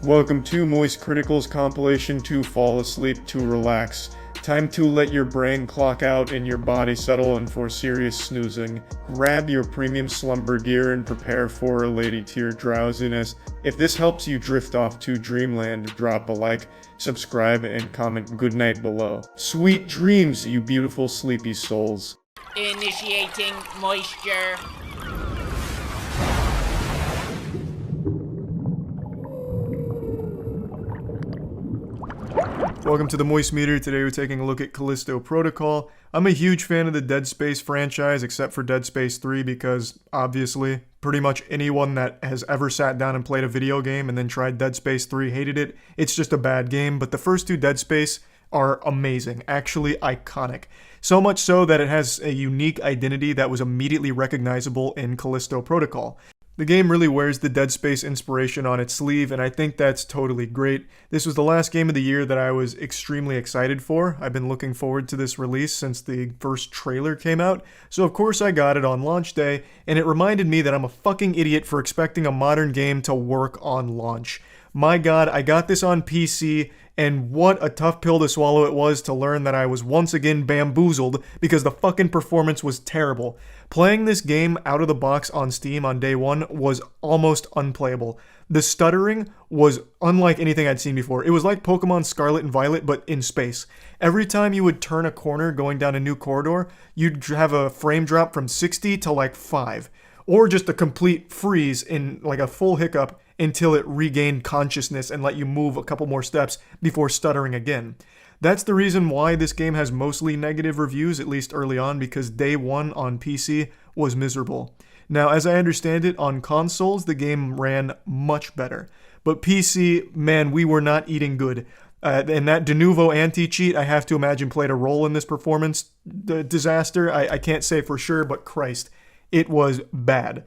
Welcome to moistcritikal's compilation to fall asleep to relax. Time to let your brain clock out and your body settle in for serious snoozing. Grab your premium slumber gear and prepare for a lady tier drowsiness. If this helps you drift off to dreamland, drop a like, subscribe, and comment goodnight below. Sweet dreams, you beautiful sleepy souls. Initiating moisture. Welcome to the Moist Meter. Today we're taking a look at Callisto Protocol. I'm a huge fan of the Dead Space franchise, except for Dead Space 3, because obviously pretty much anyone that has ever sat down and played a video game and then tried Dead Space 3 hated it. It's just a bad game, but the first two Dead Space are amazing, actually iconic. So much so that it has a unique identity that was immediately recognizable in Callisto Protocol. The game really wears the Dead Space inspiration on its sleeve, and I think that's totally great. This was the last game of the year that I was extremely excited for. I've been looking forward to this release since the first trailer came out, so of course I got it on launch day, and it reminded me that I'm a fucking idiot for expecting a modern game to work on launch. My god, I got this on PC, and what a tough pill to swallow it was to learn that I was once again bamboozled because the fucking performance was terrible. Playing this game out of the box on Steam on day one was almost unplayable. The stuttering was unlike anything I'd seen before. It was like Pokemon Scarlet and Violet, but in space. Every time you would turn a corner going down a new corridor, you'd have a frame drop from 60 to like 5. Or just a complete freeze in like a full hiccup until it regained consciousness and let you move a couple more steps before stuttering again. That's the reason why this game has mostly negative reviews, at least early on, because day one on PC was miserable. Now, as I understand it, on consoles, the game ran much better. But PC, man, we were not eating good. And that de novo anti-cheat, I have to imagine, played a role in this performance disaster. I can't say for sure, but Christ, it was bad.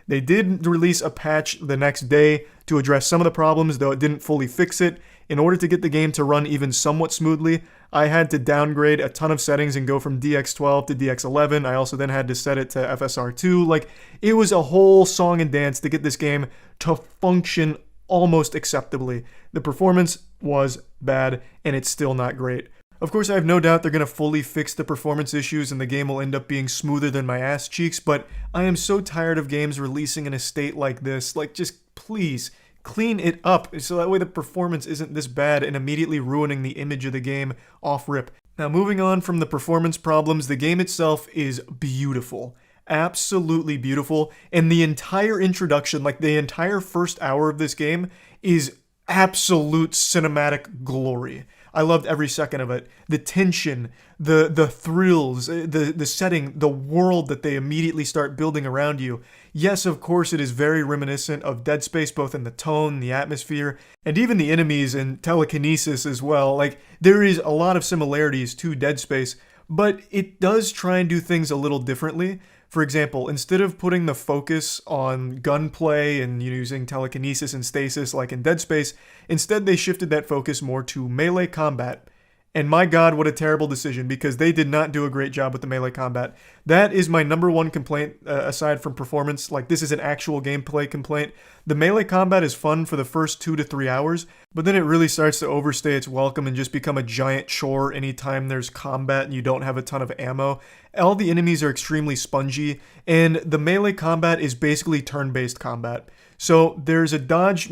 They did release a patch the next day to address some of the problems, though it didn't fully fix it. In order to get the game to run even somewhat smoothly, I had to downgrade a ton of settings and go from DX12 to DX11. I also then had to set it to FSR2. Like, it was a whole song and dance to get this game to function almost acceptably. The performance was bad, and it's still not great. Of course, I have no doubt they're going to fully fix the performance issues and the game will end up being smoother than my ass cheeks, but I am so tired of games releasing in a state like this. Like, just please clean it up so that way the performance isn't this bad and immediately ruining the image of the game off rip. Now, moving on from the performance problems, the game itself is beautiful. Absolutely beautiful. And the entire introduction, like the entire first hour of this game, is absolute cinematic glory. I loved every second of it. The tension, the thrills, the setting, the world that they immediately start building around you. Yes, of course, it is very reminiscent of Dead Space, both in the tone, the atmosphere, and even the enemies and telekinesis as well. Like, there is a lot of similarities to Dead Space, but it does try and do things a little differently. For example, instead of putting the focus on gunplay and using telekinesis and stasis like in Dead Space, instead they shifted that focus more to melee combat. And my god, what a terrible decision, because they did not do a great job with the melee combat. That is my number one complaint, aside from performance. Like, this is an actual gameplay complaint. The melee combat is fun for the first 2 to 3 hours, but then it really starts to overstay its welcome and just become a giant chore anytime there's combat and you don't have a ton of ammo. All the enemies are extremely spongy, and the melee combat is basically turn-based combat. So there's a dodge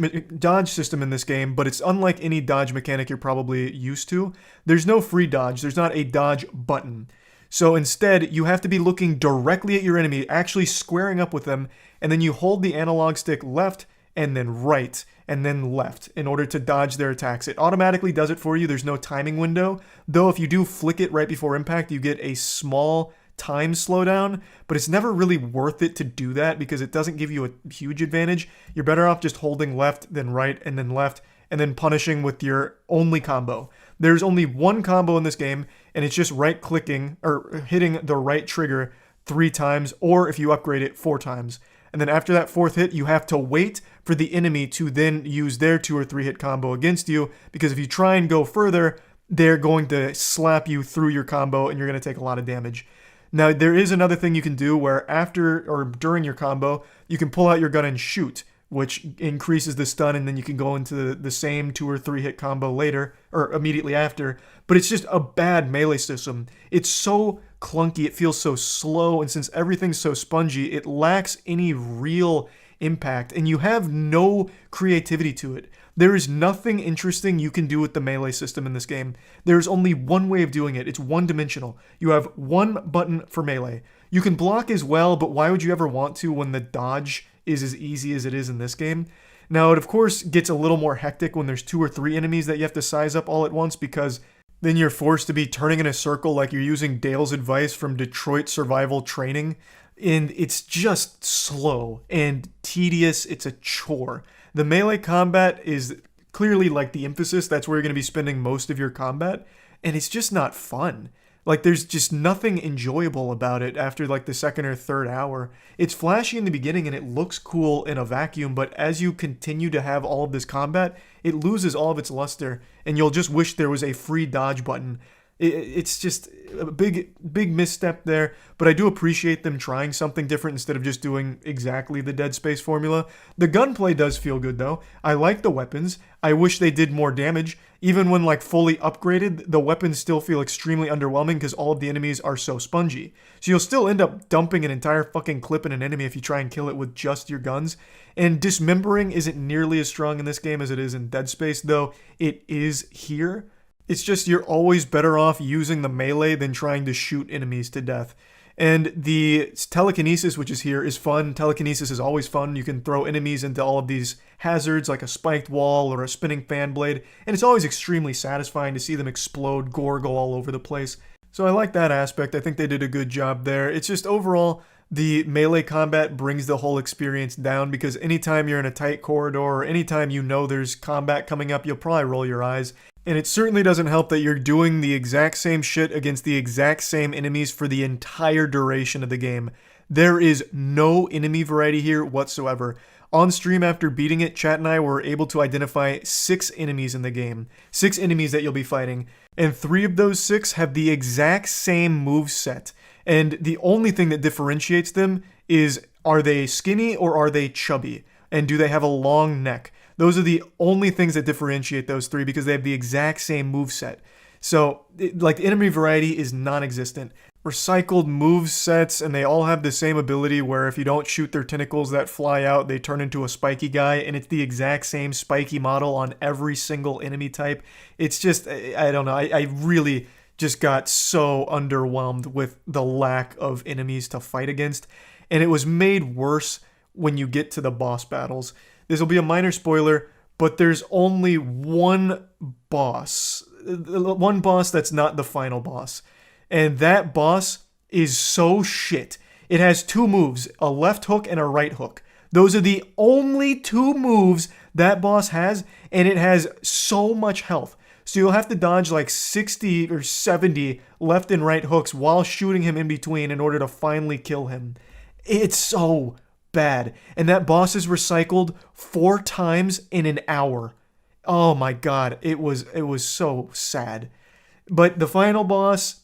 system in this game, but it's unlike any dodge mechanic you're probably used to. There's no free dodge. There's not a dodge button. So instead, you have to be looking directly at your enemy, actually squaring up with them, and then you hold the analog stick left and then right and then left in order to dodge their attacks. It automatically does it for you. There's no timing window, though if you do flick it right before impact, you get a small time slowdown, but it's never really worth it to do that because it doesn't give you a huge advantage. You're better off just holding left, then right, and then left, and then punishing with your only combo. There's only one combo in this game, and it's just right-clicking, or hitting the right trigger 3 times, or if you upgrade it, 4 times. And then after that 4th hit, you have to wait for the enemy to then use their 2 or 3 hit combo against you, because if you try and go further, they're going to slap you through your combo, and you're going to take a lot of damage. Now, there is another thing you can do where after or during your combo, you can pull out your gun and shoot, which increases the stun, and then you can go into the same 2 or 3 hit combo later, or immediately after. But it's just a bad melee system. It's so clunky, it feels so slow, and since everything's so spongy, it lacks any real impact, and you have no creativity to it. There is nothing interesting you can do with the melee system in this game. There's only one way of doing it. It's one-dimensional. You have one button for melee. You can block as well, but why would you ever want to when the dodge is as easy as it is in this game? Now, it of course gets a little more hectic when there's 2 or 3 enemies that you have to size up all at once, because then you're forced to be turning in a circle like you're using Dale's advice from Detroit Survival Training. And it's just slow and tedious. It's a chore. The melee combat is clearly like the emphasis. That's where you're going to be spending most of your combat. And it's just not fun. Like, there's just nothing enjoyable about it after like the 2nd or 3rd hour. It's flashy in the beginning and it looks cool in a vacuum, but as you continue to have all of this combat, it loses all of its luster, and you'll just wish there was a free dodge button. It's just a big misstep there, but I do appreciate them trying something different instead of just doing exactly the Dead Space formula. The gunplay does feel good though. I like the weapons. I wish they did more damage. Even when like fully upgraded, the weapons still feel extremely underwhelming because all of the enemies are so spongy. So you'll still end up dumping an entire fucking clip in an enemy if you try and kill it with just your guns. And dismembering isn't nearly as strong in this game as it is in Dead Space, though it is here. It's just you're always better off using the melee than trying to shoot enemies to death. And the telekinesis, which is here, is fun. Telekinesis is always fun. You can throw enemies into all of these hazards like a spiked wall or a spinning fan blade, and it's always extremely satisfying to see them explode, gore go all over the place. So I like that aspect. I think they did a good job there. It's just overall, the melee combat brings the whole experience down, because anytime you're in a tight corridor or anytime you know there's combat coming up, you'll probably roll your eyes. And it certainly doesn't help that you're doing the exact same shit against the exact same enemies for the entire duration of the game. There is no enemy variety here whatsoever. On stream after beating it, Chat and I were able to identify 6 enemies in the game. 6 enemies that you'll be fighting. And 3 of those 6 have the exact same moveset. And the only thing that differentiates them is, are they skinny or are they chubby? And do they have a long neck? Those are the only things that differentiate those 3, because they have the exact same moveset. So, the enemy variety is non-existent. Recycled movesets, and they all have the same ability where if you don't shoot their tentacles that fly out, they turn into a spiky guy, and it's the exact same spiky model on every single enemy type. It's just, I don't know, I really just got so underwhelmed with the lack of enemies to fight against. And it was made worse when you get to the boss battles. This will be a minor spoiler, but there's only one boss that's not the final boss. And that boss is so shit. It has 2 moves, a left hook and a right hook. Those are the only 2 moves that boss has, and it has so much health. So you'll have to dodge like 60 or 70 left and right hooks while shooting him in between in order to finally kill him. It's so bad. And that boss is recycled 4 times in an hour. Oh my god, it was so sad. But the final boss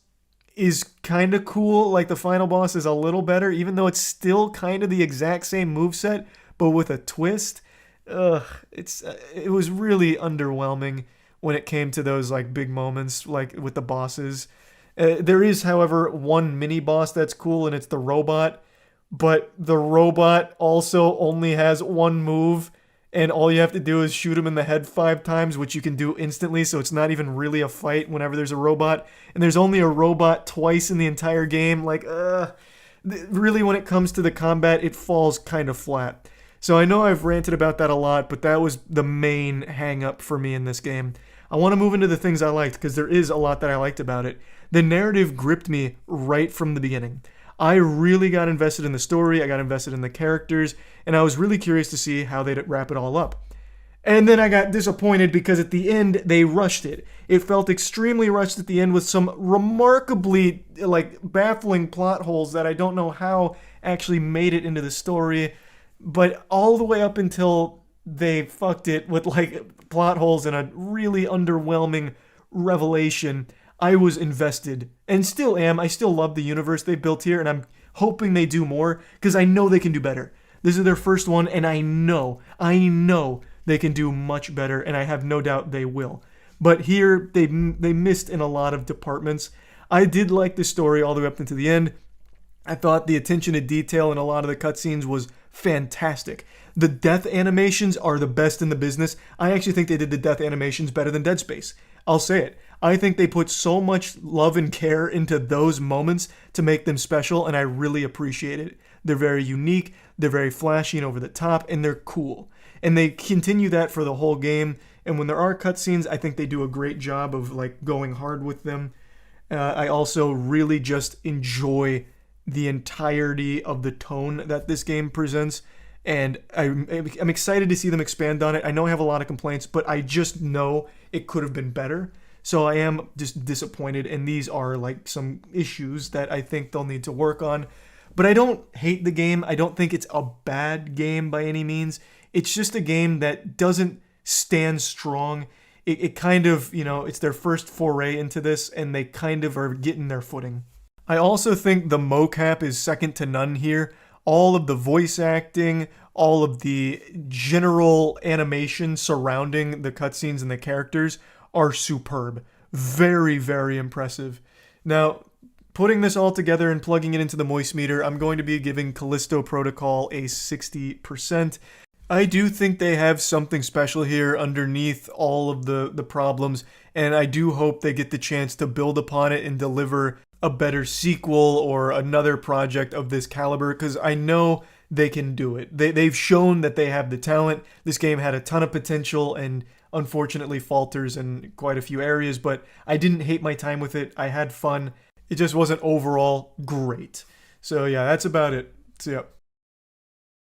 is kind of cool. Like, the final boss is a little better, even though it's still kind of the exact same moveset, but with a twist. It was really underwhelming when it came to those like big moments, like with the bosses. There is, however, one mini boss that's cool, and it's the robot. But the robot also only has 1 move, and all you have to do is shoot him in the head 5 times, which you can do instantly, so it's not even really a fight whenever there's a robot. And there's only a robot twice in the entire game. Like, really, when it comes to the combat, it falls kind of flat. So I know I've ranted about that a lot, but that was the main hang-up for me in this game. I want to move into the things I liked, because there is a lot that I liked about it. The narrative gripped me right from the beginning. I really got invested in the story, I got invested in the characters, and I was really curious to see how they'd wrap it all up. And then I got disappointed because at the end, they rushed it. It felt extremely rushed at the end with some remarkably, baffling plot holes that I don't know how actually made it into the story, but all the way up until they fucked it with, plot holes and a really underwhelming revelation, I was invested, and still am. I still love the universe they built here, and I'm hoping they do more, because I know they can do better. This is their first one, and I know they can do much better, and I have no doubt they will. But here, they missed in a lot of departments. I did like the story all the way up into the end. I thought the attention to detail in a lot of the cutscenes was fantastic. The death animations are the best in the business. I actually think they did the death animations better than Dead Space. I'll say it. I think they put so much love and care into those moments to make them special, and I really appreciate it. They're very unique, they're very flashy and over the top, and they're cool. And they continue that for the whole game. And when there are cutscenes, I think they do a great job of like going hard with them. I also really just enjoy the entirety of the tone that this game presents. And I'm excited to see them expand on it. I know I have a lot of complaints, but I just know it could have been better. So I am just disappointed, and these are like some issues that I think they'll need to work on. But I don't hate the game. I don't think it's a bad game by any means. It's just a game that doesn't stand strong. It kind of, it's their first foray into this, and they kind of are getting their footing. I also think the mocap is second to none here. All of the voice acting, all of the general animation surrounding the cutscenes and the characters are superb. Very, very impressive. Now, putting this all together and plugging it into the moist meter, I'm going to be giving Callisto Protocol a 60%. I do think they have something special here underneath all of the problems, and I do hope they get the chance to build upon it and deliver a better sequel or another project of this caliber, because I know they can do it. They've shown that they have the talent. This game had a ton of potential and unfortunately falters in quite a few areas, but I didn't hate my time with it. I had fun. It just wasn't overall great. So yeah, that's about it. See ya.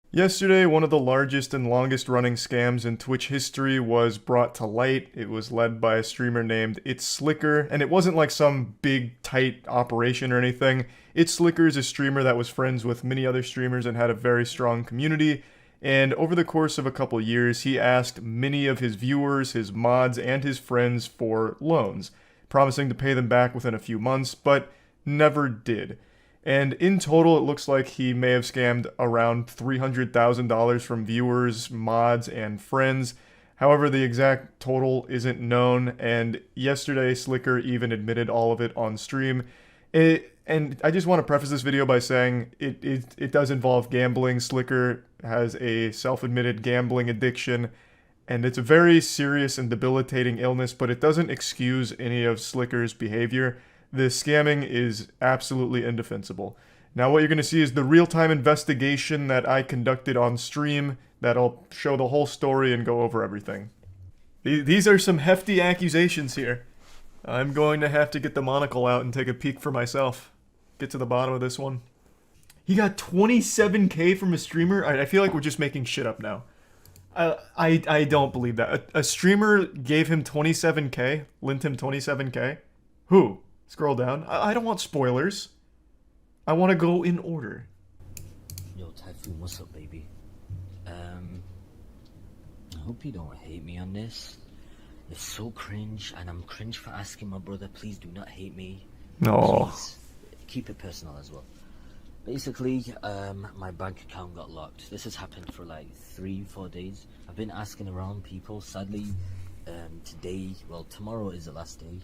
Yesterday, one of the largest and longest running scams in Twitch history was brought to light. It was led by a streamer named It's Slicker, and it wasn't like some big, tight operation or anything. It's Slicker is a streamer that was friends with many other streamers and had a very strong community, and over the course of a couple years, he asked many of his viewers, his mods, and his friends for loans, promising to pay them back within a few months, but never did. And in total, it looks like he may have scammed around $300,000 from viewers, mods, and friends. However, the exact total isn't known, and yesterday, Slicker even admitted all of it on stream. And I just want to preface this video by saying it does involve gambling. Slicker has a self-admitted gambling addiction, and it's a very serious and debilitating illness, but it doesn't excuse any of Slicker's behavior. The scamming is absolutely indefensible. Now what you're going to see is the real-time investigation that I conducted on stream that'll show the whole story and go over everything. These are some hefty accusations here. I'm going to have to get the monocle out and take a peek for myself. Get to the bottom of this one. He got 27K from a streamer? I feel like we're just making shit up now. I don't believe that. A streamer gave him 27K? Lent him 27K? Who? Scroll down. I don't want spoilers. I want to go in order. Yo, Typhoon, what's up, baby? I hope you don't hate me on this. It's so cringe, and I'm cringe for asking my brother, please do not hate me. No. Please, keep it personal as well. Basically, my bank account got locked. This has happened for like 3-4 days. I've been asking around people. Sadly, today, well, tomorrow is the last day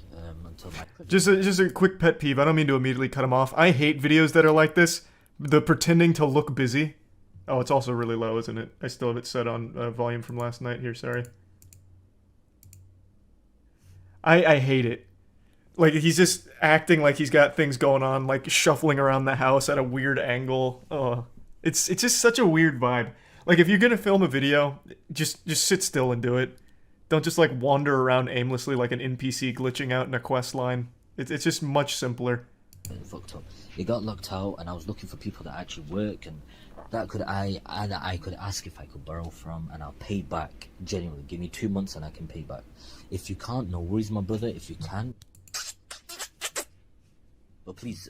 until my... Just a quick pet peeve. I don't mean to immediately cut him off. I hate videos that are like this. The pretending to look busy. Oh, it's also really low, isn't it? I still have it set on volume from last night here, sorry. I hate it. Like, he's just acting like he's got things going on, like shuffling around the house at a weird angle. Oh, it's just such a weird vibe. Like, if you're gonna film a video, just sit still and do it. Don't just, like, wander around aimlessly like an NPC glitching out in a quest line. It's just much simpler. Fucked up. It got locked out, and I was looking for people that actually work, and that I could ask if I could borrow from, and I'll pay back. Genuinely, give me 2 months and I can pay back. If you can't, no worries, my brother. If you can, but please,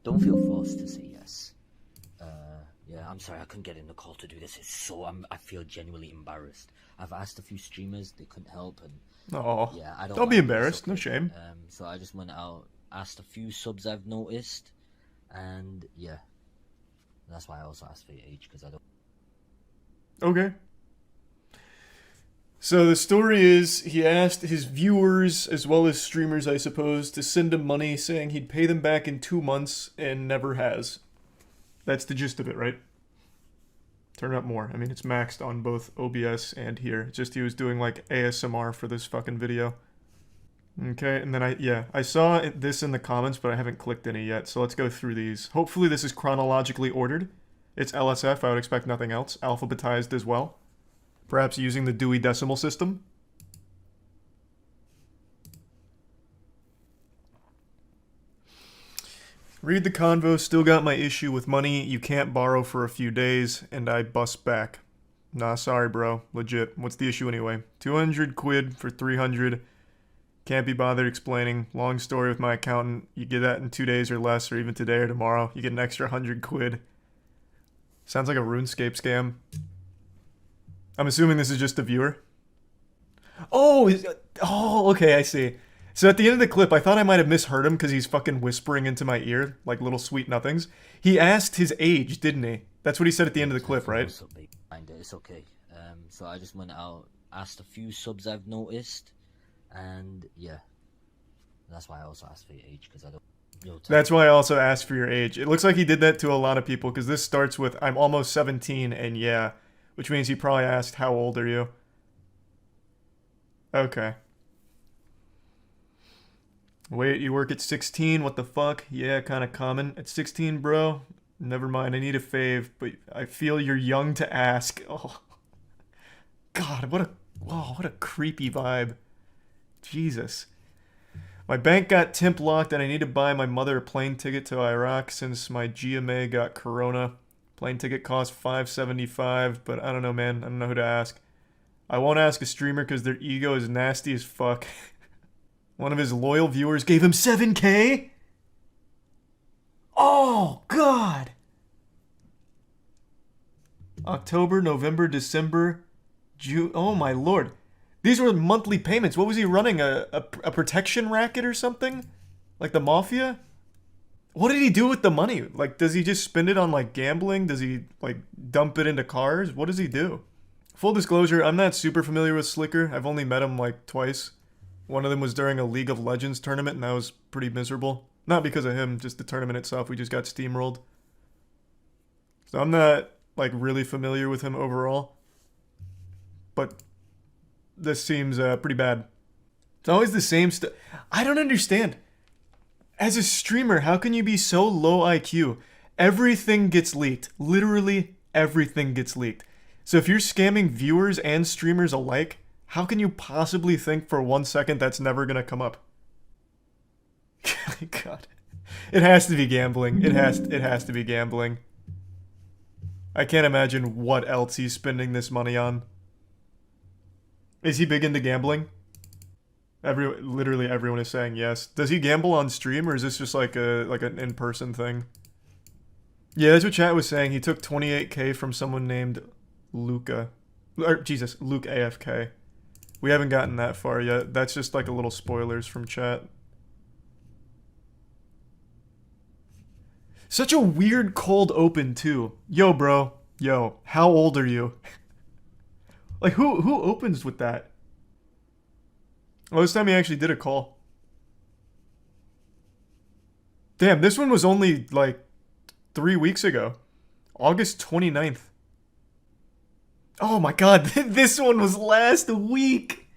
don't feel forced to say yes. Yeah, I'm sorry I couldn't get in the call to do this. It's so I feel genuinely embarrassed. I've asked a few streamers, they couldn't help, and oh, yeah, I don't be embarrassed. No shame. So I just went out, asked a few subs I've noticed, and yeah, that's why I also asked for your age, because I don't. Okay. So the story is he asked his viewers, as well as streamers, I suppose, to send him money saying he'd pay them back in 2 months and never has. That's the gist of it, right? Turn up more. I mean, it's maxed on both OBS and here. It's just he was doing like ASMR for this fucking video. Okay, and then I saw this in the comments, but I haven't clicked any yet, so let's go through these. Hopefully this is chronologically ordered. It's LSF, I would expect nothing else. Alphabetized as well. Perhaps using the Dewey Decimal System. Read the convo, still got my issue with money. You can't borrow for a few days, and I bust back. Nah, sorry bro, legit. What's the issue anyway? 200 quid for 300. Can't be bothered explaining. Long story with my accountant. You get that in 2 days or less, or even today or tomorrow. You get an extra 100 quid. Sounds like a RuneScape scam. I'm assuming this is just a viewer. Oh, okay, I see. So at the end of the clip, I thought I might have misheard him because he's fucking whispering into my ear like little sweet nothings. He asked his age, didn't he? That's what he said at the end of the clip, right? It's okay. So I just went out, asked a few subs I've noticed, and yeah, that's why I also asked for your age because I don't. That's why I also asked for your age. It looks like he did that to a lot of people because this starts with I'm almost 17 and yeah, which means he probably asked how old are you? Okay. Wait, you work at 16? What the fuck? Yeah, kind of common. At 16, bro? Never mind, I need a fave, but I feel you're young to ask. Oh. God, what a creepy vibe. Jesus. My bank got temp locked and I need to buy my mother a plane ticket to Iraq since my GMA got corona. Plane ticket cost $575, but I don't know, man. I don't know who to ask. I won't ask a streamer because their ego is nasty as fuck. One of his loyal viewers gave him 7K? Oh, God! October, November, December, June. Oh, my lord. These were monthly payments. What was he running? A protection racket or something? Like the mafia? What did he do with the money? Like, does he just spend it on, like, gambling? Does he, like, dump it into cars? What does he do? Full disclosure, I'm not super familiar with Slicker. I've only met him, like, twice. One of them was during a League of Legends tournament, and that was pretty miserable. Not because of him, just the tournament itself. We just got steamrolled. So I'm not, like, really familiar with him overall. But this seems pretty bad. It's always the same stuff. I don't understand. As a streamer, how can you be so low IQ? Everything gets leaked. Literally everything gets leaked. So if you're scamming viewers and streamers alike, how can you possibly think for 1 second that's never gonna come up? God. It has to be gambling. It has to be gambling. I can't imagine what else he's spending this money on. Is he big into gambling? Literally everyone is saying yes. Does he gamble on stream or is this just like an in-person thing? Yeah, that's what chat was saying. He took 28K from someone named Luca. Or Jesus, Luke AFK. We haven't gotten that far yet. That's just like a little spoilers from chat. Such a weird cold open too. Yo, bro. Yo, how old are you? Like who opens with that? Well, this time he actually did a call. Damn, this one was only like 3 weeks ago. August 29th. Oh my god, this one was last week.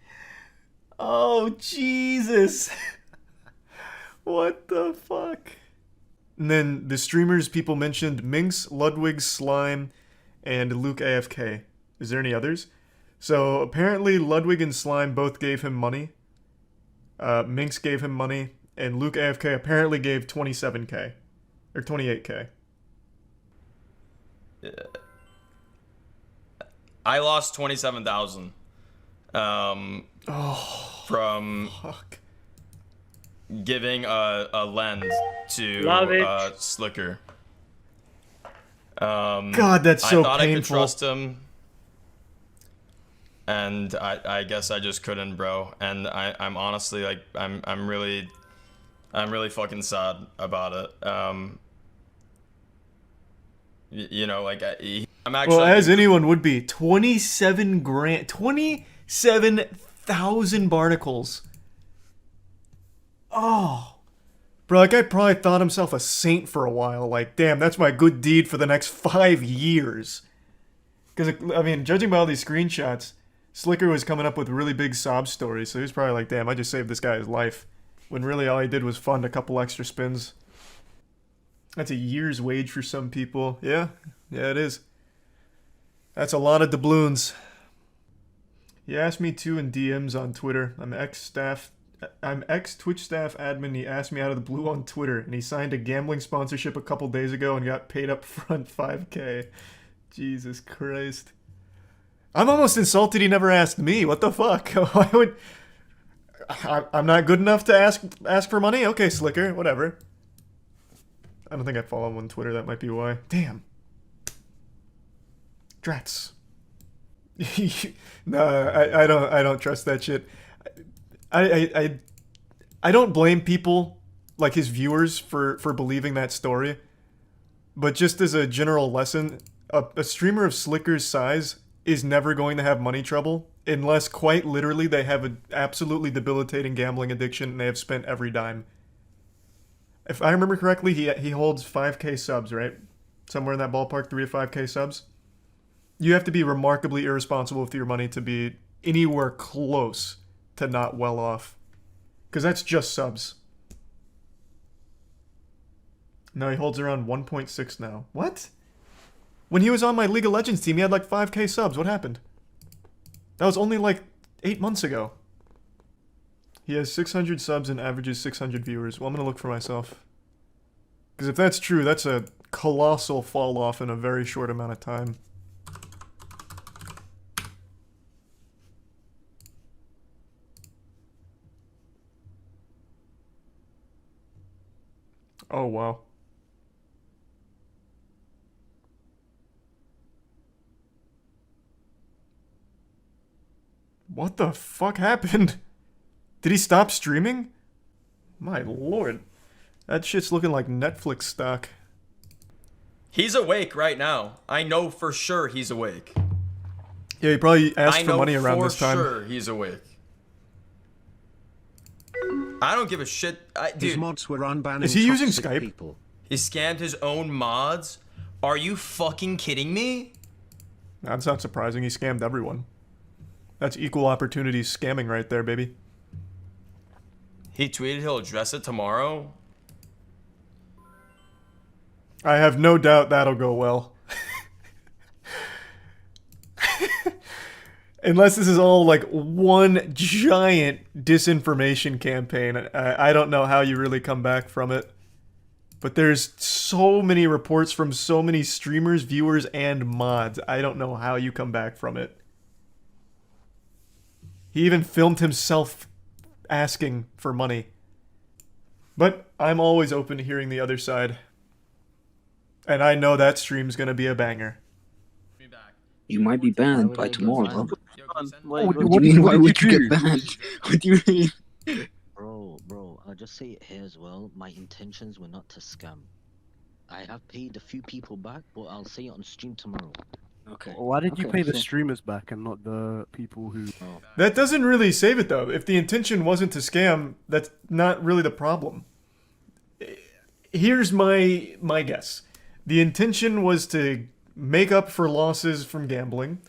Oh, Jesus. What the fuck? And then the streamers people mentioned Minx, Ludwig, Slime, and Luke AFK. Is there any others? So apparently Ludwig and Slime both gave him money. Minx gave him money, and Luke AFK apparently gave 27K. Or 28K. Yeah. I lost 27,000 from Fuck. giving a lend to Slicker. God, that's so I thought painful. I could trust him, and I guess I just couldn't, bro. And I'm honestly like I'm really fucking sad about it. You know, like I'm actually. Well, as anyone would be, 27 grand, 27,000 barnacles. Oh. Bro, that guy probably thought himself a saint for a while. Like, damn, that's my good deed for the next 5 years. Because, I mean, judging by all these screenshots, Slicker was coming up with really big sob stories, so he was probably like, damn, I just saved this guy's life. When really all he did was fund a couple extra spins. That's a year's wage for some people. Yeah, it is. That's a lot of doubloons. He asked me to in DMs on Twitter. I'm ex-Twitch staff admin. He asked me out of the blue on Twitter, and he signed a gambling sponsorship a couple days ago and got paid up front $5K. Jesus Christ. I'm almost insulted he never asked me. What the fuck? Why would... I'm not good enough to ask for money? Okay, Slicker, whatever. I don't think I follow him on Twitter, that might be why. Damn. Drats. No, I don't trust that shit. I don't blame people, like his viewers, for believing that story. But just as a general lesson, a streamer of Slicker's size is never going to have money trouble unless quite literally they have an absolutely debilitating gambling addiction and they have spent every dime. If I remember correctly, he holds 5K subs, right? Somewhere in that ballpark, 3 to 5K subs. You have to be remarkably irresponsible with your money to be anywhere close to not well off. Because that's just subs. No, he holds around 1.6 now. What? When he was on my League of Legends team, he had like 5K subs. What happened? That was only like 8 months ago. He has 600 subs and averages 600 viewers. Well, I'm going to look for myself. Because if that's true, that's a colossal fall off in a very short amount of time. Oh, wow. What the fuck happened? Did he stop streaming? My lord. That shit's looking like Netflix stock. He's awake right now. I know for sure he's awake. Yeah, he probably asked for money around this time. I know for sure he's awake. I don't give a shit. Dude, his mods were unbanning. Is he using toxic Skype? People. He scammed his own mods? Are you fucking kidding me? That's not surprising. He scammed everyone. That's equal opportunity scamming right there, baby. He tweeted he'll address it tomorrow. I have no doubt that'll go well. Unless this is all like one giant disinformation campaign. I don't know how you really come back from it. But there's so many reports from so many streamers, viewers, and mods. I don't know how you come back from it. He even filmed himself asking for money. But I'm always open to hearing the other side. And I know that stream's gonna be a banger. You might be banned by tomorrow. What do you mean, why would you get banned? What do you mean? Bro, I'll just say it here as well. My intentions were not to scam. I have paid a few people back, but I'll say it on stream tomorrow. Okay. Why did you Okay, pay the so- streamers back and not the people who... That doesn't really save it though. If the intention wasn't to scam, that's not really the problem. Here's my guess. The intention was to make up for losses from gambling,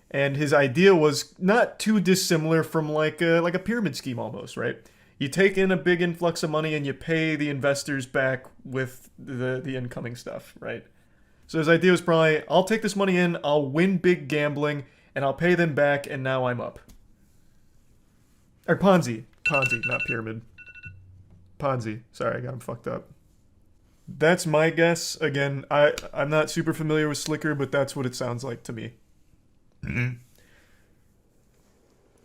and his idea was not too dissimilar from like a pyramid scheme almost, right? You take in a big influx of money and you pay the investors back with the incoming stuff, right? So his idea was probably, I'll take this money in, I'll win big gambling, and I'll pay them back, and now I'm up. Or Ponzi, not pyramid. Ponzi. Sorry, I got him fucked up. That's my guess. Again, I'm not super familiar with Slicker, but that's what it sounds like to me.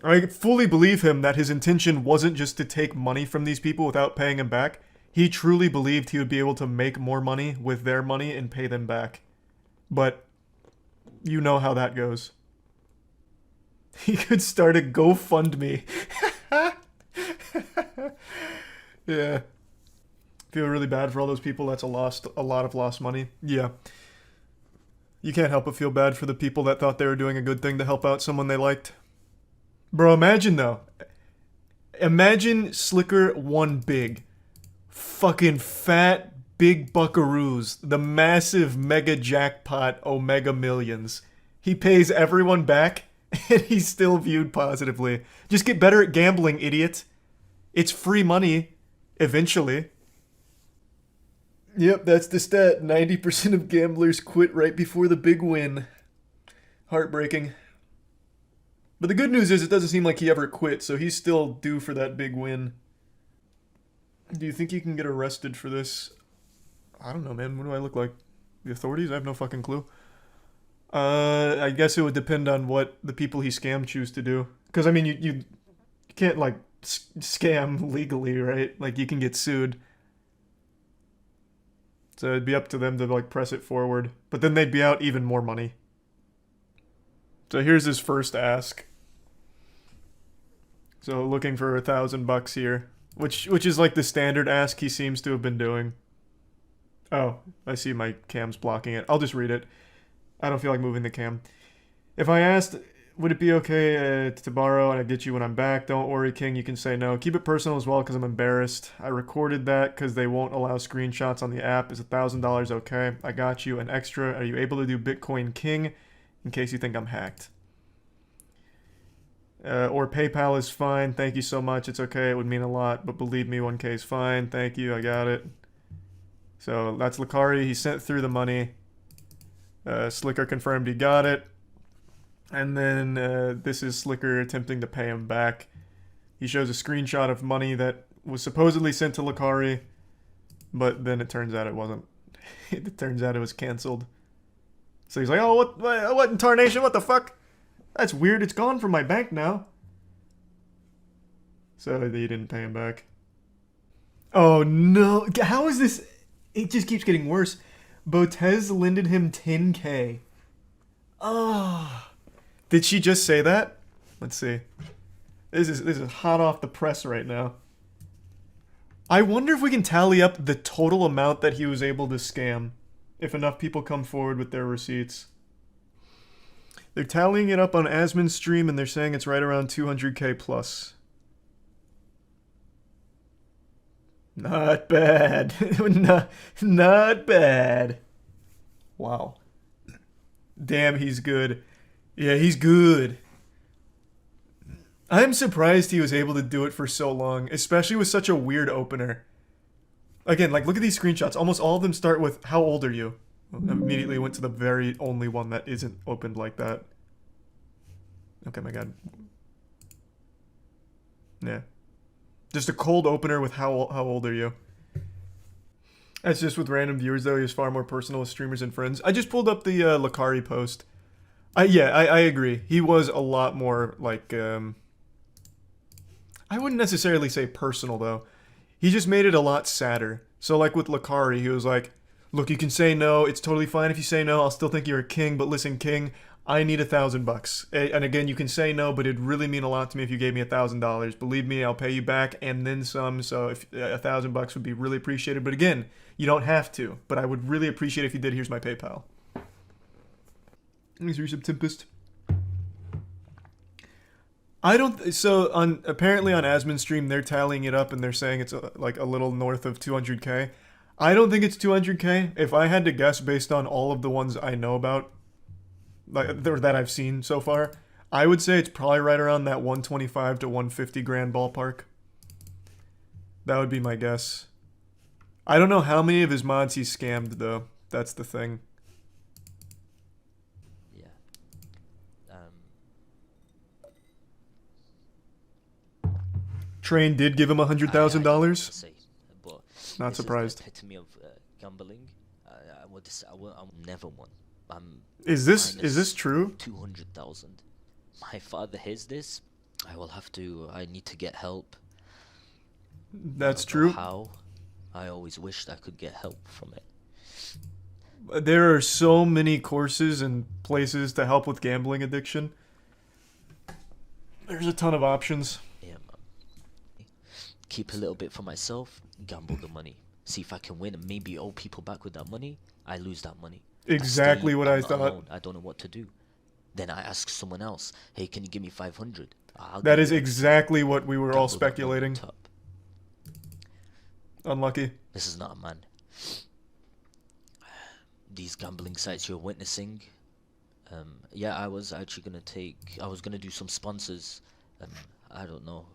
I fully believe him that his intention wasn't just to take money from these people without paying them back. He truly believed he would be able to make more money with their money and pay them back. But you know how that goes. He could start a GoFundMe. Yeah. Feel really bad for all those people. That's a lot of lost money. Yeah. You can't help but feel bad for the people that thought they were doing a good thing to help out someone they liked. Bro, imagine though. Imagine Slicker won big. Fucking fat, big buckaroos. The massive mega jackpot Omega Millions. He pays everyone back, and he's still viewed positively. Just get better at gambling, idiot. It's free money, eventually. Yep, that's the stat. 90% of gamblers quit right before the big win. Heartbreaking. But the good news is it doesn't seem like he ever quit, so he's still due for that big win. Do you think he can get arrested for this? I don't know, man. What do I look like? The authorities? I have no fucking clue. I guess it would depend on what the people he scammed choose to do. Because, I mean, you can't, like, scam legally, right? Like, you can get sued. So it'd be up to them to, like, press it forward. But then they'd be out even more money. So here's his first ask. So looking for $1,000 here. Which is, like, the standard ask he seems to have been doing. Oh, I see my cam's blocking it. I'll just read it. I don't feel like moving the cam. If I asked, would it be okay to borrow and I get you when I'm back? Don't worry, King, you can say no. Keep it personal as well because I'm embarrassed. I recorded that because they won't allow screenshots on the app. Is $1,000 okay? I got you. An extra. Are you able to do Bitcoin King in case you think I'm hacked? Or PayPal is fine. Thank you so much. It's okay. It would mean a lot. But believe me, 1K is fine. Thank you. I got it. So that's Lakari. He sent through the money. Slicker confirmed he got it. And then this is Slicker attempting to pay him back. He shows a screenshot of money that was supposedly sent to Lakari, but then it turns out it wasn't. It turns out it was canceled. So he's like, oh, what in tarnation? What the fuck? That's weird. It's gone from my bank now. So he didn't pay him back. Oh no. How is this? It just keeps getting worse. Botez lended him 10K. Ah. Did she just say that? Let's see. This is hot off the press right now. I wonder if we can tally up the total amount that he was able to scam. If enough people come forward with their receipts. They're tallying it up on Asmon's stream and they're saying it's right around 200K plus. Not bad. not bad. Wow. Damn, he's good. Yeah, he's good. I'm surprised he was able to do it for so long, especially with such a weird opener. Again, like, look at these screenshots. Almost all of them start with, how old are you? I immediately went to the very only one that isn't opened like that. Okay, my god. Yeah. Just a cold opener with how old are you? That's just with random viewers, though. He was far more personal with streamers and friends. I just pulled up the Lakari post. Yeah, I agree. He was a lot more, like, I wouldn't necessarily say personal, though. He just made it a lot sadder. So, like, with Lakari, he was like, look, you can say no. It's totally fine if you say no. I'll still think you're a king. But listen, King, I need $1,000. And again, you can say no, but it'd really mean a lot to me if you gave me $1,000. Believe me, I'll pay you back and then some. So if $1,000 would be really appreciated. But again, you don't have to. But I would really appreciate it if you did. Here's my PayPal. Here's some Tempest. I don't. So apparently on Asmon's stream, they're tallying it up and they're saying it's like a little north of 200K. I don't think it's 200K. If I had to guess based on all of the ones I know about, like that I've seen so far, I would say it's probably right around that 125 to 150 grand ballpark. That would be my guess. I don't know how many of his mods he scammed though. That's the thing. Yeah. Train did give him $100,000. Not surprised. The epitome of gambling. I would say I'm never one. Is this true? 200,000. My father hears this. I need to get help. That's true. How? I always wished I could get help from it. There are so many courses and places to help with gambling addiction. There's a ton of options. Yeah, man. Keep a little bit for myself. Gamble the money. See if I can win and maybe owe people back with that money. I lose that money. Exactly what I'm I not thought. alone. I don't know what to do. Then I ask someone else, hey, can you give me 500? That is exactly what we were all Gamble that money on speculating. top. Unlucky. This is not a man. These gambling sites you're witnessing, yeah, I was actually I was gonna do some sponsors. I don't know.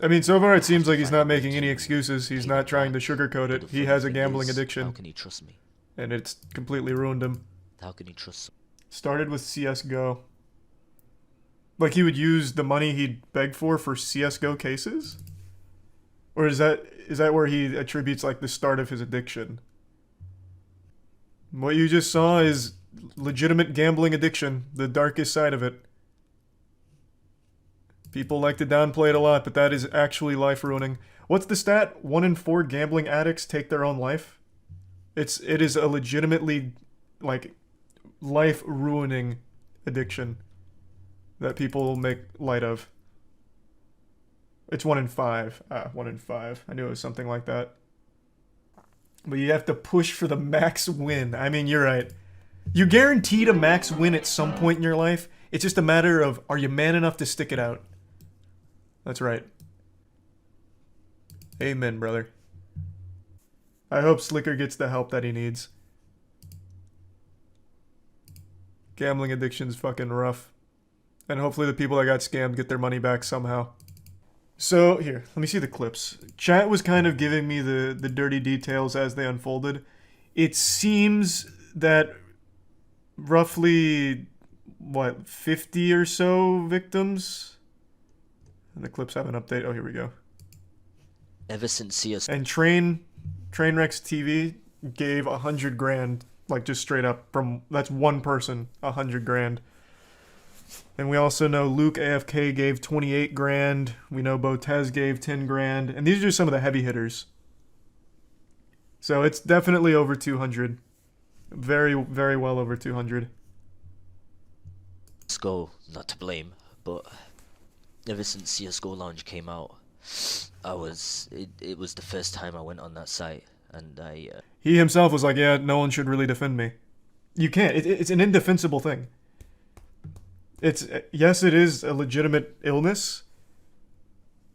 I mean, so far it seems to like he's find a not way making any to excuses. He's pay not them trying to back. sugarcoat But it. the He funny has a thing gambling is, addiction, how can he trust me? and it's completely ruined him. How can he trust? Started with CSGO. Like he would use the money he'd begged for CSGO cases? Or is that where he attributes like the start of his addiction? What you just saw is legitimate gambling addiction, the darkest side of it. People like to downplay it a lot, but that is actually life ruining. What's the stat? 1 in 4 gambling addicts take their own life? It is a legitimately like life ruining addiction that people make light of. It's 1 in 5. 1 in 5. I knew it was something like that. But you have to push for the max win. I mean, you're right. You're guaranteed a max win at some point in your life. It's just a matter of, are you man enough to stick it out? That's right. Amen, brother. I hope Slicker gets the help that he needs. Gambling addiction's fucking rough. And hopefully the people that got scammed get their money back somehow. So, here, let me see the clips. Chat was kind of giving me the dirty details as they unfolded. It seems that roughly, 50 or so victims? And the clips have an update. Oh, here we go. Ever since CS And Trainwrecks TV gave 100 grand, like just straight up from, that's one person, 100 grand. And we also know Luke AFK gave 28 grand. We know Botez gave 10 grand. And these are just some of the heavy hitters. So it's definitely over 200. Very, very well over 200. CSGO, not to blame, but ever since CSGO Lounge came out, it was the first time I went on that site, and He himself was like, yeah, no one should really defend me. You can't. It's an indefensible thing. Yes, it is a legitimate illness,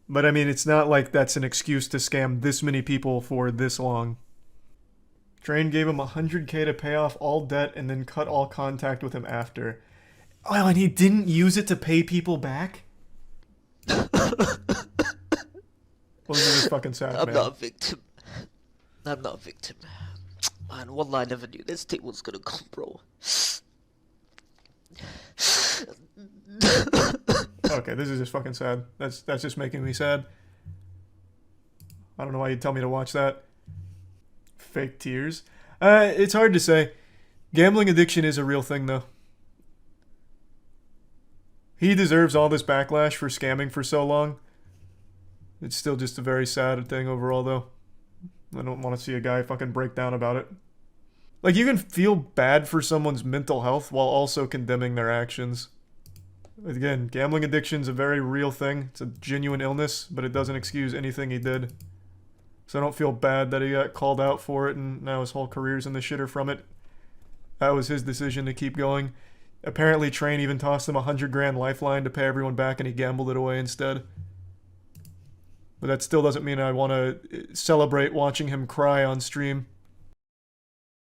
but I mean, it's not like that's an excuse to scam this many people for this long. Train gave him 100k to pay off all debt and then cut all contact with him after. Oh, and he didn't use it to pay people back? Well, this is fucking sad, I'm man. not a victim. I'm not a victim. Man, wallah, I never knew this thing was gonna come, bro. Okay, this is just fucking sad. That's just making me sad. I don't know why you'd tell me to watch that. Fake tears. It's hard to say. Gambling addiction is a real thing, though. He deserves all this backlash for scamming for so long. It's still just a very sad thing overall, though. I don't want to see a guy fucking break down about it. Like, you can feel bad for someone's mental health while also condemning their actions. Again, gambling addiction's a very real thing. It's a genuine illness, but it doesn't excuse anything he did. So I don't feel bad that he got called out for it and now his whole career's in the shitter from it. That was his decision to keep going. Apparently Train even tossed him 100 grand lifeline to pay everyone back and he gambled it away instead. But that still doesn't mean I want to celebrate watching him cry on stream.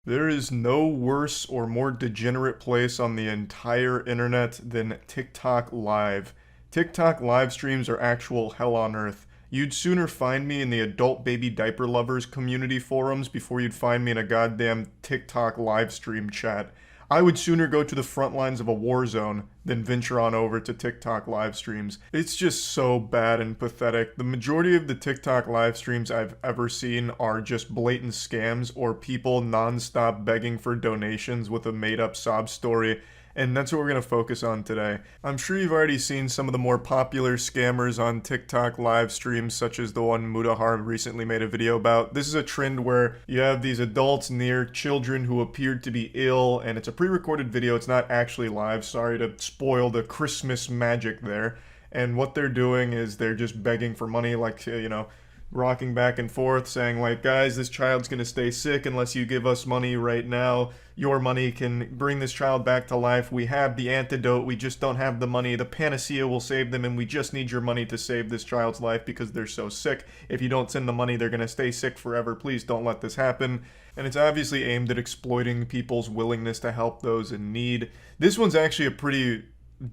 There is no worse or more degenerate place on the entire internet than TikTok Live. TikTok live streams are actual hell on earth. You'd sooner find me in the adult baby diaper lovers community forums before you'd find me in a goddamn TikTok live stream chat. I would sooner go to the front lines of a war zone than venture on over to TikTok live streams. It's just so bad and pathetic. The majority of the TikTok live streams I've ever seen are just blatant scams or people non-stop begging for donations with a made-up sob story. And that's what we're going to focus on today. I'm sure you've already seen some of the more popular scammers on TikTok live streams, such as the one Mudahar recently made a video about. This is a trend where you have these adults near children who appeared to be ill, and it's a pre-recorded video, it's not actually live. Sorry to spoil the Christmas magic there. And what they're doing is they're just begging for money, like, you know, rocking back and forth saying like, guys, this child's gonna stay sick unless you give us money right now. Your money can bring this child back to life. We have the antidote, we just don't have the money. The panacea will save them, and we just need your money to save this child's life because they're so sick. If you don't send the money, they're gonna stay sick forever. Please don't let this happen. And it's obviously aimed at exploiting people's willingness to help those in need. This one's actually a pretty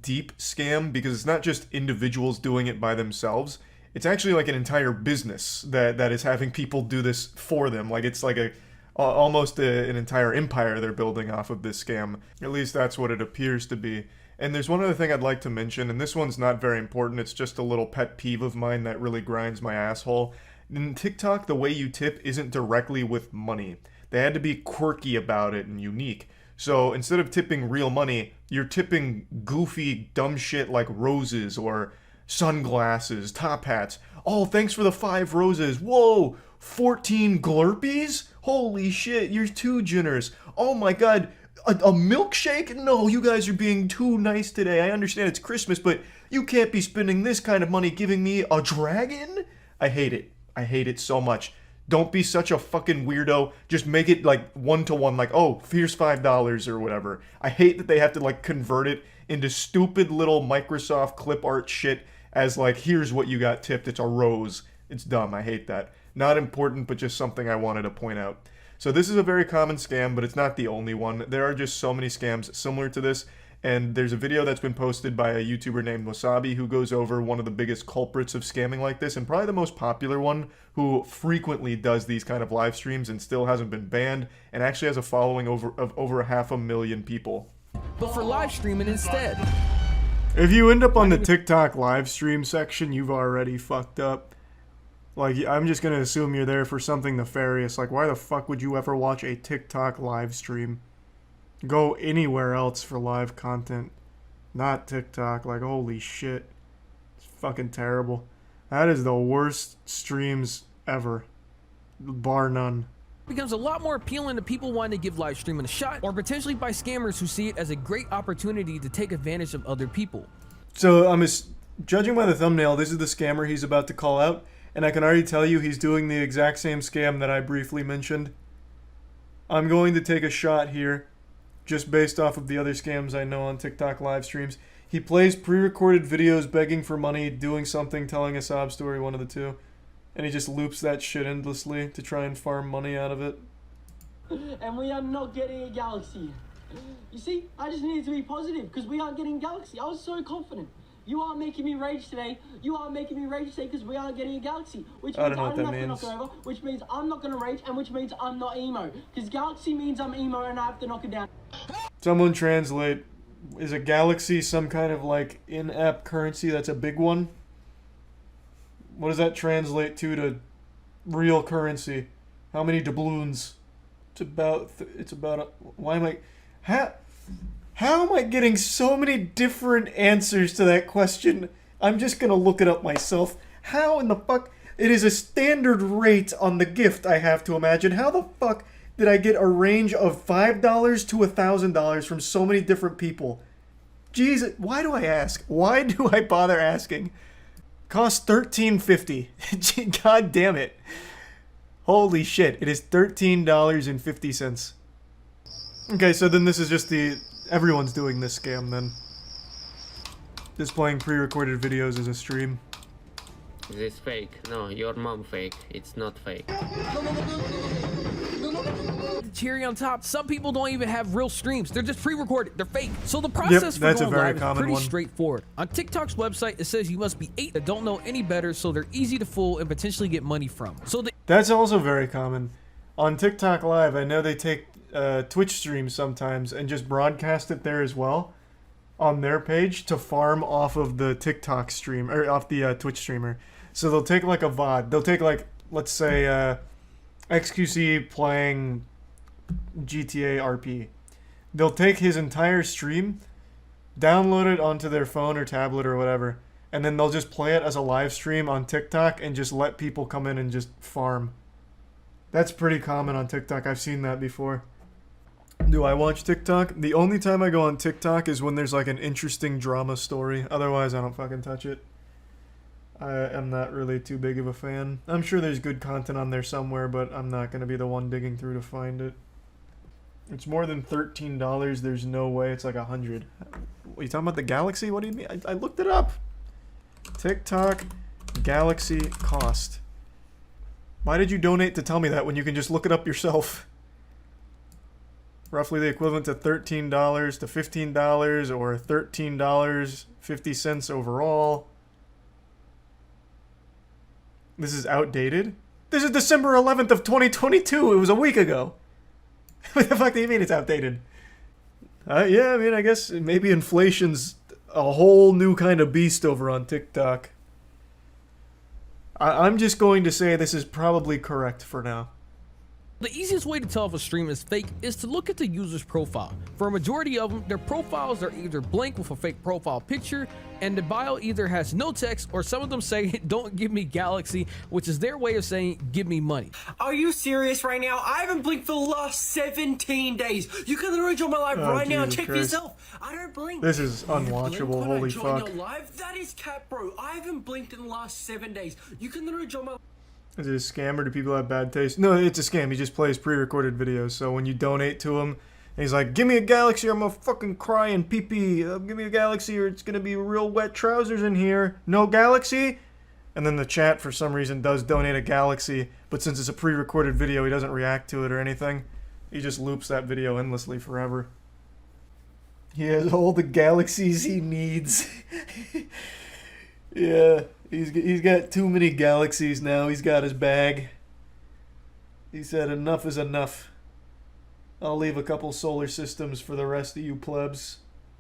deep scam because it's not just individuals doing it by themselves. It's actually like an entire business that is having people do this for them. Like it's like almost an entire empire they're building off of this scam. At least that's what it appears to be. And there's one other thing I'd like to mention, and this one's not very important. It's just a little pet peeve of mine that really grinds my asshole. In TikTok, the way you tip isn't directly with money. They had to be quirky about it and unique. So instead of tipping real money, you're tipping goofy, dumb shit like roses or sunglasses, top hats. Oh, thanks for the 5 roses. Whoa, 14 Glurpies? Holy shit, you're too generous. Oh my god, a milkshake? No, you guys are being too nice today. I understand it's Christmas, but you can't be spending this kind of money giving me a dragon? I hate it. I hate it so much. Don't be such a fucking weirdo. Just make it like 1-to-1, like, oh, here's $5 or whatever. I hate that they have to like convert it into stupid little Microsoft clip art shit as like, here's what you got tipped, it's a rose. It's dumb, I hate that. Not important, but just something I wanted to point out. So this is a very common scam, but it's not the only one. There are just so many scams similar to this, and there's a video that's been posted by a YouTuber named Wasabi who goes over one of the biggest culprits of scamming like this, and probably the most popular one, who frequently does these kind of live streams and still hasn't been banned, and actually has a following of over 500,000 people. But for live streaming instead. If you end up on the TikTok live stream section, you've already fucked up. Like, I'm just gonna assume you're there for something nefarious. Like, why the fuck would you ever watch a TikTok live stream? Go anywhere else for live content. Not TikTok. Like, holy shit. It's fucking terrible. That is the worst streams ever. Bar none. Becomes a lot more appealing to people wanting to give live streaming a shot, or potentially by scammers who see it as a great opportunity to take advantage of other people. So, judging by the thumbnail, this is the scammer he's about to call out, and I can already tell you he's doing the exact same scam that I briefly mentioned. I'm going to take a shot here, just based off of the other scams I know on TikTok live streams. He plays pre-recorded videos begging for money, doing something, telling a sob story, one of the two. And he just loops that shit endlessly to try and farm money out of it. And we are not getting a galaxy. You see, I just needed to be positive because we aren't getting a galaxy. I was so confident. You are making me rage today. You are making me rage today because we aren't getting a galaxy. Which means I don't have to knock it over, which means I'm not going to rage, and which means I'm not emo. Because galaxy means I'm emo and I have to knock it down. Someone translate. Is a galaxy some kind of like in-app currency that's a big one? What does that translate to real currency? How many doubloons? Why am I... How am I getting so many different answers to that question? I'm just gonna look it up myself. How in the fuck... It is a standard rate on the gift, I have to imagine. How the fuck did I get a range of $5 to $1,000 from so many different people? Jesus, why do I ask? Why do I bother asking? Costs $13.50. God damn it. Holy shit, it is $13.50. Okay, so then this is just everyone's doing this scam then. Displaying pre-recorded videos as a stream. Is this fake? No, your mom fake. It's not fake. The cherry on top, some people don't even have real streams. They're just pre-recorded. They're fake. So the process for going live is pretty straightforward. On TikTok's website, it says you must be 8 that don't know any better, so they're easy to fool and potentially get money from. That's also very common. On TikTok Live, I know they take Twitch streams sometimes and just broadcast it there as well on their page to farm off of the TikTok stream, or off the Twitch streamer. So they'll take like a VOD. They'll take like, let's say, XQC playing GTA RP. They'll take his entire stream, download it onto their phone or tablet or whatever, and then they'll just play it as a live stream on TikTok and just let people come in and just farm. That's pretty common on TikTok. I've seen that before. Do I watch TikTok? The only time I go on TikTok is when there's like an interesting drama story. Otherwise, I don't fucking touch it. I am not really too big of a fan. I'm sure there's good content on there somewhere, but I'm not going to be the one digging through to find it. It's more than $13. There's no way it's like 100. Are you talking about the Galaxy? What do you mean? I looked it up. TikTok Galaxy cost. Why did you donate to tell me that when you can just look it up yourself? Roughly the equivalent to $13 to $15 or $13.50 overall. This is outdated? This is December 11th of 2022. It was a week ago. What the fuck do you mean it's outdated? Yeah, I mean, I guess maybe inflation's a whole new kind of beast over on TikTok. I'm just going to say this is probably correct for now. The easiest way to tell if a stream is fake is to look at the user's profile. For a majority of them, their profiles are either blank with a fake profile picture, and the bio either has no text, or some of them say, "Don't give me Galaxy," which is their way of saying, "Give me money." Are you serious right now? I haven't blinked for the last 17 days. You can literally join my live right now. Jesus Check for Christ. yourself. I don't blink. This is unwatchable. Blink when Holy I join fuck. your live? That is cap, bro. I haven't blinked in the last 7 days. You can literally join my. Is it a scam or do people have bad taste? No, it's a scam. He just plays pre-recorded videos. So when you donate to him, and he's like, "Give me a Galaxy or I'm gonna fucking cry and pee-pee. Give me a Galaxy or it's gonna be real wet trousers in here. No Galaxy?" And then the chat, for some reason, does donate a Galaxy. But since it's a pre-recorded video, he doesn't react to it or anything. He just loops that video endlessly forever. He has all the Galaxies he needs. Yeah. He's got too many Galaxies now. He's got his bag. He said enough is enough. I'll leave a couple solar systems for the rest of you plebs.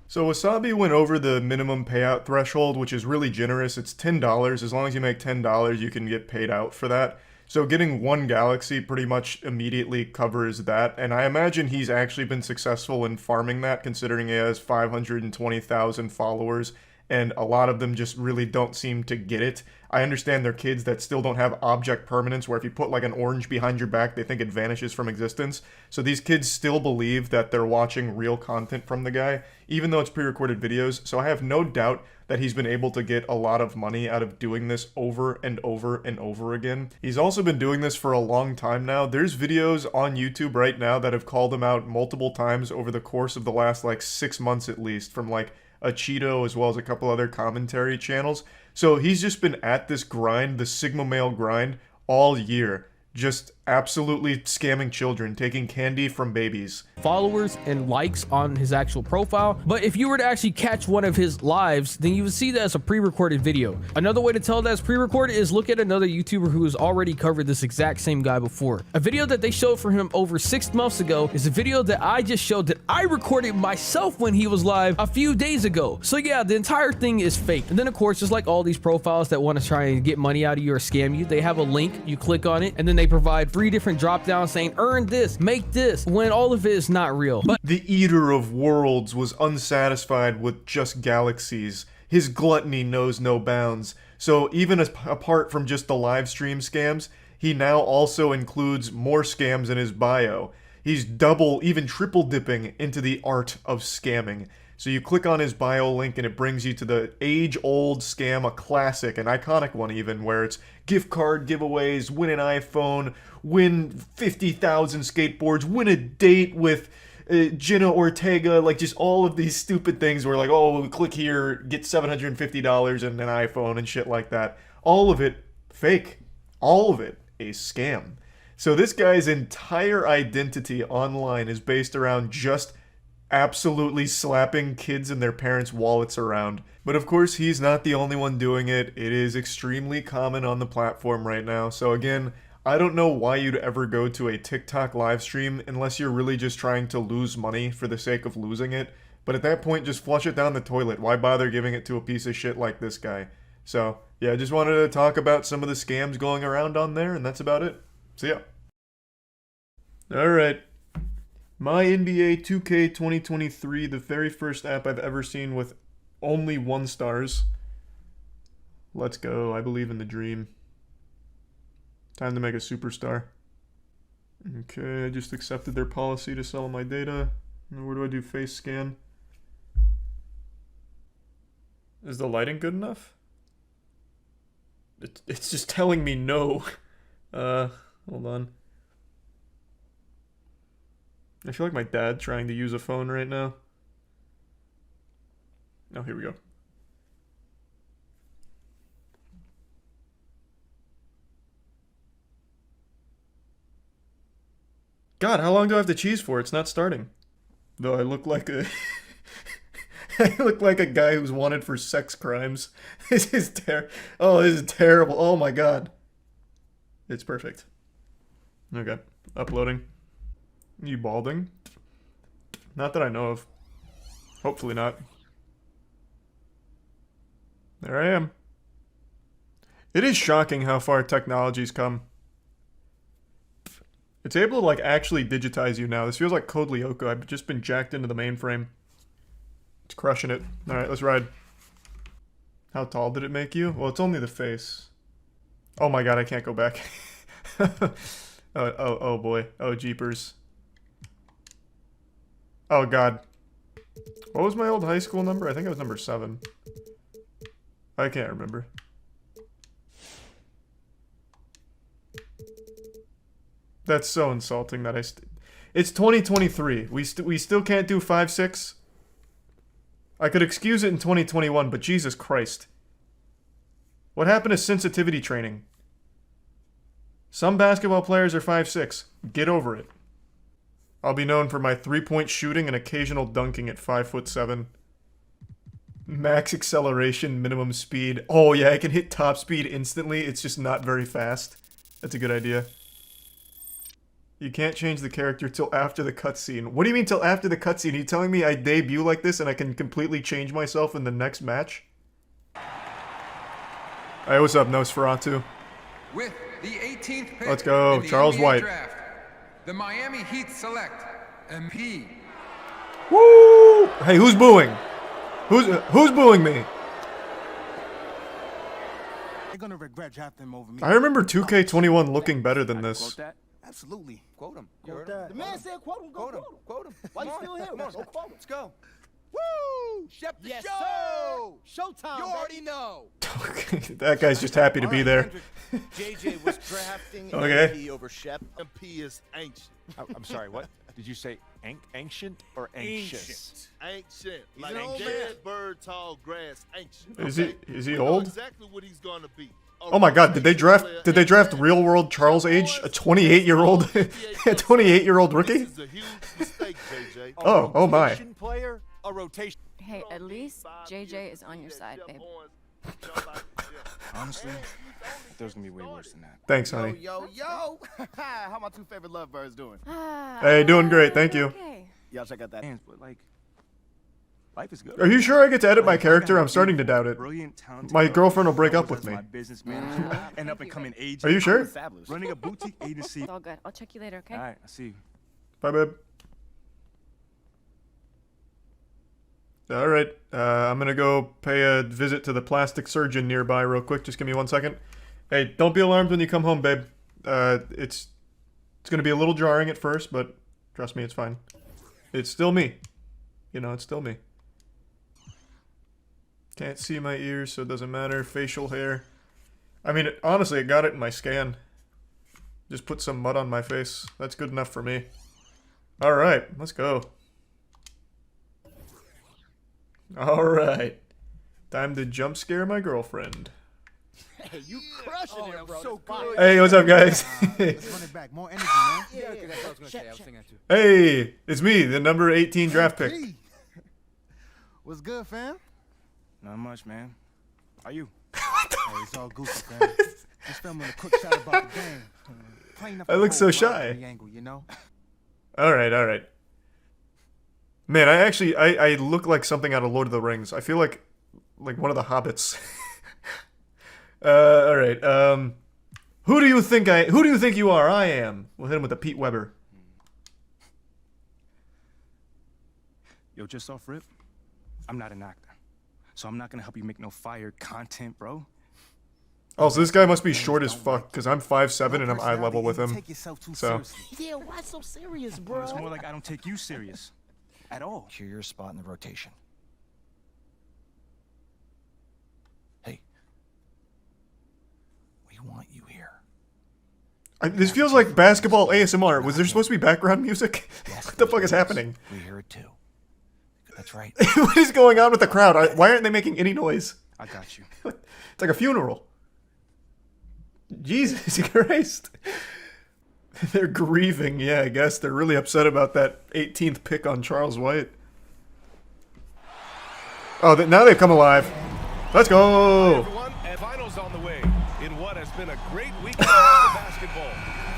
So Wasabi went over the minimum payout threshold, which is really generous. It's $10. As long as you make $10, you can get paid out for that. So getting one Galaxy pretty much immediately covers that. And I imagine he's actually been successful in farming that, considering he has 520,000 followers. And a lot of them just really don't seem to get it. I understand they're kids that still don't have object permanence, where if you put like an orange behind your back, they think it vanishes from existence. So these kids still believe that they're watching real content from the guy, even though it's pre-recorded videos. So I have no doubt that he's been able to get a lot of money out of doing this over and over and over again. He's also been doing this for a long time now. There's videos on YouTube right now that have called him out multiple times over the course of the last like 6 months at least, from like a Cheeto as well as a couple other commentary channels. So he's just been at this grind, the Sigma male grind, all year. Just absolutely scamming children, taking candy from babies. Followers and likes on his actual profile, but if you were to actually catch one of his lives, then you would see that as a pre-recorded video. Another way to tell that it's pre-recorded is look at another YouTuber who has already covered this exact same guy before. A video that they showed for him over 6 months ago is a video that I just showed that I recorded myself when he was live a few days ago. So yeah, the entire thing is fake. And then of course, just like all these profiles that want to try and get money out of you or scam you, they have a link, you click on it, and then they provide 3 different drop downs saying earn this, make this, when all of it is not real. But the Eater of Worlds was unsatisfied with just Galaxies. His gluttony knows no bounds. So even apart from just the live stream scams, he now also includes more scams in his bio. He's double, even triple dipping into the art of scamming. So you click on his bio link and it brings you to the age-old scam, a classic, an iconic one even, where it's gift card giveaways, win an iPhone, win 50,000 skateboards, win a date with Jenna Ortega, like just all of these stupid things where like, oh, click here, get $750 and an iPhone and shit like that. All of it fake. All of it a scam. So this guy's entire identity online is based around just absolutely slapping kids and their parents' wallets around. But of course, he's not the only one doing it. It is extremely common on the platform right now. So again, I don't know why you'd ever go to a TikTok live stream unless you're really just trying to lose money for the sake of losing it. But at that point, just flush it down the toilet. Why bother giving it to a piece of shit like this guy? So, yeah, I just wanted to talk about some of the scams going around on there, and that's about it. See ya. Alright. My NBA 2K 2023, the very first app I've ever seen with only 1 stars. Let's go. I believe in the dream. Time to make a superstar. Okay, I just accepted their policy to sell my data. Where do I do face scan? Is the lighting good enough? It's just telling me no. Hold on. I feel like my dad trying to use a phone right now. Oh, here we go. God, how long do I have to cheese for? It's not starting. Though I look like a... I look like a guy who's wanted for sex crimes. This is oh, this is terrible. Oh my god. It's perfect. Okay. Uploading. You balding? Not that I know of. Hopefully not. There I am. It is shocking how far technology's come. It's able to, like, actually digitize you now. This feels like Code Lyoko. I've just been jacked into the mainframe. It's crushing it. Alright, let's ride. How tall did it make you? Well, it's only the face. Oh my god, I can't go back. Oh boy. Oh, jeepers. Oh god. What was my old high school number? I think it was number 7. I can't remember. That's so insulting that it's 2023. We still can't do 5'6". I could excuse it in 2021, but Jesus Christ. What happened to sensitivity training? Some basketball players are 5'6". Get over it. I'll be known for my 3-point shooting and occasional dunking at 5'7". Max acceleration, minimum speed. Oh yeah, I can hit top speed instantly. It's just not very fast. That's a good idea. You can't change the character till after the cutscene. What do you mean till after the cutscene? Are you telling me I debut like this and I can completely change myself in the next match? Hey, what's up, Nosferatu? With the 18th pick Let's go, in the Charles NBA White. Draft, the Miami Heat select MP. Woo! Hey, who's booing? Who's booing me? They're gonna regret drafting him over me. I remember 2K21 looking better than this. Absolutely. Quote him. The man said quote him. Go quote him. Quote him. Why you still here? Come on, Go quote him. let's go. Woo! Shep the show! Showtime. You already know. That guy's just happy to be there. JJ was drafting Okay. MP over Shep. MP is ancient. I'm sorry, what? Did you say ancient or anxious? Ancient. He's Like an old dead man. bird, tall grass, ancient. Is he We know old? exactly what he's gonna be. Oh my god, did they draft real world Charles age? A 28-year-old a 28-year-old rookie? This is a huge mistake, JJ. Oh my. Rotation player? A rotation. Hey, at least JJ is on your side, babe. Honestly, I thought it was gonna be way worse than that. Thanks, honey. Yo. How my two favorite lovebirds doing? Hey, doing great, thank you. Okay. Y'all check out that. But like, life is good. Are you sure I get to edit my character? I'm starting to doubt it. Brilliant, talented My girl girlfriend will break that up was with me. My business manager, and up and coming agent. Are you sure? Running a boutique agency. It's all good. I'll check you later, okay? All right, I see you. Bye, babe. Alright, I'm gonna go pay a visit to the plastic surgeon nearby real quick. Just give me 1 second. Hey, don't be alarmed when you come home, babe. It's gonna be a little jarring at first, but trust me, it's fine. It's still me. You know, it's still me. Can't see my ears, so it doesn't matter. Facial hair. I mean, honestly, I got it in my scan. Just put some mud on my face. That's good enough for me. Alright, let's go. Alright. Time to jump scare my girlfriend. Hey, you crushing it, bro. So good. Hey, what's up, guys? Let's run it back. More energy, man. Yeah, that's what I was gonna say. I was thinking that too. Hey, it's me, the number 18 draft pick. What's good, fam? Not much, man. Are you? Hey, it's all goofy, fam. Just filming a quick shot about the game. I look so shy. Angle, you know? Alright. Man, I look like something out of Lord of the Rings. I feel like one of the hobbits. Alright, who do you think you are? I am. We'll hit him with a Pete Weber. Yo, just off rip, I'm not an actor. So I'm not gonna help you make no fire content, bro. Oh, so this guy must be short as fuck, because I'm 5'7" and I'm eye level with him. So. Yeah, why so serious, bro? It's more like I don't take you serious. At all. Cure your spot in the rotation. Hey. want you here. This feels like basketball ASMR. Was there supposed to be background music? What the fuck is happening? We hear it too. That's right. What is going on with the crowd? Why aren't they making any noise? I got you. It's like a funeral. Jesus Christ. They're grieving. Yeah, I guess they're really upset about that 18th pick on Charles White. Oh, now they've come alive. Let's go. Finals on the way in what has been a great week of basketball.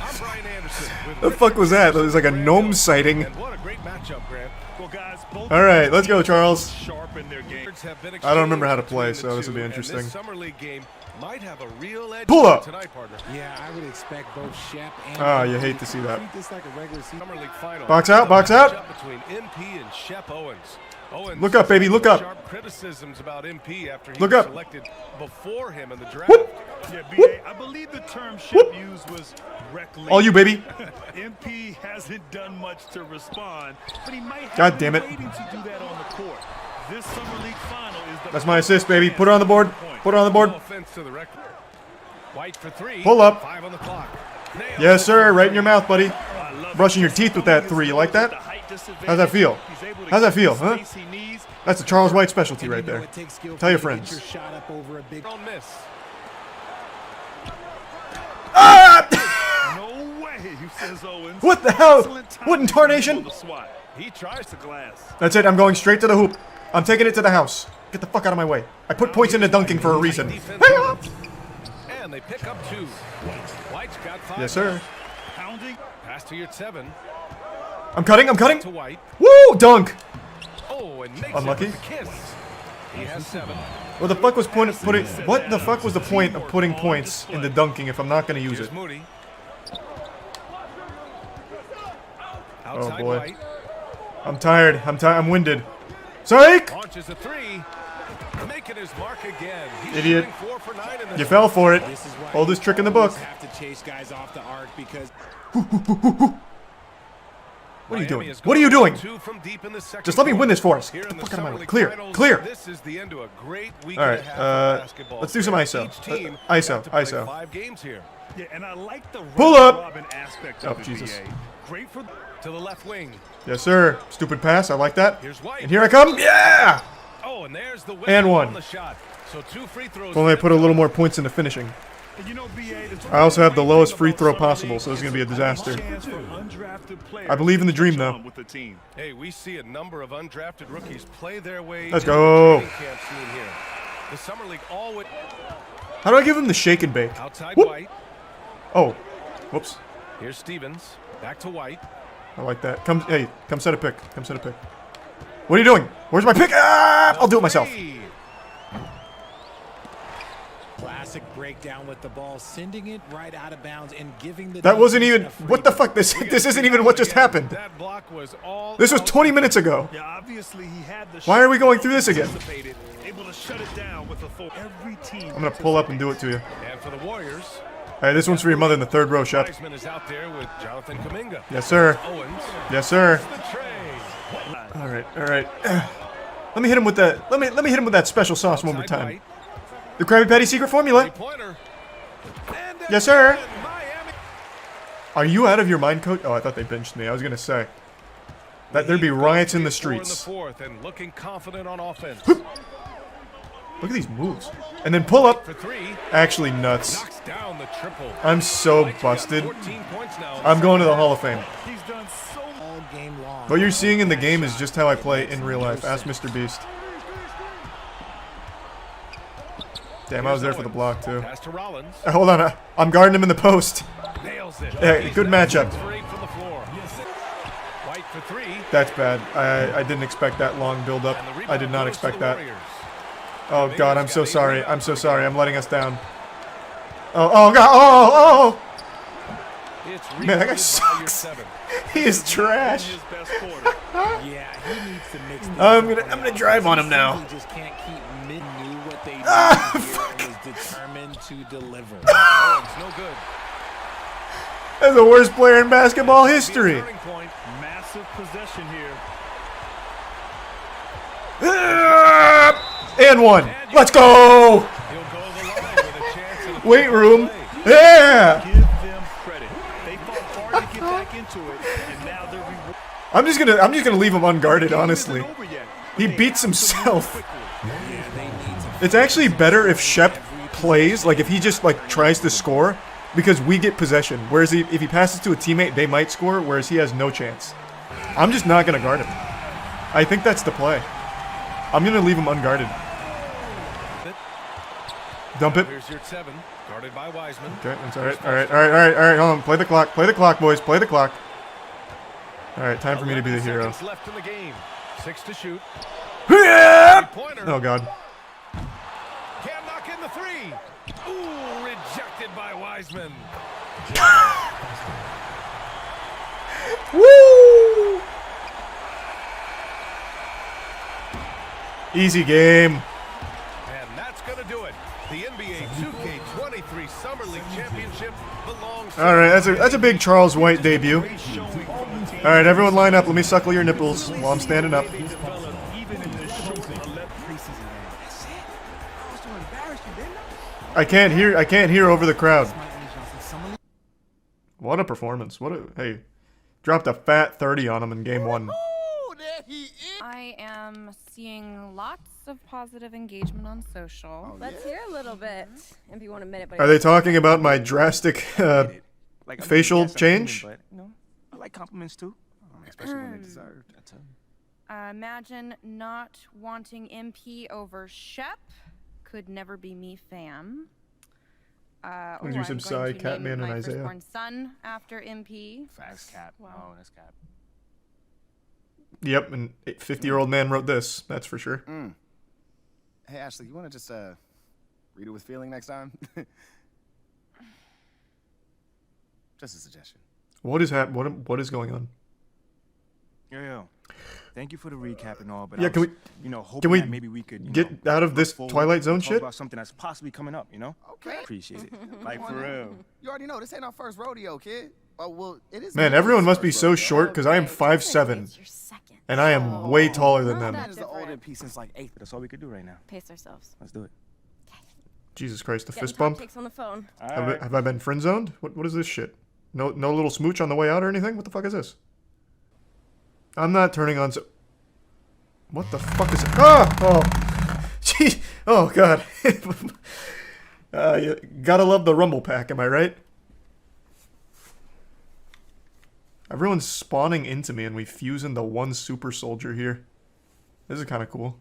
I'm Brian Anderson. The fuck was that? It was like a gnome sighting. What a great matchup, Grant. Well, guys, all right, let's go, Charles. I don't remember how to play, so this will be interesting. This summer league game might have a real edge pull up tonight, partner. Yeah, I would expect both Shep and oh, you hate to see that. treat this like a regular Summer league final. Box out, box out. Between MP and Shep Owens. Look up, baby, look up. Sharp criticisms about MP after he look was up. selected before him in the draft. Yeah, BA, I believe the term Shep used was reckless. All you, baby. MP hasn't done much to respond, but he might have God damn it. waiting to do that on the court. This summer league final is the That's my assist, baby. Put it on the board. Put it on the board. No offense to the record. White for three. Pull up. 5 on the clock. Yes, sir. Right in your mouth, buddy. Brushing your teeth with that 3. You like that? How's that feel? How's that feel, huh? That's a Charles White specialty right there. Tell your friends. Ah! No way, says Owens. What the hell? What in tarnation? He tries to glass. That's it. I'm going straight to the hoop. I'm taking it to the house. Get the fuck out of my way. I put points into dunking for a reason. And they pick up 2. White's got 5. Yes, sir. Pounding. Pass to your 7. I'm cutting. I'm cutting. To White. Woo! Dunk. Oh, and makes unlucky. It with a kiss. He has 7. What the fuck was putting? What the fuck was the point of putting points into dunking if I'm not going to use it? Oh boy. I'm tired. I'm winded. Psych! Launches a 3. Making his mark again. He's idiot. 4 for 9 in You fell for it. Oldest trick in the book. Have to chase guys off the arc because what are you doing? What are you doing? Just let me win this for us. Get the fuck out of my way. Clear. Clear. This is the end to a great week all right. Let's do some ISO. ISO. 5 games here. Yeah, and I like the pull up. Aspect oh of Jesus. Great for to the left wing. Yes, sir. Stupid pass. I like that. Here's White. And here I come. Yeah. Oh, and there's the and 1. on the shot. So 2 free throws. If only I put a little more points into finishing. I also have the lowest free throw possible, so it's going to be a disaster. I believe in the dream, though. Hey, we see a number of undrafted rookies play their way. Let's go. The summer league always. How do I give him the shake and bake? Outside Whoop. White. Oh, whoops. Here's Stevens. Back to White. I like that. Come set a pick. Come set a pick. What are you doing? Where's my pick? Ah! I'll do it myself. Classic breakdown with the ball, sending it right out of bounds and giving the. That wasn't even. What the fuck? This isn't even what just happened. That block was all. This was 20 minutes ago. Yeah, obviously he had the. Why are we going through this again? Able to shut it down with every team. I'm gonna pull up and do it to you. And for the Warriors. Hey, this one's for your mother in the 3rd row, Shep. Is out there with Jonathan Kuminga. Yes, sir. Owens. Yes, sir. All right, all right. Let me hit him with that. Let me hit him with that special sauce one more time. The Krabby Patty secret formula. Yes, sir. Are you out of your mind, coach? Oh, I thought they benched me. I was gonna say that there'd be riots in the streets. And looking confident on offense. Look at these moves. And then pull up. Actually nuts. I'm so busted. I'm going to the Hall of Fame. What you're seeing in the game is just how I play in real life. Ask Mr. Beast. Damn, I was there for the block, too. Hold on. I'm guarding him in the post. Hey, good matchup. That's bad. I didn't expect that long build-up. I did not expect that. Oh, God, I'm so sorry. I'm so sorry. I'm letting us down. Oh, God. Oh. Man, that guy sucks. He is trash. I'm gonna drive on him now. He just can't keep mid-new what they do is determined to deliver. No good. That's the worst player in basketball history. Massive possession here. And 1. Let's go. Weight room. Yeah! Give them credit. They fought hard to get back into it, and now they're I'm just gonna leave him unguarded, honestly. He beats himself. It's actually better if Shep plays, like if he just like tries to score, because we get possession. Whereas if he passes to a teammate, they might score, whereas he has no chance. I'm just not gonna guard him. I think that's the play. I'm gonna leave him unguarded. Dump it. Here's your 7, guarded by Wiseman. Okay, that's alright, hold on. Play the clock, boys, play the clock. Alright, time for me to be the hero. Left in the game. 6 to shoot. Oh god. Can't knock in the 3. Ooh, rejected by Wiseman. Woo! Easy game. And that's gonna do it. The NBA 2K23 Summer League Championship belongs to... Alright, that's a big Charles White debut. Alright, everyone line up. Let me suckle your nipples while I'm standing up. I can't hear over the crowd. What a performance. Hey. Dropped a fat 30 on him in game 1. I am seeing lots of positive engagement on social. Let's hear a little bit if you want a minute. Are they talking about my drastic facial change? But, you know, I like compliments too. Especially when they're deserved. Imagine not wanting MP over Shep. Could never be me, fam. I'm do some side Catman and Isaiah. Firstborn son after MP. Facts, Cap. Wow. Oh, that's Cap. Yep, and 50-year-old man wrote this. That's for sure. Hey Ashley, you want to just read it with feeling next time? Just a suggestion. What is what is going on? Yo. Thank you for the recap and all, but yeah, hoping that maybe we could get out of this Twilight Zone shit? About something that's possibly coming up, you know? Okay. Appreciate it. Like for real. You already know this ain't our first rodeo, kid. Oh well, it is. Man, everyone must be so short because I am 5'7", and I am way taller than them. That is the old MP since like 8th. That's all we could do right now. Pace ourselves. Let's do it. Jesus Christ, the fist bump. Takes on the phone. Have I been friend zoned? What is this shit? No little smooch on the way out or anything? What the fuck is this? I'm not turning on. What the fuck is it? Oh, gee, oh god. You gotta love the rumble pack, am I right? Everyone's spawning into me and we fuse into one super soldier here. This is kind of cool.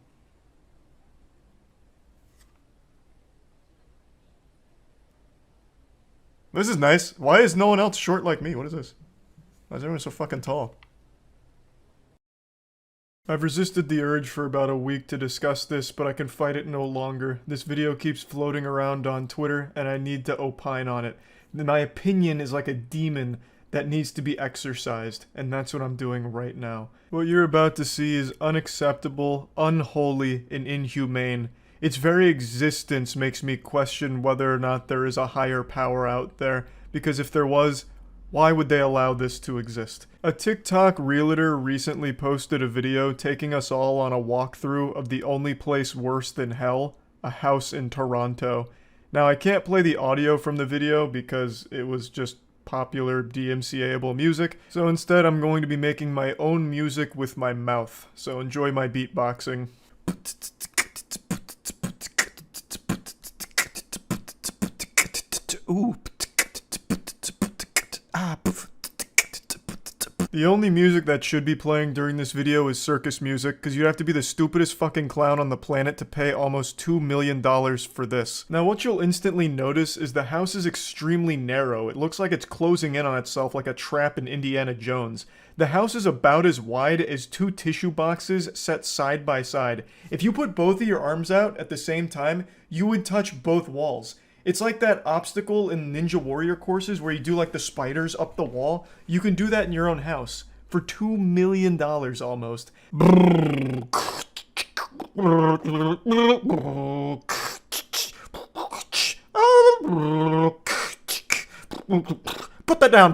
This is nice. Why is no one else short like me? What is this? Why is everyone so fucking tall? I've resisted the urge for about a week to discuss this, but I can fight it no longer. This video keeps floating around on Twitter, and I need to opine on it. My opinion is like a demon that needs to be exorcised, and that's what I'm doing right now. What you're about to see is unacceptable, unholy, and inhumane. Its very existence makes me question whether or not there is a higher power out there, because if there was, why would they allow this to exist? A TikTok realtor recently posted a video taking us all on a walkthrough of the only place worse than hell, a house in Toronto. Now, I can't play the audio from the video because it was just popular DMCA-able music, so instead I'm going to be making my own music with my mouth, so enjoy my beatboxing. Ooh. The only music that should be playing during this video is circus music, because you'd have to be the stupidest fucking clown on the planet to pay almost $2 million for this. Now what you'll instantly notice is the house is extremely narrow. It looks like it's closing in on itself like a trap in Indiana Jones. The house is about as wide as 2 tissue boxes set side by side. If you put both of your arms out at the same time, you would touch both walls. It's like that obstacle in Ninja Warrior courses where you do like the spiders up the wall. You can do that in your own house for $2 million almost. Put that down.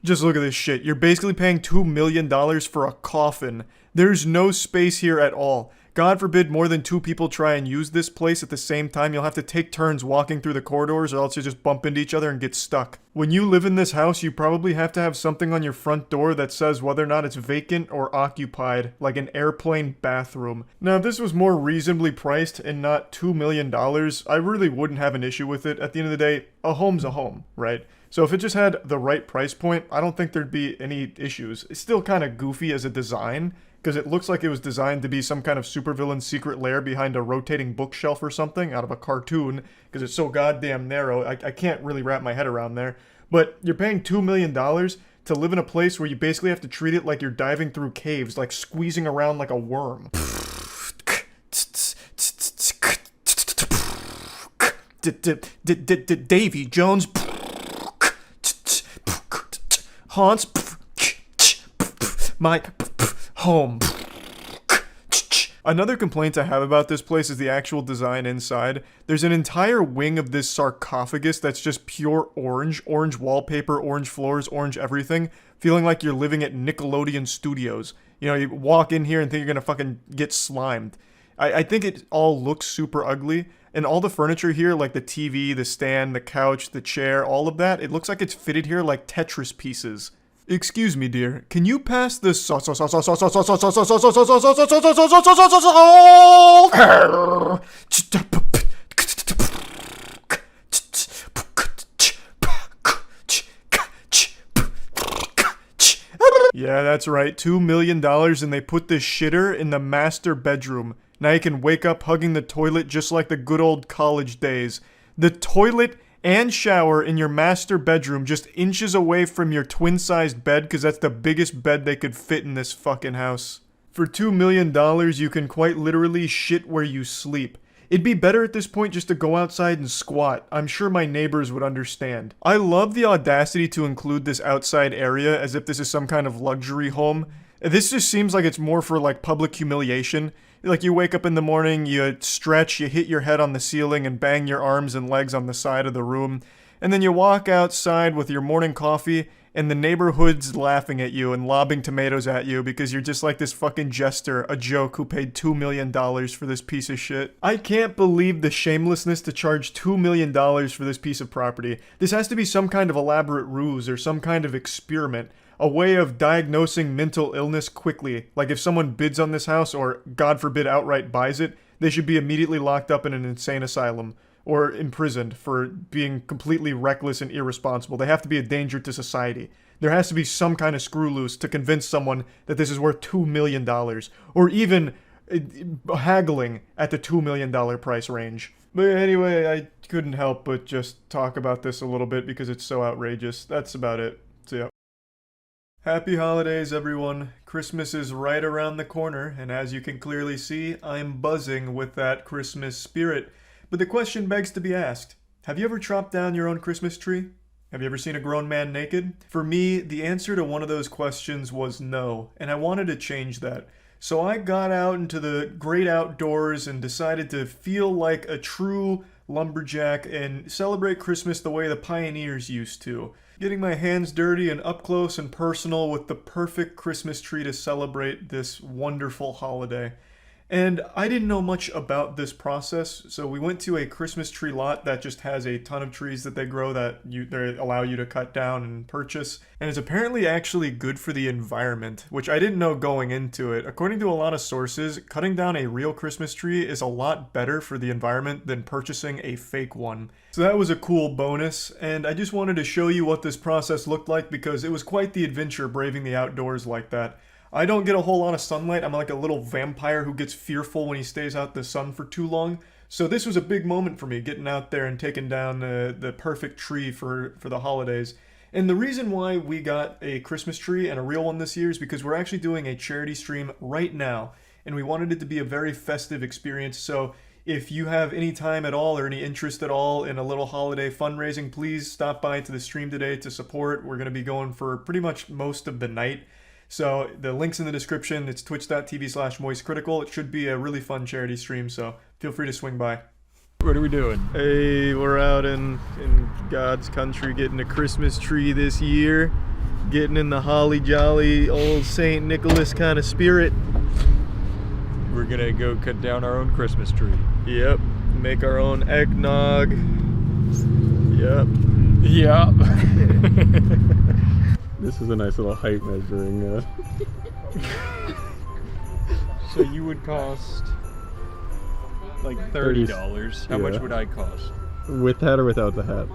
Just look at this shit. You're basically paying $2 million for a coffin. There's no space here at all. God forbid more than 2 people try and use this place at the same time, you'll have to take turns walking through the corridors or else you just bump into each other and get stuck. When you live in this house, you probably have to have something on your front door that says whether or not it's vacant or occupied, like an airplane bathroom. Now, if this was more reasonably priced and not $2 million, I really wouldn't have an issue with it. At the end of the day, a home's a home, right? So if it just had the right price point, I don't think there'd be any issues. It's still kind of goofy as a design, because it looks like it was designed to be some kind of supervillain secret lair behind a rotating bookshelf or something out of a cartoon, because it's so goddamn narrow. I can't really wrap my head around there. But you're paying $2 million to live in a place where you basically have to treat it like you're diving through caves, like squeezing around like a worm. Davy Jones haunts my home. Another complaint I have about this place is the actual design inside. There's an entire wing of this sarcophagus that's just pure orange. Orange wallpaper, orange floors, orange everything. Feeling like you're living at Nickelodeon Studios. You know, you walk in here and think you're gonna fucking get slimed. I think it all looks super ugly. And all the furniture here, like the TV, the stand, the couch, the chair, all of that, it looks like it's fitted here like Tetris pieces. Excuse me, dear. Can you pass the Yeah, that's right. $2 million and they put this shitter in the master bedroom. Now you can wake up hugging the toilet just like the good old college days. The toilet and shower in your master bedroom just inches away from your twin-sized bed because that's the biggest bed they could fit in this fucking house. For $2 million, you can quite literally shit where you sleep. It'd be better at this point just to go outside and squat. I'm sure my neighbors would understand. I love the audacity to include this outside area as if this is some kind of luxury home. This just seems like it's more for like public humiliation. Like you wake up in the morning, you stretch, you hit your head on the ceiling and bang your arms and legs on the side of the room. And then you walk outside with your morning coffee and the neighborhood's laughing at you and lobbing tomatoes at you because you're just like this fucking jester, a joke who paid $2 million for this piece of shit. I can't believe the shamelessness to charge $2 million for this piece of property. This has to be some kind of elaborate ruse or some kind of experiment. A way of diagnosing mental illness quickly. Like if someone bids on this house or, God forbid, outright buys it, they should be immediately locked up in an insane asylum or imprisoned for being completely reckless and irresponsible. They have to be a danger to society. There has to be some kind of screw loose to convince someone that this is worth $2 million or even haggling at the $2 million price range. But anyway, I couldn't help but just talk about this a little bit because it's so outrageous. That's about it. So yeah. Happy holidays, everyone. Christmas is right around the corner, and as you can clearly see, I'm buzzing with that Christmas spirit. But the question begs to be asked, have you ever chopped down your own Christmas tree? Have you ever seen a grown man naked? For me, the answer to one of those questions was no, and I wanted to change that. So I got out into the great outdoors and decided to feel like a true lumberjack and celebrate Christmas the way the pioneers used to. Getting my hands dirty and up close and personal with the perfect Christmas tree to celebrate this wonderful holiday. And I didn't know much about this process, so we went to a Christmas tree lot that just has a ton of trees that they grow that they allow you to cut down and purchase. And it's apparently actually good for the environment, which I didn't know going into it. According to a lot of sources, cutting down a real Christmas tree is a lot better for the environment than purchasing a fake one. So that was a cool bonus, and I just wanted to show you what this process looked like because it was quite the adventure braving the outdoors like that. I don't get a whole lot of sunlight. I'm like a little vampire who gets fearful when he stays out in the sun for too long. So this was a big moment for me, getting out there and taking down the perfect tree for the holidays. And the reason why we got a Christmas tree and a real one this year is because we're actually doing a charity stream right now. And we wanted it to be a very festive experience. So if you have any time at all or any interest at all in a little holiday fundraising, please stop by to the stream today to support. We're going to be going for pretty much most of the night. So the link's in the description. It's twitch.tv/moistcritikal. It should be a really fun charity stream, so feel free to swing by. What are we doing? Hey, we're out in God's country getting a Christmas tree this year. Getting in the holly jolly old St. Nicholas kind of spirit. we're gonna go cut down our own Christmas tree. Yep. Make our own eggnog. Yep. Yep. This is a nice little height measuring. So you would cost like $30. How much would I cost? With hat or without the hat?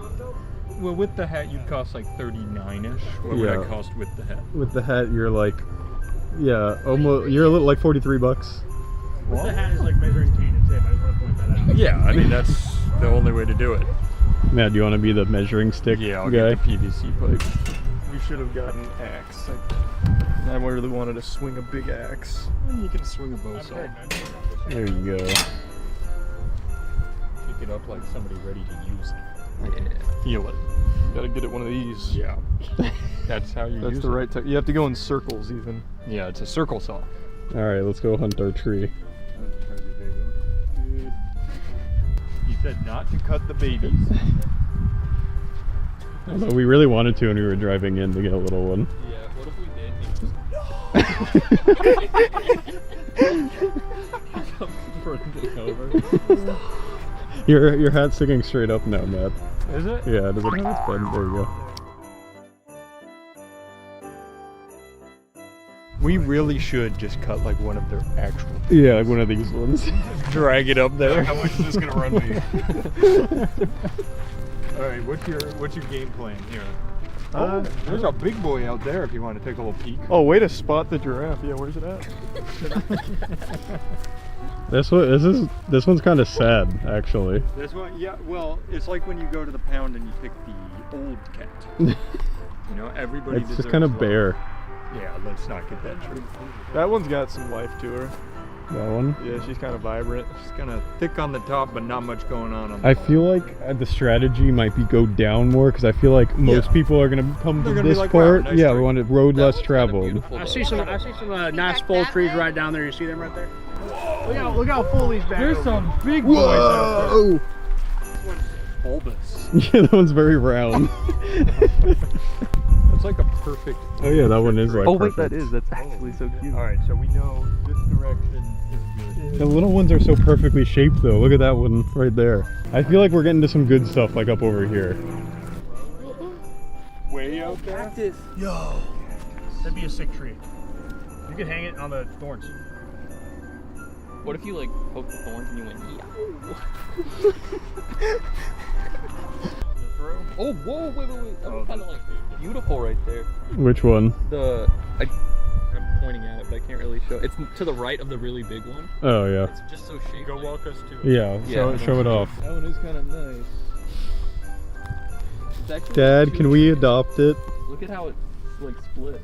Well, with the hat you'd cost like 39-ish. What would I cost with the hat? With the hat you're like, yeah, almost. You're a little like $43. What? The hat is like measuring teeth and tape. I just want to point that out. Yeah, I mean that's the only way to do it. Matt, do you want to be the measuring stick guy? I'll get the PVC pipe. We should have gotten axe. I really wanted to swing a big axe. You can swing a bow saw. There you go. Pick it up like somebody ready to use it. Yeah. Feel it. Gotta get it one of these. Yeah. That's how you use it. That's the right type. You have to go in circles even. Yeah, it's a circle saw. Alright, let's go hunt our tree. You said not to cut the babies. Although we really wanted to when we were driving in to get a little one. Yeah, what if we did? Over. Your hat's sticking straight up now, Matt. Is it? Yeah, does it have its bend? There you go. We really should just cut like one of their actual trees. Yeah, like one of these ones. Drag it up there. How much is this gonna run me? Alright, what's your game plan here? There's a big boy out there if you want to take a little peek. Oh, way to spot the giraffe. Yeah, where's it at? This one's kind of sad, actually. This one, yeah. Well, it's like when you go to the pound and you pick the old cat. You know, everybody. It's just kind of bare. Yeah, let's not get that tree. That one's got some life to her. That one? Yeah, she's kind of vibrant. She's kind of thick on the top, but not much going on the I feel like the strategy might be go down more, because I feel like most people are going to come to this part. Wow, nice we want to road less traveled. I see some nice full trees right down there. You see them right there? Look how full these back. There's some big boys out there. Bulbous. Yeah, that one's very round. That's like a perfect. Oh yeah, that one is like. Oh perfect. wait, that is. That's actually so cute. All right, so we know this direction is good. The little ones are so perfectly shaped though. Look at that one right there. I feel like we're getting to some good stuff like up over here. Way out there. Yo, that'd be a sick tree. You could hang it on the thorns. What if you like poke the thorns and you went Oh, whoa, wait. That's kind of like beautiful right there. Which one? I'm pointing at it, but I can't really show. It's to the right of the really big one. Oh yeah. It's just so shaped. Go walk us to it. Yeah, show it off. That one is kind of nice. Dad, can we adopt it? Look at how it's like split.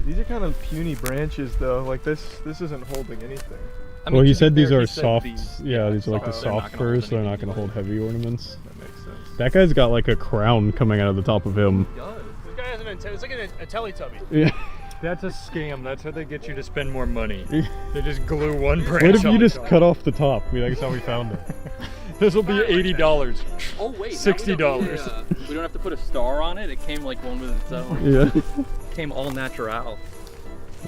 These are kind of puny branches though. Like this isn't holding anything. I mean, well, he said these are soft. Yeah, these are like the soft furs, so they're not going to hold heavy ornaments. That makes sense. That guy's got like a crown coming out of the top of him. This guy has it's like a Teletubby. Yeah. That's a scam. That's how they get you to spend more money. They just glue one branch. What if you just cut off the top? I mean, that's how we found it. This will be $80. Oh wait, $60. We don't have to put a star on it. It came like one with its own. Yeah. It came all natural.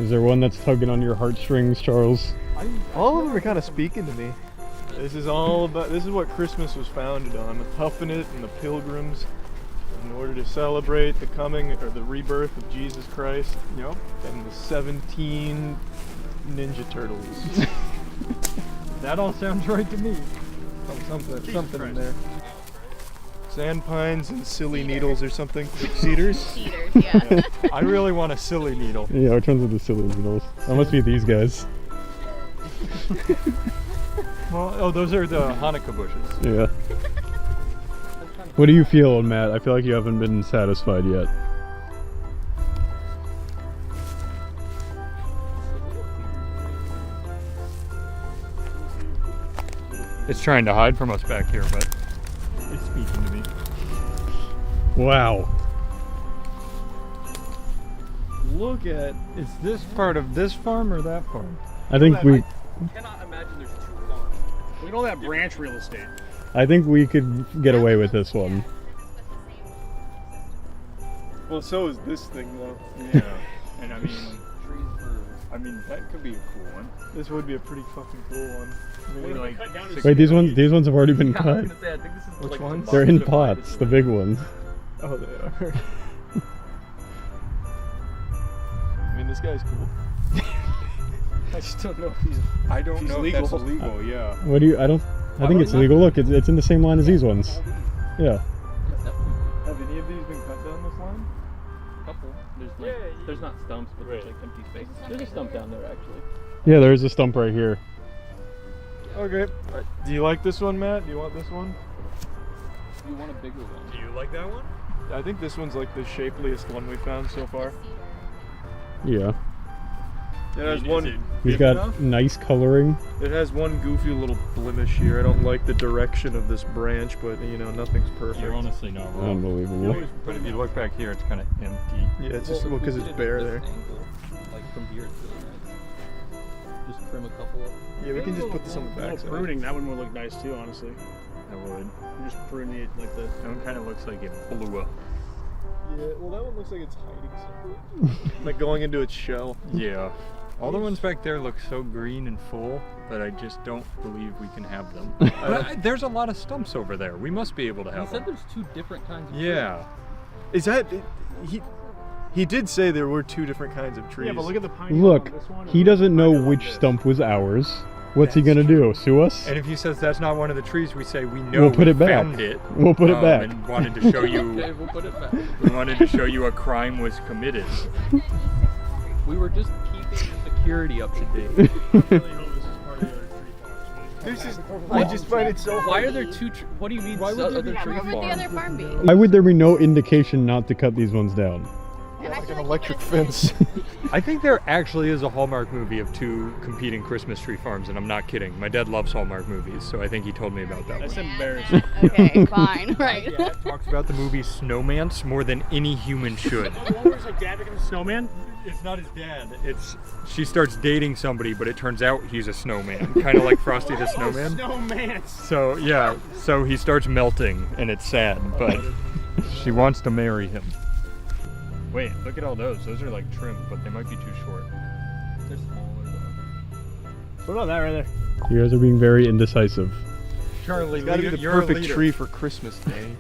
Is there one that's tugging on your heartstrings, Charles? All of them are kind of speaking to me. This is what Christmas was founded on, huffing it and the pilgrims in order to celebrate the coming or the rebirth of Jesus Christ. Yep. And the 17 Ninja Turtles. That all sounds right to me. Something in there. Sand pines and silly needles or something. Cedars? Cedars, yeah. I really want a silly needle. Yeah, which ones are the silly needles? That must be these guys. Well, those are the Hanukkah bushes. Yeah. What do you feel, Matt? I feel like you haven't been satisfied yet. It's trying to hide from us back here, but it's speaking to me. Wow. Look at, is this part of this farm or that farm? I think we... I cannot imagine there's two farms. Look at all that branch real estate. I think we could get away with this one. Well, so is this thing though. Yeah. And I mean, I mean, that could be a cool one. This would be a pretty fucking cool one. Maybe like Wait, these ones have already been Yeah, I cut. was gonna say, I think this is Which like ones? They're in pots, the big ones. Oh, they are. I mean, this guy's cool. I just don't know if he's. I don't know if legal. that's illegal. Yeah. What do you? I think it's legal. Look, it's in the same line as these ones. Yeah. Have any of these been cut down this line? Couple. There's not stumps, but there's like empty space. There's a stump down there actually. Yeah, there is a stump right here. Okay. Do you like this one, Matt? Do you want this one? You want a bigger one? Do you like that one? I think this one's like the shapeliest one we found so far. Yeah. It has one. We've got nice coloring. It has one goofy little blemish here. I don't like the direction of this branch, but you know, nothing's perfect. You're honestly not wrong. Unbelievable. But if you look back here, it's kind of empty. Yeah, it's just because it's bare there. Like from here, it's really nice. Just trim a couple of. Yeah, we can just put this on the back side. Pruning, that one would look nice too, honestly. I would. You're just pruning it like this. That one kind of looks like it blew up. Yeah, well, that one looks like it's hiding something. Like going into its shell. Yeah. All the ones back there look so green and full that I just don't believe we can have them. But there's a lot of stumps over there. We must be able to have He said them. there's 2 different kinds of Yeah. Is that he did say there were 2 different kinds of trees. Yeah, but look at the pine Look, on this one. he doesn't know which stump was ours. What's he gonna do? Sue us? And if he says that's not one of the trees, we say we know We'll put it back. found it. We'll put it back. And wanted to show you. Okay, we'll put it back. We wanted to show you a crime was committed. We were just keeping the security up to date. I just find it so. Why are there 2? What do you mean? Why would other tree Where would the other farm be? Why would there be no indication not to cut these ones down? Like an electric fence. I think there actually is a Hallmark movie of 2 competing Christmas tree farms, and I'm not kidding. My dad loves Hallmark movies, so I think he told me about that That's one. embarrassing. Okay, fine, right. My dad talks about the movie Snowman's more than any human should. The one where it's like dad becoming a snowman? It's not his dad. It's she starts dating somebody, but it turns out he's a snowman, kind of like Frosty the Snowman. Snowman. So yeah, so he starts melting, and it's sad, but she wants to marry him. Wait, look at all those. Those are like trimmed, but they might be too short. They're smaller though. What about that right there? You guys are being very indecisive. Charlie, It's gotta be the you're a perfect leader. tree for Christmas Day.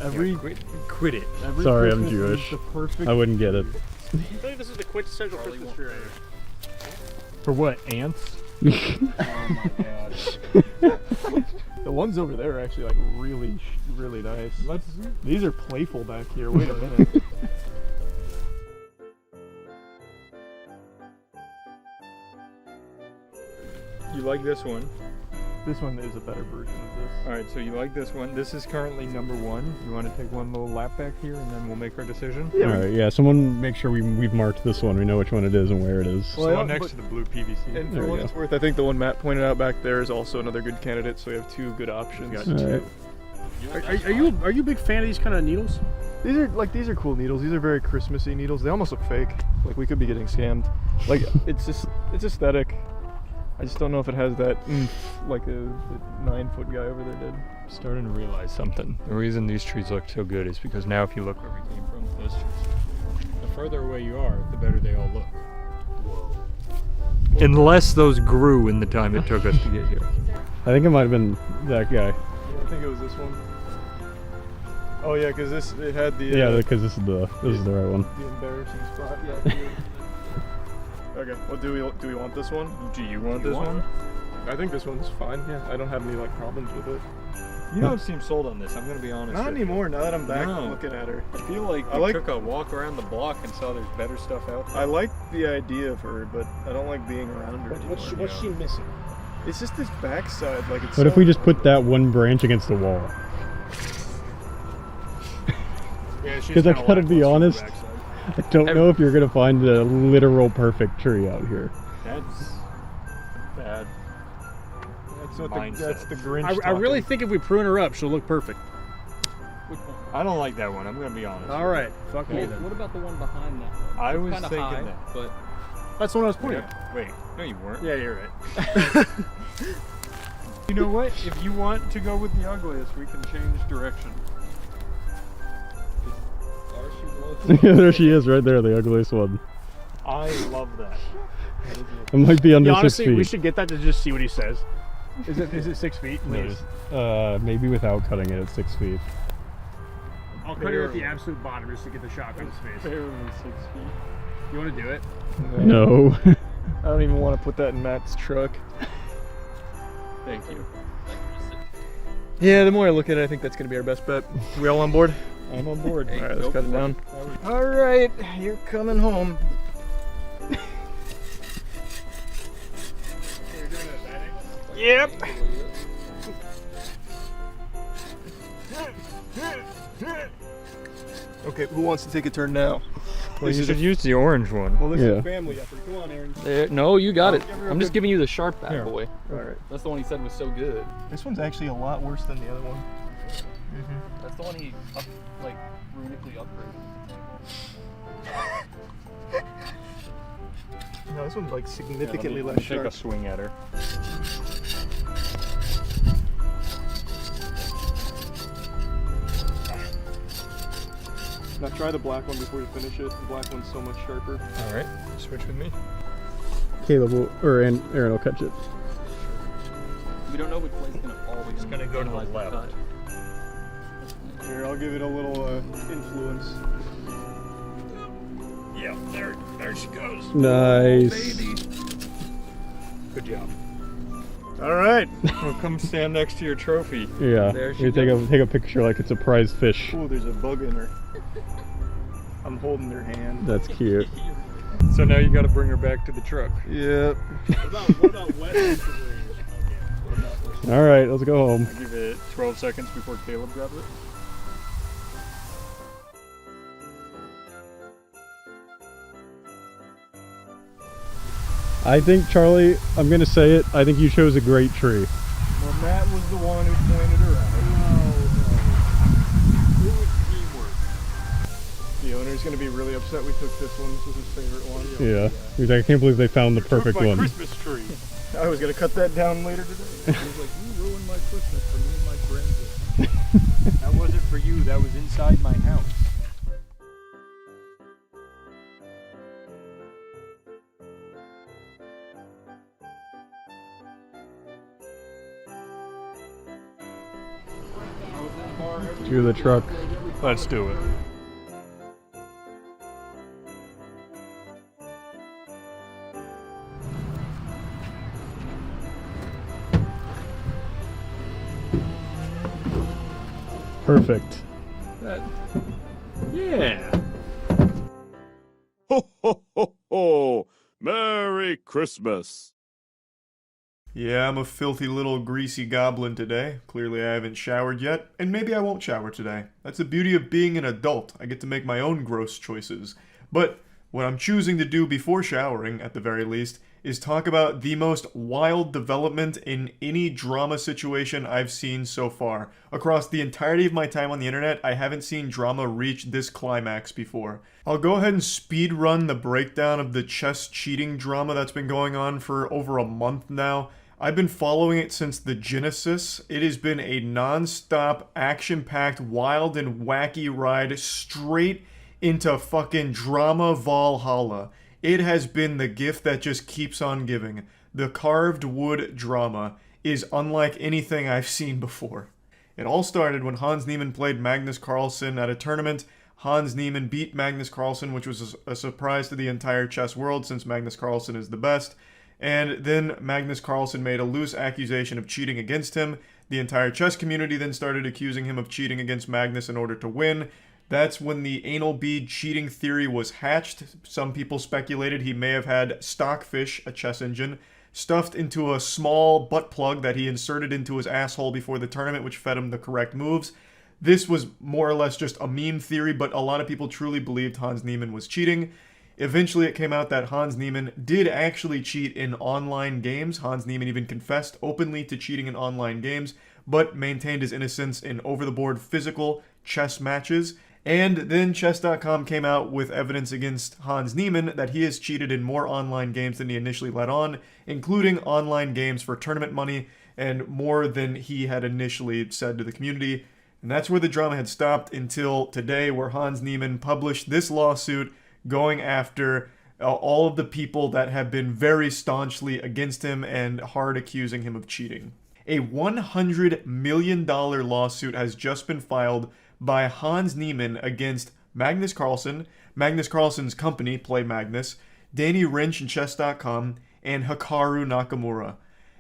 Yeah, quit it. Every Sorry, I'm Christmas is Jewish. the perfect- I wouldn't get it. I think this is the quintessential Christmas tree right here. For what? Ants? Oh my god. The ones over there are actually like really nice. These are playful back here. Wait a minute. You like this one? This one is a better version of this. All right, so you like this one. This is currently number 1. You want to take one little lap back here, and then we'll make our decision? All right, yeah. Someone make sure we've marked this one. We know which one it is and where it is. Well, the one next to the blue PVC. And There for we what go. it's worth, I think the one Matt pointed out back there is also another good candidate. So we have 2 good options. Got All right. Are you a big fan of these kind of needles? These are cool needles. These are very Christmassy needles. They almost look fake. Like we could be getting scammed. Like it's aesthetic. I just don't know if it has that like the 9-foot guy over there did. I'm starting to realize something. The reason these trees look so good is because now if you look where we came from, those trees, the further away you are, the better they all look. Whoa. Unless those grew in the time it took us to get here. I think it might have been that guy. Yeah, I think it was this one. Oh yeah, because it had the Yeah, because this is the right one. The embarrassing spot. Yeah. Okay. Well, do we want this one? Do you want this one? I think this one's fine. Yeah. I don't have any like problems with it. You don't seem sold on this. I'm gonna be honest. Not with you. anymore. Now that I'm back No. looking at her. I feel like you took a walk around the block and saw there's better stuff out there. I like the idea of her, but I don't like being around her. What's she missing? It's just this backside. Like it's. What if we just put that one branch against the wall? Because I gotta be honest, I don't know if you're gonna find a literal perfect tree out here. That's bad. That's the Grinch. I really think if we prune her up, she'll look perfect. I don't like that one. I'm gonna be honest. All right, fuck me Well, then. what about the one behind that one? I It's was kinda thinking high, that. but That's the one I was pointing at. Wait, no you weren't. Yeah, you're right. You know what? If you want to go with the ugliest, we can change direction. are she Yeah, there she is, right there, the ugliest one. I love that. It might be under 6 honestly, feet. we should get that to just see what he says. Is it 6 feet? Please. Maybe without cutting it at 6 feet. I'll cut it at the absolute bottom just to get the shotgun space. Barely 6 feet. You want to do it? No. I don't even want to put that in Matt's truck. Thank you. Yeah, the more I look at it, I think that's going to be our best bet. We all on board? I'm on board. All right, let's cut it down. All right, you're coming home. Yep. Okay, who wants to take a turn now? Well, you should use the orange one. Well, this is a family effort. Come on, Aaron. No, you got it. I'm just giving you the sharp bad Here. boy. All right. That's the one he said was so good. This one's actually a lot worse than the other one. That's the one he runically upgraded. No, this one's like significantly less sharp. Take a swing at her. Now try the black one before you finish it. The black one's so much sharper. All right, switch with me. Caleb will, or Aaron will catch it. We don't know which way it's gonna fall. It's gonna go to the left. Here, I'll give it a little influence. Yeah, there she goes. Nice. Oh, baby. Good job. All right, well, come stand next to your trophy. Yeah. There she You goes. take a picture like it's a prize fish. Oh, there's a bug in her. I'm holding her hand. That's cute. So now you got to bring her back to the truck. Yep. What about wet? All right, let's go home. I'll give it 12 seconds before Caleb grabs it. I think, Charlie, I'm going to say it, I think you chose a great tree. Well, Matt was the one who pointed her out. It was teamwork. The owner's going to be really upset we took this one. This was his favorite one. Yeah. He's like, I can't believe they found the perfect one. Christmas tree. I was going to cut that down later today. He was like, you ruined my Christmas for me and my friends. That wasn't for you. That was inside my house. To the truck. Let's do it. Perfect. Yeah. Ho, ho, ho, ho! Merry Christmas! Yeah, I'm a filthy little greasy goblin today. Clearly I haven't showered yet, and maybe I won't shower today. That's the beauty of being an adult. I get to make my own gross choices. But what I'm choosing to do before showering, at the very least, is talk about the most wild development in any drama situation I've seen so far. Across the entirety of my time on the internet, I haven't seen drama reach this climax before. I'll go ahead and speed run the breakdown of the chess cheating drama that's been going on for over a month now. I've been following it since the genesis. It has been a non-stop, action-packed, wild and wacky ride straight into fucking drama Valhalla. It has been the gift that just keeps on giving. The carved wood drama is unlike anything I've seen before. It all started when Hans Niemann played Magnus Carlsen at a tournament. Hans Niemann beat Magnus Carlsen, which was a surprise to the entire chess world since Magnus Carlsen is the best. And then Magnus Carlsen made a loose accusation of cheating against him. The entire chess community then started accusing him of cheating against Magnus in order to win. That's when the anal bead cheating theory was hatched. Some people speculated he may have had Stockfish, a chess engine, stuffed into a small butt plug that he inserted into his asshole before the tournament, which fed him the correct moves. This was more or less just a meme theory, but a lot of people truly believed Hans Niemann was cheating. Eventually, it came out that Hans Niemann did actually cheat in online games. Hans Niemann even confessed openly to cheating in online games, but maintained his innocence in over-the-board physical chess matches. And then Chess.com came out with evidence against Hans Niemann that he has cheated in more online games than he initially let on, including online games for tournament money, and more than he had initially said to the community. And that's where the drama had stopped until today, where Hans Niemann published this lawsuit going after all of the people that have been very staunchly against him and hard accusing him of cheating. A $100 million lawsuit has just been filed by Hans Niemann against Magnus Carlsen, Magnus Carlsen's company, Play Magnus, Danny Wrench and Chess.com, and Hikaru Nakamura.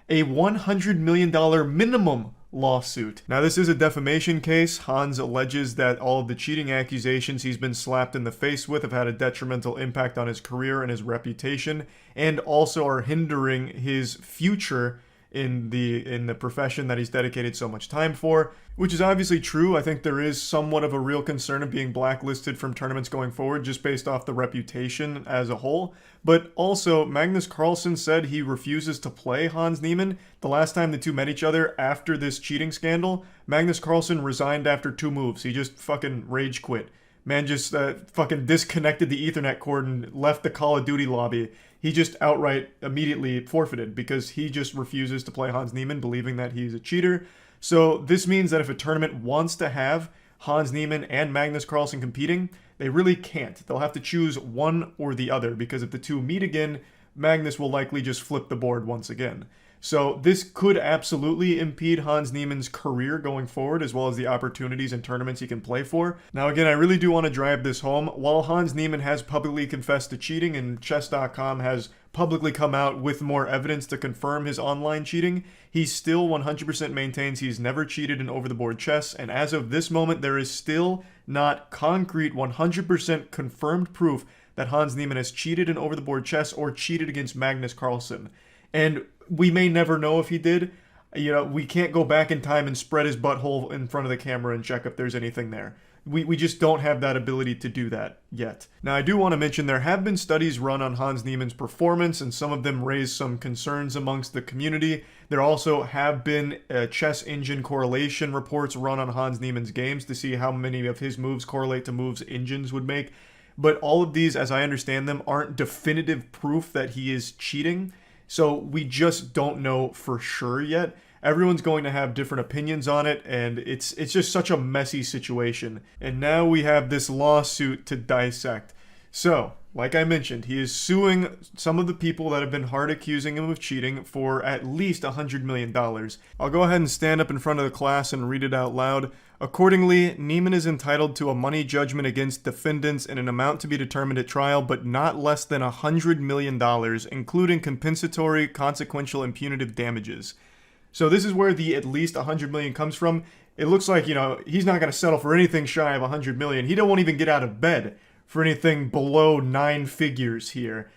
A $100 million minimum lawsuit. Now, this is a defamation case. Hans alleges that all of the cheating accusations he's been slapped in the face with have had a detrimental impact on his career and his reputation, and also are hindering his future in the profession that he's dedicated so much time for, which is obviously true. I think there is somewhat of a real concern of being blacklisted from tournaments going forward just based off the reputation as a whole. But also, Magnus Carlsen said he refuses to play Hans Niemann. The last time the two met each other after this cheating scandal, Magnus Carlsen resigned after 2 moves. He just fucking rage quit. Man just fucking disconnected the Ethernet cord and left the Call of Duty lobby. He just outright immediately forfeited because he just refuses to play Hans Niemann, believing that he's a cheater. So this means that if a tournament wants to have Hans Niemann and Magnus Carlsen competing, they really can't. They'll have to choose one or the other, because if the two meet again, Magnus will likely just flip the board once again. So this could absolutely impede Hans Niemann's career going forward, as well as the opportunities and tournaments he can play for. Now again, I really do want to drive this home. While Hans Niemann has publicly confessed to cheating and Chess.com has publicly come out with more evidence to confirm his online cheating, he still 100% maintains he's never cheated in over-the-board chess, and as of this moment, there is still not concrete 100% confirmed proof that Hans Niemann has cheated in over-the-board chess or cheated against Magnus Carlsen. And we may never know if he did. You know, we can't go back in time and spread his butthole in front of the camera and check if there's anything there. We just don't have that ability to do that yet. Now, I do want to mention there have been studies run on Hans Niemann's performance, and some of them raise some concerns amongst the community. There also have been chess engine correlation reports run on Hans Niemann's games to see how many of his moves correlate to moves engines would make. But all of these, as I understand them, aren't definitive proof that he is cheating. So we just don't know for sure yet. Everyone's going to have different opinions on it, and it's just such a messy situation. And now we have this lawsuit to dissect. So, like I mentioned, he is suing some of the people that have been hard accusing him of cheating for at least $100 million. I'll go ahead and stand up in front of the class and read it out loud. Accordingly, Niemann is entitled to a money judgment against defendants in an amount to be determined at trial, but not less than $100 million, including compensatory, consequential, and punitive damages. So this is where the at least $100 million comes from. It looks like, you know, he's not going to settle for anything shy of $100 million. He won't even get out of bed for anything below 9 figures here,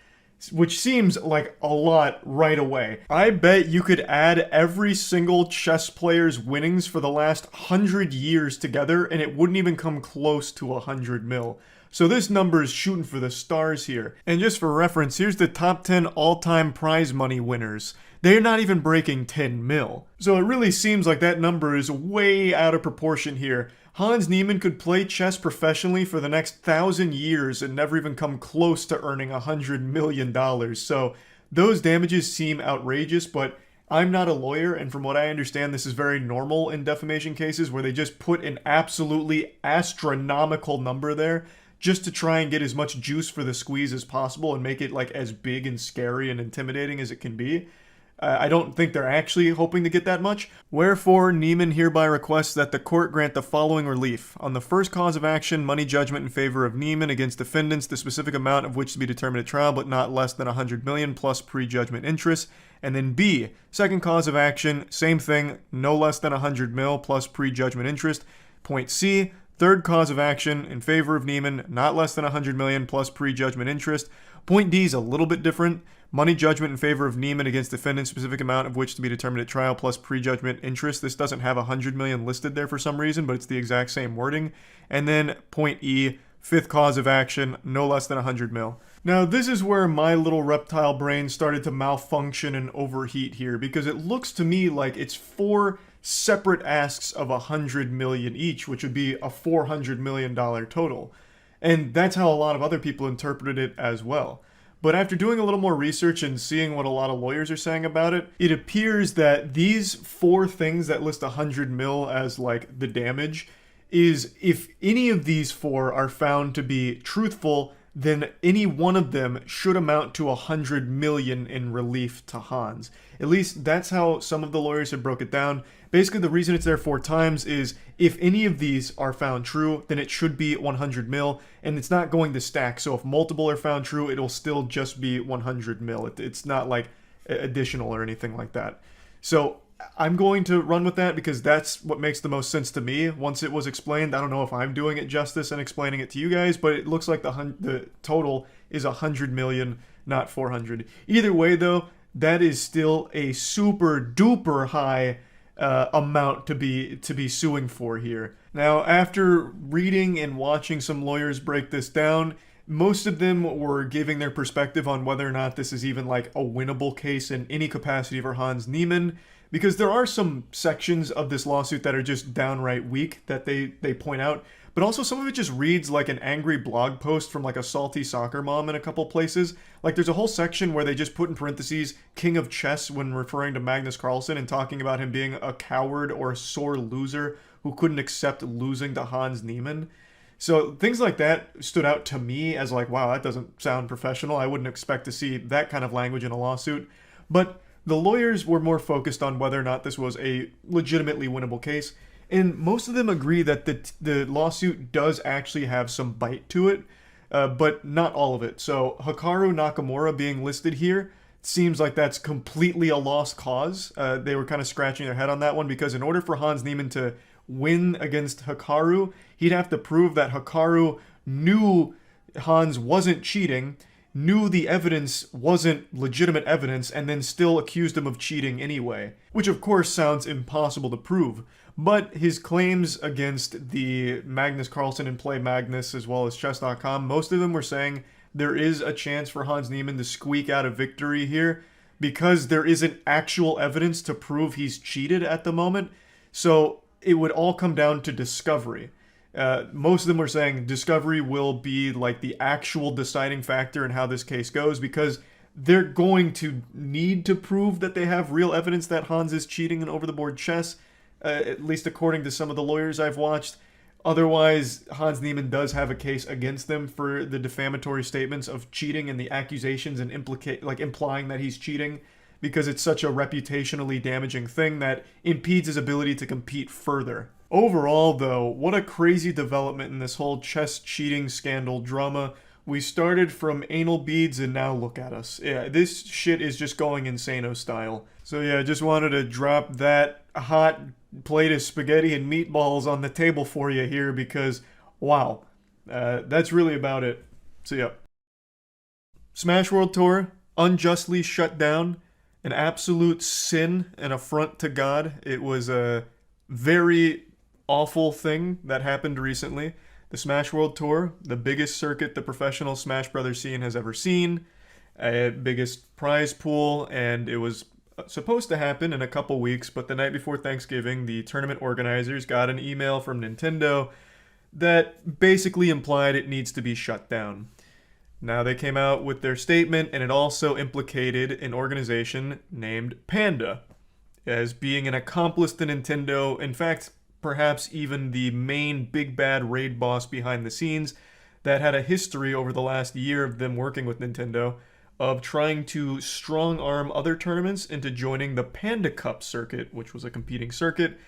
which seems like a lot right away. I bet you could add every single chess player's winnings for the last 100 years together, and it wouldn't even come close to 100 mil. So this number is shooting for the stars here. And just for reference, here's the top 10 all-time prize money winners. They're not even breaking 10 mil. So it really seems like that number is way out of proportion here. Hans Niemann could play chess professionally for the next 1,000 years and never even come close to earning $100 million. So those damages seem outrageous, but I'm not a lawyer, and from what I understand, this is very normal in defamation cases where they just put an absolutely astronomical number there just to try and get as much juice for the squeeze as possible and make it like as big and scary and intimidating as it can be. I don't think they're actually hoping to get that much. Wherefore, Niemann hereby requests that the court grant the following relief. On the first cause of action, money judgment in favor of Niemann against defendants, the specific amount of which to be determined at trial, but not less than $100 million plus pre-judgment interest. And then B, second cause of action, same thing, no less than $100 mil plus pre-judgment interest. Point C, third cause of action in favor of Niemann, not less than $100 million plus pre-judgment interest. Point D is a little bit different. Money judgment in favor of Niemann against defendant, specific amount of which to be determined at trial plus pre-judgment interest. This doesn't have $100 million listed there for some reason, but it's the exact same wording. And then point E, fifth cause of action, no less than $100 mil. Now, this is where my little reptile brain started to malfunction and overheat here, because it looks to me like it's 4 separate asks of $100 million each, which would be a $400 million total. And that's how a lot of other people interpreted it as well. But after doing a little more research and seeing what a lot of lawyers are saying about it, it appears that these 4 things that list 100 mil as like the damage is if any of these 4 are found to be truthful, then any one of them should amount to 100 million in relief to Hans. At least that's how some of the lawyers have broke it down. Basically, the reason it's there 4 times is if any of these are found true, then it should be 100 mil, and it's not going to stack. So if multiple are found true, it'll still just be 100 mil. It's not like additional or anything like that. So I'm going to run with that because that's what makes the most sense to me once it was explained. I don't know if I'm doing it justice and explaining it to you guys, but it looks like the total is 100 million, not 400. Either way, though, that is still a super duper high amount to be suing for here. Now, after reading and watching some lawyers break this down, most of them were giving their perspective on whether or not this is even like a winnable case in any capacity for Hans Niemann, because there are some sections of this lawsuit that are just downright weak that they point out, but also some of it just reads like an angry blog post from like a salty soccer mom in a couple places. Like there's a whole section where they just put in parentheses king of chess when referring to Magnus Carlsen and talking about him being a coward or a sore loser who couldn't accept losing to Hans Niemann. So things like that stood out to me as like, wow, that doesn't sound professional. I wouldn't expect to see that kind of language in a lawsuit. But the lawyers were more focused on whether or not this was a legitimately winnable case. And most of them agree that the lawsuit does actually have some bite to it, but not all of it. So Hikaru Nakamura being listed here seems like that's completely a lost cause. They were kind of scratching their head on that one because in order for Hans Niemann to win against Hikaru, he'd have to prove that Hikaru knew Hans wasn't cheating, knew the evidence wasn't legitimate evidence, and then still accused him of cheating anyway. Which of course sounds impossible to prove. But his claims against the Magnus Carlsen and Play Magnus as well as Chess.com, most of them were saying there is a chance for Hans Niemann to squeak out a victory here because there isn't actual evidence to prove he's cheated at the moment. So it would all come down to discovery. Most of them were saying discovery will be like the actual deciding factor in how this case goes because they're going to need to prove that they have real evidence that Hans is cheating in over-the-board chess, at least according to some of the lawyers I've watched. Otherwise, Hans Niemann does have a case against them for the defamatory statements of cheating and the accusations and implying that he's cheating because it's such a reputationally damaging thing that impedes his ability to compete further. Overall, though, what a crazy development in this whole chess cheating scandal drama. We started from anal beads and now look at us. Yeah, this shit is just going insano style. So yeah, just wanted to drop that hot plate of spaghetti and meatballs on the table for you here because, wow, that's really about it. So yeah. Smash World Tour, unjustly shut down. An absolute sin, an affront to God. It was a very awful thing that happened recently. The Smash World Tour, the biggest circuit the professional Smash Brothers scene has ever seen, biggest prize pool, and it was supposed to happen in a couple weeks, but the night before Thanksgiving, the tournament organizers got an email from Nintendo that basically implied it needs to be shut down. Now they came out with their statement, and it also implicated an organization named Panda as being an accomplice to Nintendo. In fact, perhaps even the main big bad raid boss behind the scenes that had a history over the last year of them working with Nintendo of trying to strong-arm other tournaments into joining the Panda Cup circuit, which was a competing circuit.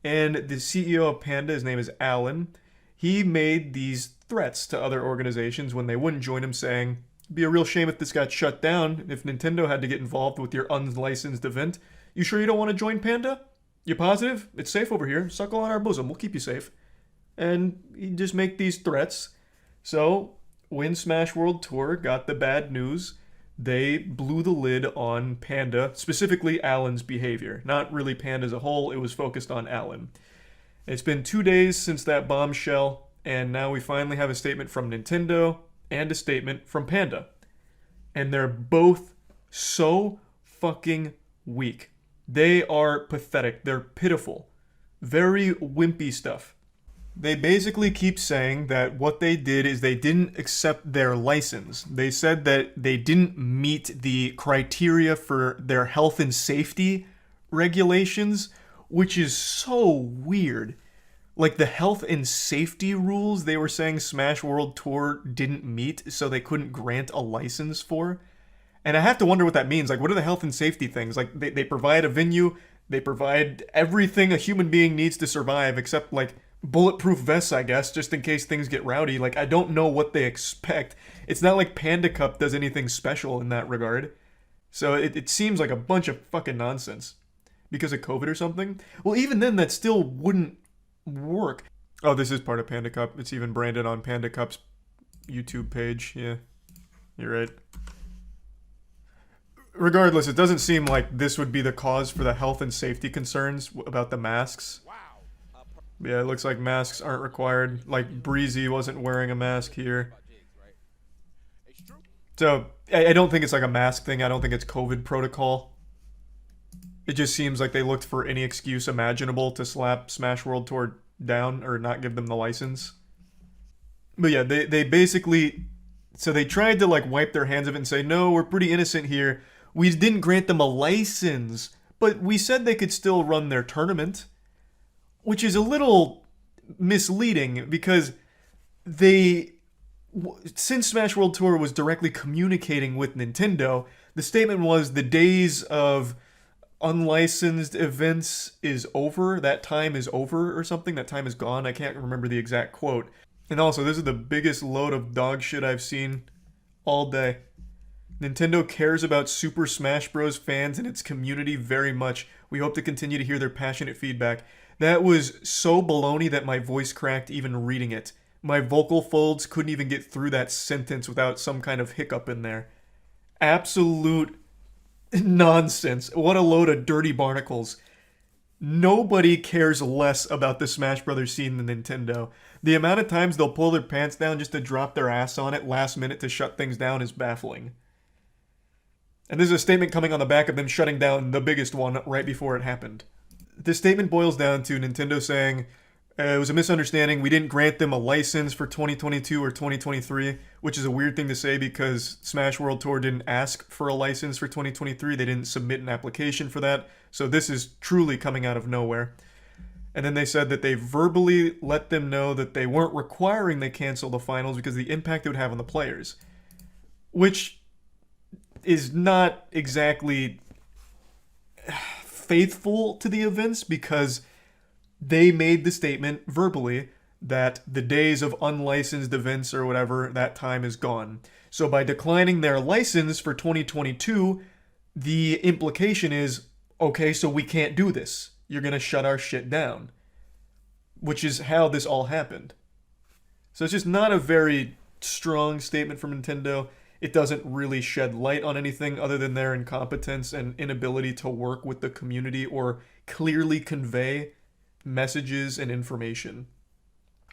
And the CEO of Panda, his name is Alan, he made these threats to other organizations when they wouldn't join him, saying, it'd be a real shame if this got shut down, if Nintendo had to get involved with your unlicensed event. You sure you don't want to join Panda? You positive? It's safe over here. Suckle on our bosom. We'll keep you safe. And he just make these threats. So when Smash World Tour got the bad news, they blew the lid on Panda, specifically Alan's behavior. Not really Panda as a whole, it was focused on Alan. It's been 2 days since that bombshell, and now we finally have a statement from Nintendo and a statement from Panda. And they're both so fucking weak. They are pathetic. They're pitiful. Very wimpy stuff. They basically keep saying that what they did is they didn't accept their license. They said that they didn't meet the criteria for their health and safety regulations, which is so weird. like the health and safety rules they were saying Smash World Tour didn't meet, so they couldn't grant a license for. And I have to wonder what that means. Like, what are the health and safety things? Like, they provide a venue, they provide everything a human being needs to survive, except, like, bulletproof vests, I guess, just in case things get rowdy. Like, I don't know what they expect. It's not like Panda Cup does anything special in that regard. So it seems like a bunch of fucking nonsense. Because of COVID or something? Well, even then, that still wouldn't work. Oh, this is part of Panda Cup. It's even branded on Panda Cup's YouTube page. Yeah, you're right. Regardless, it doesn't seem like this would be the cause for the health and safety concerns about the masks. Yeah, it looks like masks aren't required. Like, Breezy wasn't wearing a mask here. So, I don't think it's like a mask thing. I don't think it's COVID protocol. It just seems like they looked for any excuse imaginable to slap Smash World Tour down or not give them the license. But yeah, they basically... So they tried to, like, wipe their hands of it and say, no, we're pretty innocent here. We didn't grant them a license, but we said they could still run their tournament. Which is a little misleading, because since Smash World Tour was directly communicating with Nintendo, the statement was the days of unlicensed events is over, that time is over or something, that time is gone. I can't remember the exact quote. And also, this is the biggest load of dog shit I've seen all day. Nintendo cares about Super Smash Bros. Fans and its community very much. We hope to continue to hear their passionate feedback. That was so baloney that my voice cracked even reading it. My vocal folds couldn't even get through that sentence without some kind of hiccup in there. Absolute nonsense. What a load of dirty barnacles. Nobody cares less about the Smash Brothers scene than Nintendo. The amount of times they'll pull their pants down just to drop their ass on it last minute to shut things down is baffling. And there's a statement coming on the back of them shutting down the biggest one right before it happened. The statement boils down to Nintendo saying, it was a misunderstanding, we didn't grant them a license for 2022 or 2023, which is a weird thing to say because Smash World Tour didn't ask for a license for 2023, they didn't submit an application for that, so this is truly coming out of nowhere. And then they said that they verbally let them know that they weren't requiring they cancel the finals because of the impact it would have on the players. Which is not exactly faithful to the events, because they made the statement verbally that the days of unlicensed events or whatever, that time is gone. So by declining their license for 2022, the implication is, okay, so we can't do this. You're going to shut our shit down. Which is how this all happened. So it's just not a very strong statement from Nintendo. It doesn't really shed light on anything other than their incompetence and inability to work with the community or clearly convey messages and information.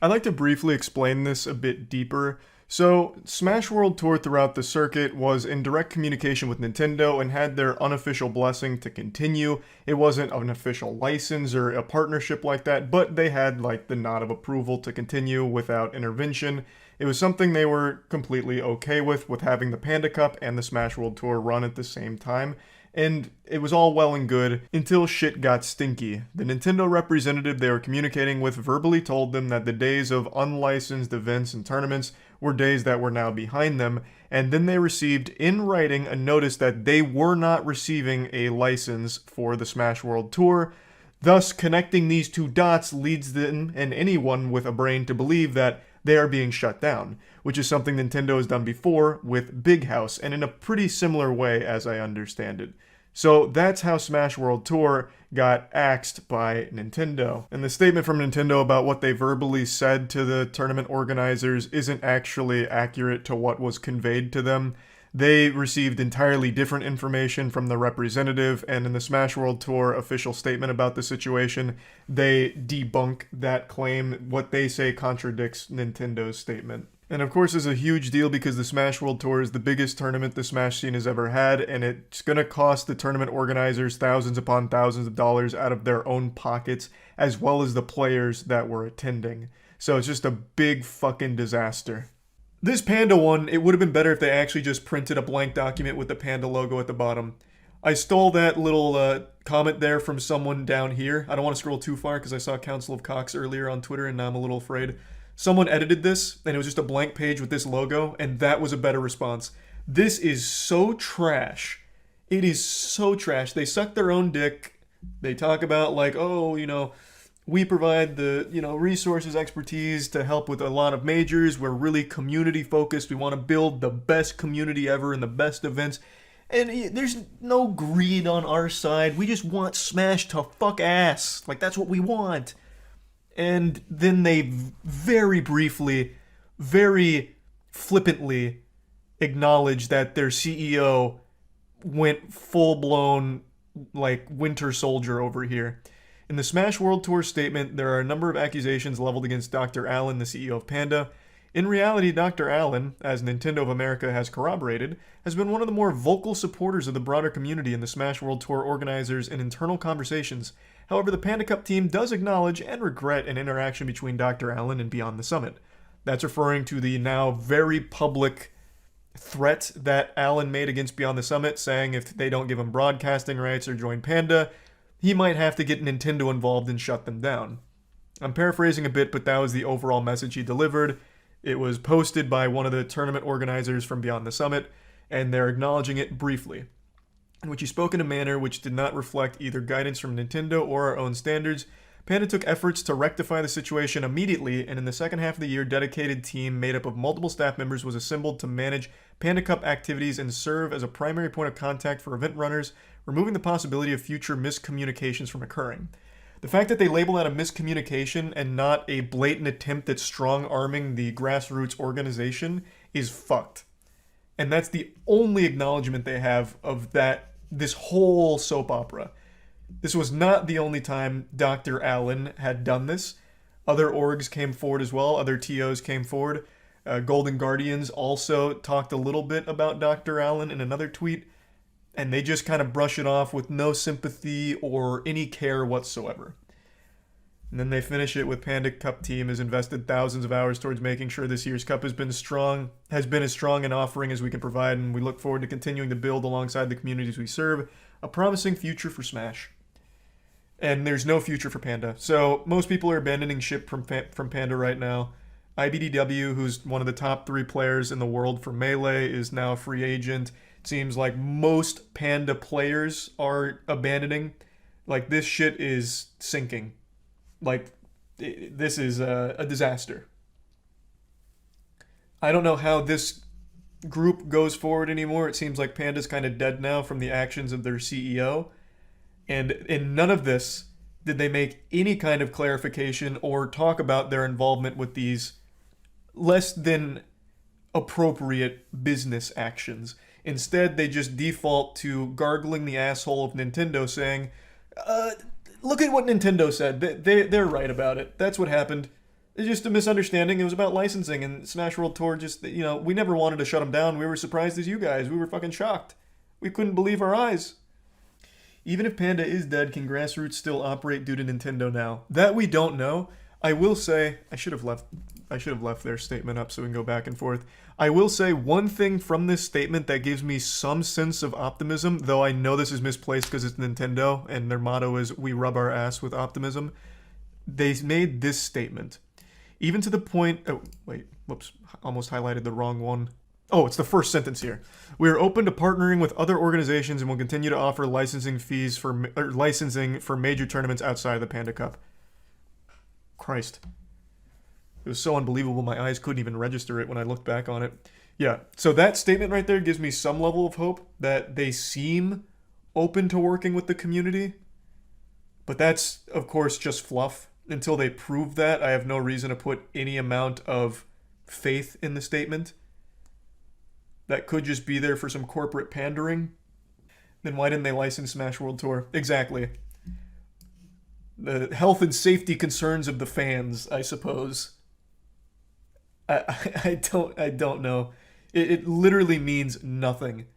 I'd like to briefly explain this a bit deeper. So, Smash World Tour throughout the circuit was in direct communication with Nintendo and had their unofficial blessing to continue. It wasn't an official license or a partnership like that, but they had like the nod of approval to continue without intervention. It was something they were completely okay with having the Panda Cup and the Smash World Tour run at the same time. And it was all well and good until shit got stinky. The Nintendo representative they were communicating with verbally told them that the days of unlicensed events and tournaments were days that were now behind them, and then they received in writing a notice that they were not receiving a license for the Smash World Tour. Thus, connecting these two dots leads them and anyone with a brain to believe that they are being shut down, which is something Nintendo has done before with Big House, and in a pretty similar way as I understand it. So that's how Smash World Tour got axed by Nintendo. And the statement from Nintendo about what they verbally said to the tournament organizers isn't actually accurate to what was conveyed to them. They received entirely different information from the representative, and in the Smash World Tour official statement about the situation, they debunk that claim. What they say contradicts Nintendo's statement. And of course, it's a huge deal because the Smash World Tour is the biggest tournament the Smash scene has ever had, and it's going to cost the tournament organizers thousands upon thousands of dollars out of their own pockets, as well as the players that were attending. So it's just a big fucking disaster. This Panda one, it would have been better if they actually just printed a blank document with the Panda logo at the bottom. I stole that little comment there from someone down here. I don't want to scroll too far because I saw Council of Cox earlier on Twitter and now I'm a little afraid. Someone edited this and it was just a blank page with this logo and that was a better response. This is so trash. It is so trash. They suck their own dick. They talk about like, oh, you know, we provide the, you know, resources, expertise to help with a lot of majors. We're really community focused. We want to build the best community ever and the best events. And there's no greed on our side. We just want Smash to fuck ass. Like, that's what we want. And then they very briefly, very flippantly acknowledge that their CEO went full-blown, like, Winter Soldier over here. In the Smash World Tour statement, there are a number of accusations leveled against Dr. Allen, the CEO of Panda. In reality, Dr. Allen, as Nintendo of America has corroborated, has been one of the more vocal supporters of the broader community and the Smash World Tour organizers in internal conversations. However, the Panda Cup team does acknowledge and regret an interaction between Dr. Allen and Beyond the Summit. That's referring to the now very public threat that Allen made against Beyond the Summit, saying if they don't give him broadcasting rights or join Panda, he might have to get Nintendo involved and shut them down. I'm paraphrasing a bit, but that was the overall message he delivered. It was posted by one of the tournament organizers from Beyond the Summit, and they're acknowledging it briefly, in which he spoke in a manner which did not reflect either guidance from Nintendo or our own standards. Panda took efforts to rectify the situation immediately, and in the second half of the year, a dedicated team made up of multiple staff members was assembled to manage Panda Cup activities and serve as a primary point of contact for event runners, removing the possibility of future miscommunications from occurring. The fact that they label that a miscommunication and not a blatant attempt at strong-arming the grassroots organization is fucked. And that's the only acknowledgement they have of this whole soap opera. This was not the only time Dr. Allen had done this. Other orgs came forward as well. Other TOs came forward. Golden Guardians also talked a little bit about Dr. Allen in another tweet, and they just kind of brush it off with no sympathy or any care whatsoever. And then they finish it with Panda Cup team has invested thousands of hours towards making sure this year's cup has been as strong an offering as we can provide, and we look forward to continuing to build alongside the communities we serve a promising future for Smash. And there's no future for Panda. So most people are abandoning ship from Panda right now. IBDW, who's one of the top 3 players in the world for Melee, is now a free agent. It seems like most Panda players are abandoning. Like, this shit is sinking. Like, this is a disaster. I don't know how this group goes forward anymore. It seems like Panda's kind of dead now from the actions of their CEO. And in none of this did they make any kind of clarification or talk about their involvement with these less than appropriate business actions. Instead, they just default to gargling the asshole of Nintendo, saying, look at what Nintendo said. They're right about it. That's what happened. It's just a misunderstanding. It was about licensing, and Smash World Tour just, we never wanted to shut them down. We were surprised as you guys. We were fucking shocked. We couldn't believe our eyes. Even if Panda is dead, can Grassroots still operate due to Nintendo now? That we don't know. I will say, I should have left their statement up so we can go back and forth. I will say one thing from this statement that gives me some sense of optimism, though I know this is misplaced because it's Nintendo and their motto is we rub our ass with optimism. They made this statement. Even to the point, oh wait, whoops, almost highlighted the wrong one. Oh, it's the first sentence here. We are open to partnering with other organizations and will continue to offer licensing for major tournaments outside of the Panda Cup. Christ. It was so unbelievable my eyes couldn't even register it when I looked back on it. Yeah, so that statement right there gives me some level of hope that they seem open to working with the community. But that's, of course, just fluff. Until they prove that, I have no reason to put any amount of faith in the statement. That could just be there for some corporate pandering. Then why didn't they license Smash World Tour? Exactly. The health and safety concerns of the fans, I suppose. I don't know. It literally means nothing.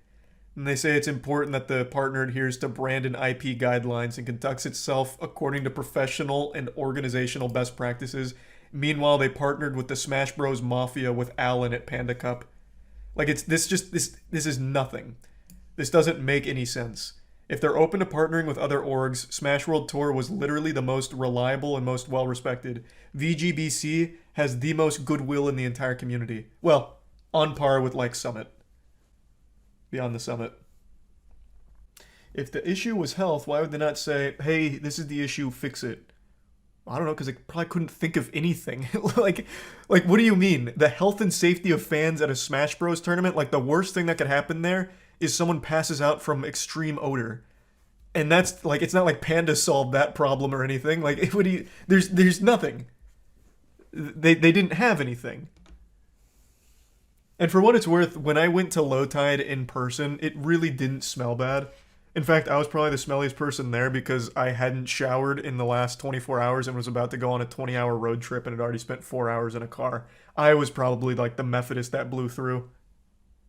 And they say it's important that the partner adheres to brand and IP guidelines and conducts itself according to professional and organizational best practices. Meanwhile, they partnered with the Smash Bros. Mafia with Allen at Panda Cup. Like, this is nothing. This doesn't make any sense. If they're open to partnering with other orgs, Smash World Tour was literally the most reliable and most well-respected. VGBC has the most goodwill in the entire community. Well, on par with, like, Summit. Beyond the Summit. If the issue was health, why would they not say, hey, this is the issue, fix it? I don't know, because they probably couldn't think of anything. like, what do you mean? The health and safety of fans at a Smash Bros. Tournament? Like, the worst thing that could happen there is someone passes out from extreme odor. And that's, like, it's not like Panda solved that problem or anything. Like, what do you... There's nothing. They didn't have anything. And for what it's worth, when I went to Low Tide in person, it really didn't smell bad. In fact, I was probably the smelliest person there because I hadn't showered in the last 24 hours and was about to go on a 20-hour road trip and had already spent 4 hours in a car. I was probably like the Methodist that blew through.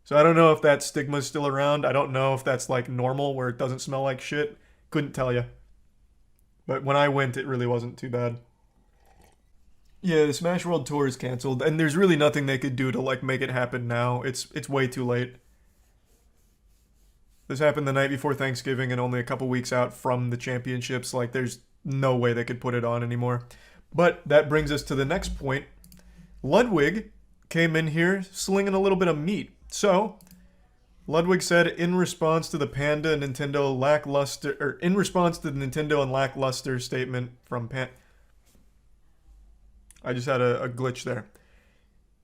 So I don't know if that stigma's still around. I don't know if that's like normal where it doesn't smell like shit. Couldn't tell you. But when I went, it really wasn't too bad. Yeah, the Smash World Tour is canceled, and there's really nothing they could do to like make it happen now. It's way too late. This happened the night before Thanksgiving and only a couple weeks out from the championships. Like, there's no way they could put it on anymore. But that brings us to the next point. Ludwig came in here slinging a little bit of meat. So, Ludwig said in response to the Panda Nintendo lackluster, or in response to the Nintendo and lackluster statement from I just had a glitch there.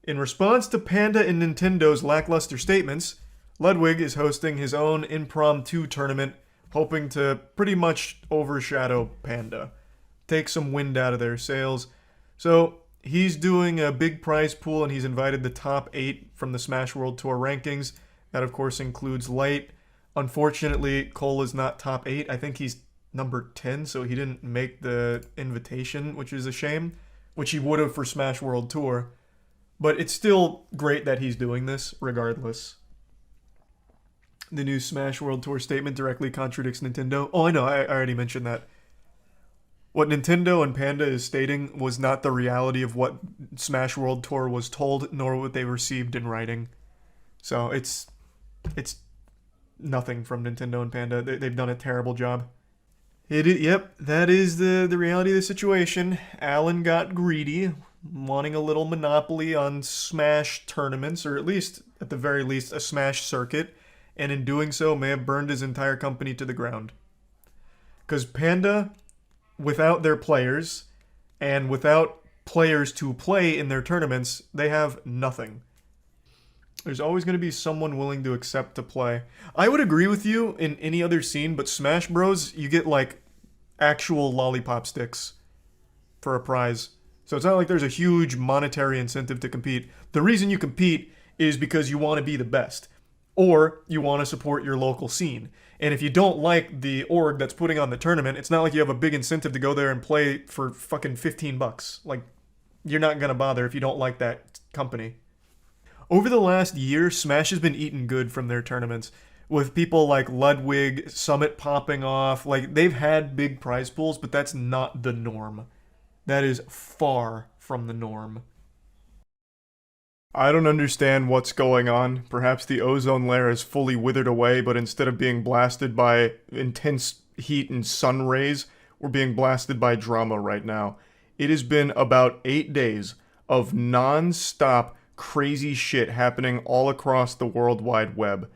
In response to Panda and Nintendo's lackluster statements, Ludwig is hosting his own impromptu tournament, hoping to pretty much overshadow Panda, take some wind out of their sails. So he's doing a big prize pool, and he's invited the top 8 from the Smash World Tour rankings. That, of course, includes Light. Unfortunately, Cole is not top 8. I think he's number 10, so he didn't make the invitation, which is a shame, which he would have for Smash World Tour. But it's still great that he's doing this, regardless. The new Smash World Tour statement directly contradicts Nintendo. Oh, I know, I already mentioned that. What Nintendo and Panda is stating was not the reality of what Smash World Tour was told, nor what they received in writing. So it's nothing from Nintendo and Panda. They've done a terrible job. Yep, that is the reality of the situation. Alan got greedy, wanting a little monopoly on Smash tournaments, or at least, at the very least, a Smash circuit, and in doing so may have burned his entire company to the ground. Because Panda, without their players, and without players to play in their tournaments, they have nothing. There's always going to be someone willing to accept to play. I would agree with you in any other scene, but Smash Bros, you get like actual lollipop sticks for a prize. So it's not like there's a huge monetary incentive to compete. The reason you compete is because you want to be the best. Or you want to support your local scene. And if you don't like the org that's putting on the tournament, it's not like you have a big incentive to go there and play for fucking $15. Like, you're not going to bother if you don't like that company. Over the last year, Smash has been eating good from their tournaments. With people like Ludwig, Summit popping off. Like, they've had big prize pools, but that's not the norm. That is far from the norm. I don't understand what's going on. Perhaps the ozone layer is fully withered away, but instead of being blasted by intense heat and sun rays, we're being blasted by drama right now. It has been about 8 days of non-stop crazy shit happening all across the World Wide Web.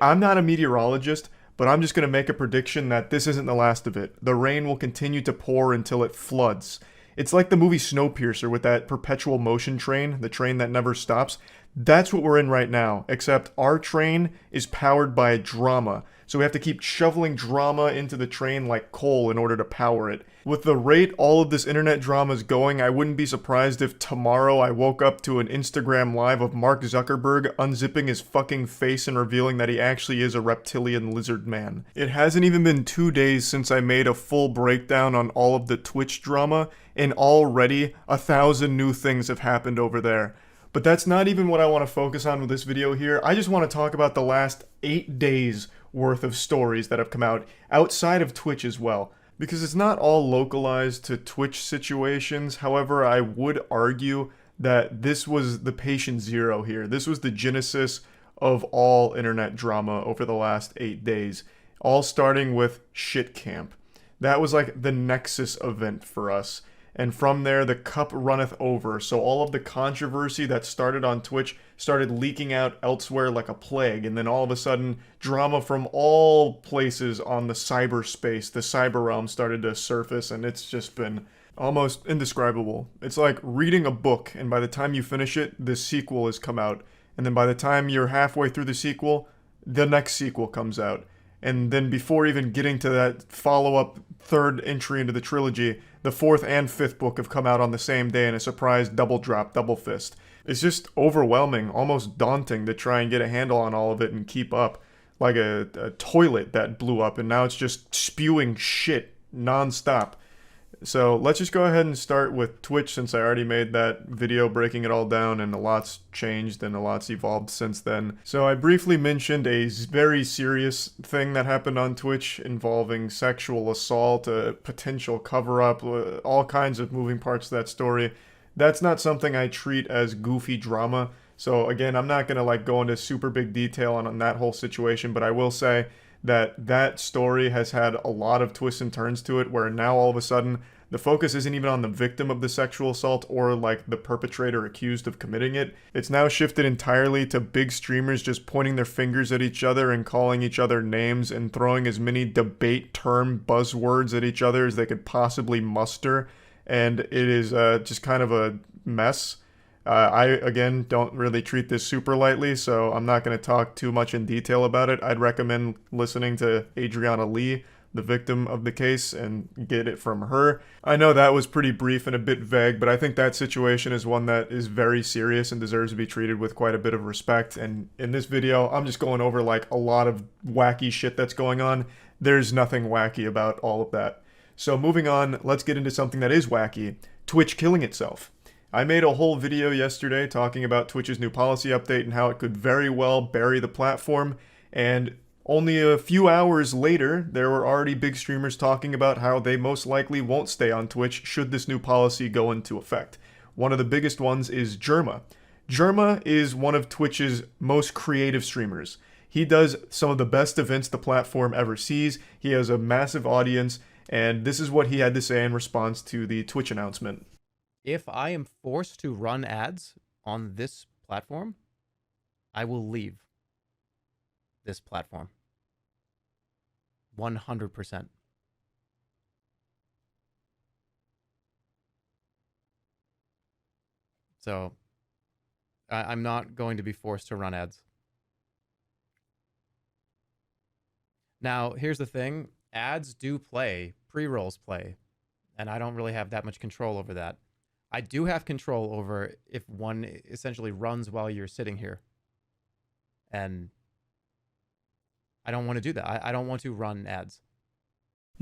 I'm not a meteorologist, but I'm just going to make a prediction that this isn't the last of it. The rain will continue to pour until it floods. It's like the movie Snowpiercer with that perpetual motion train, the train that never stops. That's what we're in right now, except our train is powered by drama. So we have to keep shoveling drama into the train like coal in order to power it. With the rate all of this internet drama is going, I wouldn't be surprised if tomorrow I woke up to an Instagram live of Mark Zuckerberg unzipping his fucking face and revealing that he actually is a reptilian lizard man. It hasn't even been 2 days since I made a full breakdown on all of the Twitch drama, and already 1,000 new things have happened over there. But that's not even what I want to focus on with this video here. I just want to talk about the last 8 days worth of stories that have come out outside of Twitch as well. Because it's not all localized to Twitch situations. However, I would argue that this was the patient zero here. This was the genesis of all internet drama over the last 8 days. all starting with Shit Camp. That was like the nexus event for us. And from there, the cup runneth over. So all of the controversy that started on Twitch started leaking out elsewhere like a plague. And then all of a sudden, drama from all places on the cyberspace, the cyber realm, started to surface. And it's just been almost indescribable. It's like reading a book, and by the time you finish it, the sequel has come out. And then by the time you're halfway through the sequel, the next sequel comes out. And then before even getting to that follow-up third entry into the trilogy, the fourth and fifth book have come out on the same day in a surprise double drop, double fist. It's just overwhelming, almost daunting to try and get a handle on all of it and keep up. Like a toilet that blew up and now it's just spewing shit non-stop. So let's just go ahead and start with Twitch, since I already made that video breaking it all down and a lot's changed and a lot's evolved since then. So I briefly mentioned a very serious thing that happened on Twitch involving sexual assault, a potential cover-up, all kinds of moving parts to that story. That's not something I treat as goofy drama. So again, I'm not going to go into super big detail on that whole situation, but I will say that story has had a lot of twists and turns to it, where now all of a sudden the focus isn't even on the victim of the sexual assault or the perpetrator accused of committing it. It's now shifted entirely to big streamers just pointing their fingers at each other and calling each other names and throwing as many debate term buzzwords at each other as they could possibly muster. And it is just kind of a mess. I, again, don't really treat this super lightly, so I'm not going to talk too much in detail about it. I'd recommend listening to Adriana Lee, the victim of the case, and get it from her. I know that was pretty brief and a bit vague, but I think that situation is one that is very serious and deserves to be treated with quite a bit of respect. And in this video, I'm just going over a lot of wacky shit that's going on. There's nothing wacky about all of that. So moving on, let's get into something that is wacky. Twitch killing itself. I made a whole video yesterday talking about Twitch's new policy update and how it could very well bury the platform, and only a few hours later, there were already big streamers talking about how they most likely won't stay on Twitch should this new policy go into effect. One of the biggest ones is Jerma. Jerma is one of Twitch's most creative streamers. He does some of the best events the platform ever sees. He has a massive audience, and this is what he had to say in response to the Twitch announcement. If I am forced to run ads on this platform, I will leave this platform. 100%. So, I'm not going to be forced to run ads. Now, here's the thing. Ads do play, pre-rolls play, and I don't really have that much control over that. I do have control over if one essentially runs while you're sitting here. And I don't want to do that. I don't want to run ads.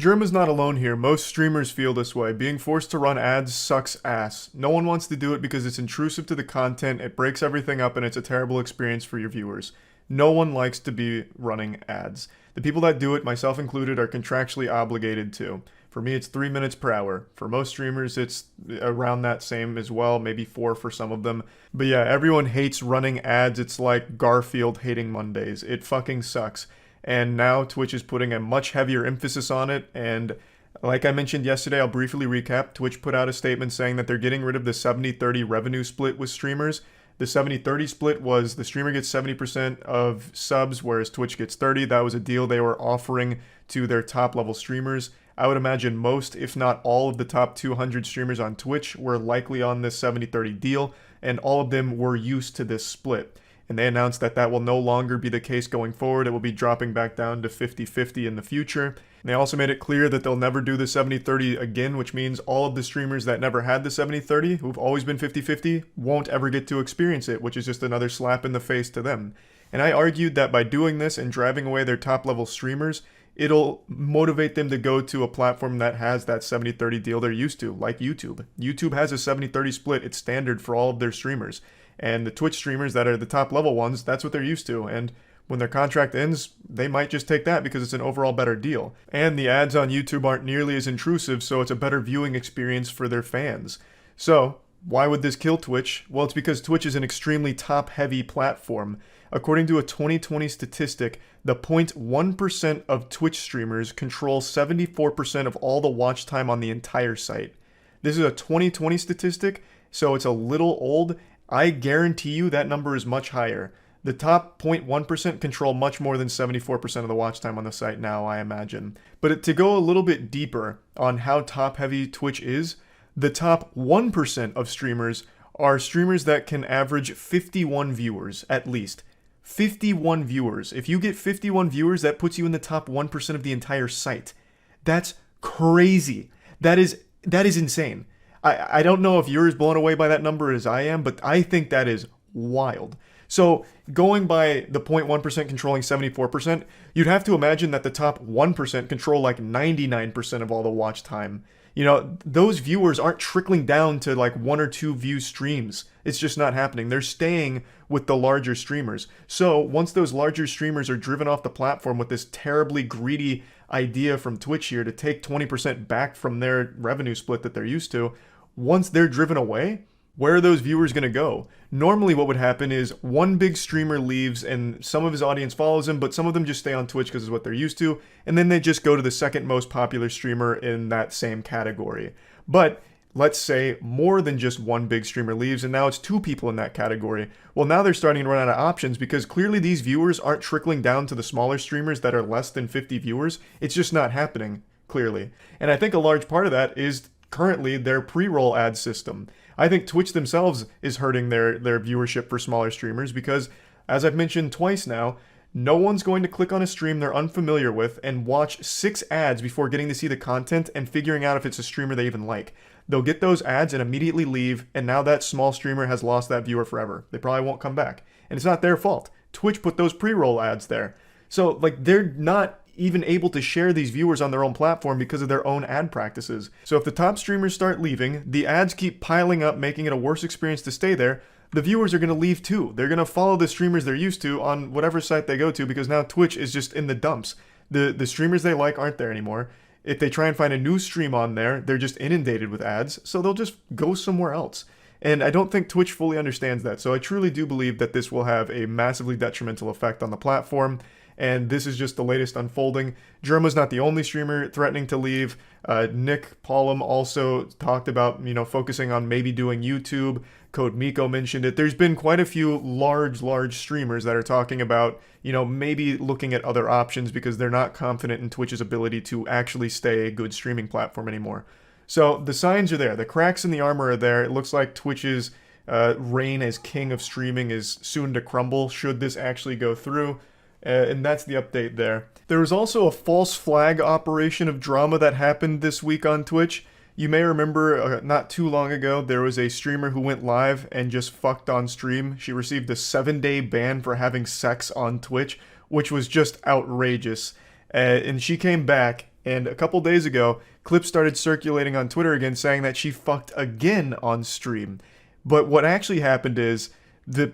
Jerma's not alone here. Most streamers feel this way. Being forced to run ads sucks ass. No one wants to do it because it's intrusive to the content, it breaks everything up, and it's a terrible experience for your viewers. No one likes to be running ads. The people that do it, myself included, are contractually obligated to. For me, it's 3 minutes per hour. For most streamers, it's around that same as well, maybe 4 for some of them. But yeah, everyone hates running ads. It's like Garfield hating Mondays. It fucking sucks. And now Twitch is putting a much heavier emphasis on it. And like I mentioned yesterday, I'll briefly recap. Twitch put out a statement saying that they're getting rid of the 70-30 revenue split with streamers. The 70-30 split was the streamer gets 70% of subs, whereas Twitch gets 30%. That was a deal they were offering to their top-level streamers. I would imagine most, if not all, of the top 200 streamers on Twitch were likely on this 70-30 deal, and all of them were used to this split. And they announced that that will no longer be the case going forward. It will be dropping back down to 50-50 in the future. And they also made it clear that they'll never do the 70-30 again, which means all of the streamers that never had the 70-30, who've always been 50-50, won't ever get to experience it, which is just another slap in the face to them. And I argued that by doing this and driving away their top-level streamers, it'll motivate them to go to a platform that has that 70-30 deal they're used to, like YouTube. YouTube has a 70-30 split. It's standard for all of their streamers. And the Twitch streamers that are the top level ones, that's what they're used to. And when their contract ends, they might just take that because it's an overall better deal. And the ads on YouTube aren't nearly as intrusive, so it's a better viewing experience for their fans. So, why would this kill Twitch? Well, it's because Twitch is an extremely top-heavy platform. According to a 2020 statistic, the 0.1% of Twitch streamers control 74% of all the watch time on the entire site. This is a 2020 statistic, so it's a little old. I guarantee you that number is much higher. The top 0.1% control much more than 74% of the watch time on the site now, I imagine. But to go a little bit deeper on how top-heavy Twitch is, the top 1% of streamers are streamers that can average 51 viewers, at least. 51 viewers. If you get 51 viewers, that puts you in the top 1% of the entire site. That's crazy. That is insane. I don't know if you're as blown away by that number as I am, but I think that is wild. So going by the 0.1% controlling 74%, you'd have to imagine that the top 1% control like 99% of all the watch time. You know, those viewers aren't trickling down to like 1 or 2 view streams. It's just not happening. They're staying with the larger streamers. So once those larger streamers are driven off the platform with this terribly greedy idea from Twitch here to take 20% back from their revenue split that they're used to, once they're driven away, where are those viewers going to go? Normally what would happen is one big streamer leaves and some of his audience follows him, but some of them just stay on Twitch because it's what they're used to, and then they just go to the second most popular streamer in that same category. But let's say more than just one big streamer leaves and now it's 2 people in that category. Well, now they're starting to run out of options because clearly these viewers aren't trickling down to the smaller streamers that are less than 50 viewers. It's just not happening, clearly. And I think a large part of that is currently their pre-roll ad system. I think Twitch themselves is hurting their viewership for smaller streamers because, as I've mentioned twice now, no one's going to click on a stream they're unfamiliar with and watch 6 ads before getting to see the content and figuring out if it's a streamer they even like. They'll get those ads and immediately leave, and now that small streamer has lost that viewer forever. They probably won't come back. And it's not their fault. Twitch put those pre-roll ads there. So, like, they're not even able to share these viewers on their own platform because of their own ad practices. So if the top streamers start leaving, the ads keep piling up, making it a worse experience to stay there, the viewers are going to leave too. They're going to follow the streamers they're used to on whatever site they go to because now Twitch is just in the dumps. The streamers they like aren't there anymore. If they try and find a new stream on there, they're just inundated with ads, so they'll just go somewhere else. And I don't think Twitch fully understands that, so I truly do believe that this will have a massively detrimental effect on the platform. And this is just the latest unfolding. Germa's not the only streamer threatening to leave. Nick Paulum also talked about, focusing on maybe doing YouTube. Code Miko mentioned it. There's been quite a few large streamers that are talking about, maybe looking at other options because they're not confident in Twitch's ability to actually stay a good streaming platform anymore. So the signs are there. The cracks in the armor are there. It looks like Twitch's reign as king of streaming is soon to crumble should this actually go through. And that's the update there. There was also a false flag operation of drama that happened this week on Twitch. You may remember not too long ago, there was a streamer who went live and just fucked on stream. She received a 7-day ban for having sex on Twitch, which was just outrageous. And she came back, and a couple days ago, clips started circulating on Twitter again saying that she fucked again on stream. But what actually happened is,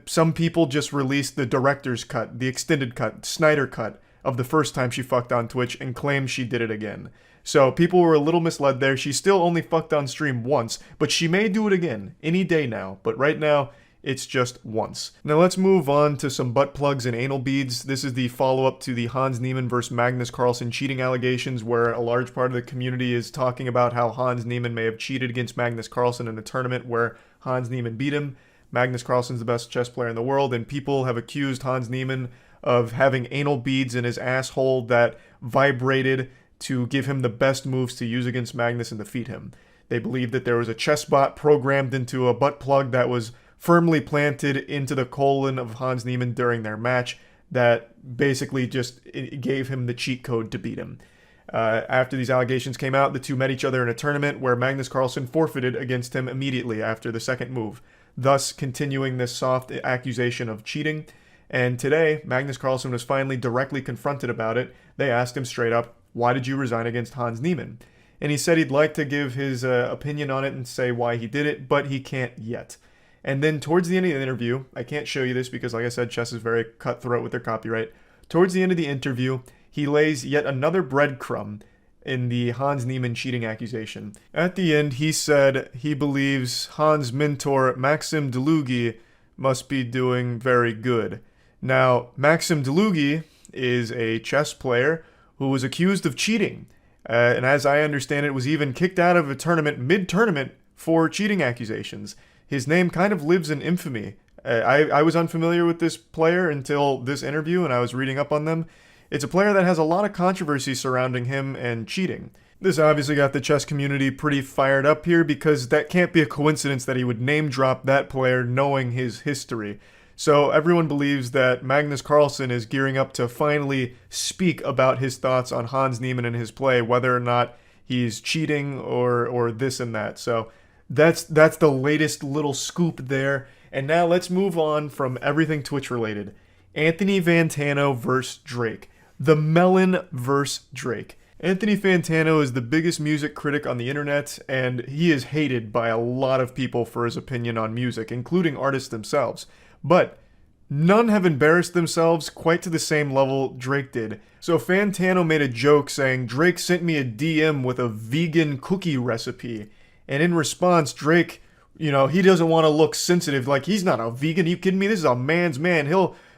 some people just released the director's cut, the extended cut, Snyder cut of the first time she fucked on Twitch and claimed she did it again. So people were a little misled there. She still only fucked on stream once, but she may do it again any day now. But right now, it's just once. Now let's move on to some butt plugs and anal beads. This is the follow-up to the Hans Niemann versus Magnus Carlsen cheating allegations, where a large part of the community is talking about how Hans Niemann may have cheated against Magnus Carlsen in a tournament where Hans Niemann beat him. Magnus Carlsen's the best chess player in the world, and people have accused Hans Niemann of having anal beads in his asshole that vibrated to give him the best moves to use against Magnus and defeat him. They believe that there was a chess bot programmed into a butt plug that was firmly planted into the colon of Hans Niemann during their match that basically just gave him the cheat code to beat him. After these allegations came out, the two met each other in a tournament where Magnus Carlsen forfeited against him immediately after the second move, thus continuing this soft accusation of cheating. And today, Magnus Carlsen was finally directly confronted about it. They asked him straight up, why did you resign against Hans Niemann? And he said he'd like to give his opinion on it and say why he did it, but he can't yet. And then towards the end of the interview, I can't show you this because, like I said, chess is very cutthroat with their copyright. Towards the end of the interview, he lays yet another breadcrumb in the Hans Niemann cheating accusation. At the end, he said he believes Hans' mentor, Maxim Delugi, must be doing very good. Now, Maxim Delugi is a chess player who was accused of cheating. And as I understand it, was even kicked out of a tournament mid-tournament for cheating accusations. His name kind of lives in infamy. I was unfamiliar with this player until this interview, and I was reading up on them. It's a player that has a lot of controversy surrounding him and cheating. This obviously got the chess community pretty fired up here, because that can't be a coincidence that he would name drop that player knowing his history. So everyone believes that Magnus Carlsen is gearing up to finally speak about his thoughts on Hans Niemann and his play, whether or not he's cheating or this and that. So that's the latest little scoop there. And now let's move on from everything Twitch related. Anthony Fantano versus Drake. The Melon versus Drake. Anthony Fantano is the biggest music critic on the internet, and he is hated by a lot of people for his opinion on music, including artists themselves. But none have embarrassed themselves quite to the same level Drake did. So Fantano made a joke saying, Drake sent me a DM with a vegan cookie recipe. And in response, Drake, he doesn't want to look sensitive. Like, he's not a vegan. Are you kidding me? This is a man's man.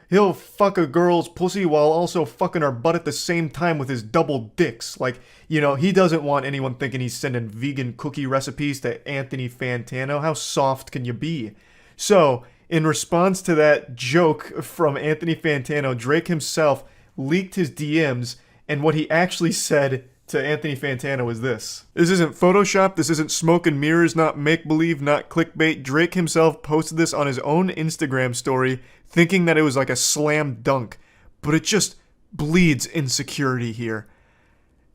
He'll fuck a girl's pussy while also fucking her butt at the same time with his double dicks. Like, he doesn't want anyone thinking he's sending vegan cookie recipes to Anthony Fantano. How soft can you be? So, in response to that joke from Anthony Fantano, Drake himself leaked his DMs, and what he actually said to Anthony Fantano is this. This isn't Photoshop, this isn't smoke and mirrors, not make-believe, not clickbait. Drake himself posted this on his own Instagram story, thinking that it was like a slam dunk, but it just bleeds insecurity here.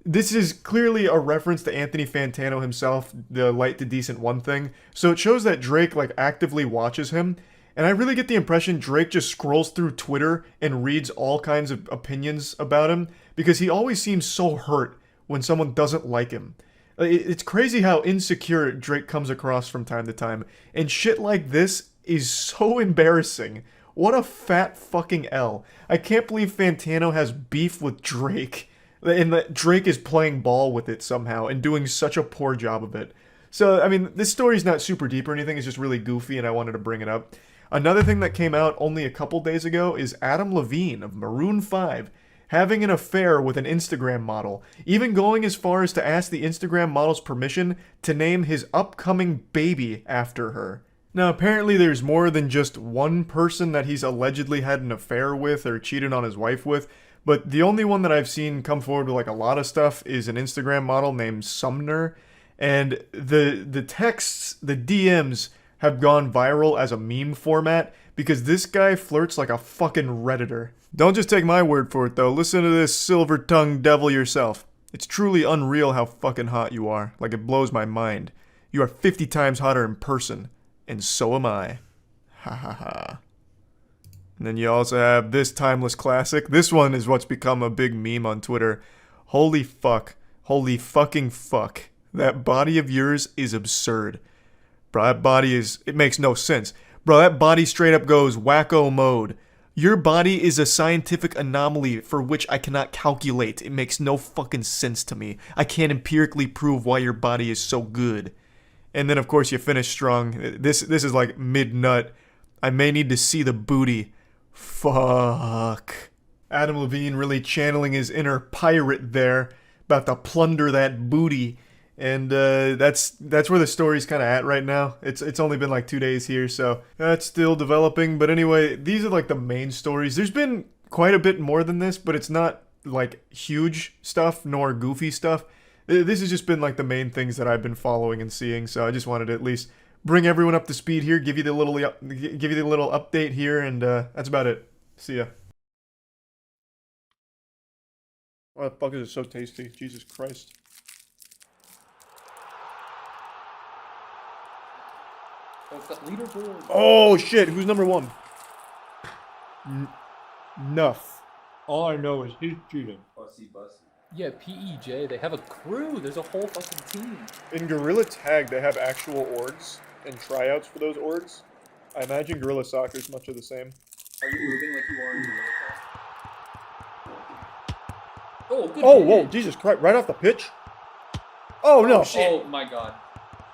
This is clearly a reference to Anthony Fantano himself, the light to decent one thing, so it shows that Drake actively watches him. And I really get the impression Drake just scrolls through Twitter and reads all kinds of opinions about him, because he always seems so hurt when someone doesn't like him. It's crazy how insecure Drake comes across from time to time, and shit like this is so embarrassing. What a fat fucking L. I can't believe Fantano has beef with Drake, and that Drake is playing ball with it somehow and doing such a poor job of it. So, I mean, this story's not super deep or anything, it's just really goofy and I wanted to bring it up. Another thing that came out only a couple days ago is Adam Levine of Maroon 5 having an affair with an Instagram model, even going as far as to ask the Instagram model's permission to name his upcoming baby after her. Now, apparently there's more than just one person that he's allegedly had an affair with or cheated on his wife with, but the only one that I've seen come forward with a lot of stuff is an Instagram model named Sumner, and the texts, the DMs, have gone viral as a meme format because this guy flirts like a fucking Redditor. Don't just take my word for it though, listen to this silver-tongued devil yourself. It's truly unreal how fucking hot you are, like it blows my mind. You are 50 times hotter in person, and so am I. Ha ha ha. And then you also have this timeless classic. This one is what's become a big meme on Twitter. Holy fuck. Holy fucking fuck. That body of yours is absurd. Bro, that body it makes no sense. Bro, that body straight up goes wacko mode. Your body is a scientific anomaly for which I cannot calculate. It makes no fucking sense to me. I can't empirically prove why your body is so good. And then of course you finish strong. This is like mid-nut. I may need to see the booty. Fuck. Adam Levine really channeling his inner pirate there. About to plunder that booty. And that's where the story's kind of at right now. It's only been 2 days here, so that's still developing. But anyway, these are the main stories. There's been quite a bit more than this, but it's not huge stuff nor goofy stuff. This has just been the main things that I've been following and seeing. So I just wanted to at least bring everyone up to speed here, give you the little update here, and that's about it. See ya. Why the fuck is it so tasty? Jesus Christ. Oh shit, who's number one? Nuff. All I know is he's cheating. Bussy. Yeah, PEJ, they have a crew. There's a whole fucking team. In Gorilla Tag, they have actual orgs and tryouts for those orgs. I imagine Gorilla Soccer is much of the same. Are you moving like you are in Gorilla Tag? Oh, good. Oh, whoa, Jesus Christ, right off the pitch? Oh no. Oh, shit. Oh my god.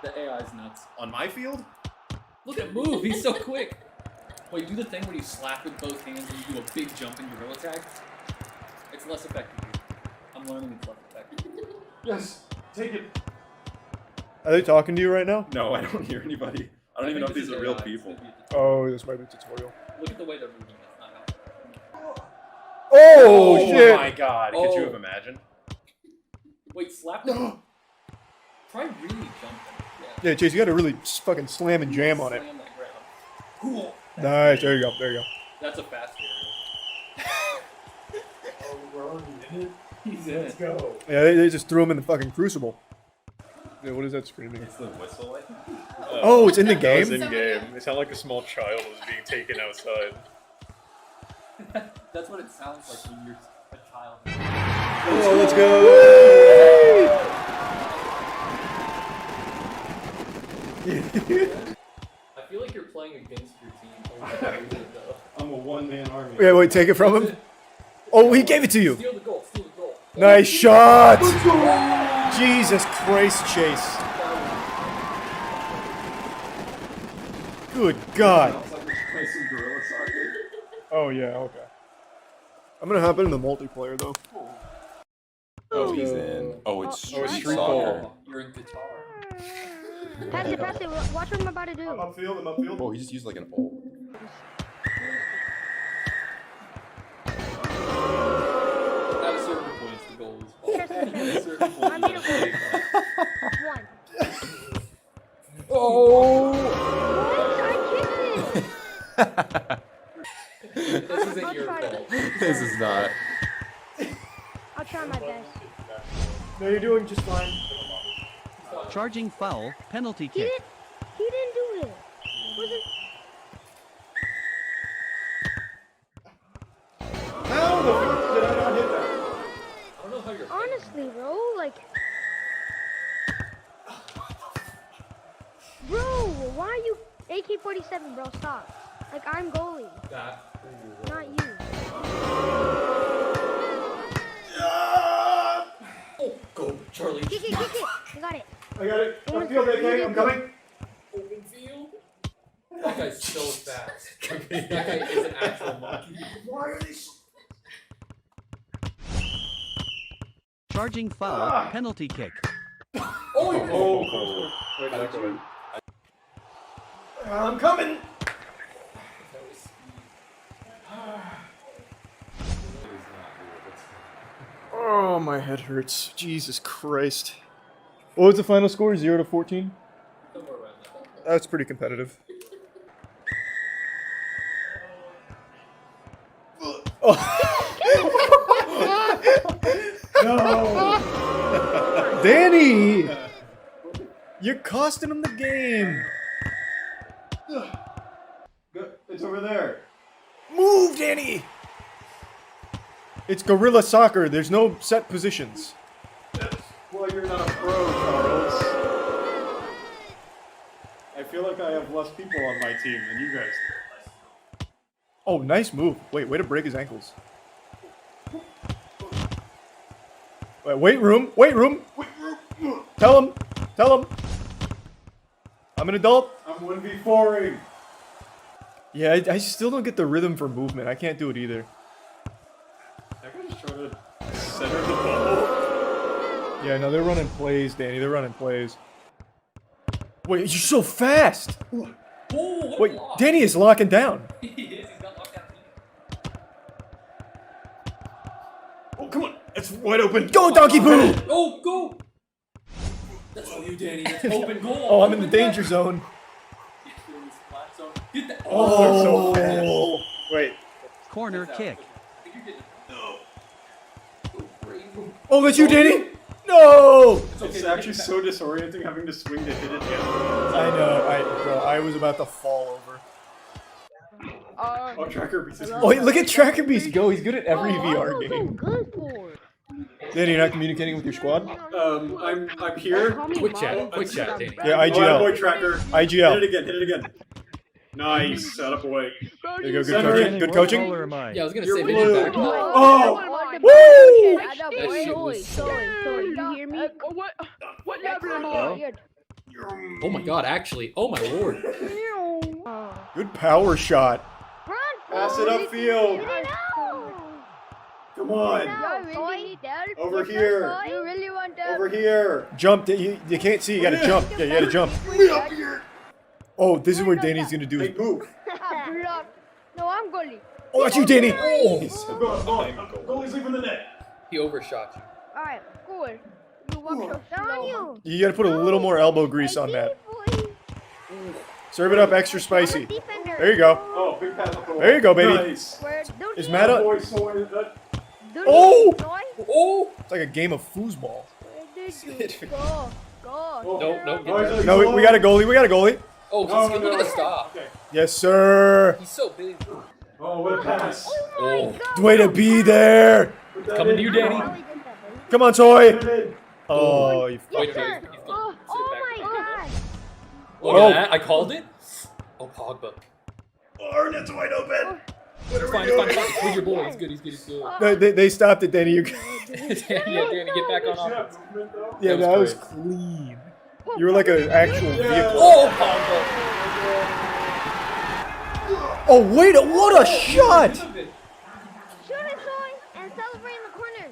The AI is nuts. On my field? Look at move, he's so quick. Wait, do the thing where you slap with both hands and you do a big jump in gorilla tag. It's less effective. I'm learning it's less effective. Yes, take it. Are they talking to you right now? No, I don't hear anybody. I don't even know if these are real people. Oh, this might be a tutorial. Look at the way they're moving. That's not how. Oh, shit! Oh my god, could you have imagined? Wait, slap them. Try really jumping. Yeah, Chase, you gotta really fucking slam and jam on it. Slam that ground. Cool. Nice, there you go, there you go. That's a fast area. Oh, we're already in it? He's in. Let's go. Yeah, they just threw him in the fucking crucible. Yeah, what is that screaming? It's the whistle, I think. Oh, it's in the game? It's in game. It sounded like a small child was being taken outside. That's what it sounds like when you're a child. Oh, let's go! I feel like you're playing against your team. I'm a one-man army. Yeah, wait, take it from him? Oh, he gave it to you! Steal the goal, steal the goal. Nice shot! Jesus Christ, Chase. Good God. Oh, yeah, okay. I'm gonna hop into the multiplayer, though. Oh, he's in. Oh, it's street soccer. soccer. You're in guitar. Pass it, pass it. Watch what I'm about to do. I'm upfield. Oh, he just used like an ult. At a certain point, the goal is ball. At a certain point, I made a goal. One. Oh! What? I kicked it. This isn't your fault. This is not. I'll try my best. No, you're doing just fine. Charging foul, penalty kick. He didn't do it. Was it? How the fuck did I not hit that? I don't know how you're. Honestly, bro, like. Bro, why are you AK-47, bro? Stop. Like, I'm goalie. Not you. Oh, go, Charlie. Kick it, kick it. I got it. I got it. Upfield, AK, I'm coming. Open field. That guy's so fast. That guy is an actual monkey. Why are they so... Charging foul, penalty kick. Oh, Wait, I got it. I'm coming. Oh, my head hurts. Jesus Christ. What was the final score? 0 to 14? That's pretty competitive. Oh. No! Danny! You're costing him the game! It's over there. Move, Danny! It's guerrilla soccer. There's no set positions. Well, you're not a pro, Charles. I feel like I have less people on my team than you guys do. Oh, nice move. Wait, way to break his ankles. Wait, weight room. Tell him. I'm an adult. I'm 1v4ing. Yeah, I still don't get the rhythm for movement. I can't do it either. That guy's just trying to center the ball. Yeah, no, they're running plays, Danny. They're running plays. Wait, you're so fast. Wait, Danny is locking down. He is. He's got locked down. Oh, come on. It's wide open. Go, Donkey Boo! Oh, go! That's all you, Danny. That's open goal. Oh, I'm in the danger zone. Get that. Oh, they're so fast. Wait. Corner kick. Oh, that's you, Danny? No! It's actually so disorienting having to swing to hit it again. I know. Bro, I was about to fall over. Oh, Tracker Beast is Oh, look at Tracker Beast go. He's good at every VR So game. good for. Danny, you're not communicating with your squad? I'm here. Quick chat, Danny. Yeah, Oh, IGL. boy, Tracker. IGL. Hit it again. Nice. Set up away. There you go. Good coaching. Good coaching. Yeah, I was gonna say blue. video back. Oh! Woo! That shit was. You hear me? What happened to me? Oh my god, actually. Oh my lord. Good power shot. Pass it upfield. Come on. Over here. You really want to? Over here. Jump. You can't see. You gotta jump. Yeah, you gotta jump. Up here. Oh, this is where Danny's gonna do his move. No, I'm goalie. Oh, that's you, Danny. Oh. Goalie's leaving the net. He overshot you. Alright, cool. You walk so slow. You gotta put a little more elbow grease on that. Serve it up extra spicy. There you go. Oh, big pass up the wall. There you go, baby. Nice. Is Matt up? Oh! Oh! It's like a game of foosball. Go. No, we got a goalie. We got a goalie. Oh, look at the stop. Okay. Yes, sir. He's so big. Oh, what a pass. Way to be there. Coming to you, Danny. Come on, Toy. Oh, you Wait, Oh my god. Look at that. I called it. Oh, Pogba. Oh, net's wide open. It's fine. It's with your boy. He's good. They stopped it, Danny. Danny, get back on offense. Yeah, that was clean. You were like an actual vehicle. Oh, Pogba. Oh, wait, what a shot! Shoot it, Soy, and celebrate in the corner.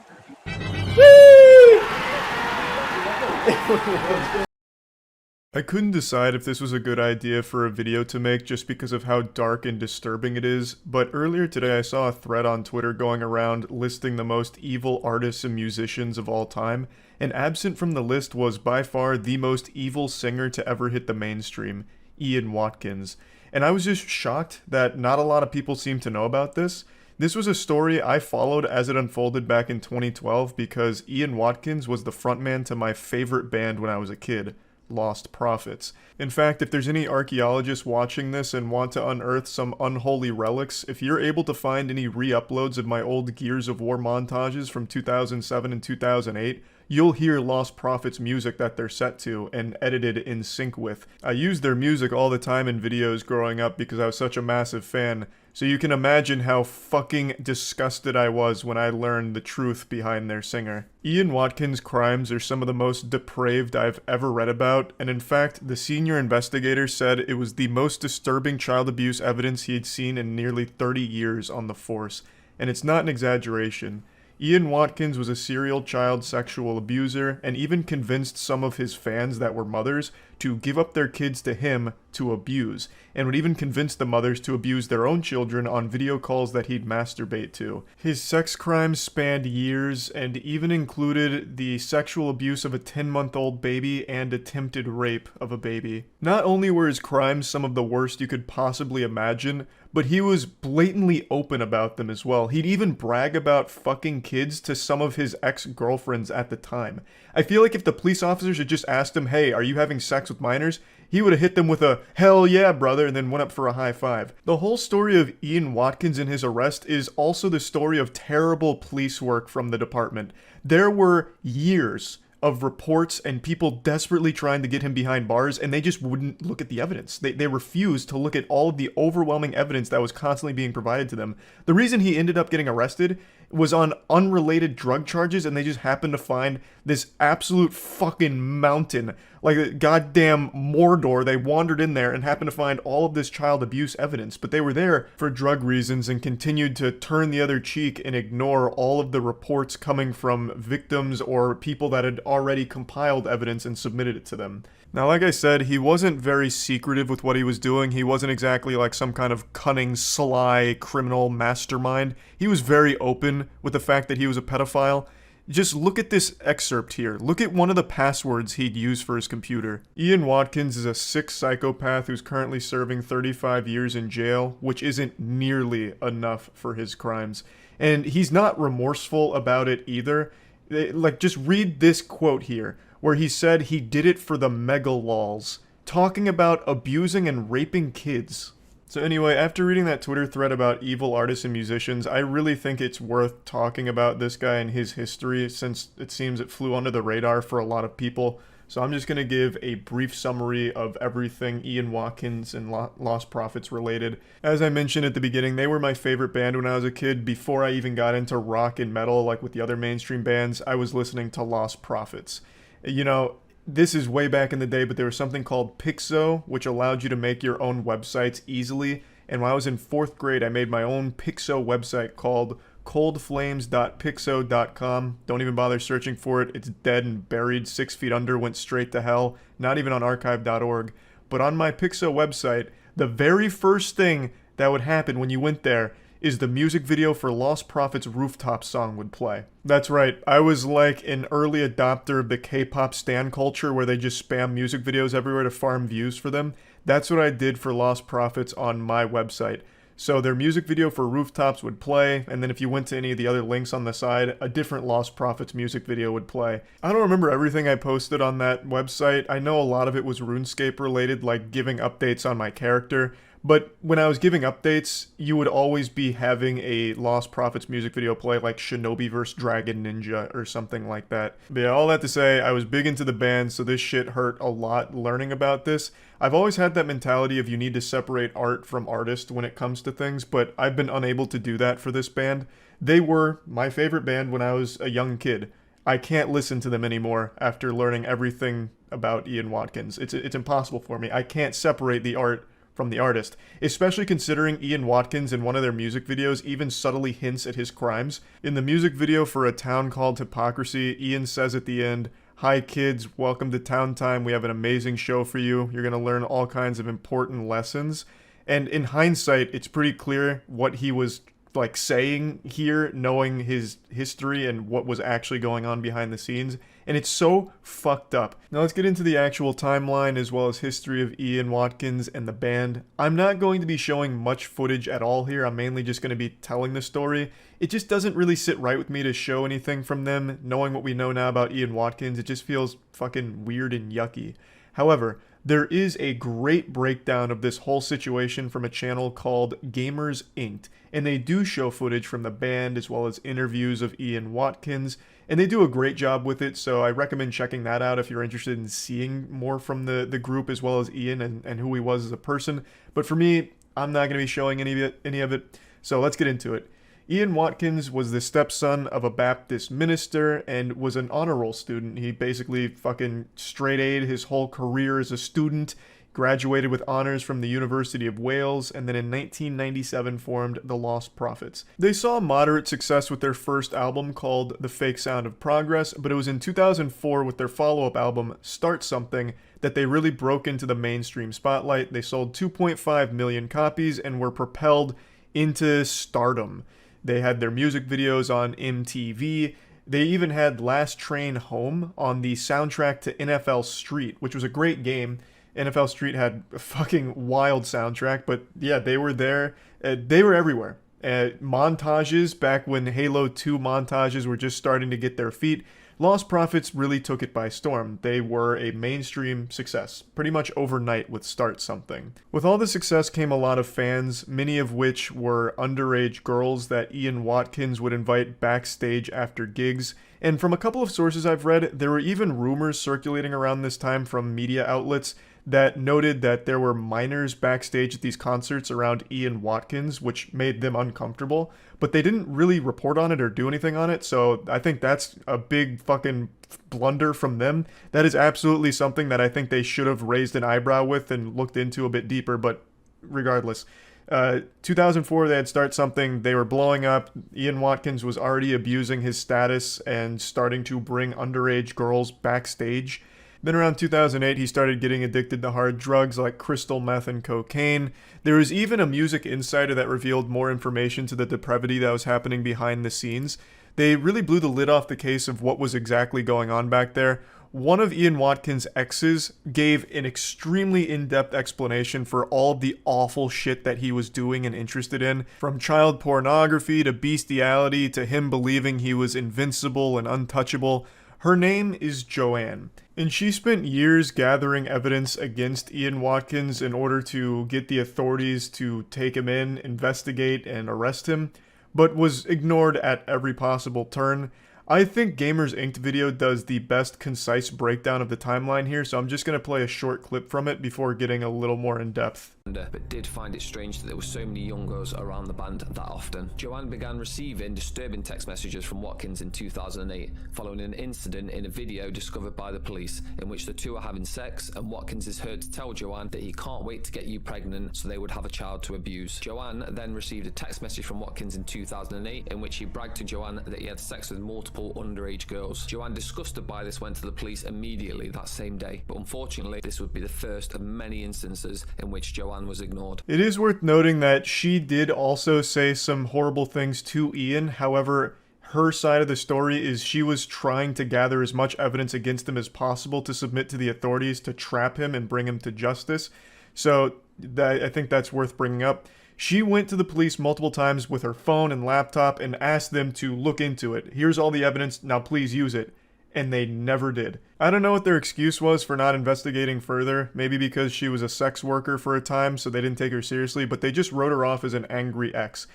I couldn't decide if this was a good idea for a video to make just because of how dark and disturbing it is, but earlier today I saw a thread on Twitter going around listing the most evil artists and musicians of all time, and absent from the list was by far the most evil singer to ever hit the mainstream, Ian Watkins. And I was just shocked that not a lot of people seem to know about this. This was a story I followed as it unfolded back in 2012 because Ian Watkins was the frontman to my favorite band when I was a kid, Lost Prophets. In fact, if there's any archaeologists watching this and want to unearth some unholy relics, if you're able to find any re-uploads of my old Gears of War montages from 2007 and 2008, you'll hear Lost Prophets music that they're set to and edited in sync with. I used their music all the time in videos growing up because I was such a massive fan, so you can imagine how fucking disgusted I was when I learned the truth behind their singer. Ian Watkins' crimes are some of the most depraved I've ever read about, and in fact, the senior investigator said it was the most disturbing child abuse evidence he had seen in nearly 30 years on the force, and it's not an exaggeration. Ian Watkins was a serial child sexual abuser and even convinced some of his fans that were mothers to give up their kids to him to abuse, and would even convince the mothers to abuse their own children on video calls that he'd masturbate to. His sex crimes spanned years and even included the sexual abuse of a 10-month-old baby and attempted rape of a baby. Not only were his crimes some of the worst you could possibly imagine, but he was blatantly open about them as well. He'd even brag about fucking kids to some of his ex-girlfriends at the time. I feel like if the police officers had just asked him, hey, are you having sex with minors? He would have hit them with a, hell yeah, brother, and then went up for a high five. The whole story of Ian Watkins and his arrest is also the story of terrible police work from the department. There were years of reports and people desperately trying to get him behind bars, and they just wouldn't look at the evidence. They refused to look at all of the overwhelming evidence that was constantly being provided to them. The reason he ended up getting arrested was on unrelated drug charges, and they just happened to find this absolute fucking mountain, like a goddamn Mordor. They wandered in there and happened to find all of this child abuse evidence, but they were there for drug reasons and continued to turn the other cheek and ignore all of the reports coming from victims or people that had already compiled evidence and submitted it to them. Now, like I said, he wasn't very secretive with what he was doing. He wasn't exactly like some kind of cunning, sly, criminal mastermind. He was very open with the fact that he was a pedophile. Just look at this excerpt here. Look at one of the passwords he'd use for his computer. Ian Watkins is a sick psychopath who's currently serving 35 years in jail, which isn't nearly enough for his crimes. And he's not remorseful about it either. Like, just read this quote here, where he said he did it for the mega lols, talking about abusing and raping kids. So anyway, after reading that Twitter thread about evil artists and musicians, I really think it's worth talking about this guy and his history, since it seems it flew under the radar for a lot of people. So I'm just going to give a brief summary of everything Ian Watkins and Lost Prophets related. As I mentioned at the beginning, they were my favorite band when I was a kid. Before I even got into rock and metal like with the other mainstream bands, I was listening to Lost Prophets. You know, this is way back in the day, but there was something called Penguinz0, which allowed you to make your own websites easily. And when I was in 4th grade, I made my own Pixo website called coldflames.pixo.com. Don't even bother searching for it. It's dead and buried 6 feet under, went straight to hell. Not even on archive.org. But on my Pixo website, the very first thing that would happen when you went there is the music video for Lost Prophet's Rooftop song would play. That's right, I was like an early adopter of the K-pop stan culture where they just spam music videos everywhere to farm views for them. That's what I did for Lost Prophets on my website. So their music video for Rooftops would play, and then if you went to any of the other links on the side, a different Lost Prophets music video would play. I don't remember everything I posted on that website. I know a lot of it was RuneScape related, like giving updates on my character. But when I was giving updates, you would always be having a Lost Prophets music video play, like Shinobi vs. Dragon Ninja or something like that. But yeah, all that to say, I was big into the band, so this shit hurt a lot learning about this. I've always had that mentality of you need to separate art from artist when it comes to things, but I've been unable to do that for this band. They were my favorite band when I was a young kid. I can't listen to them anymore after learning everything about Ian Watkins. It's impossible for me. I can't separate the art from the artist, especially considering Ian Watkins in one of their music videos even subtly hints at his crimes. In the music video for A Town Called Hypocrisy, Ian says at the end, "Hi kids, welcome to Town Time. We have an amazing show for you. You're going to learn all kinds of important lessons." And in hindsight, it's pretty clear what he was like saying here, knowing his history and what was actually going on behind the scenes. And it's so fucked up. Now let's get into the actual timeline as well as history of Ian Watkins and the band. I'm not going to be showing much footage at all here. I'm mainly just going to be telling the story. It just doesn't really sit right with me to show anything from them. Knowing what we know now about Ian Watkins, it just feels fucking weird and yucky. However, there is a great breakdown of this whole situation from a channel called Gamers0, and they do show footage from the band as well as interviews of Ian Watkins, and they do a great job with it, so I recommend checking that out if you're interested in seeing more from the group as well as Ian and who he was as a person. But for me, I'm not going to be showing any of it, so let's get into it. Ian Watkins was the stepson of a Baptist minister and was an honor roll student. He basically fucking straight A'd his whole career as a student, graduated with honors from the University of Wales, and then in 1997 formed the Lost Prophets. They saw moderate success with their first album called The Fake Sound of Progress, but it was in 2004 with their follow-up album, Start Something, that they really broke into the mainstream spotlight. They sold 2.5 million copies and were propelled into stardom. They had their music videos on MTV. They even had Last Train Home on the soundtrack to NFL Street, which was a great game. NFL Street had a fucking wild soundtrack, but yeah, they were there. They were everywhere. Montages, back when Halo 2 montages were just starting to get their feet, Lost Prophets really took it by storm. They were a mainstream success, pretty much overnight with Start Something. With all the success came a lot of fans, many of which were underage girls that Ian Watkins would invite backstage after gigs. And from a couple of sources I've read, there were even rumors circulating around this time from media outlets that noted that there were minors backstage at these concerts around Ian Watkins, which made them uncomfortable, but they didn't really report on it or do anything on it, so I think that's a big fucking blunder from them. That is absolutely something that I think they should have raised an eyebrow with and looked into a bit deeper, but regardless. 2004, they had Start Something, they were blowing up. Ian Watkins was already abusing his status and starting to bring underage girls backstage. Then around 2008, he started getting addicted to hard drugs like crystal meth and cocaine. There was even a music insider that revealed more information to the depravity that was happening behind the scenes. They really blew the lid off the case of what was exactly going on back there. One of Ian Watkins' exes gave an extremely in-depth explanation for all of the awful shit that he was doing and interested in, from child pornography to bestiality to him believing he was invincible and untouchable. Her name is Joanne, and she spent years gathering evidence against Ian Watkins in order to get the authorities to take him in, investigate, and arrest him, but was ignored at every possible turn. I think Gamers0 video does the best concise breakdown of the timeline here, so I'm just going to play a short clip from it before getting a little more in depth. but did find it strange that there were so many young girls around the band that often. Joanne began receiving disturbing text messages from Watkins in 2008, following an incident in a video discovered by the police, in which the two are having sex, and Watkins is heard to tell Joanne that he can't wait to get you pregnant so they would have a child to abuse. Joanne then received a text message from Watkins in 2008, in which he bragged to Joanne that he had sex with multiple underage girls. Joanne, disgusted by this, went to the police immediately that same day, but unfortunately this would be the first of many instances in which Joanne was ignored. It is worth noting that she did also say some horrible things to Ian. However, her side of the story is she was trying to gather as much evidence against him as possible to submit to the authorities to trap him and bring him to justice. So I think that's worth bringing up. She went to the police multiple times with her phone and laptop and asked them to look into it. Here's all the evidence, now please use it. And they never did. I don't know what their excuse was for not investigating further. Maybe because she was a sex worker for a time, so they didn't take her seriously, but they just wrote her off as an angry ex.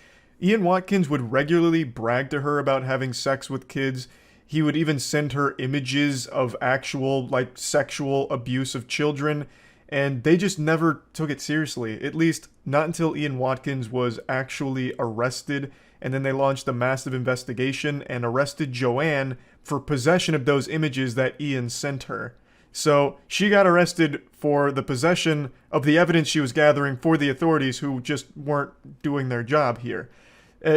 Ian Watkins would regularly brag to her about having sex with kids. He would even send her images of actual, like, sexual abuse of children, and they just never took it seriously. At least, not until Ian Watkins was actually arrested, and then they launched a massive investigation and arrested Joanne for possession of those images that Ian sent her. So she got arrested for the possession of the evidence she was gathering for the authorities, who just weren't doing their job here.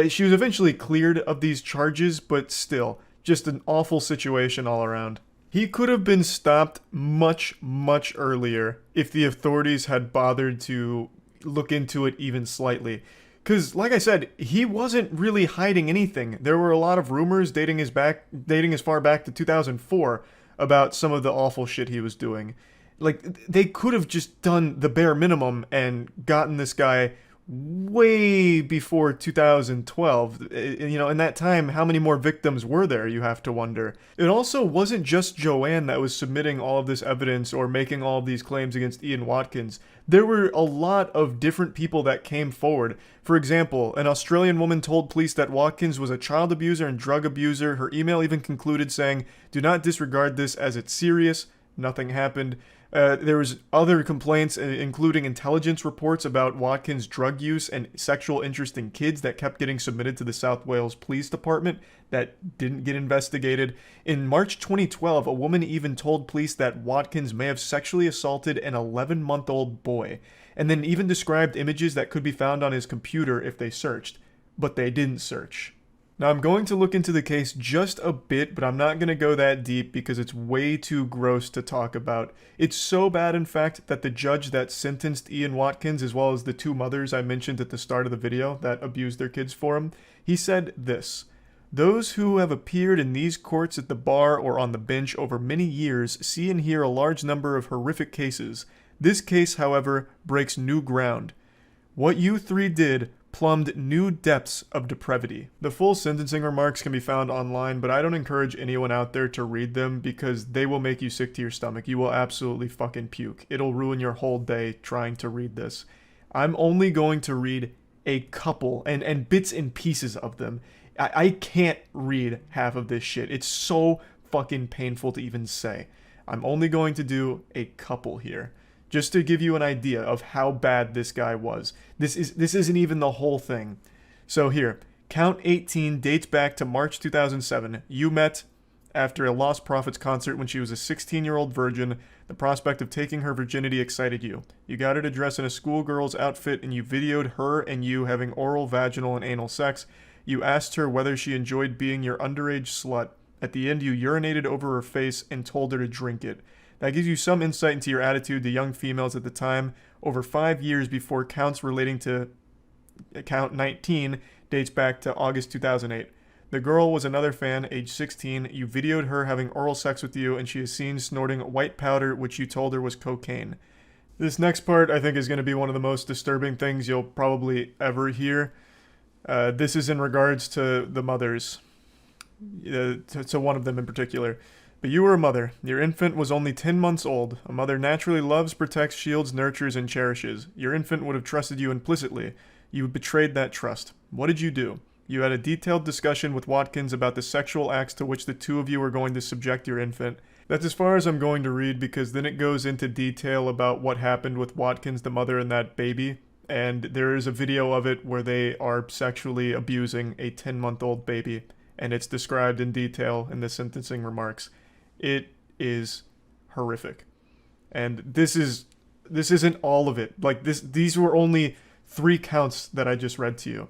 She was eventually cleared of these charges, but still, just an awful situation all around. He could have been stopped much, much earlier if the authorities had bothered to look into it even slightly. Because, like I said, he wasn't really hiding anything. There were a lot of rumors dating as far back to 2004 about some of the awful shit he was doing. Like, they could have just done the bare minimum and gotten this guy way before 2012. You know, in that time, how many more victims were there, you have to wonder. It also wasn't just Joanne that was submitting all of this evidence or making all of these claims against Ian Watkins. There were a lot of different people that came forward. For example, an Australian woman told police that Watkins was a child abuser and drug abuser. Her email even concluded saying, "Do not disregard this as it's serious." Nothing happened. There was other complaints, including intelligence reports about Watkins' drug use and sexual interest in kids that kept getting submitted to the South Wales Police Department that didn't get investigated. In March 2012, a woman even told police that Watkins may have sexually assaulted an 11-month-old boy, and then even described images that could be found on his computer if they searched. But they didn't search. Now, I'm going to look into the case just a bit, but I'm not going to go that deep because it's way too gross to talk about. It's so bad, in fact, that the judge that sentenced Ian Watkins, as well as the two mothers I mentioned at the start of the video that abused their kids for him, he said this: "Those who have appeared in these courts at the bar or on the bench over many years see and hear a large number of horrific cases. This case, however, breaks new ground. What you three did plumbed new depths of depravity." The full sentencing remarks can be found online, but I don't encourage anyone out there to read them because they will make you sick to your stomach. You will absolutely fucking puke. It'll ruin your whole day trying to read this. I'm only going to read a couple and bits and pieces of them. I can't read half of this shit. It's so fucking painful to even say. I'm only going to do a couple here, just to give you an idea of how bad this guy was. This isn't even the whole thing. So here, count 18 dates back to March 2007. You met after a Lost Prophets concert when she was a 16-year-old virgin. The prospect of taking her virginity excited you. You got her to dress in a schoolgirl's outfit and you videoed her and you having oral, vaginal, and anal sex. You asked her whether she enjoyed being your underage slut. At the end, you urinated over her face and told her to drink it. That gives you some insight into your attitude to young females at the time. Over 5 years before counts relating to count 19 dates back to August 2008. The girl was another fan, age 16. You videoed her having oral sex with you, and she is seen snorting white powder, which you told her was cocaine. This next part, I think, is going to be one of the most disturbing things you'll probably ever hear. This is in regards to the mothers, to one of them in particular. But you were a mother. Your infant was only 10 months old. A mother naturally loves, protects, shields, nurtures, and cherishes. Your infant would have trusted you implicitly. You betrayed that trust. What did you do? You had a detailed discussion with Watkins about the sexual acts to which the two of you were going to subject your infant. That's as far as I'm going to read, because then it goes into detail about what happened with Watkins, the mother, and that baby. And there is a video of it where they are sexually abusing a 10-month-old baby, and it's described in detail in the sentencing remarks. It is horrific. And this isn't all of it. Like, these were only 3 counts that I just read to you.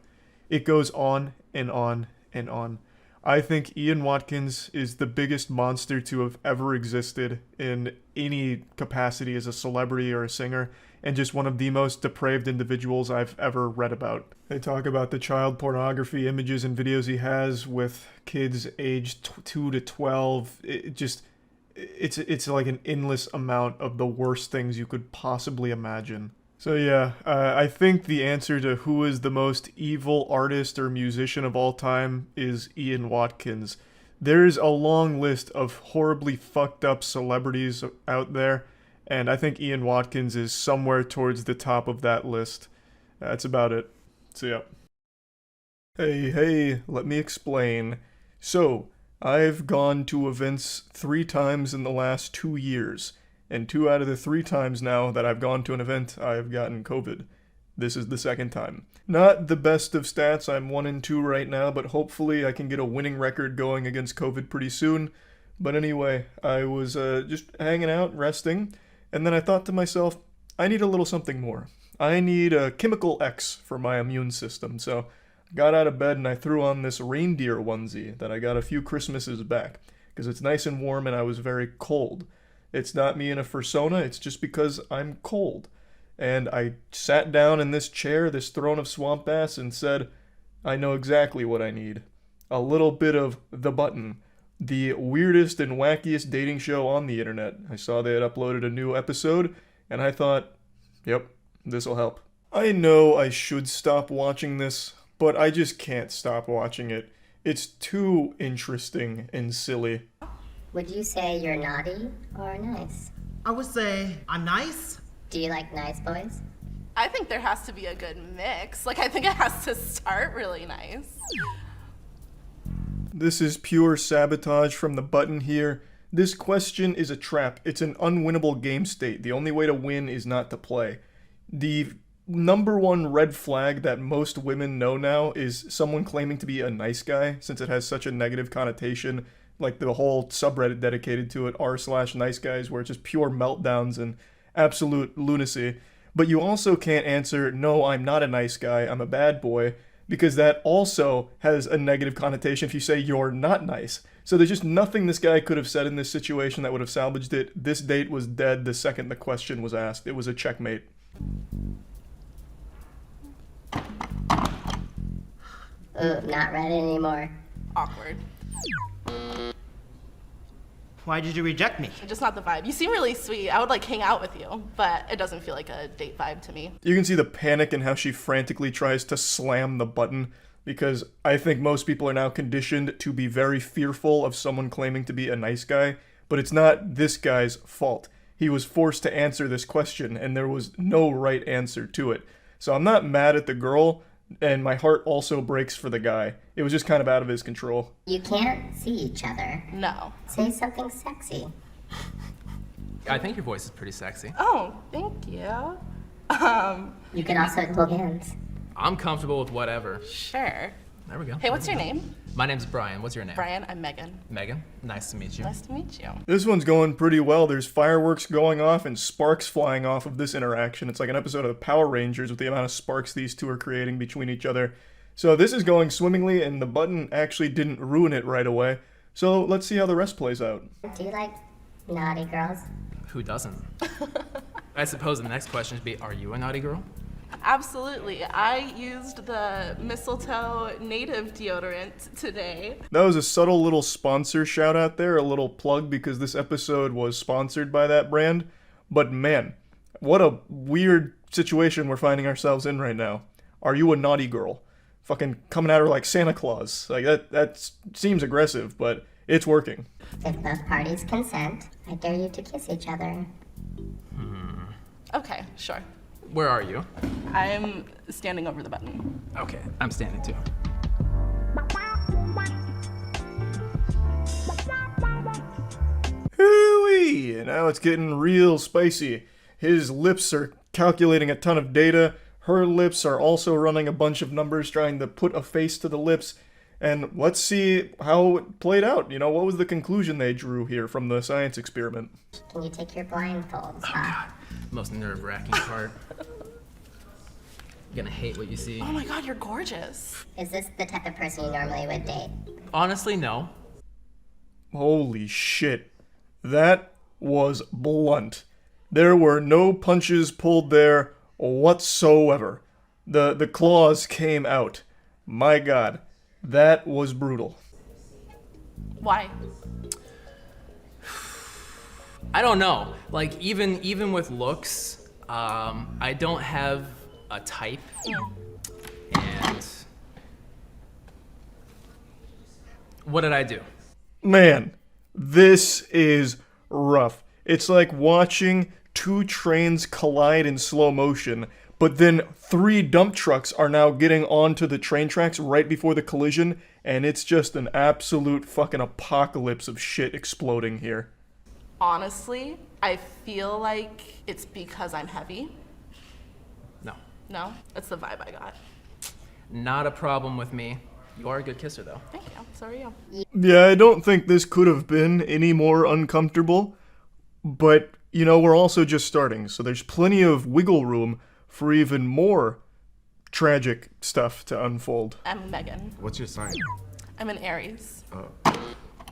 It goes on and on and on. I think Ian Watkins is the biggest monster to have ever existed in any capacity as a celebrity or a singer, and just one of the most depraved individuals I've ever read about. They talk about the child pornography images and videos he has with kids aged 2 to 12. It's like an endless amount of the worst things you could possibly imagine. So yeah, I think the answer to who is the most evil artist or musician of all time is Ian Watkins. There's a long list of horribly fucked up celebrities out there, and I think Ian Watkins is somewhere towards the top of that list. That's about it. So yeah. Hey, let me explain. So, I've gone to events 3 times in the last 2 years. And 2 out of the 3 times now that I've gone to an event, I have gotten COVID. This is the 2nd time. Not the best of stats, I'm 1-2 right now, but hopefully I can get a winning record going against COVID pretty soon. But anyway, I was just hanging out, resting, and then I thought to myself, I need a little something more. I need a chemical X for my immune system, so I got out of bed and I threw on this reindeer onesie that I got a few Christmases back, because it's nice and warm and I was very cold. It's not me in a fursona, it's just because I'm cold. And I sat down in this chair, this throne of swamp ass, and said, I know exactly what I need. A little bit of The Button, the weirdest and wackiest dating show on the internet. I saw they had uploaded a new episode, and I thought, yep, this'll help. I know I should stop watching this, but I just can't stop watching it. It's too interesting and silly. Would you say you're naughty or nice? I would say I'm nice. Do you like nice boys? I think there has to be a good mix. Like, I think it has to start really nice. This is pure sabotage from The Button here. This question is a trap. It's an unwinnable game state. The only way to win is not to play. The #1 red flag that most women know now is someone claiming to be a nice guy, since it has such a negative connotation. Like the whole subreddit dedicated to it, r/nice guys, where it's just pure meltdowns and absolute lunacy. But you also can't answer, no, I'm not a nice guy, I'm a bad boy, because that also has a negative connotation if you say you're not nice. So there's just nothing this guy could have said in this situation that would have salvaged it. This date was dead the second the question was asked. It was a checkmate. Ooh, not ready anymore. Awkward. Why did you reject me? Just not the vibe. You seem really sweet. I would like hang out with you, but it doesn't feel like a date vibe to me. You can see the panic in how she frantically tries to slam the button, because I think most people are now conditioned to be very fearful of someone claiming to be a nice guy, but it's not this guy's fault. He was forced to answer this question, and there was no right answer to it. So I'm not mad at the girl, and my heart also breaks for the guy. It was just kind of out of his control. You can't see each other. No. Say something sexy. I think your voice is pretty sexy. Oh, thank you. You can also hold hands. I'm comfortable with whatever. Sure. There we go. Hey, what's your name? My name's Brian. What's your name? Brian, I'm Megan. Megan, nice to meet you. Nice to meet you. This one's going pretty well. There's fireworks going off and sparks flying off of this interaction. It's like an episode of the Power Rangers with the amount of sparks these two are creating between each other. So this is going swimmingly, and the button actually didn't ruin it right away. So let's see how the rest plays out. Do you like naughty girls? Who doesn't? I suppose the next question would be, are you a naughty girl? Absolutely. I used the mistletoe native deodorant today. That was a subtle little sponsor shout out there, a little plug, because this episode was sponsored by that brand. But man, what a weird situation we're finding ourselves in right now. Are you a naughty girl? Fucking coming at her like Santa Claus. Like that seems aggressive, but it's working. If both parties consent, I dare you to kiss each other. Okay, sure. Where are you? I'm standing over the button. Okay, I'm standing too. Hell Okay, now it's getting real spicy. His lips are calculating a ton of data. Her lips are also running a bunch of numbers trying to put a face to the lips. And let's see how it played out. You know, what was the conclusion they drew here from the science experiment? Can you take your blindfolds off? God, most nerve-wracking part. You're gonna hate what you see. Oh my god, you're gorgeous. Is this the type of person you normally would date? Honestly, no. Holy shit. That was blunt. There were no punches pulled there whatsoever. The claws came out. My god, that was brutal. Why? I don't know. Like, even with looks, I don't have a type. And what did I do? Man, this is rough. It's like watching two trains collide in slow motion, but then 3 dump trucks are now getting onto the train tracks right before the collision, and it's just an absolute fucking apocalypse of shit exploding here. Honestly, I feel like it's because I'm heavy. No. No? That's the vibe I got. Not a problem with me. You are a good kisser, though. Thank you. So are you. Yeah, I don't think this could have been any more uncomfortable, but, you know, we're also just starting, so there's plenty of wiggle room for even more tragic stuff to unfold. I'm Megan. What's your sign? I'm an Aries. Oh.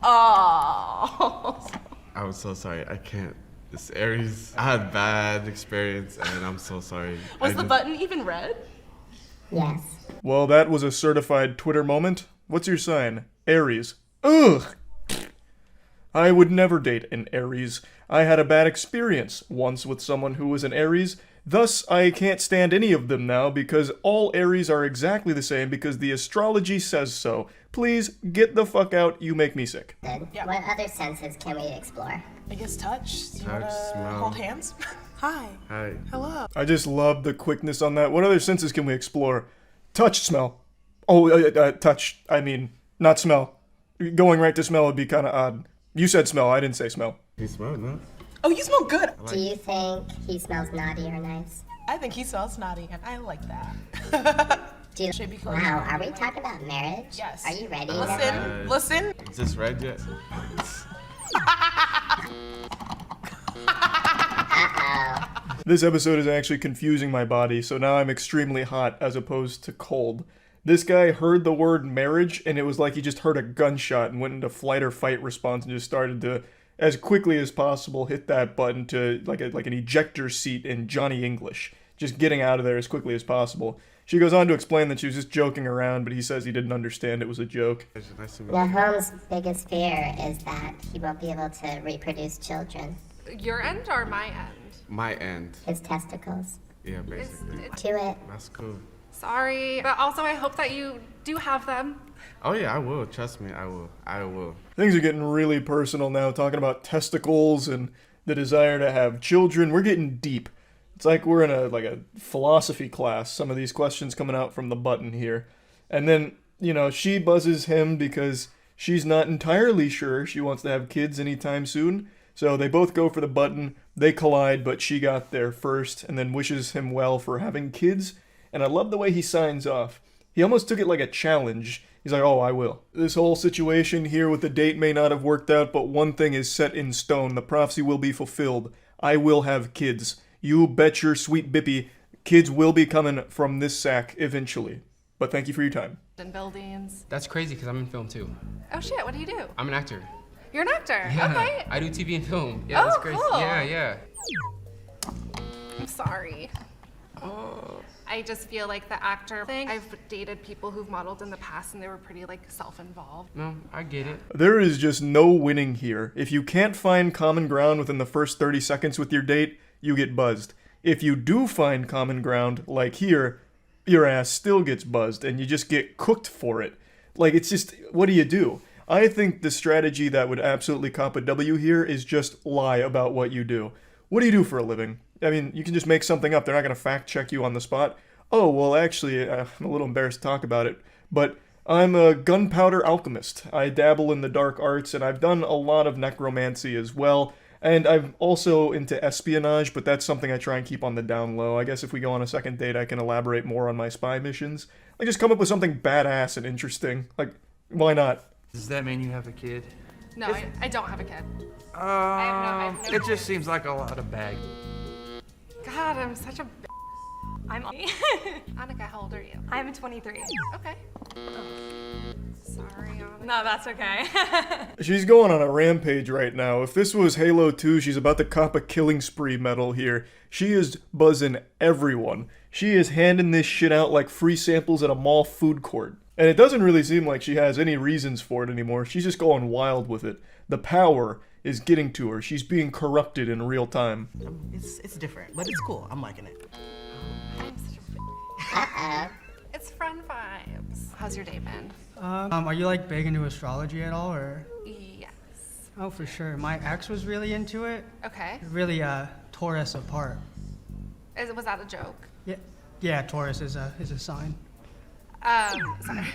Oh. I'm so sorry. I can't. It's Aries. I had bad experience, and I'm so sorry. Was the button even red? Yes. Well, that was a certified Twitter moment. What's your sign? Aries. Ugh! I would never date an Aries. I had a bad experience once with someone who was an Aries. Thus, I can't stand any of them now because all Aries are exactly the same because the astrology says so. Please, get the fuck out. You make me sick. Yeah. What other senses can we explore? I guess touch. Do you Touch, wanna smell. hold hands? Hi. Hi. Hello. I just love the quickness on that. What other senses can we explore? Touch, smell. Oh, touch. I mean, not smell. Going right to smell would be kind of odd. You said smell. I didn't say smell. You smell, no? Oh, you smell good. Do you think he smells naughty or nice? I think he smells naughty, and I like that. Wow, are we talking about marriage? Yes. Are you ready? Listen. Is this red yet? Uh-oh. This episode is actually confusing my body, so now I'm extremely hot as opposed to cold. This guy heard the word marriage, and it was like he just heard a gunshot and went into flight or fight response and just started to, as quickly as possible, hit that button to like an ejector seat in Johnny English. Just getting out of there as quickly as possible. She goes on to explain that she was just joking around, but he says he didn't understand it was a joke. Now, Holmes' biggest fear is that he won't be able to reproduce children. Your end or my end? My end. His testicles. Yeah, basically. To it. That's cool. Sorry, but also I hope that you do have them. Oh yeah, I will. Trust me, I will. I will. Things are getting really personal now, talking about testicles and the desire to have children. We're getting deep. It's like we're in a philosophy class, some of these questions coming out from the button here. And then, you know, she buzzes him because she's not entirely sure she wants to have kids anytime soon. So they both go for the button, they collide, but she got there first and then wishes him well for having kids. And I love the way he signs off. He almost took it like a challenge. He's like, oh, I will. This whole situation here with the date may not have worked out, but one thing is set in stone. The prophecy will be fulfilled. I will have kids. You bet your sweet bippy, kids will be coming from this sack eventually. But thank you for your time. In buildings. That's crazy because I'm in film too. Oh shit, what do you do? I'm an actor. You're an actor? Yeah, Okay. I do TV and film. Yeah, that's crazy. Cool. Yeah. I'm sorry. Oh. I just feel like the actor thing. I've dated people who've modeled in the past and they were pretty like self-involved. No, I get it. There is just no winning here. If you can't find common ground within the first 30 seconds with your date, you get buzzed. If you do find common ground, like here, your ass still gets buzzed and you just get cooked for it. Like, it's just, what do you do? I think the strategy that would absolutely cop a W here is just lie about what you do. What do you do for a living? I mean, you can just make something up. They're not going to fact check you on the spot. Oh, well, actually, I'm a little embarrassed to talk about it, but I'm a gunpowder alchemist. I dabble in the dark arts, and I've done a lot of necromancy as well. And I'm also into espionage, but that's something I try and keep on the down low. I guess if we go on a second date, I can elaborate more on my spy missions. Like, just come up with something badass and interesting. Like, why not? Does that mean you have a kid? No, I don't have a kid. It just seems like a lot of bag. God, I'm such a. I'm. Annika, how old are you? I'm 23. Okay. Sorry, Annika. No, that's okay. She's going on a rampage right now. If this was Halo 2, she's about to cop a killing spree medal here. She is buzzing everyone. She is handing this shit out like free samples at a mall food court. And it doesn't really seem like she has any reasons for it anymore. She's just going wild with it. The power is getting to her. She's being corrupted in real time. It's different, but it's cool. I'm liking it. It's friend vibes. How's your day been? Are you like big into astrology at all, or? Yes. Oh, for sure. My ex was really into it. Okay. It really tore us apart. Was that a joke? Yeah. Taurus is a sign. Sorry.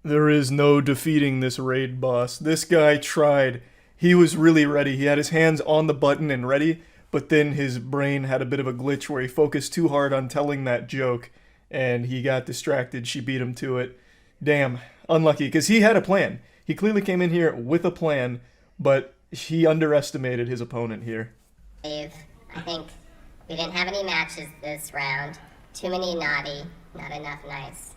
There is no defeating this raid boss. This guy tried. He was really ready. He had his hands on the button and ready, but then his brain had a bit of a glitch where he focused too hard on telling that joke, and he got distracted. She beat him to it. Damn, unlucky, because he had a plan. He clearly came in here with a plan, but he underestimated his opponent here. I think we didn't have any matches this round. Too many naughty, not enough nice.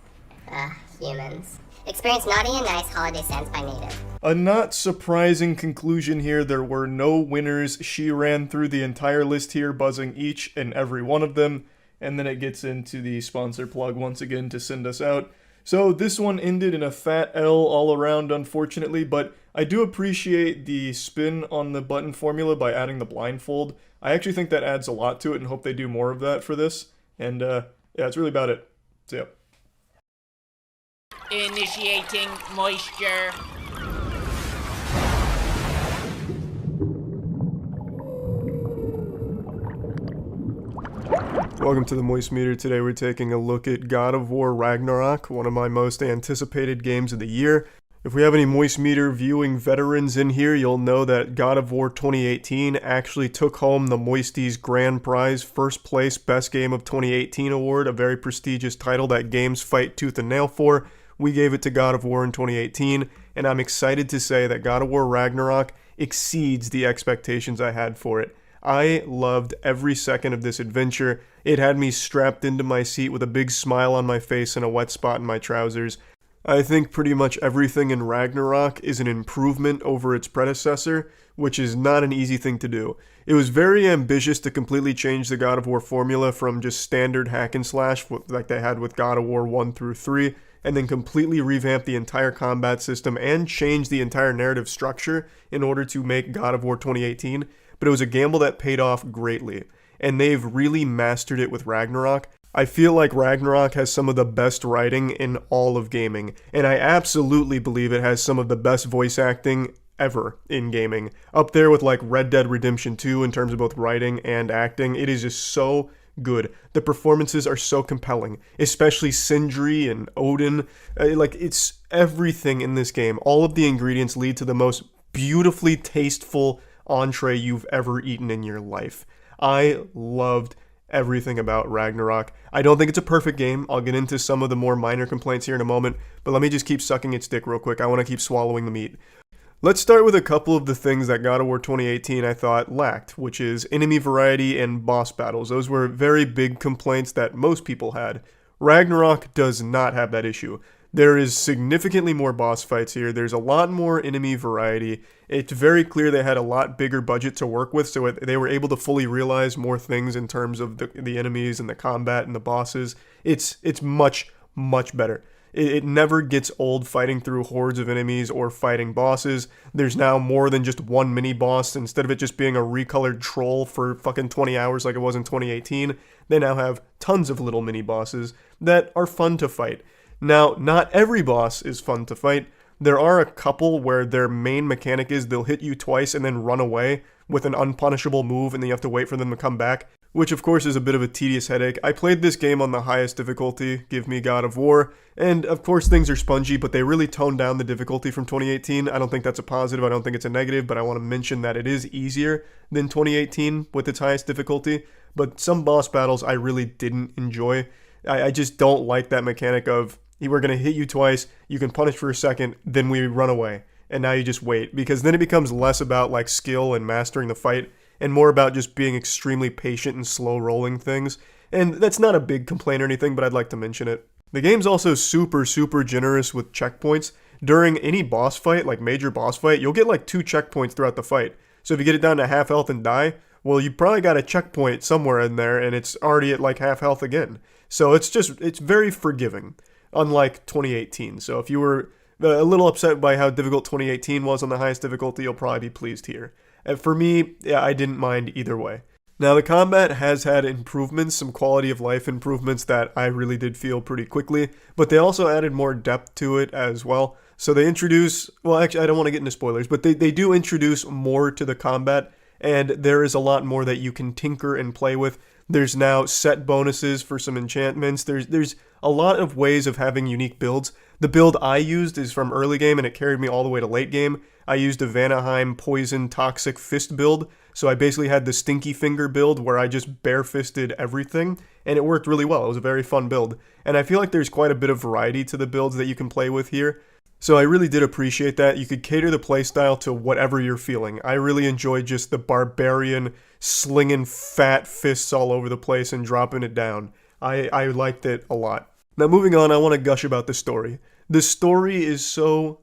Humans. Experience naughty and nice holiday scents by native. A not surprising conclusion here. There were no winners. She ran through the entire list here, buzzing each and every one of them. And then it gets into the sponsor plug once again to send us out. So this one ended in a fat L all around, unfortunately, but I do appreciate the spin on the button formula by adding the blindfold. I actually think that adds a lot to it and hope they do more of that for this. And yeah, that's really about it. So yeah. Initiating moisture. Welcome to the Moist Meter. Today we're taking a look at God of War Ragnarok, one of my most anticipated games of the year. If we have any Moist Meter viewing veterans in here, you'll know that God of War 2018 actually took home the Moisties Grand Prize First Place Best Game of 2018 award, a very prestigious title that games fight tooth and nail for. We gave it to God of War in 2018, and I'm excited to say that God of War Ragnarok exceeds the expectations I had for it. I loved every second of this adventure. It had me strapped into my seat with a big smile on my face and a wet spot in my trousers. I think pretty much everything in Ragnarok is an improvement over its predecessor, which is not an easy thing to do. It was very ambitious to completely change the God of War formula from just standard hack and slash like they had with God of War 1 through 3, and then completely revamp the entire combat system and change the entire narrative structure in order to make God of War 2018, but it was a gamble that paid off greatly, and they've really mastered it with Ragnarok. I feel like Ragnarok has some of the best writing in all of gaming, and I absolutely believe it has some of the best voice acting ever in gaming. Up there with like Red Dead Redemption 2 in terms of both writing and acting. It is just so good. The performances are so compelling, especially Sindri and Odin. It's everything in this game. All of the ingredients lead to the most beautifully tasteful entree you've ever eaten in your life. I loved everything about Ragnarok. I don't think it's a perfect game. I'll get into some of the more minor complaints here in a moment, but let me just keep sucking its dick real quick. I want to keep swallowing the meat. Let's start with a couple of the things that God of War 2018 I thought lacked, which is enemy variety and boss battles. Those were very big complaints that most people had. Ragnarok does not have that issue. There is significantly more boss fights here. There's a lot more enemy variety. It's very clear they had a lot bigger budget to work with, so they were able to fully realize more things in terms of the enemies and the combat and the bosses. It's much, much better. It never gets old fighting through hordes of enemies or fighting bosses. There's now more than just one mini-boss. Instead of it just being a recolored troll for fucking 20 hours like it was in 2018, they now have tons of little mini-bosses that are fun to fight. Now, not every boss is fun to fight. There are a couple where their main mechanic is they'll hit you twice and then run away with an unpunishable move, and then you have to wait for them to come back. which of course is a bit of a tedious headache. I played this game on the highest difficulty, give me God of War, and of course things are spongy, but they really toned down the difficulty from 2018. I don't think that's a positive, I don't think it's a negative, but I want to mention that it is easier than 2018 with its highest difficulty, but some boss battles I really didn't enjoy. I just don't like that mechanic of, we're going to hit you twice, you can punish for a second, then we run away, and now you just wait, because then it becomes less about like skill and mastering the fight, and more about just being extremely patient and slow rolling things. And that's not a big complaint or anything, but I'd like to mention it. The game's also super generous with checkpoints. During any boss fight, like major boss fight, you'll get like 2 checkpoints throughout the fight. So if you get it down to half health and die, well, you probably got a checkpoint somewhere in there and it's already at like half health again. So it's very forgiving, unlike 2018. So if you were a little upset by how difficult 2018 was on the highest difficulty, you'll probably be pleased here. For me, yeah, I didn't mind either way. Now, the combat has had improvements, some quality of life improvements that I really did feel pretty quickly, but they also added more depth to it as well. So they introduce, well, actually, I don't want to get into spoilers, but they do introduce more to the combat, and there is a lot more that you can tinker and play with. There's now set bonuses for some enchantments. There's a lot of ways of having unique builds. The build I used is from early game, and it carried me all the way to late game. I used a Vanaheim Poison Toxic Fist build, so I basically had the Stinky Finger build where I just bare-fisted everything, and it worked really well. It was a very fun build, and I feel like there's quite a bit of variety to the builds that you can play with here, so I really did appreciate that. You could cater the playstyle to whatever you're feeling. I really enjoyed just the barbarian slinging fat fists all over the place and dropping it down. I liked it a lot. Now moving on, I want to gush about the story. The story is so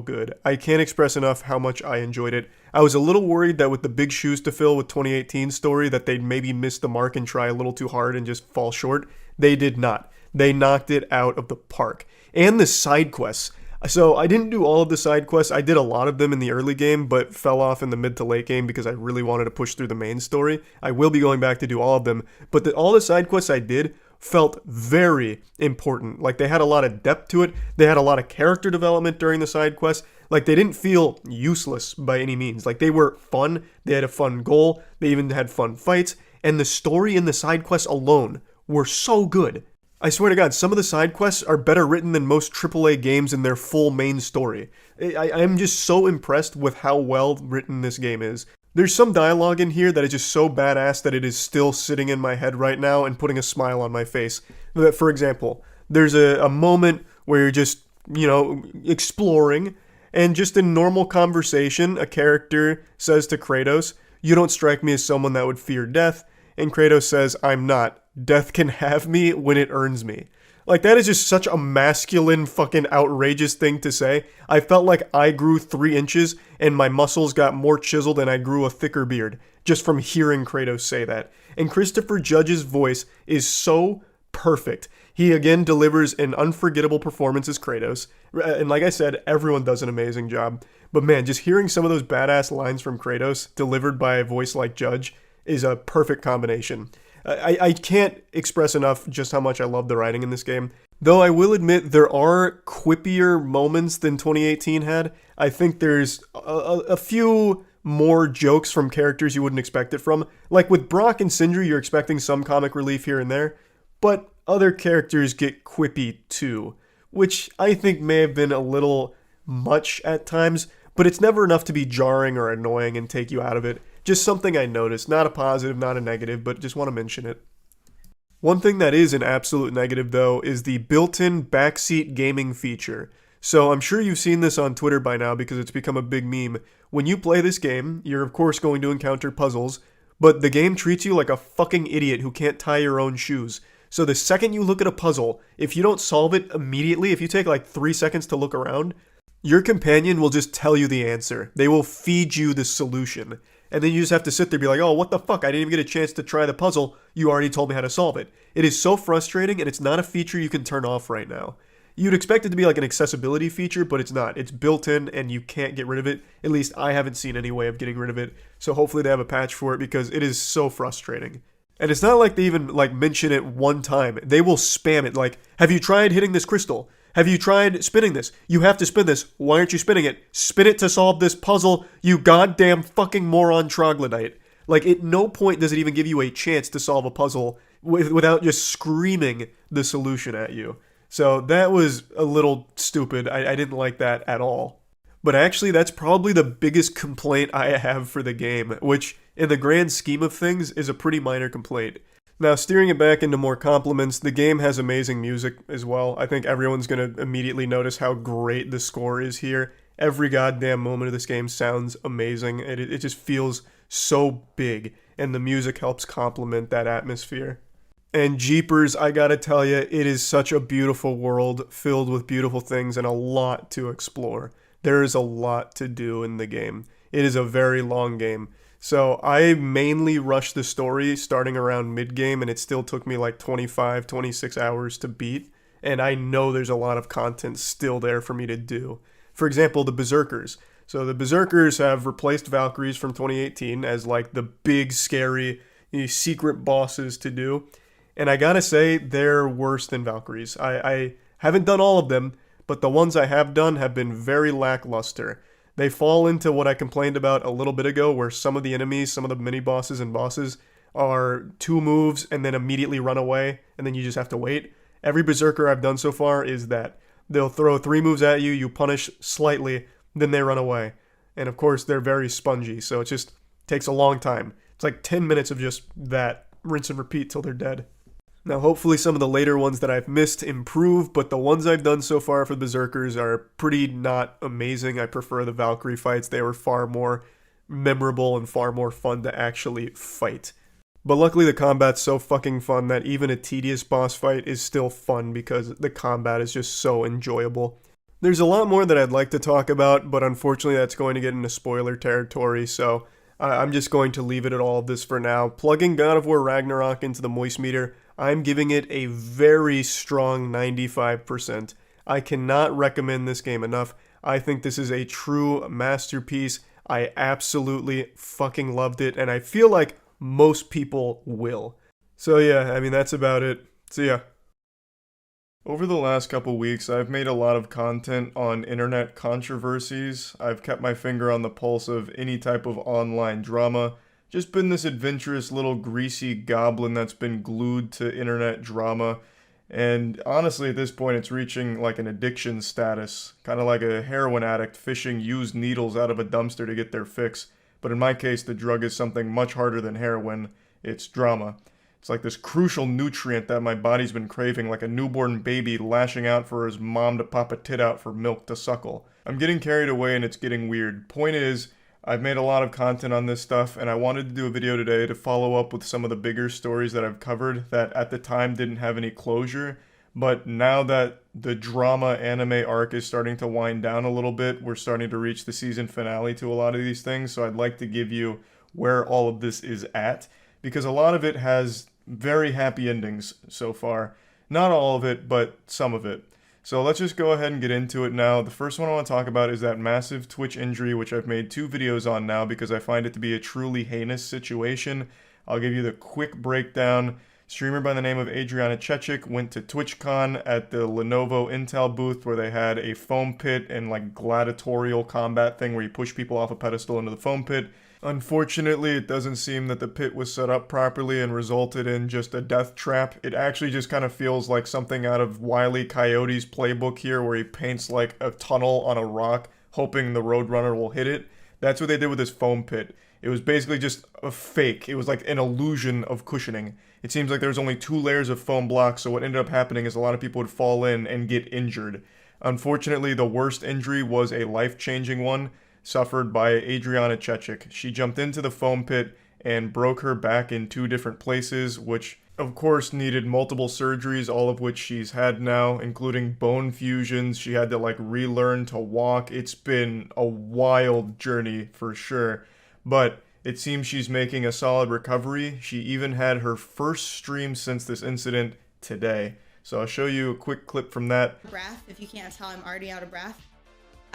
good. I can't express enough how much I enjoyed it. I was a little worried that with the big shoes to fill with 2018's story that they'd maybe miss the mark and try a little too hard and just fall short. They did not. They knocked it out of the park. And the side quests. So I didn't do all of the side quests. I did a lot of them in the early game, but fell off in the mid to late game because I really wanted to push through the main story. I will be going back to do all of them, but all the side quests I did felt very important. Like, they had a lot of depth to it. They had a lot of character development during the side quests. Like, they didn't feel useless by any means. Like, they were fun. They had a fun goal. They even had fun fights. And the story and the side quests alone were so good. I swear to God, some of the side quests are better written than most AAA games in their full main story. I'm just so impressed with how well written this game is. There's some dialogue in here that is just so badass that it is still sitting in my head right now and putting a smile on my face. For example, there's a moment where you're just, exploring, and just in normal conversation, a character says to Kratos, "You don't strike me as someone that would fear death," and Kratos says, "I'm not. Death can have me when it earns me." Like, that is just such a masculine fucking outrageous thing to say. I felt like I grew 3 inches and my muscles got more chiseled and I grew a thicker beard just from hearing Kratos say that. And Christopher Judge's voice is so perfect. He again delivers an unforgettable performance as Kratos. And like I said, everyone does an amazing job. But man, just hearing some of those badass lines from Kratos delivered by a voice like Judge is a perfect combination. I can't express enough just how much I love the writing in this game. Though I will admit there are quippier moments than 2018 had. I think there's a few more jokes from characters you wouldn't expect it from. Like with Brock and Sindri, you're expecting some comic relief here and there. But other characters get quippy too, which I think may have been a little much at times. But it's never enough to be jarring or annoying and take you out of it. Just something I noticed, not a positive, not a negative, but just want to mention it. One thing that is an absolute negative though is the built-in backseat gaming feature. So I'm sure you've seen this on Twitter by now because it's become a big meme. When you play this game, you're of course going to encounter puzzles, but the game treats you like a fucking idiot who can't tie your own shoes. So the second you look at a puzzle, if you don't solve it immediately, if you take like 3 seconds to look around, your companion will just tell you the answer. They will feed you the solution. And then you just have to sit there and be like, oh, what the fuck? I didn't even get a chance to try the puzzle. You already told me how to solve it. It is so frustrating, and it's not a feature you can turn off right now. You'd expect it to be like an accessibility feature, but it's not. It's built in, and you can't get rid of it. At least I haven't seen any way of getting rid of it. So hopefully they have a patch for it, because it is so frustrating. And it's not like they even mention it one time. They will spam it. Like, have you tried hitting this crystal? Have you tried spinning this? You have to spin this. Why aren't you spinning it? Spin it to solve this puzzle, you goddamn fucking moron troglodyte. Like, at no point does it even give you a chance to solve a puzzle without just screaming the solution at you. So that was a little stupid. I didn't like that at all. But actually, that's probably the biggest complaint I have for the game, which, in the grand scheme of things, is a pretty minor complaint. Now, steering it back into more compliments, the game has amazing music as well. I think everyone's going to immediately notice how great the score is here. Every goddamn moment of this game sounds amazing. It just feels so big, and the music helps complement that atmosphere. And jeepers, I gotta tell you, it is such a beautiful world filled with beautiful things and a lot to explore. There is a lot to do in the game. It is a very long game. So I mainly rushed the story starting around mid-game, and it still took me like 25, 26 hours to beat. And I know there's a lot of content still there for me to do. For example, the Berserkers. So the Berserkers have replaced Valkyries from 2018 as like the big, scary, secret bosses to do. And I gotta say, they're worse than Valkyries. I haven't done all of them, but the ones I have done have been very lackluster. They fall into what I complained about a little bit ago, where some of the enemies, some of the mini-bosses and bosses, are 2 moves and then immediately run away, and then you just have to wait. Every Berserker I've done so far is that. They'll throw 3 moves at you, you punish slightly, then they run away. And of course, they're very spongy, so it just takes a long time. It's like 10 minutes of just that, rinse and repeat till they're dead. Now, hopefully some of the later ones that I've missed improve, but the ones I've done so far for Berserkers are pretty not amazing. I prefer the Valkyrie fights. They were far more memorable and far more fun to actually fight. But luckily the combat's so fucking fun that even a tedious boss fight is still fun because the combat is just so enjoyable. There's a lot more that I'd like to talk about, but unfortunately that's going to get into spoiler territory, so I'm just going to leave it at all of this for now. Plugging God of War Ragnarok into the moist meter, I'm giving it a very strong 95%. I cannot recommend this game enough. I think this is a true masterpiece. I absolutely fucking loved it, and I feel like most people will. So yeah, I mean, that's about it. See ya. Over the last couple weeks, I've made a lot of content on internet controversies. I've kept my finger on the pulse of any type of online drama. Just been this adventurous little greasy goblin that's been glued to internet drama. And honestly, at this point, it's reaching like an addiction status. Kind of like a heroin addict fishing used needles out of a dumpster to get their fix. But in my case, the drug is something much harder than heroin. It's drama. It's like this crucial nutrient that my body's been craving, like a newborn baby lashing out for his mom to pop a tit out for milk to suckle. I'm getting carried away and it's getting weird. Point is, I've made a lot of content on this stuff, and I wanted to do a video today to follow up with some of the bigger stories that I've covered that at the time didn't have any closure. But now that the drama anime arc is starting to wind down a little bit, we're starting to reach the season finale to a lot of these things, so I'd like to give you where all of this is at, because a lot of it has very happy endings so far. Not all of it, but some of it. So let's just go ahead and get into it now. The first one I want to talk about is that massive Twitch injury, which I've made 2 videos on now because I find it to be a truly heinous situation. I'll give you the quick breakdown. Streamer by the name of Adriana Chechik went to TwitchCon at the Lenovo Intel booth where they had a foam pit and like gladiatorial combat thing where you push people off a pedestal into the foam pit. Unfortunately, it doesn't seem that the pit was set up properly and resulted in just a death trap. It actually just kind of feels like something out of Wile E. Coyote's playbook here where he paints like a tunnel on a rock hoping the Roadrunner will hit it. That's what they did with this foam pit. It was basically just a fake. It was like an illusion of cushioning. It seems like there was only 2 layers of foam blocks, so what ended up happening is a lot of people would fall in and get injured. Unfortunately, the worst injury was a life-changing one, suffered by Adriana Chechik. She jumped into the foam pit and broke her back in 2 different places, which of course needed multiple surgeries, all of which she's had now, including bone fusions. She had to like relearn to walk. It's been a wild journey for sure, but it seems she's making a solid recovery. She even had her first stream since this incident today. So I'll show you a quick clip from that. Breath, if you can't tell, I'm already out of breath.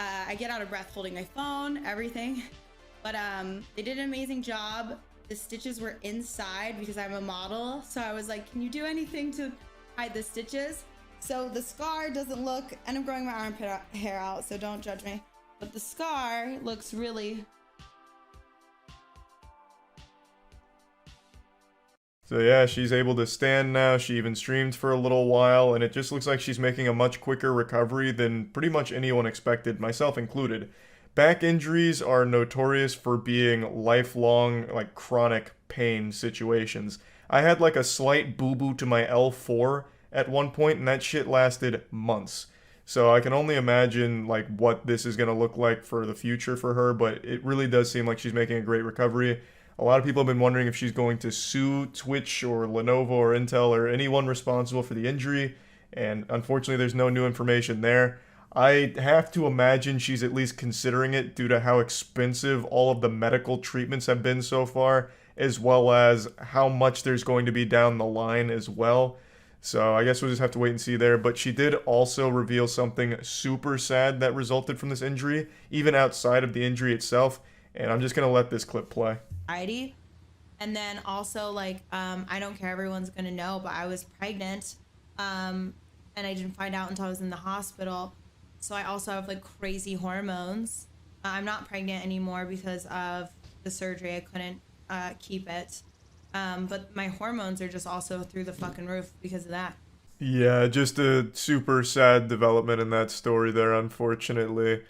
I get out of breath holding my phone, everything. But they did an amazing job. The stitches were inside because I'm a model. So I was like, can you do anything to hide the stitches? So the scar doesn't look, and I'm growing my armpit hair out, so don't judge me. But the scar looks really So yeah, she's able to stand now. She even streamed for a little while, and it just looks like she's making a much quicker recovery than pretty much anyone expected, myself included. Back injuries are notorious for being lifelong, like chronic pain situations. I had like a slight boo-boo to my L4 at one point, and that shit lasted months. So I can only imagine like what this is going to look like for the future for her, but it really does seem like she's making a great recovery. A lot of people have been wondering if she's going to sue Twitch or Lenovo or Intel or anyone responsible for the injury, and unfortunately there's no new information there. I have to imagine she's at least considering it due to how expensive all of the medical treatments have been so far, as well as how much there's going to be down the line as well. So I guess we'll just have to wait and see there. But she did also reveal something super sad that resulted from this injury, even outside of the injury itself. And I'm just going to let this clip play. And then also, like, I don't care, everyone's going to know, but I was pregnant. And I didn't find out until I was in the hospital. So I also have, like, crazy hormones. I'm not pregnant anymore because of the surgery. I couldn't keep it. But my hormones are just also through the fucking roof because of that. Yeah, just a super sad development in that story there, unfortunately.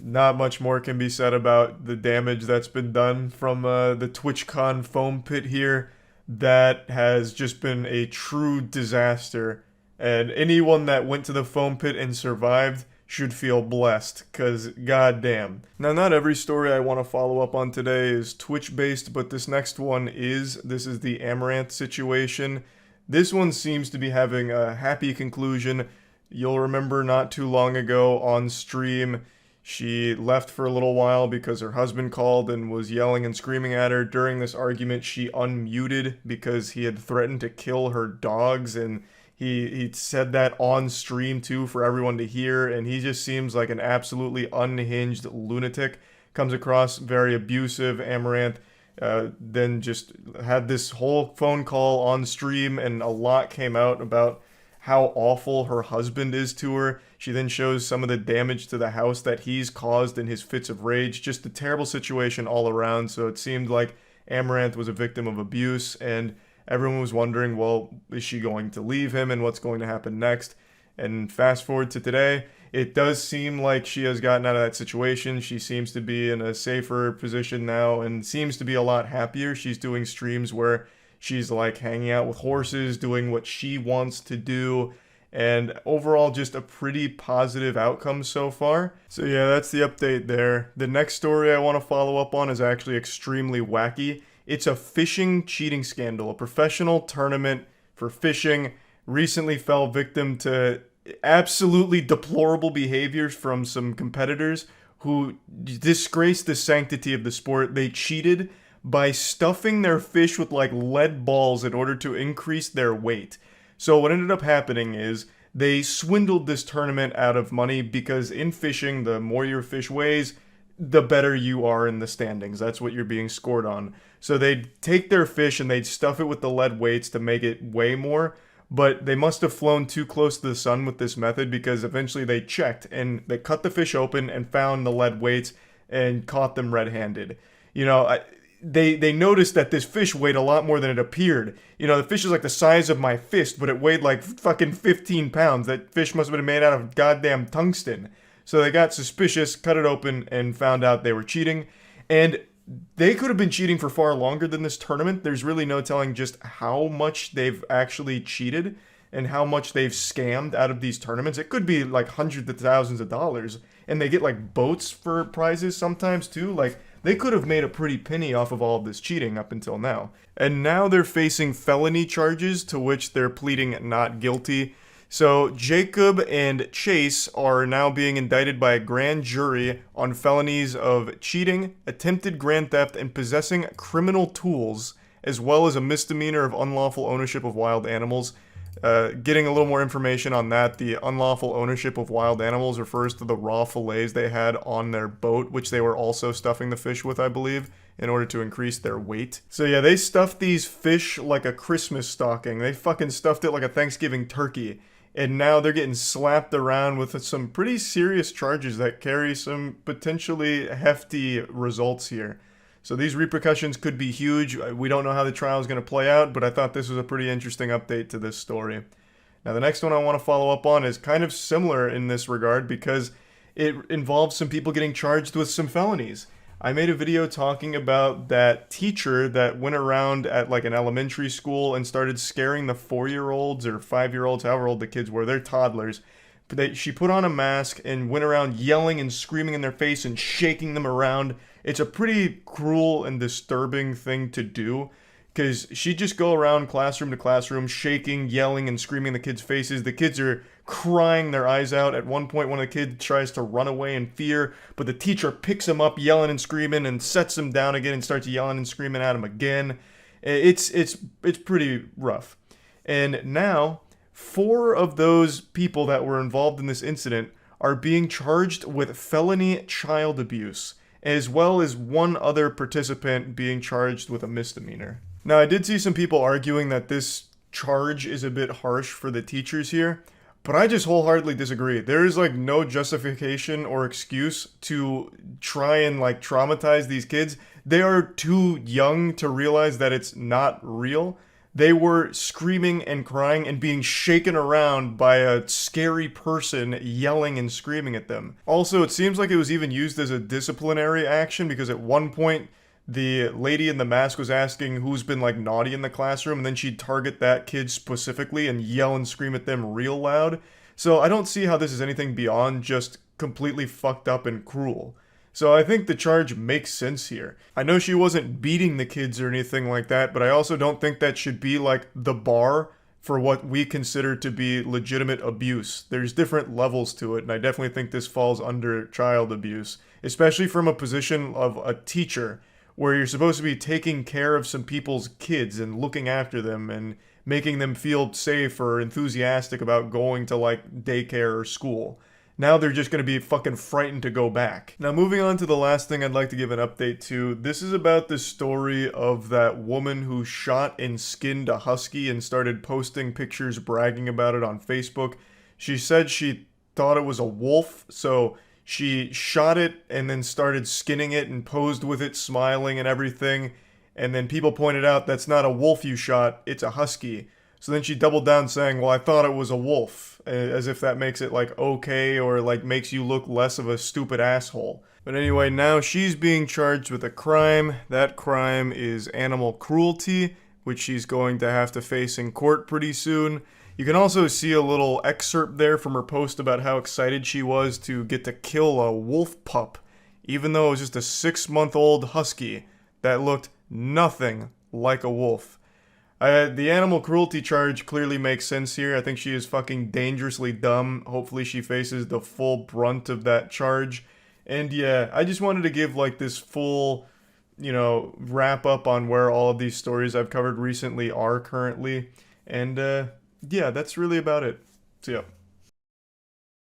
Not much more can be said about the damage that's been done from the TwitchCon foam pit here. That has just been a true disaster. And anyone that went to the foam pit and survived should feel blessed, because goddamn. Now, not every story I want to follow up on today is Twitch-based, but this next one is. This is the Amaranth situation. This one seems to be having a happy conclusion. You'll remember not too long ago on stream, she left for a little while because her husband called and was yelling and screaming at her. During this argument, she unmuted because he had threatened to kill her dogs, and he said that on stream too for everyone to hear, and he just seems like an absolutely unhinged lunatic. Comes across very abusive. Amaranth then just had this whole phone call on stream, and a lot came out about how awful her husband is to her. She then shows some of the damage to the house that he's caused in his fits of rage. Just a terrible situation all around. So it seemed like Amaranth was a victim of abuse, and everyone was wondering, well, is she going to leave him and what's going to happen next? And fast forward to today, it does seem like she has gotten out of that situation. She seems to be in a safer position now and seems to be a lot happier. She's doing streams where she's like hanging out with horses, doing what she wants to do, and overall just a pretty positive outcome so far. So yeah, that's the update there. The next story I want to follow up on is actually extremely wacky. It's a fishing cheating scandal. A professional tournament for fishing recently fell victim to absolutely deplorable behaviors from some competitors who disgraced the sanctity of the sport. They cheated by stuffing their fish with like lead balls in order to increase their weight. So what ended up happening is they swindled this tournament out of money, because in fishing, the more your fish weighs, the better you are in the standings. That's what you're being scored on. So they'd take their fish and they'd stuff it with the lead weights to make it weigh more, but they must have flown too close to the sun with this method, because eventually they checked and they cut the fish open and found the lead weights and caught them red-handed. You know, they noticed that this fish weighed a lot more than it appeared. You know, the fish is like the size of my fist, but it weighed like fucking 15 pounds. That fish must have been made out of goddamn tungsten. So they got suspicious, cut it open, and found out they were cheating. And they could have been cheating for far longer than this tournament. There's really no telling just how much they've actually cheated and how much they've scammed out of these tournaments. It could be like hundreds of thousands of dollars. And they get like boats for prizes sometimes too. Like, they could have made a pretty penny off of all of this cheating up until now. And now they're facing felony charges to which they're pleading not guilty. So Jacob and Chase are now being indicted by a grand jury on felonies of cheating, attempted grand theft, and possessing criminal tools, as well as a misdemeanor of unlawful ownership of wild animals. Getting a little more information on that, the unlawful ownership of wild animals refers to the raw fillets they had on their boat, which they were also stuffing the fish with, I believe, in order to increase their weight. So yeah, they stuffed these fish like a Christmas stocking. They fucking stuffed it like a Thanksgiving turkey. And now they're getting slapped around with some pretty serious charges that carry some potentially hefty results here. So these repercussions could be huge. We don't know how the trial is going to play out, but I thought this was a pretty interesting update to this story. Now, the next one I want to follow up on is kind of similar in this regard because it involves some people getting charged with some felonies. I made a video talking about that teacher that went around at like an elementary school and started scaring the 4-year-olds or 5-year-olds, however old the kids were, they're toddlers. She put on a mask and went around yelling and screaming in their face and shaking them around. It's a pretty cruel and disturbing thing to do because she'd just go around classroom to classroom shaking, yelling, and screaming in the kids' faces. The kids are crying their eyes out. At one point, one of the kids tries to run away in fear, but the teacher picks him up yelling and screaming and sets him down again and starts yelling and screaming at him again. It's pretty rough. And now, 4 of those people that were involved in this incident are being charged with felony child abuse, as well as 1 other participant being charged with a misdemeanor. Now, I did see some people arguing that this charge is a bit harsh for the teachers here, but I just wholeheartedly disagree. There is like no justification or excuse to try and like traumatize these kids. They are too young to realize that it's not real. They were screaming and crying and being shaken around by a scary person yelling and screaming at them. Also, it seems like it was even used as a disciplinary action because at one point the lady in the mask was asking who's been like naughty in the classroom, and then she'd target that kid specifically and yell and scream at them real loud. So I don't see how this is anything beyond just completely fucked up and cruel. So I think the charge makes sense here. I know she wasn't beating the kids or anything like that, but I also don't think that should be like the bar for what we consider to be legitimate abuse. There's different levels to it, and I definitely think this falls under child abuse, especially from a position of a teacher, where you're supposed to be taking care of some people's kids and looking after them and making them feel safe or enthusiastic about going to like daycare or school. Now they're just going to be fucking frightened to go back. Now moving on to the last thing I'd like to give an update to. This is about the story of that woman who shot and skinned a husky and started posting pictures bragging about it on Facebook. She said she thought it was a wolf, so she shot it and then started skinning it and posed with it, smiling and everything. And then people pointed out, that's not a wolf you shot, it's a husky. So then she doubled down saying, well, I thought it was a wolf. As if that makes it like okay or like makes you look less of a stupid asshole. But anyway, now she's being charged with a crime. That crime is animal cruelty, which she's going to have to face in court pretty soon. You can also see a little excerpt there from her post about how excited she was to get to kill a wolf pup, even though it was just a 6-month-old husky that looked nothing like a wolf. The animal cruelty charge clearly makes sense here. I think she is fucking dangerously dumb. Hopefully she faces the full brunt of that charge. And yeah, I just wanted to give like this full, wrap up on where all of these stories I've covered recently are currently. And yeah, that's really about it. So yeah.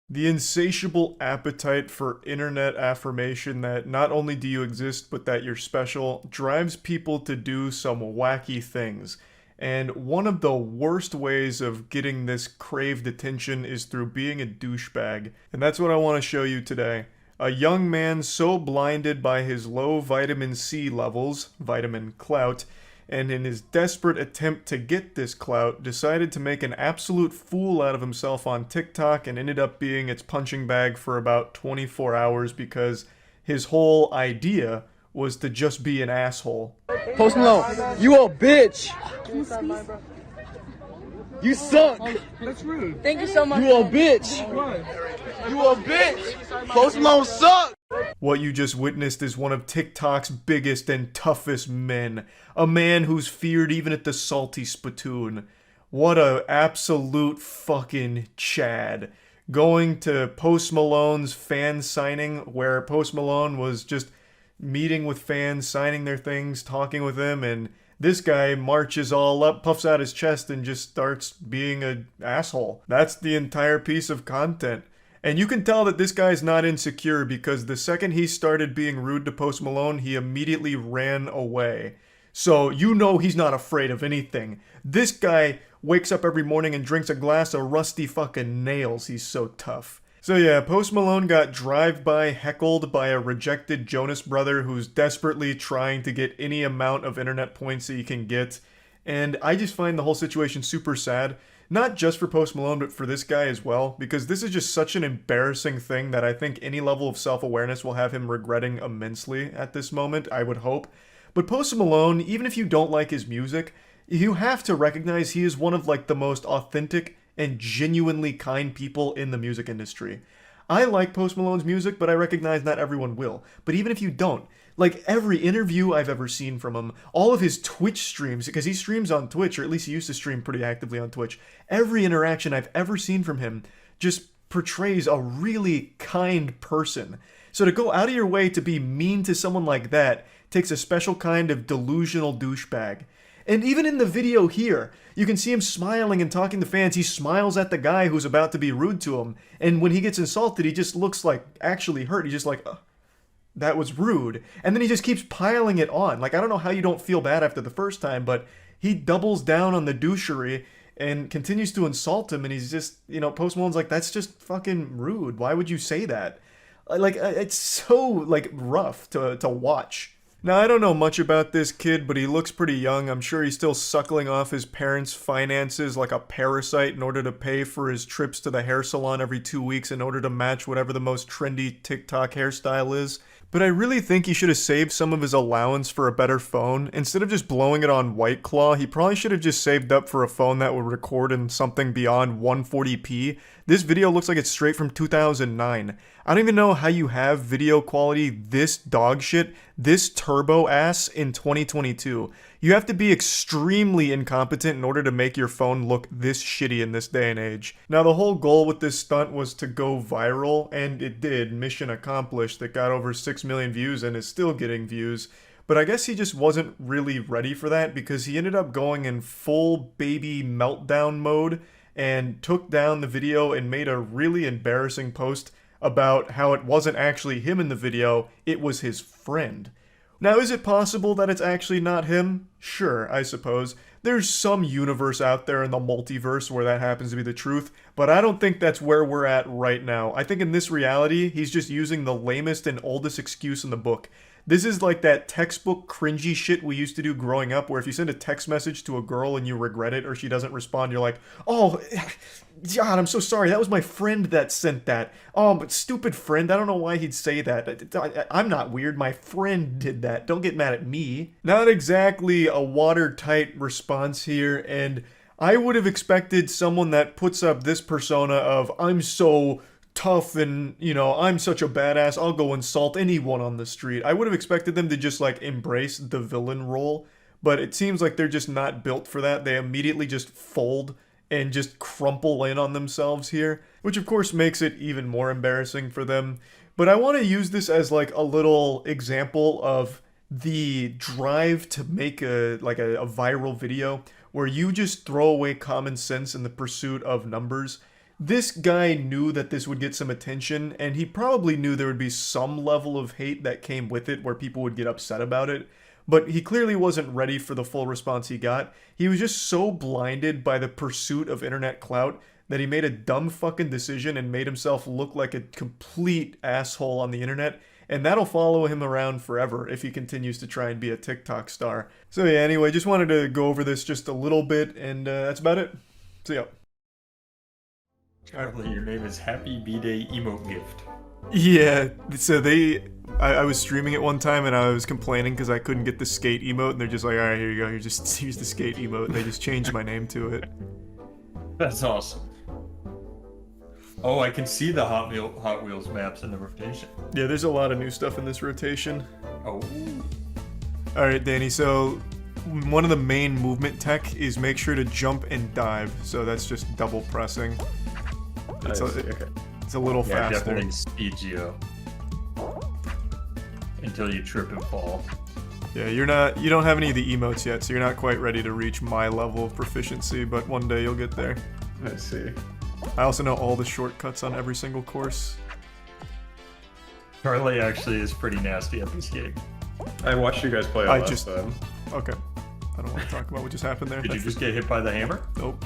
The insatiable appetite for internet affirmation that not only do you exist, but that you're special, drives people to do some wacky things. And one of the worst ways of getting this craved attention is through being a douchebag. And that's what I want to show you today. A young man so blinded by his low vitamin C levels, vitamin Clout, and in his desperate attempt to get this clout, decided to make an absolute fool out of himself on TikTok and ended up being its punching bag for about 24 hours because his whole idea was to just be an asshole. Post Malone, you a bitch! You suck! That's rude. Thank you so much. You a bitch! You a bitch! Post Malone suck! What you just witnessed is one of TikTok's biggest and toughest men. A man who's feared even at the salty spittoon. What a absolute fucking Chad. Going to Post Malone's fan signing where Post Malone was just meeting with fans, signing their things, talking with them, and this guy marches all up, puffs out his chest, and just starts being an asshole. That's the entire piece of content. And you can tell that this guy's not insecure because the second he started being rude to Post Malone, he immediately ran away. So you know he's not afraid of anything. This guy wakes up every morning and drinks a glass of rusty fucking nails. He's so tough. So yeah, Post Malone got drive-by heckled by a rejected Jonas brother who's desperately trying to get any amount of internet points that he can get. And I just find the whole situation super sad. Not just for Post Malone, but for this guy as well. Because this is just such an embarrassing thing that I think any level of self-awareness will have him regretting immensely at this moment, I would hope. But Post Malone, even if you don't like his music, you have to recognize he is one of like the most authentic and genuinely kind people in the music industry. I like Post Malone's music, but I recognize not everyone will. But even if you don't, like every interview I've ever seen from him, all of his Twitch streams, because he streams on Twitch, or at least he used to stream pretty actively on Twitch, every interaction I've ever seen from him just portrays a really kind person. So to go out of your way to be mean to someone like that takes a special kind of delusional douchebag. And even in the video here, you can see him smiling and talking to fans. He smiles at the guy who's about to be rude to him. And when he gets insulted, he just looks like actually hurt. He's just like, that was rude. And then he just keeps piling it on. Like, I don't know how you don't feel bad after the first time, but he doubles down on the douchery and continues to insult him. And he's just, you know, Post Malone's like, that's just fucking rude. Why would you say that? Like, it's so, like, rough to watch. Now, I don't know much about this kid, but he looks pretty young. I'm sure he's still suckling off his parents' finances like a parasite in order to pay for his trips to the hair salon every 2 weeks in order to match whatever the most trendy TikTok hairstyle is. But I really think he should have saved some of his allowance for a better phone. Instead of just blowing it on White Claw, he probably should have just saved up for a phone that would record in something beyond 140p. This video looks like it's straight from 2009. I don't even know how you have video quality this dog shit, this turbo ass in 2022. You have to be extremely incompetent in order to make your phone look this shitty in this day and age. Now, the whole goal with this stunt was to go viral, and it did. Mission accomplished. It got over 6 million views and is still getting views. But I guess he just wasn't really ready for that because he ended up going in full baby meltdown mode and took down the video and made a really embarrassing post about how it wasn't actually him in the video, it was his friend. Now, is it possible that it's actually not him? Sure, I suppose. There's some universe out there in the multiverse where that happens to be the truth, but I don't think that's where we're at right now. I think in this reality, he's just using the lamest and oldest excuse in the book. This is like that textbook cringy shit we used to do growing up, where if you send a text message to a girl and you regret it or she doesn't respond, you're like, oh, God, I'm so sorry. That was my friend that sent that. Oh, but stupid friend. I don't know why he'd say that. I'm not weird. My friend did that. Don't get mad at me. Not exactly a watertight response here, and I would have expected someone that puts up this persona of, I'm so tough and, you know, I'm such a badass, I'll go insult anyone on the street. I would have expected them to just, like, embrace the villain role, but it seems like they're just not built for that. They immediately just fold and just crumple in on themselves here, which of course makes it even more embarrassing for them. But I want to use this as, like, a little example of the drive to make a viral video where you just throw away common sense in the pursuit of numbers. This guy knew that this would get some attention, and he probably knew there would be some level of hate that came with it where people would get upset about it, but he clearly wasn't ready for the full response he got. He was just so blinded by the pursuit of internet clout that he made a dumb fucking decision and made himself look like a complete asshole on the internet, and that'll follow him around forever if he continues to try and be a TikTok star. So yeah, anyway, just wanted to go over this just a little bit, and that's about it. See ya. Charlie, your name is Happy B-Day Emote Gift. Yeah, so I was streaming it one time and I was complaining because I couldn't get the skate emote, and they're just like, alright, here you go, here's the skate emote, and they just changed my name to it. That's awesome. Oh, I can see the Hot Wheels maps in the rotation. Yeah, there's a lot of new stuff in this rotation. Oh. Alright, Danny, so one of the main movement tech is make sure to jump and dive, so that's just double pressing. It's a little faster. Definitely speeds you up until you trip and fall. Yeah, you don't have any of the emotes yet, so you're not quite ready to reach my level of proficiency, but one day you'll get there. I see. I also know all the shortcuts on every single course. Charlie actually is pretty nasty at this game. I watched you guys play last time. Okay. I don't want to talk about what just happened there. Did you just get hit by the hammer? Nope.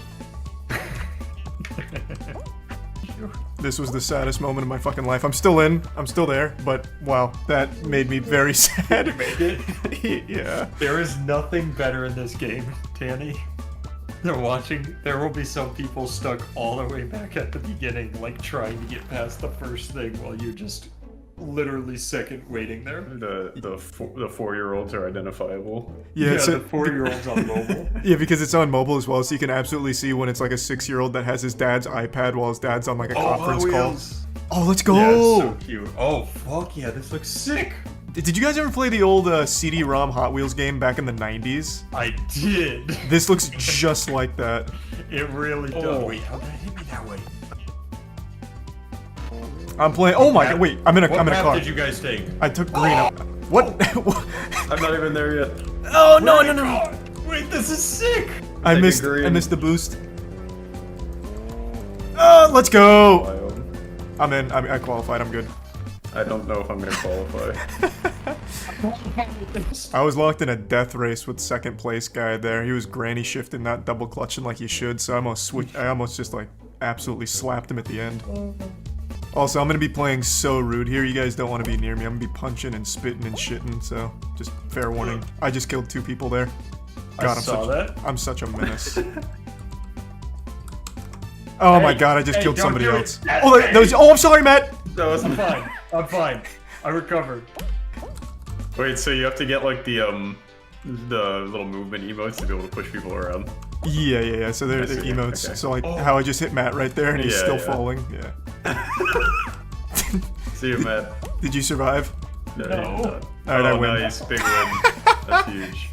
This was the saddest moment of my fucking life. I'm still in. I'm still there. But wow, that made me very sad. You made it? Yeah. There is nothing better in this game, Tanny. They're watching. There will be some people stuck all the way back at the beginning, like trying to get past the first thing while you're just literally second waiting there. The 4-year-olds are identifiable. Yeah, so, the 4-year-olds on mobile. Yeah, because it's on mobile as well, so you can absolutely see when it's like a 6-year-old that has his dad's iPad while his dad's on like a conference call. Oh, let's go! Yeah, so cute. Oh, fuck yeah, this looks sick. Did you guys ever play the old CD-ROM Hot Wheels game back in the 90s? I did. This looks just like that. It really does. Oh, wait, how did it hit me that way? I'm playing. Oh my god! Wait, I'm in a What car. did you guys take? I took green. What? I'm not even there yet. Oh no! Wait, this is sick. I missed the boost. Let's go. I'm in. I qualified. I'm good. I don't know if I'm gonna qualify. I was locked in a death race with second place guy there. He was granny shifting, not double clutching like he should. So I almost just like absolutely slapped him at the end. Also, I'm gonna be playing so rude here. You guys don't want to be near me. I'm gonna be punching and spitting and shitting. So just fair warning. I just killed 2 people there. God, I'm such a menace. Oh my god, I just killed somebody else. Oh, I'm sorry, Matt. No, it's fine. I'm fine. I recovered. Wait, so you have to get like the little movement emotes to be able to push people around? Yeah. So they're the emotes. Okay. So like how I just hit Matt right there and he's still falling. Yeah. See you, Matt. Did you survive? No. Alright, I win. Nice, big win. That's huge.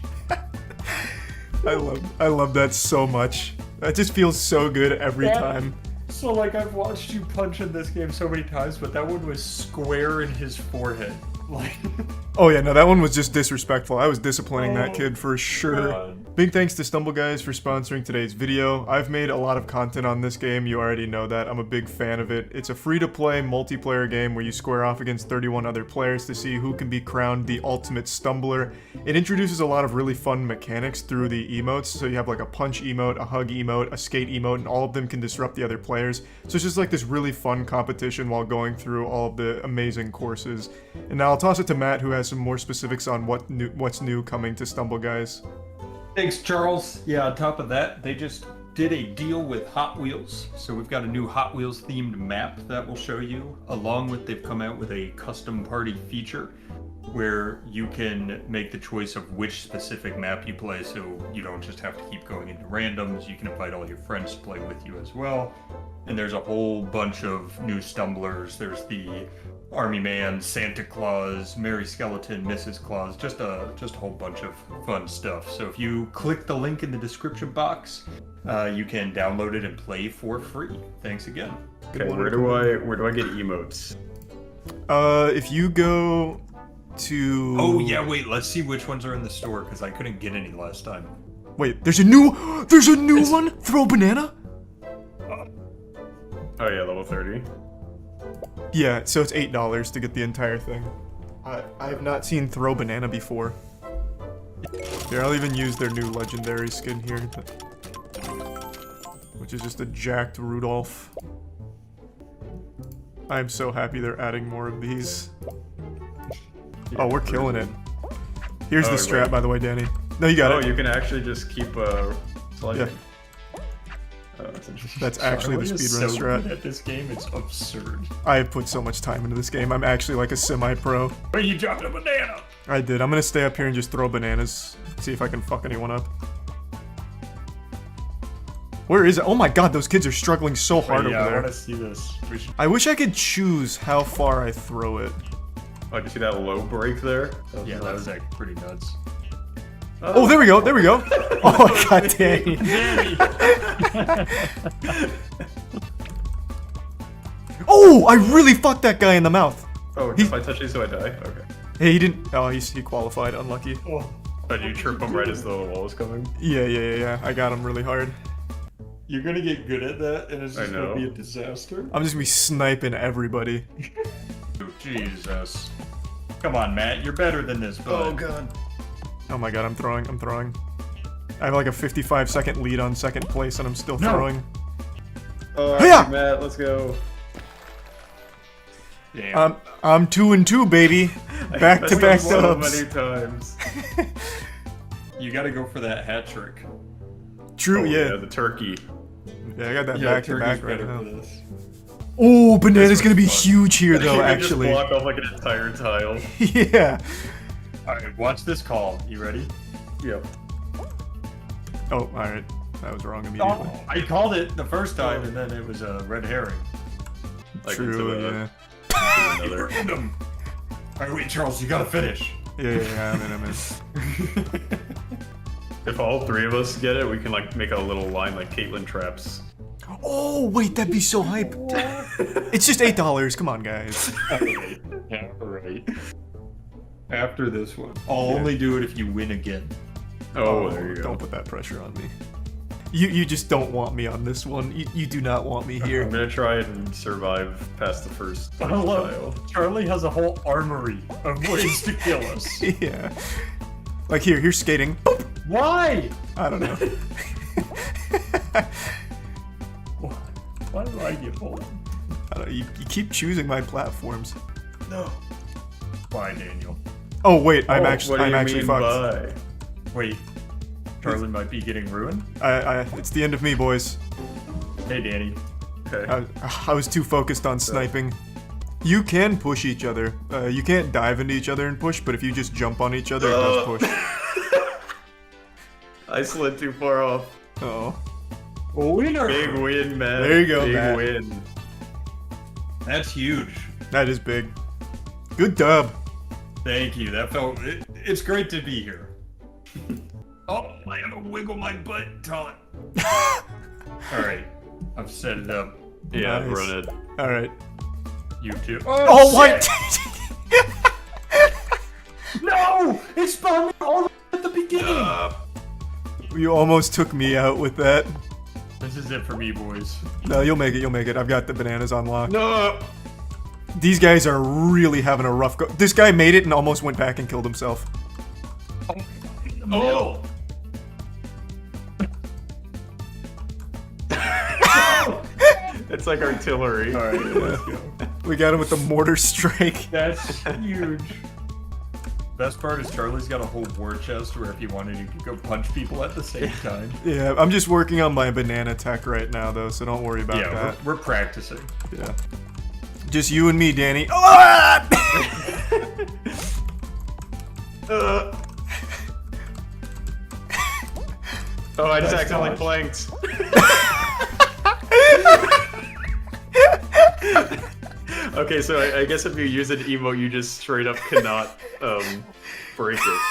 I love that so much. That just feels so good every time. So like I've watched you punch in this game so many times, but that one was square in his forehead. Like. Oh yeah, no, that one was just disrespectful. I was disciplining that kid for sure. God. Big thanks to Stumble Guys for sponsoring today's video. I've made a lot of content on this game, you already know that. I'm a big fan of it. It's a free-to-play multiplayer game where you square off against 31 other players to see who can be crowned the ultimate stumbler. It introduces a lot of really fun mechanics through the emotes, so you have like a punch emote, a hug emote, a skate emote, and all of them can disrupt the other players. So it's just like this really fun competition while going through all of the amazing courses. And now I'll toss it to Matt, who has some more specifics on what's new coming to Stumble Guys. Thanks, Charles. Yeah, on top of that, they just did a deal with Hot Wheels. So we've got a new Hot Wheels themed map that we'll show you, along with they've come out with a custom party feature where you can make the choice of which specific map you play, so you don't just have to keep going into randoms. You can invite all your friends to play with you as well. And there's a whole bunch of new stumblers. There's the Army Man, Santa Claus, Mary Skeleton, Mrs. Claus, just a whole bunch of fun stuff. So if you click the link in the description box, you can download it and play for free. Thanks again. Okay, where do I get emotes? If you go to... Oh yeah, wait, let's see which ones are in the store, because I couldn't get any last time. Wait, there's a new one? Throw banana? Oh yeah, level 30. Yeah, so it's $8 to get the entire thing. I have not seen Throw Banana before. Here, I'll even use their new legendary skin here, which is just a jacked Rudolph. I'm so happy they're adding more of these. Oh, we're killing it. Here's the strat, by the way, Danny. No, you got it. Oh, you can actually just keep sliding. Yeah. That's actually the speedrun strat. At this game, it's absurd. I have put so much time into this game. I'm actually like a semi-pro. Wait, you dropped a banana! I did. I'm gonna stay up here and just throw bananas. See if I can fuck anyone up. Where is it? Oh my god, those kids are struggling so hard over there. I wanna see this. I wish I could choose how far I throw it. Oh, did you see that low break there? Yeah, that was like pretty nuts. Oh, there we go, there we go. Oh, god dang. Oh, I really fucked that guy in the mouth. Oh, if I touch you so I die? Okay. Hey, he didn't. Oh, he qualified. Unlucky. Oh. Did you trip him right as the wall was coming? Yeah. I got him really hard. You're gonna get good at that, and it's just gonna be a disaster. I'm just gonna be sniping everybody. Jesus. Come on, Matt. You're better than this, bud. Oh, god. Oh my god, I'm throwing. I have like a 55-second lead on second place and I'm still throwing. Alright, Matt, let's go. Damn. I'm 2-2, baby. Back to back so dubs. many times. You gotta go for that hat trick. True, yeah. The turkey. Yeah, I got that Yeah, back to back turkey's right better now. for this. Oh, banana's gonna be huge here, though. You can Actually. just block off like an entire tile. Yeah. All right, watch this call. You ready? Yep. Oh, all right. That was wrong immediately. Oh, I called it the first time, and then it was a red herring. Like True, into yeah. another. Random. All right, wait, Charles, you gotta finish. Yeah, I'm in. If all three of us get it, we can like make a little line like Caitlyn traps. Oh, wait, that'd be so hype. It's just $8. Come on, guys. Okay. Yeah, all right. After this one, I'll only do it if you win again. Oh, there you go. Don't put that pressure on me. You just don't want me on this one. You do not want me here. I'm gonna try and survive past the first I tile. love Charlie has a whole armory of ways to kill us. Yeah. Like here's skating. Why? I don't know. Why do I get pulled? I don't know. You keep choosing my platforms. No. Bye, Daniel. Oh wait, I'm what actually do you actually mean fucked. by? Wait. Charlie might be getting ruined? It's the end of me, boys. Hey, Danny. Okay. I was too focused on sniping. You can push each other. You can't dive into each other and push, but if you just jump on each other, it does push. I slid too far off. Oh. Winner! Big win, man. There you go, Big Matt. win. That's huge. That is big. Good dub. Thank you. That felt. It's great to be here. Oh, I gotta wiggle my butt, Todd. All right, I've set it up. Yeah, Nice. run it. All right. You too. Oh, what? No! It spawned me all at the beginning. You almost took me out with that. This is it for me, boys. No, you'll make it. You'll make it. I've got the bananas on lock. No. These guys are really having a rough go. This guy made it and almost went back and killed himself. Oh! It's like artillery. All right, let's go. We got him with the mortar strike. That's huge. Best part is Charlie's got a whole war chest where if he wanted, he could go punch people at the same time. Yeah, I'm just working on my banana tech right now, though, so don't worry about Yeah, that. we're practicing. Yeah. Just you and me, Danny. Ah! Oh, I just accidentally planked. Okay, so I guess if you use an emote, you just straight up cannot break it.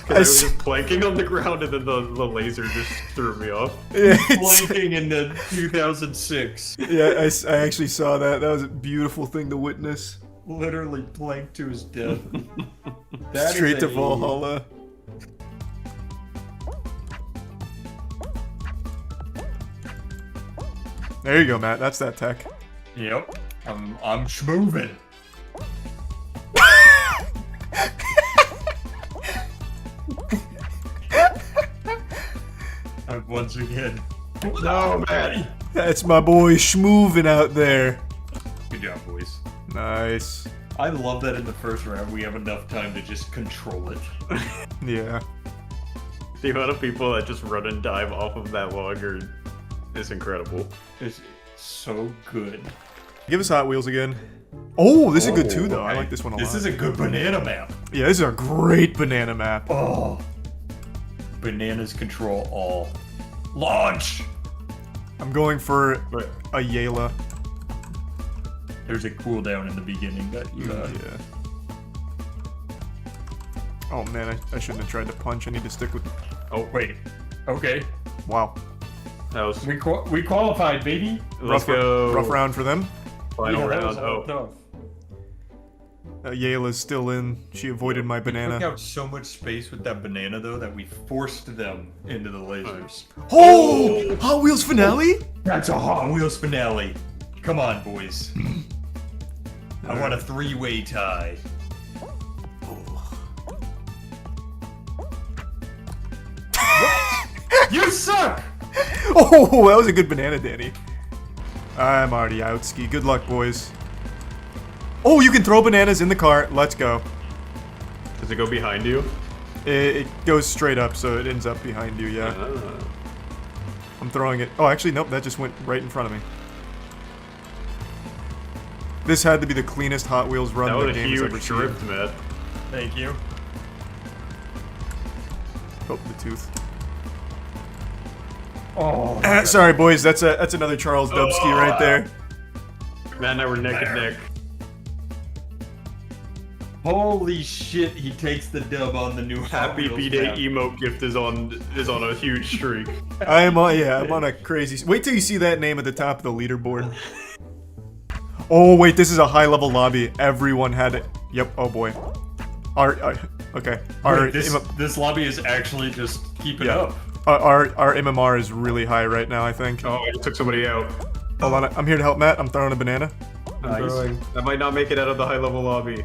Because I was just planking on the ground and then the laser just threw me off. Yeah, Planking in the 2006. Yeah, I actually saw that. That was a beautiful thing to witness. Literally planked to his death. That Straight is to Valhalla. There you go, Matt. That's that tech. Yep. I'm schmoving. Once again. No, man. That's my boy Schmoovin out there. Good job, boys. Nice. I love that in the first round we have enough time to just control it. Yeah. The amount of people that just run and dive off of that log is incredible. It's so good. Give us Hot Wheels again. Oh, this is good too, though. I like this one a lot. This is a good banana map. Yeah, this is a great banana map. Oh. Bananas control all. Launch! I'm going for a Yayla. There's a cooldown in the beginning that you Yeah. Oh man, I shouldn't have tried to punch. I need to stick with... Oh, wait. Okay. Wow. That was... We qualified, baby. Let's go. Rough round for them. Final that round. was Oh. tough. Yayla's still in. She avoided my We took banana. out so much space with that banana, though, that we forced them into the lasers. Oh! Hot Wheels finale? That's a Hot Wheels finale. Come on, boys. I want a three-way tie. What? You suck! Oh, that was a good banana, Danny. I'm already out, Ski. Good luck, boys. Oh, you can throw bananas in the cart. Let's go. Does it go behind you? It goes straight up, so it ends up behind you, yeah. I'm throwing it. Oh, actually, nope, that just went right in front of me. This had to be the cleanest Hot Wheels run the game has ever seen. That was a huge drift, Matt. Thank you. Oh, the tooth. Oh. Sorry, boys. That's another Charles Dubsky right there. Matt and I were neck and neck. Holy shit! He takes the dub on the new Happy B-Day emote gift is on a huge streak. I'm on a crazy. Wait till you see that name at the top of the leaderboard. Oh wait, this is a high-level lobby. Everyone had it. Yep. Oh boy. Okay. Wait, this lobby is actually just keeping up. Our MMR is really high right now, I think. Oh, I just took somebody out. Hold on, I'm here to help Matt. I'm throwing a banana. Nice. I might not make it out of the high-level lobby.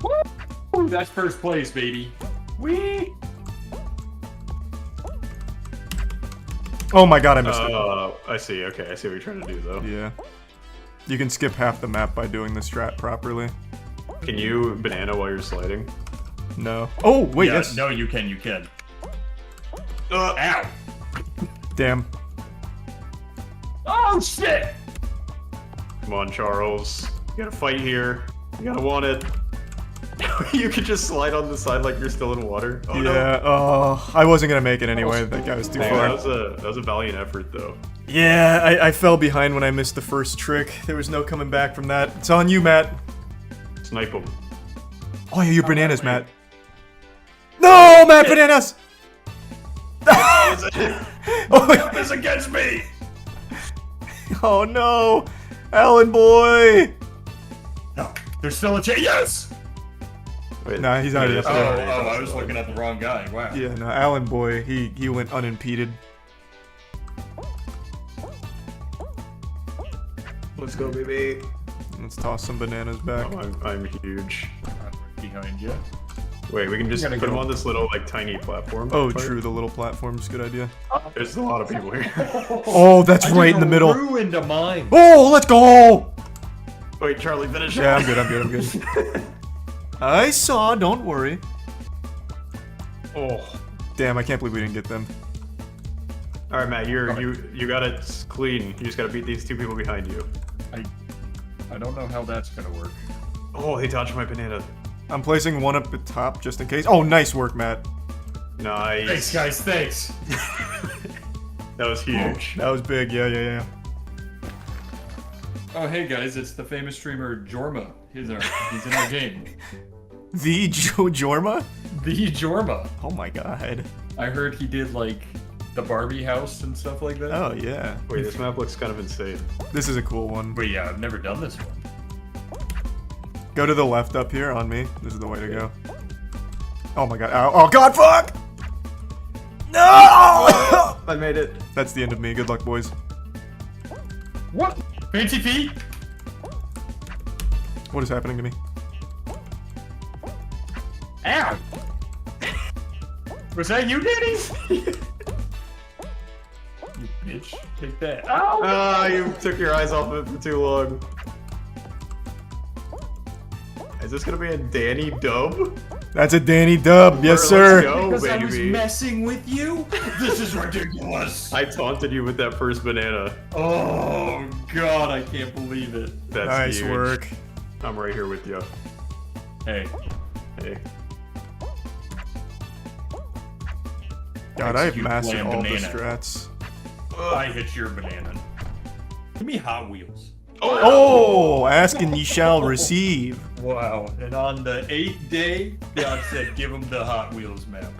Woo! That's first place, baby. Whee! Oh my god, I missed it. Oh, I see. Okay, I see what you're trying to do, though. Yeah. You can skip half the map by doing the strat properly. Can you banana while you're sliding? No. Oh, wait, Yeah, yes. No, you can. You can. Ow! Damn. Oh shit! Come on, Charles. You gotta fight here. You gotta want it. You could just slide on the side like you're still in water. Oh, yeah, no. oh, I wasn't gonna make it anyway. That guy was too far. That was a valiant effort, though. Yeah, I fell behind when I missed the first trick. There was no coming back from that. It's on you, Matt. Snipe him. Oh, yeah, your bananas, Matt. No, Matt, bananas! Oh, this against me! Oh no, Alan boy! No, there's still a chance. Yes! Wait, nah, he's already up there. Oh, I was looking at the wrong guy. Wow. Yeah, no, Alan boy, he went unimpeded. Let's go, baby. Let's toss some bananas back. Oh, I'm huge. I'm behind you. Wait, we can just put him on this little, like, tiny platform. Oh, true, the little platform's a good idea. There's a lot of people here. Oh, that's right in the middle. Ruined a mine. Oh, let's go! Wait, Charlie, finish. Yeah, I'm good. I saw, don't worry. Oh. Damn, I can't believe we didn't get them. Alright, Matt, you got it clean. You just gotta beat these two people behind you. I don't know how that's gonna work. Oh, he dodged my banana. I'm placing one up at top just in case. Oh, nice work, Matt. Nice. Thanks, guys, thanks. That was huge. That was big, yeah. Oh, hey guys, it's the famous streamer Jorma. He's in our game. The Jorma? The Jorma. Oh my god. I heard he did like the Barbie house and stuff like that. Oh yeah. Wait, this map looks kind of insane. This is a cool one. But yeah, I've never done this one. Go to the left up here on me. This is the way to go. Oh my god. Ow. Oh god, fuck! No! I made it. That's the end of me. Good luck, boys. What? Fancy feet? What is happening to me? Ow! Was that you, Danny? You bitch. Take that. Oh! Ah, you took your eyes off of it for too long. Is this gonna be a Danny dub? That's a Danny dub, yes sir. Let's go, Because baby. I was messing with you? This is ridiculous. I taunted you with that first banana. Oh god, I can't believe it. That's nice huge. work. I'm right here with you. Hey. Hey. God, I've Execute mastered plan all banana. the strats. I hit your banana. Give me Hot Wheels. Oh, ask and ye shall receive. Wow. And on the 8th day, God said, give him the Hot Wheels map.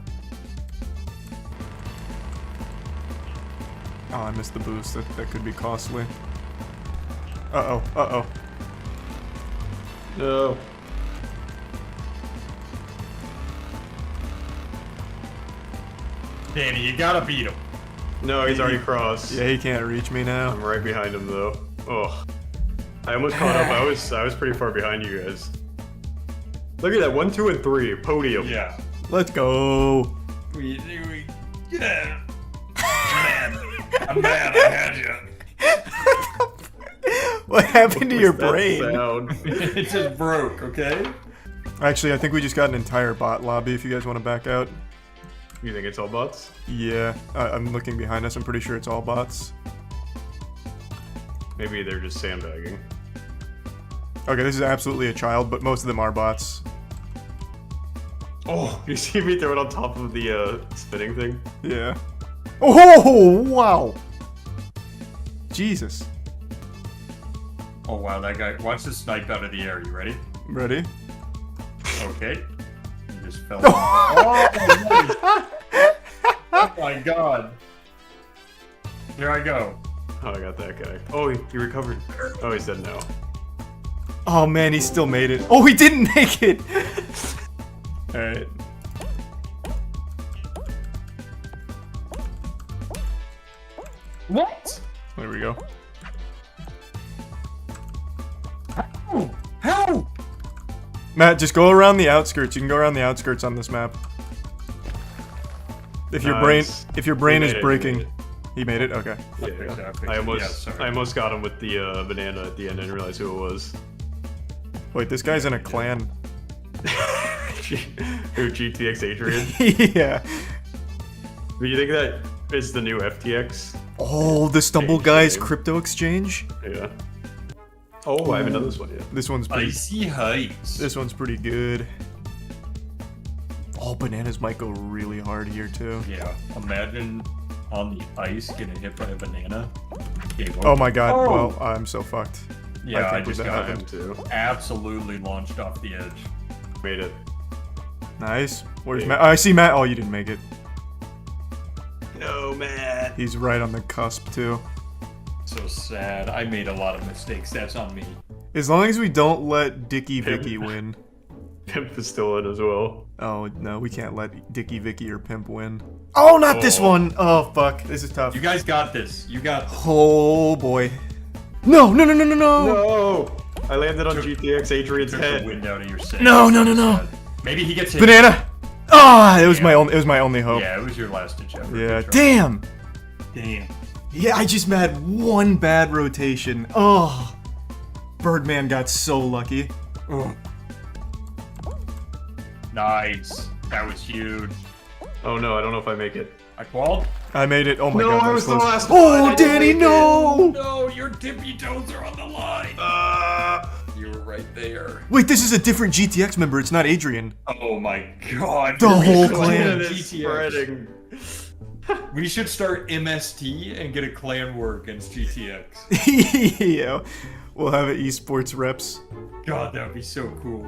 Oh, I missed the boost. That could be costly. Uh-oh. No. Danny, you gotta beat him. No, he's already crossed. Yeah, he can't reach me now. I'm right behind him though. Oh. I almost caught up. I was pretty far behind you guys. Look at that, 1, 2, and 3 podium. Yeah. Let's go. Yeah. I'm mad I had you. What happened to your That brain? sound? It just broke, okay? Actually, I think we just got an entire bot lobby if you guys want to back out. You think it's all bots? Yeah, I'm looking behind us. I'm pretty sure it's all bots. Maybe they're just sandbagging. Okay, this is absolutely a child, but most of them are bots. Oh, you see me throw it on top of the spinning thing? Yeah. Oh, wow! Jesus. Oh wow, that guy. Watch this snipe out of the air. You ready? Ready? Okay. He just fell. Oh, nice. Oh my god. Here I go. Oh, I got that guy. Oh, he recovered. Oh, he's dead now. Oh man, he still made it. Oh, he didn't make it! Alright. What? There we go. How? Matt, just go around the outskirts. You can go around the outskirts on this map. If your brain is breaking. He made it? Okay. Yeah, exactly. I almost got him with the banana at the end. I didn't realize who it was. Wait, this guy's in a clan. Who, GTX Adrian? Yeah. Do you think that is the new FTX? Oh, the Stumble Guys crypto exchange? Yeah. Oh, I haven't done this one yet. This one's pretty... Icy Heights. This one's pretty good. Oh, bananas might go really hard here, too. Yeah. Imagine on the ice getting hit by a banana. Oh my god. Oh. Well, I'm so fucked. Yeah, I believe just that got happened. him too. Absolutely launched off the edge. Made it. Nice. Where's Matt? Oh, I see Matt. Oh, you didn't make it. No, Matt. He's right on the cusp, too. So sad. I made a lot of mistakes. That's on me. As long as we don't let Dickie Vicky win. Pimp is still in as well. Oh, no, we can't let Dickie Vicky or Pimp win. Oh, not this one! Oh, fuck. This is tough. You guys got this. You got this. Oh, boy. No, no, no, no, no, no! No! I landed on GTX Adrian's head. The wind out of your sail. No, no, no, no! Maybe he gets hit. Banana! Ah, it was my only hope. Yeah, it was your last ditch effort. Yeah, damn! Damn. Yeah, I just had one bad rotation. Oh, Birdman got so lucky. Oh. Nice. That was huge. Oh no, I don't know if I make it. I qualled? I made it. Oh my god. No, I was the last one. Oh, Danny, no! No, your tippy toes are on the line. You were right there. Wait, this is a different GTX member. It's not Adrian. Oh my god. The whole clan. is spreading. We should start MST and get a clan war against GTX. Yeah, we'll have it esports reps. God, that would be so cool.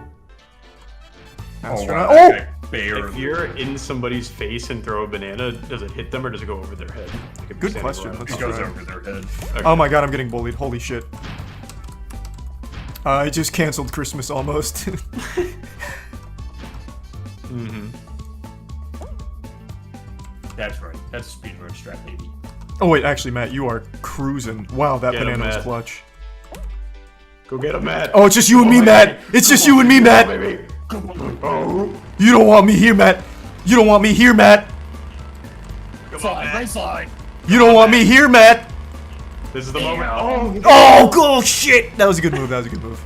Astronaut. Wow, If you're in somebody's face and throw a banana, does it hit them or does it go over their head? Like if Good you're question. standing Let's It goes try. over their head. Okay. Oh my god, I'm getting bullied. Holy shit. I just canceled Christmas almost. Mm-hmm. That's right. That's a speedrun strat, baby. Oh wait, actually, Matt, you are cruising. Wow, that Get him, banana was Matt. clutch. Go get him, Matt. Oh, it's just you and me, Matt. It's just you and me, Matt. You don't want me here, Matt. You don't want me here, Matt. Right side. You don't want me here, Matt. This is the moment. Oh, Oh, shit. That was a good move. That was a good move.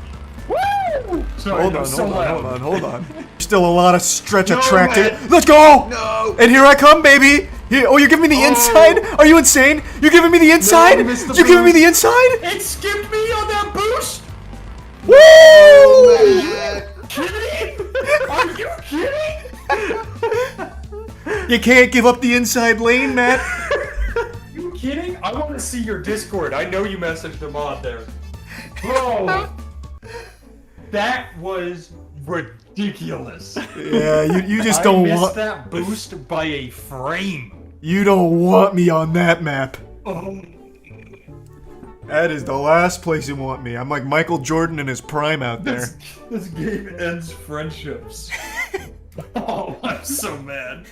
Woo! Sorry, Hold that on, was so hold on, loud. hold on, hold on. Still a lot of stretch No, attractive. Matt. Let's go! No. And here I come, baby. Here, oh, you're giving me the inside? Are you insane? You're giving me the inside? I missed the You're giving me boost. the inside? It skipped me on that boost. Woo! Are you kidding? You can't give up the inside lane, Matt. You kidding? I want to see your Discord. I know you messaged them on there. Bro, that was ridiculous. Yeah, you just I don't missed want that boost by a frame. You don't want me on that map. Oh. That is the last place you want me. I'm like Michael Jordan in his prime out there. This game ends friendships. Oh, I'm so mad.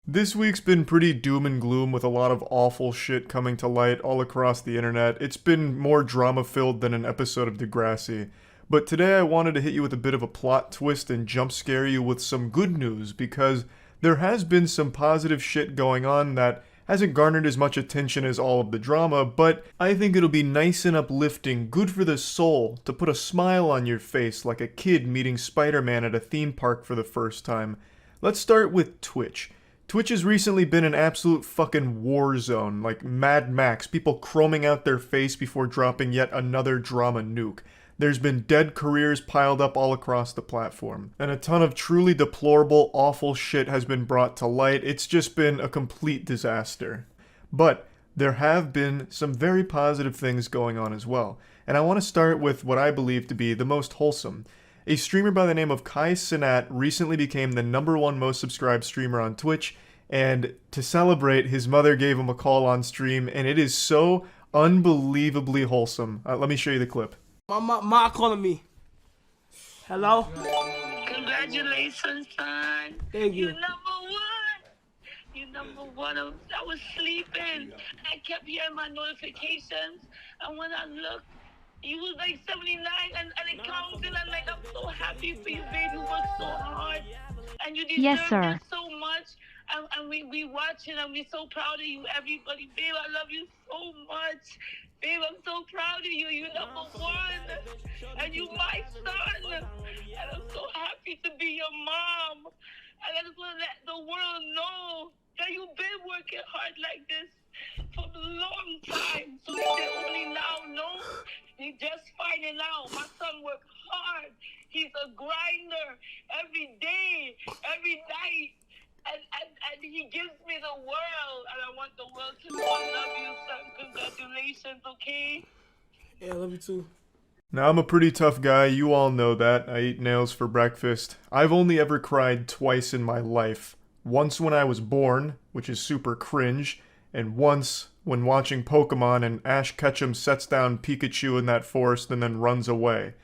This week's been pretty doom and gloom with a lot of awful shit coming to light all across the internet. It's been more drama-filled than an episode of Degrassi. But today I wanted to hit you with a bit of a plot twist and jump scare you with some good news, because there has been some positive shit going on that Hasn't garnered as much attention as all of the drama, but I think it'll be nice and uplifting, good for the soul, to put a smile on your face like a kid meeting Spider-Man at a theme park for the first time. Let's start with Twitch. Twitch has recently been an absolute fucking war zone, like Mad Max, people chroming out their face before dropping yet another drama nuke. There's been dead careers piled up all across the platform, and a ton of truly deplorable, awful shit has been brought to light. It's just been a complete disaster. But there have been some very positive things going on as well, and I want to start with what I believe to be the most wholesome. A streamer by the name of Kai Cenat recently became the #1 most subscribed streamer on Twitch, and to celebrate, his mother gave him a call on stream, and it is so unbelievably wholesome. Let me show you the clip. Ma calling me. Hello? Congratulations, son. Thank you. You're #1. You're #1. I was sleeping. I kept hearing my notifications. And when I looked, you was like 79 and it counted. I'm like, I'm so happy for you, baby. You worked so hard. And you deserve this so much. And we watching and we're so proud of you, everybody. Babe, I love you so much. Babe, I'm so proud of you. You're #1. And you my son. And I'm so happy to be your mom. And I just want to let the world know that you've been working hard like this for a long time. So they only now know. You're just finding out. My son worked hard. He's a grinder every day, every night. And he gives me the world, and I want the world to know I love you, son. Congratulations, okay? Yeah, I love you too. Now, I'm a pretty tough guy, you all know that. I eat nails for breakfast. I've only ever cried twice in my life. Once when I was born, which is super cringe, and once when watching Pokemon and Ash Ketchum sets down Pikachu in that forest and then runs away.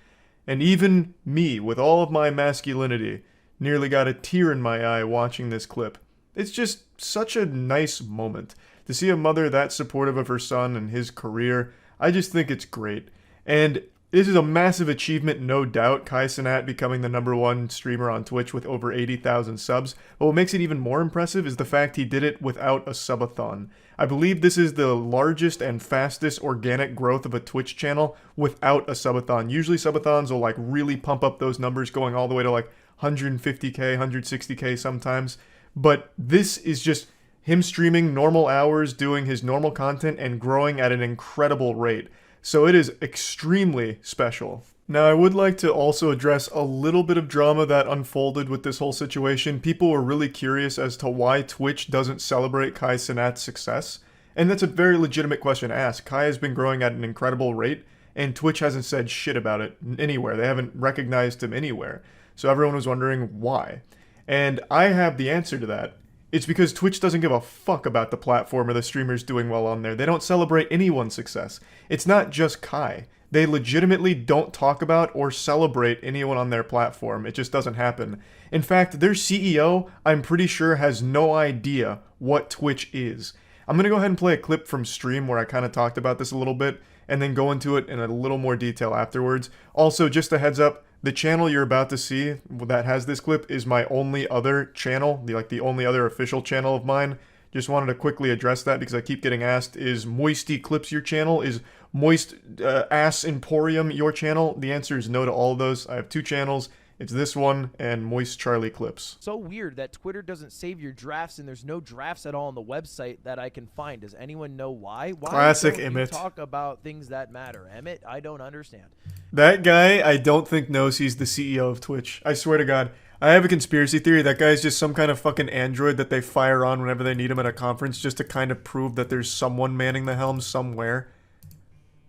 And even me, with all of my masculinity, nearly got a tear in my eye watching this clip. It's just such a nice moment. To see a mother that supportive of her son and his career, I just think it's great. And this is a massive achievement, no doubt, Kai Cenat becoming the #1 streamer on Twitch with over 80,000 subs. But what makes it even more impressive is the fact he did it without a subathon. I believe this is the largest and fastest organic growth of a Twitch channel without a subathon. Usually subathons will like really pump up those numbers, going all the way to like 150k, 160k sometimes, but this is just him streaming normal hours, doing his normal content, and growing at an incredible rate. So it is extremely special. Now, I would like to also address a little bit of drama that unfolded with this whole situation. People were really curious as to why Twitch doesn't celebrate Kai Cenat's success, and that's a very legitimate question to ask. Kai has been growing at an incredible rate, and Twitch hasn't said shit about it anywhere. They haven't recognized him anywhere. So everyone was wondering why. And I have the answer to that. It's because Twitch doesn't give a fuck about the platform or the streamers doing well on there. They don't celebrate anyone's success. It's not just Kai. They legitimately don't talk about or celebrate anyone on their platform. It just doesn't happen. In fact, their CEO, I'm pretty sure, has no idea what Twitch is. I'm going to go ahead and play a clip from stream where I kind of talked about this a little bit, and then go into it in a little more detail afterwards. Also, just a heads up, the channel you're about to see that has this clip is my only other channel, the only other official channel of mine. Just wanted to quickly address that because I keep getting asked, is Moisty Clips your channel? Is Moist Ass Emporium your channel? The answer is no to all of those. I have two channels. It's this one and Moist Charlie Clips. So weird that Twitter doesn't save your drafts and there's no drafts at all on the website that I can find. Does anyone know why? Classic don't Emmett. You talk about things that matter. Emmett, I don't understand. That guy, I don't think knows he's the CEO of Twitch. I swear to God. I have a conspiracy theory. That guy's just some kind of fucking android that they fire on whenever they need him at a conference just to kind of prove that there's someone manning the helm somewhere.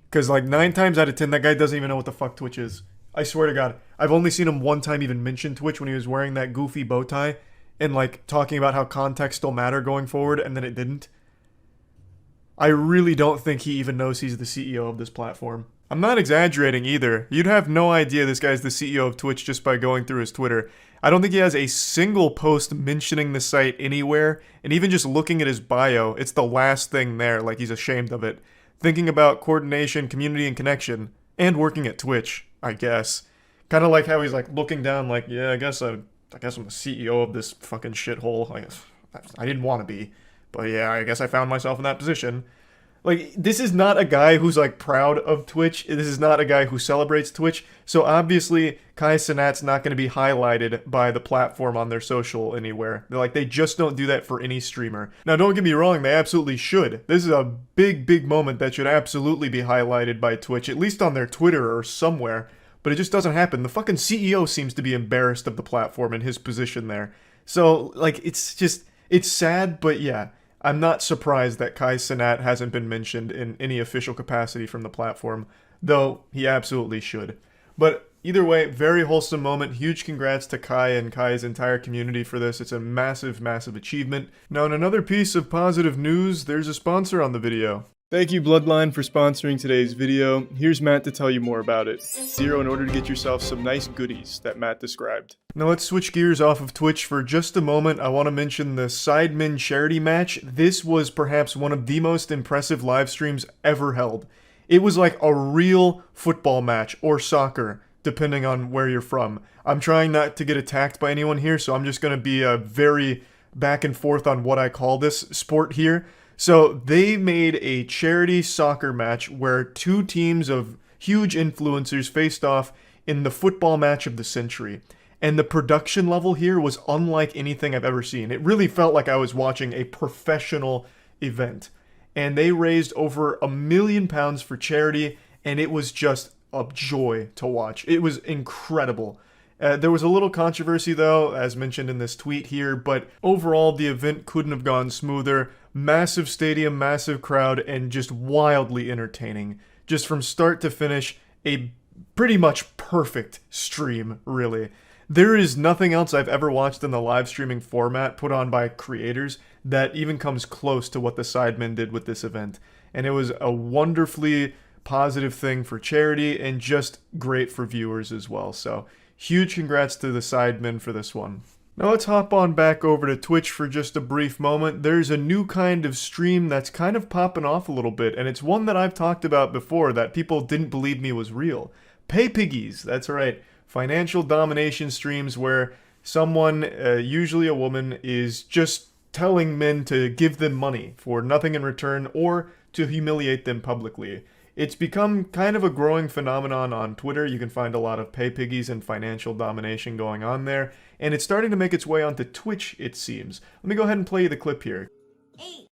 Because like 9 times out of 10, that guy doesn't even know what the fuck Twitch is. I swear to God. I've only seen him one time even mention Twitch when he was wearing that goofy bow tie and like talking about how context will matter going forward, and then it didn't. I really don't think he even knows he's the CEO of this platform. I'm not exaggerating either. You'd have no idea this guy's the CEO of Twitch just by going through his Twitter. I don't think he has a single post mentioning the site anywhere, and even just looking at his bio, it's the last thing there, like he's ashamed of it. Thinking about coordination, community, and connection, and working at Twitch, I guess. Kind of like how he's like looking down like, yeah, I guess I'm the CEO of this fucking shithole. I didn't want to be. But yeah, I guess I found myself in that position. Like, this is not a guy who's, like, proud of Twitch. This is not a guy who celebrates Twitch. So, obviously, Kai Cenat's not going to be highlighted by the platform on their social anywhere. They just don't do that for any streamer. Now, don't get me wrong, they absolutely should. This is a big, big moment that should absolutely be highlighted by Twitch, at least on their Twitter or somewhere. But it just doesn't happen. The fucking CEO seems to be embarrassed of the platform and his position there. So, like, it's sad, but yeah. I'm not surprised that Kai Cenat hasn't been mentioned in any official capacity from the platform, though he absolutely should. But either way, very wholesome moment. Huge congrats to Kai and Kai's entire community for this. It's a massive, massive achievement. Now, in another piece of positive news, there's a sponsor on the video. Thank you, Bloodline, for sponsoring today's video. Here's Matt to tell you more about it. Zero in order to get yourself some nice goodies that Matt described. Now let's switch gears off of Twitch for just a moment. I want to mention the Sidemen charity match. This was perhaps one of the most impressive live streams ever held. It was like a real football match, or soccer, depending on where you're from. I'm trying not to get attacked by anyone here, so I'm just going to be very back and forth on what I call this sport here. So they made a charity soccer match where two teams of huge influencers faced off in the football match of the century. And the production level here was unlike anything I've ever seen. It really felt like I was watching a professional event. And they raised over £1 million for charity, and it was just a joy to watch. It was incredible. There was a little controversy though, as mentioned in this tweet here, but overall the event couldn't have gone smoother. Massive stadium, massive crowd, and just wildly entertaining. Just from start to finish, a pretty much perfect stream, really. There is nothing else I've ever watched in the live streaming format put on by creators that even comes close to what the Sidemen did with this event. And it was a wonderfully positive thing for charity and just great for viewers as well. So huge congrats to the Sidemen for this one. Now let's hop on back over to Twitch for just a brief moment. There's a new kind of stream that's kind of popping off a little bit, and it's one that I've talked about before that people didn't believe me was real. Pay piggies, that's right. Financial domination streams where someone, usually a woman, is just telling men to give them money for nothing in return or to humiliate them publicly. It's become kind of a growing phenomenon on Twitter. You can find a lot of pay piggies and financial domination going on there. And it's starting to make its way onto Twitch, it seems. Let me go ahead and play you the clip here.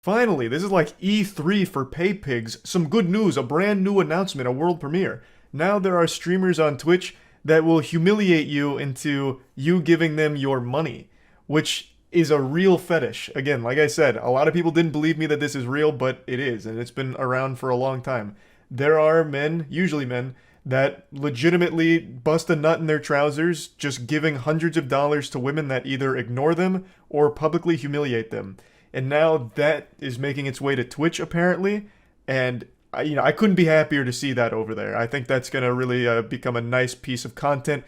Finally, this is like E3 for pay pigs. Some good news, a brand new announcement, a world premiere. Now there are streamers on Twitch that will humiliate you into you giving them your money, which is a real fetish. Again, like I said, a lot of people didn't believe me that this is real, but it is, and it's been around for a long time. There are men, usually men, that legitimately bust a nut in their trousers just giving hundreds of dollars to women that either ignore them or publicly humiliate them. And now that is making its way to Twitch apparently, and I couldn't be happier to see that over there. I think that's going to really become a nice piece of content.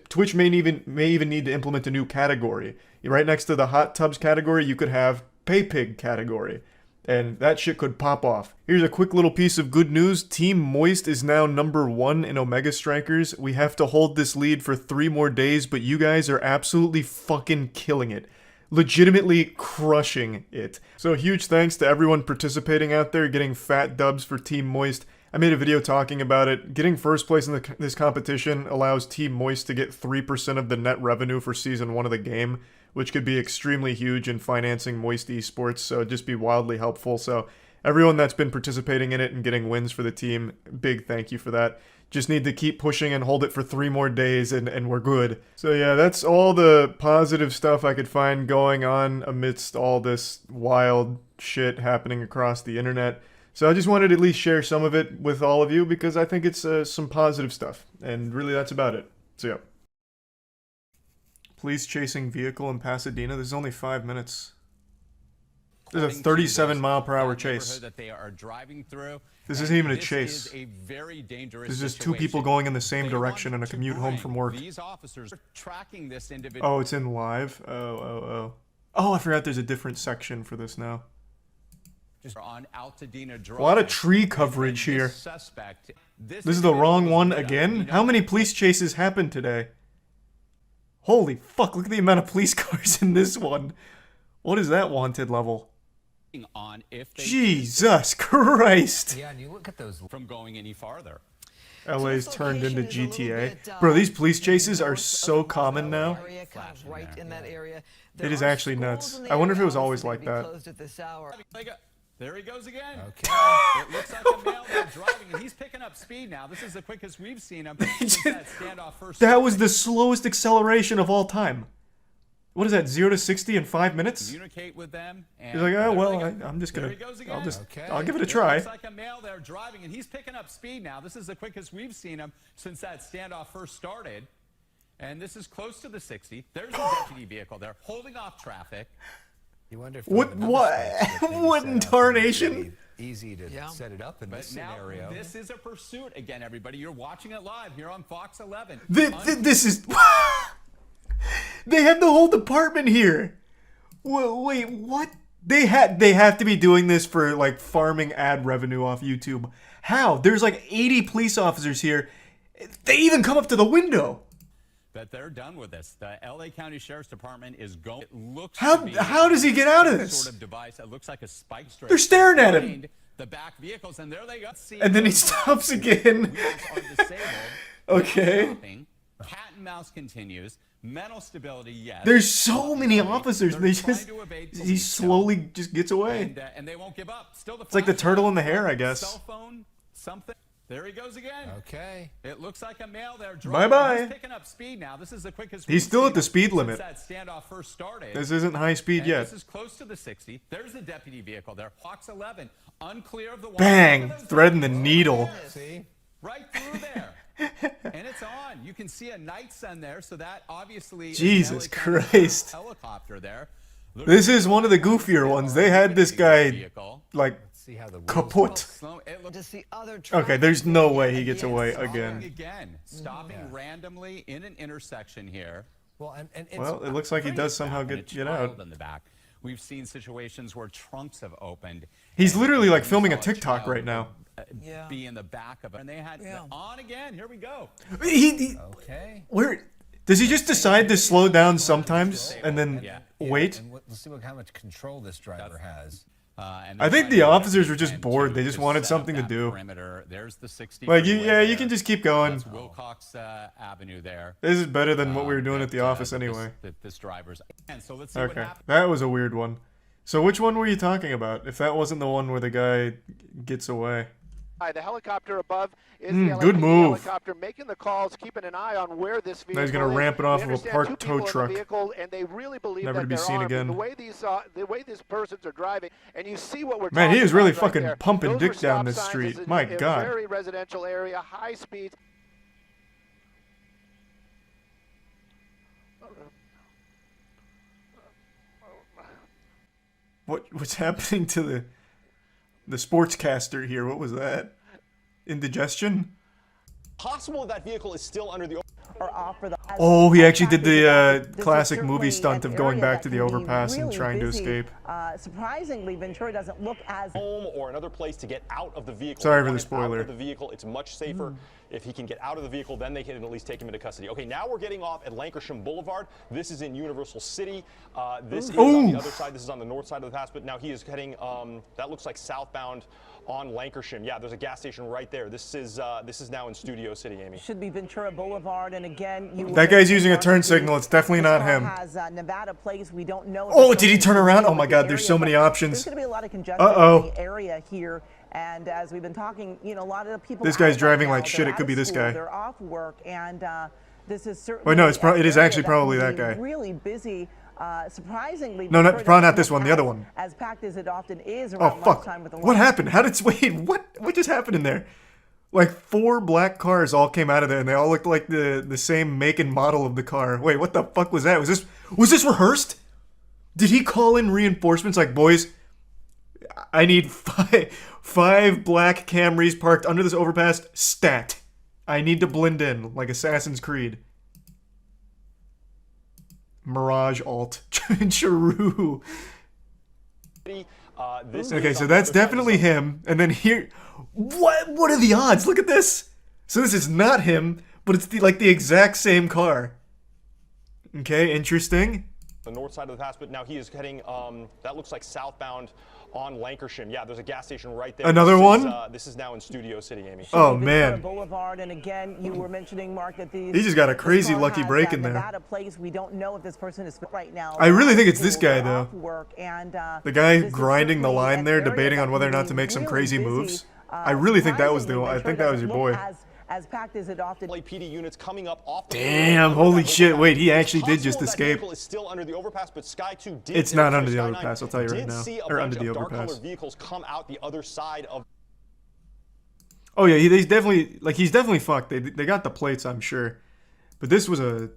Twitch may even need to implement a new category. Right next to the hot tubs category, you could have pay pig category. And that shit could pop off. Here's a quick little piece of good news. Team Moist is now #1 in Omega Strikers. We have to hold this lead for 3 more days, but you guys are absolutely fucking killing it. Legitimately crushing it. So huge thanks to everyone participating out there, getting fat dubs for Team Moist. I made a video talking about it. Getting first place in this competition allows Team Moist to get 3% of the net revenue for Season 1 of the game, which could be extremely huge in financing Moist esports, so just be wildly helpful. So everyone that's been participating in it and getting wins for the team, big thank you for that. Just need to keep pushing and hold it for 3 more days and we're good. So yeah, that's all the positive stuff I could find going on amidst all this wild shit happening across the internet. So I just wanted to at least share some of it with all of you because I think it's some positive stuff. And really that's about it. So yeah. Police chasing vehicle in Pasadena. This is only 5 minutes. There's a 37-mile-per-hour chase. That they are driving through. This isn't even a chase. Is a very dangerous There's just 2 people going in the same direction on a commute home from work. These officers are tracking this individual. Oh, it's in live? Oh, I forgot there's a different section for this now. On Altadena Drive. A lot of tree coverage here. This is the wrong one again? How many police chases happened today? Holy fuck, look at the amount of police cars in this one. What is that wanted level? On if they Jesus Christ. Yeah, and you look at those from going any farther. LA's turned into GTA. Bro, these police chases are so common now. Right in that area. It is actually nuts. I wonder if it was always like that. There he goes again. Okay. It looks like a male there driving, and he's picking up speed now. This is the quickest we've seen him since that standoff first. That was the slowest acceleration of all time. What is that, 0 to 60 in 5 minutes? Communicate with them. And He's like, oh, well, I'm just gonna, I'll give it a try. It looks like a male there driving, and he's picking up speed now. This is the quickest we've seen him since that standoff first started. And this is close to the 60. There's a deputy vehicle there holding off traffic. You wonder if what in tarnation? Easy to set it up in this scenario. This is a pursuit again, everybody. You're watching it live here on Fox 11. This is. They have the whole department here. Wait, what? They have to be doing this for like farming ad revenue off YouTube. How? There's like 80 police officers here. They even come up to the window. That they're done with this. The LA County Sheriff's Department is going. It looks how does he get out of this? Sort of device. It looks like a spike strip. They're staring at him. The back vehicles, and there they go. And then he stops again. Okay. Cat and mouse continues. Mental stability, yes. There's so many officers. He slowly just gets away. And they won't give up. Still, it's like the turtle in the hair, I guess. Cell phone, something. There he goes again. Okay. It looks like a male there. Bye-bye. He's picking up speed now. This is the quickest. He's still at the speed limit. Since that standoff first started. This isn't high speed yet. This is close to the 60. There's a deputy vehicle there. Fox 11. Unclear of the. Bang! Threading the needle. See? Right through there. And it's on. You can see a night sun there, so that obviously. Jesus Christ! Helicopter there. This is one of the goofier ones. They had this guy like kaput. Okay, there's no way he gets away again. Stopping randomly in an intersection here. Well, it looks like he does somehow get out. In the back. We've seen situations where trunks have opened. He's literally like filming a TikTok right now. Be in the back of it, and they had on again. Here we go. Okay. Where does he just decide to slow down sometimes and then wait? And let's see how much control this driver has. I think the officers were just bored. They just wanted something to do. There's the 60. Like you can just keep going. That's Wilcox Avenue there. This is better than what we were doing at the office anyway. This driver's. And so let's see what happens. That was a weird one. So which one were you talking about? If that wasn't the one where the guy gets away. The helicopter above is good move. helicopter making the calls, keeping an eye on where this vehicle is. He's going to ramp it off of a parked tow truck. And they really believe Never that to be seen again. The way these persons are driving, and you see what we're Man, he is really right fucking there. pumping Those dick were down stop this signs. street. This is My a God. very residential area, high speeds. What's happening to the sportscaster here? What was that? Indigestion? Possible that vehicle is still under the. Oh, he actually did the classic movie stunt of going back to the overpass and trying to escape. Surprisingly, Ventura doesn't look as home or another place to get out of the vehicle. Sorry for the spoiler. Out of the vehicle, it's much safer. If he can get out of the vehicle, then they can at least take him into custody. Okay, now we're getting off at Lankershim Boulevard. This is in Universal City. This is on the other side. This is on the north side of the pass, but now he is heading. That looks like southbound on Lankershim. Yeah, there's a gas station right there. This is now in Studio City, Amy. should be Ventura Boulevard, and again, that guy's using a turn signal. It's definitely not him. Has Nevada plates. We don't know. Oh, did he turn around? Oh my God, there's so many options. There's going to be a lot of congestion in the area here. And as we've been talking, a lot of the people. This guy's driving like shit. It could be this guy. They're off work, and this is certainly. Wait, no, it is actually probably that guy. Really busy. Surprisingly. No, probably not this one. The other one. As packed as it often is around lunchtime with the. What happened? Wait, what just happened in there? Like 4 black cars all came out of there, and they all looked like the same make and model of the car. Wait, what the fuck was that? Was this rehearsed? Did he call in reinforcements like, boys? I need five black Camrys parked under this overpass. Stat. I need to blend in like Assassin's Creed. Mirage alt. Charu. Okay, so that's definitely him. And then here, what are the odds? Look at this. So this is not him, but it's like the exact same car. Okay, interesting. the north side of the pass, but now he is heading, that looks like southbound on Lancashire. Yeah, there's a gas station right there. Another one? This is now in Studio City, Amy. Oh, man. Boulevard, and again, you were mentioning, Mark, that He just got a crazy lucky break in there. Nevada place. We don't know if this person is right now. I really think it's this guy, though. Work, and, the guy grinding the line there, debating on whether or not to make some crazy moves. I really think that was the. I think that was your boy. As packed as it often. LAPD units coming up off. Damn! Holy shit! Wait, he actually did just escape. Is still under the overpass, but Sky 2 did. It's not under the overpass. I'll tell you right now. Or under the overpass. Vehicles come out the other side of. Oh yeah, he's definitely fucked. They got the plates, I'm sure, but this was a.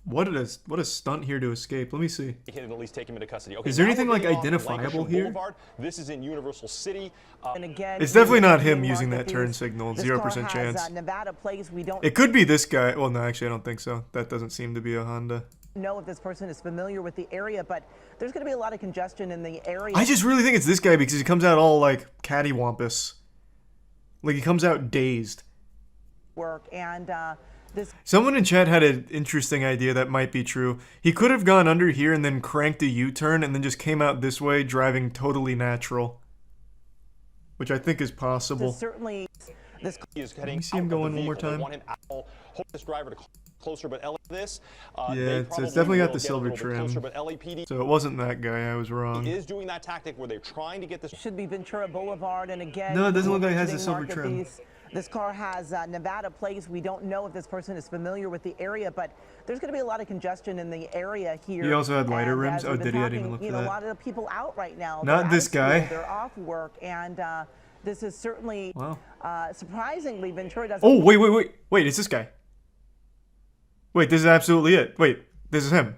What a stunt here to escape. Let me see. At least take him into custody. Okay, is there anything like identifiable here? Boulevard. This is in Universal City. And again, it's definitely not him using that turn signal. 0% chance. Nevada plates. We don't. It could be this guy. Well, no, actually, I don't think so. That doesn't seem to be a Honda. Know if this person is familiar with the area, but there's going to be a lot of congestion in the area. I just really think it's this guy because he comes out all like cattywampus. Like he comes out dazed. Work and. Someone in chat had an interesting idea that might be true. He could have gone under here and then cranked a U-turn and then just came out this way driving totally natural. Which I think is possible. Certainly, this is Let me see him go in one more time. Hope this driver to closer, but this. Yeah, so it's definitely got the silver trim. So it wasn't that guy, I was wrong. He is doing that tactic where they're trying to get this. Should be Ventura Boulevard, and again. No, it doesn't look like it has the silver trim. This car has Nevada plates. We don't know if this person is familiar with the area, but there's going to be a lot of congestion in the area here. He also had lighter rims. Oh, did he? I didn't even look for that. A lot of people out right now. Not this guy. They're off work, and this is certainly surprisingly Ventura doesn't. Oh, wait! It's this guy. Wait, this is absolutely it. Wait, this is him.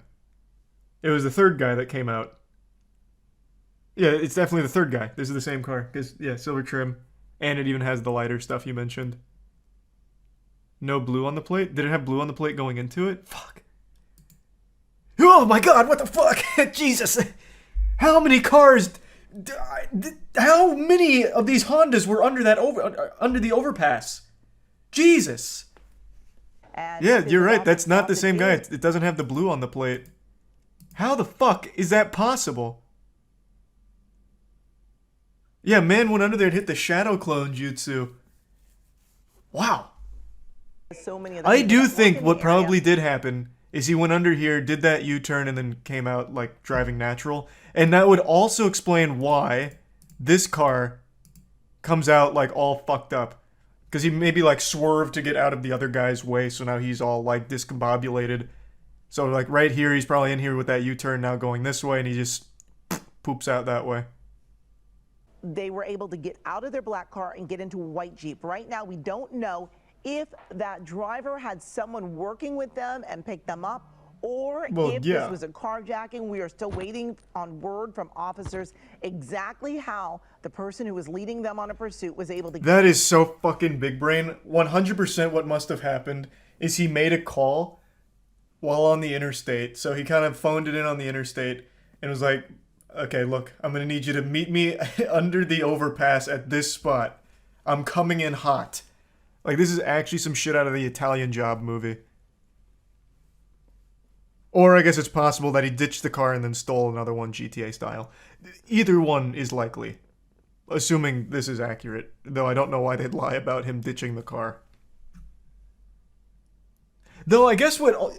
It was the third guy that came out. Yeah, it's definitely the third guy. This is the same car. Yeah, silver trim. And it even has the lighter stuff you mentioned. No blue on the plate? Did it have blue on the plate going into it? Fuck. Oh my god, what the fuck? Jesus. How many cars... How many of these Hondas were under the overpass? Jesus. Yeah, you're right. That's not the same guy. It doesn't have the blue on the plate. How the fuck is that possible? Yeah, man went under there and hit the shadow clone jutsu. Wow. I do think what probably did happen is he went under here, did that U-turn, and then came out like driving natural. And that would also explain why this car comes out like all fucked up. Because he maybe like swerved to get out of the other guy's way, so now he's all like discombobulated. So like right here, he's probably in here with that U-turn now going this way, and he just poops out that way. They were able to get out of their black car and get into a white Jeep. Right now, we don't know if that driver had someone working with them and picked them up, or if this was a carjacking. We are still waiting on word from officers exactly how the person who was leading them on a pursuit was able to get. That is so fucking big brain. 100% what must have happened is he made a call while on the interstate. So he kind of phoned it in on the interstate and was like, okay, look, I'm going to need you to meet me under the overpass at this spot. I'm coming in hot. Like, this is actually some shit out of the Italian Job movie. Or I guess it's possible that he ditched the car and then stole another one GTA style. Either one is likely. Assuming this is accurate. Though I don't know why they'd lie about him ditching the car. Though I guess what...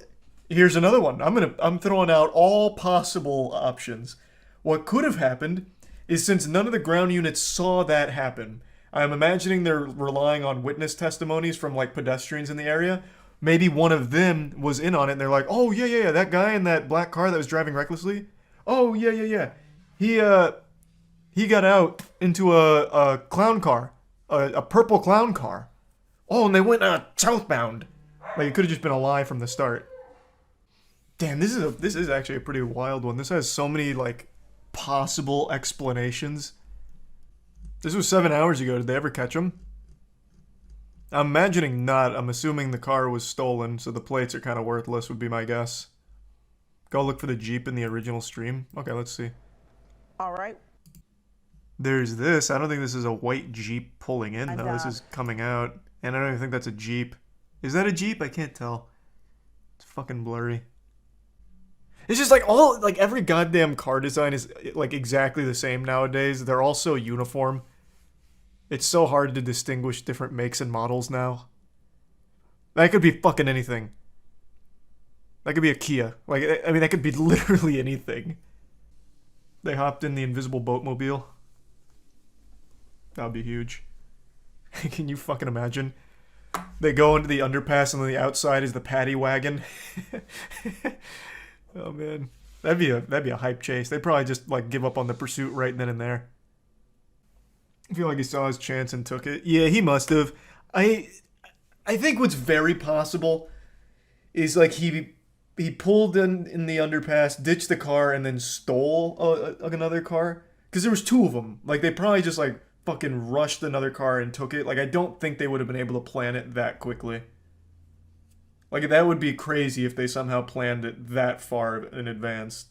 Here's another one. I'm throwing out all possible options. What could have happened is since none of the ground units saw that happen, I'm imagining they're relying on witness testimonies from like pedestrians in the area. Maybe one of them was in on it and they're like, oh yeah, that guy in that black car that was driving recklessly. Oh yeah. He got out into a clown car, a purple clown car. Oh, and they went southbound. Like it could have just been a lie from the start. Damn, this is actually a pretty wild one. This has so many like possible explanations. This was 7 hours ago. Did they ever catch him? I'm imagining not. I'm assuming the car was stolen, so the plates are kind of worthless would be my guess. Go look for the Jeep in the original stream. Okay, let's see. All right. There's this. I don't think this is a white Jeep pulling in, though. This is coming out. And I don't even think that's a Jeep. Is that a Jeep? I can't tell. It's fucking blurry. It's just like all, like every goddamn car design is like exactly the same nowadays. They're all so uniform. It's so hard to distinguish different makes and models now. That could be fucking anything. That could be a Kia. Like, I mean, that could be literally anything. They hopped in the invisible boatmobile. That would be huge. Can you fucking imagine? They go into the underpass and on the outside is the paddy wagon. Oh man, that'd be a hype chase. They'd probably just like give up on the pursuit right then and there. I feel like he saw his chance and took it. Yeah, he must have. I think what's very possible is like he pulled in the underpass, ditched the car, and then stole another car. Because there was two of them. Like they probably just like fucking rushed another car and took it. Like I don't think they would have been able to plan it that quickly. Like that would be crazy if they somehow planned it that far in advance.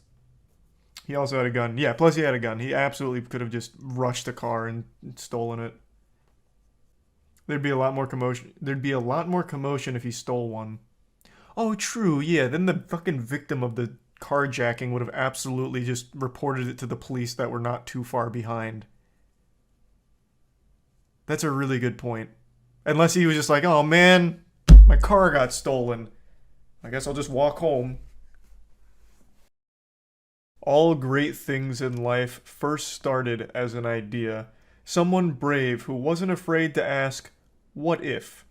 He also had a gun. Yeah, plus he had a gun. He absolutely could have just rushed a car and stolen it. There'd be a lot more commotion. There'd be a lot more commotion if he stole one. Oh, true. Yeah, then the fucking victim of the carjacking would have absolutely just reported it to the police that were not too far behind. That's a really good point. Unless he was just like, oh man, my car got stolen. I guess I'll just walk home. All great things in life first started as an idea. Someone brave who wasn't afraid to ask, what if?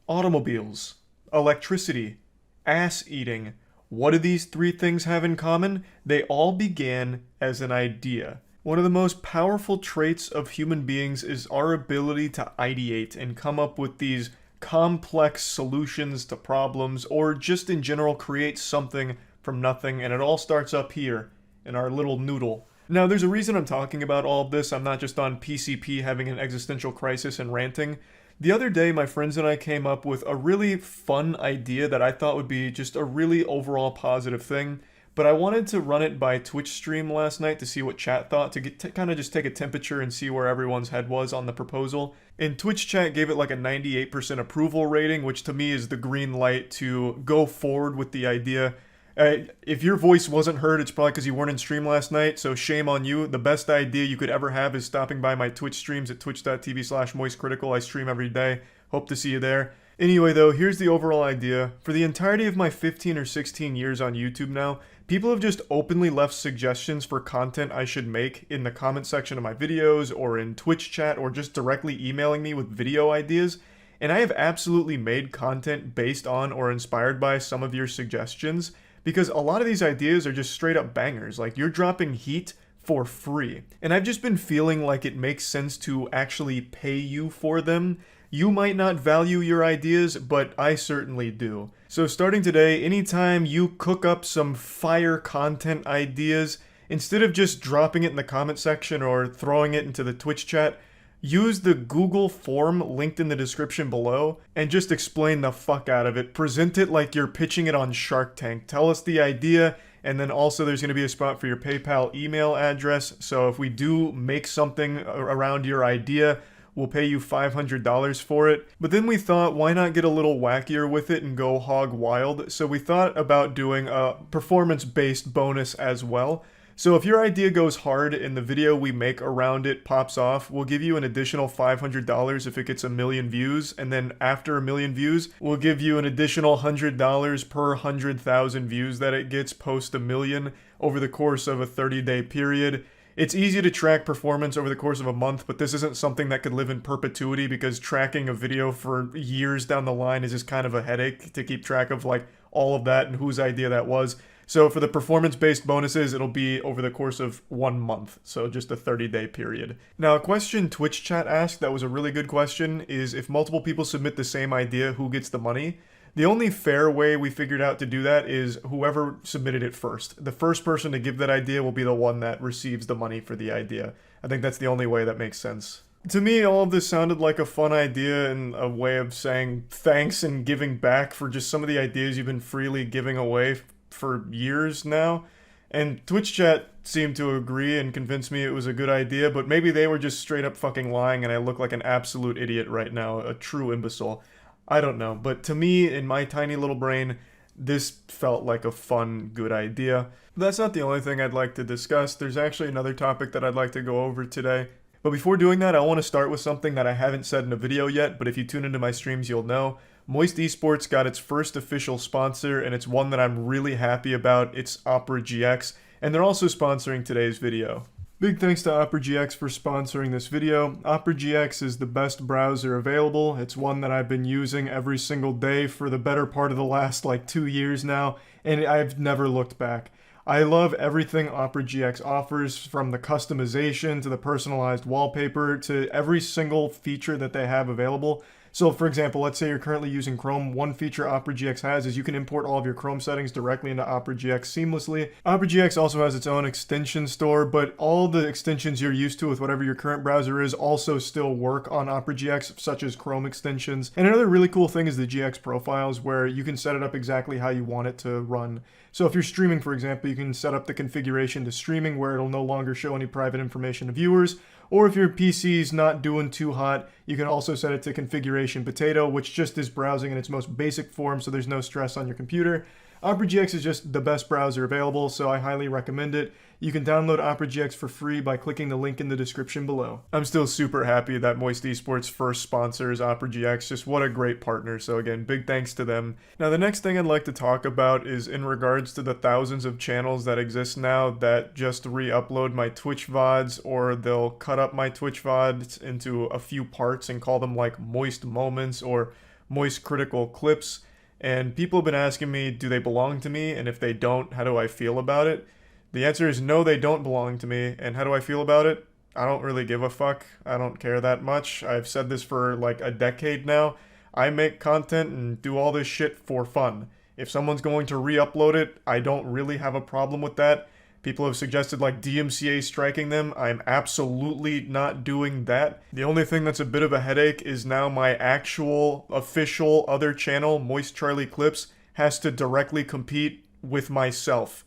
Automobiles, electricity, ass eating. What do these three things have in common? They all began as an idea. One of the most powerful traits of human beings is our ability to ideate and come up with these complex solutions to problems, or just in general create something from nothing, and it all starts up here in our little noodle. Now, there's a reason I'm talking about all of this. I'm not just on PCP having an existential crisis and ranting. The other day, my friends and I came up with a really fun idea that I thought would be just a really overall positive thing, but I wanted to run it by Twitch stream last night to see what chat thought, to kind of just take a temperature and see where everyone's head was on the proposal. And Twitch chat gave it like a 98% approval rating, which to me is the green light to go forward with the idea. If your voice wasn't heard, it's probably because you weren't in stream last night, so shame on you. The best idea you could ever have is stopping by my Twitch streams at twitch.tv/moistcritikal. I stream every day. Hope to see you there. Anyway though, here's the overall idea. For the entirety of my 15 or 16 years on YouTube now, people have just openly left suggestions for content I should make in the comment section of my videos, or in Twitch chat, or just directly emailing me with video ideas. And I have absolutely made content based on or inspired by some of your suggestions, because a lot of these ideas are just straight up bangers. Like, you're dropping heat for free. And I've just been feeling like it makes sense to actually pay you for them. You might not value your ideas, but I certainly do. So starting today, anytime you cook up some fire content ideas, instead of just dropping it in the comment section or throwing it into the Twitch chat, use the Google form linked in the description below and just explain the fuck out of it. Present it like you're pitching it on Shark Tank. Tell us the idea, and then also there's going to be a spot for your PayPal email address. So if we do make something around your idea, we'll pay you $500 for it. But then we thought, why not get a little wackier with it and go hog wild? So we thought about doing a performance-based bonus as well. So if your idea goes hard and the video we make around it pops off, we'll give you an additional $500 if it gets 1 million views. And then after 1 million views, we'll give you an additional $100 per 100,000 views that it gets post 1 million over the course of a 30-day period. It's easy to track performance over the course of a month, but this isn't something that could live in perpetuity, because tracking a video for years down the line is just kind of a headache to keep track of, like, all of that and whose idea that was. So for the performance-based bonuses, it'll be over the course of 1 month, so just a 30-day period. Now, a question Twitch chat asked that was a really good question is, if multiple people submit the same idea, who gets the money? The only fair way we figured out to do that is whoever submitted it first. The first person to give that idea will be the one that receives the money for the idea. I think that's the only way that makes sense. To me, all of this sounded like a fun idea and a way of saying thanks and giving back for just some of the ideas you've been freely giving away for years now. And Twitch chat seemed to agree and convince me it was a good idea, but maybe they were just straight up fucking lying and I look like an absolute idiot right now, a true imbecile. I don't know, but to me, in my tiny little brain, this felt like a fun, good idea. But that's not the only thing I'd like to discuss. There's actually another topic that I'd like to go over today. But before doing that, I want to start with something that I haven't said in a video yet, but if you tune into my streams, you'll know. Moist Esports got its first official sponsor, and it's one that I'm really happy about. It's Opera GX, and they're also sponsoring today's video. Big thanks to Opera GX for sponsoring this video. Opera GX is the best browser available. It's one that I've been using every single day for the better part of the last 2 years now, and I've never looked back. I love everything Opera GX offers, from the customization to the personalized wallpaper to every single feature that they have available. So for example, let's say you're currently using Chrome. One feature Opera GX has is you can import all of your Chrome settings directly into Opera GX seamlessly. Opera GX also has its own extension store, but all the extensions you're used to with whatever your current browser is also still work on Opera GX, such as Chrome extensions. And another really cool thing is the GX profiles, where you can set it up exactly how you want it to run. So if you're streaming, for example, you can set up the configuration to streaming where it'll no longer show any private information to viewers. Or if your PC's not doing too hot, you can also set it to configuration potato, which just is browsing in its most basic form, so there's no stress on your computer. Opera GX is just the best browser available, so I highly recommend it. You can download Opera GX for free by clicking the link in the description below. I'm still super happy that Moist Esports first sponsors Opera GX. Just what a great partner. So again, big thanks to them. Now the next thing I'd like to talk about is in regards to the thousands of channels that exist now that just re-upload my Twitch VODs, or they'll cut up my Twitch VODs into a few parts and call them like Moist Moments or Moist Critical Clips. And people have been asking me, do they belong to me? And if they don't, how do I feel about it? The answer is no, they don't belong to me. And how do I feel about it? I don't really give a fuck. I don't care that much. I've said this for a decade now. I make content and do all this shit for fun. If someone's going to re-upload it, I don't really have a problem with that. People have suggested DMCA striking them. I'm absolutely not doing that. The only thing that's a bit of a headache is now my actual official other channel, Moist Charlie Clips, has to directly compete with myself.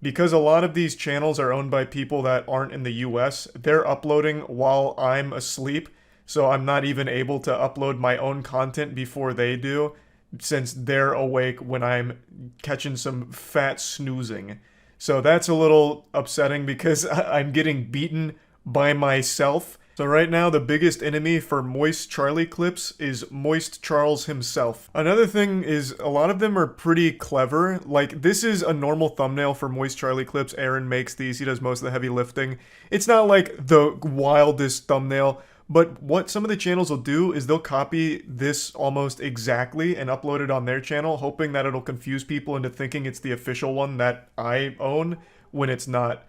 Because a lot of these channels are owned by people that aren't in the US, they're uploading while I'm asleep, so I'm not even able to upload my own content before they do, since they're awake when I'm catching some fat snoozing. So that's a little upsetting because I'm getting beaten by myself. So right now, the biggest enemy for Moist Charlie Clips is Moist Charles himself. Another thing is a lot of them are pretty clever. This is a normal thumbnail for Moist Charlie Clips. Aaron makes these. He does most of the heavy lifting. It's not the wildest thumbnail, but what some of the channels will do is they'll copy this almost exactly and upload it on their channel, hoping that it'll confuse people into thinking it's the official one that I own when it's not.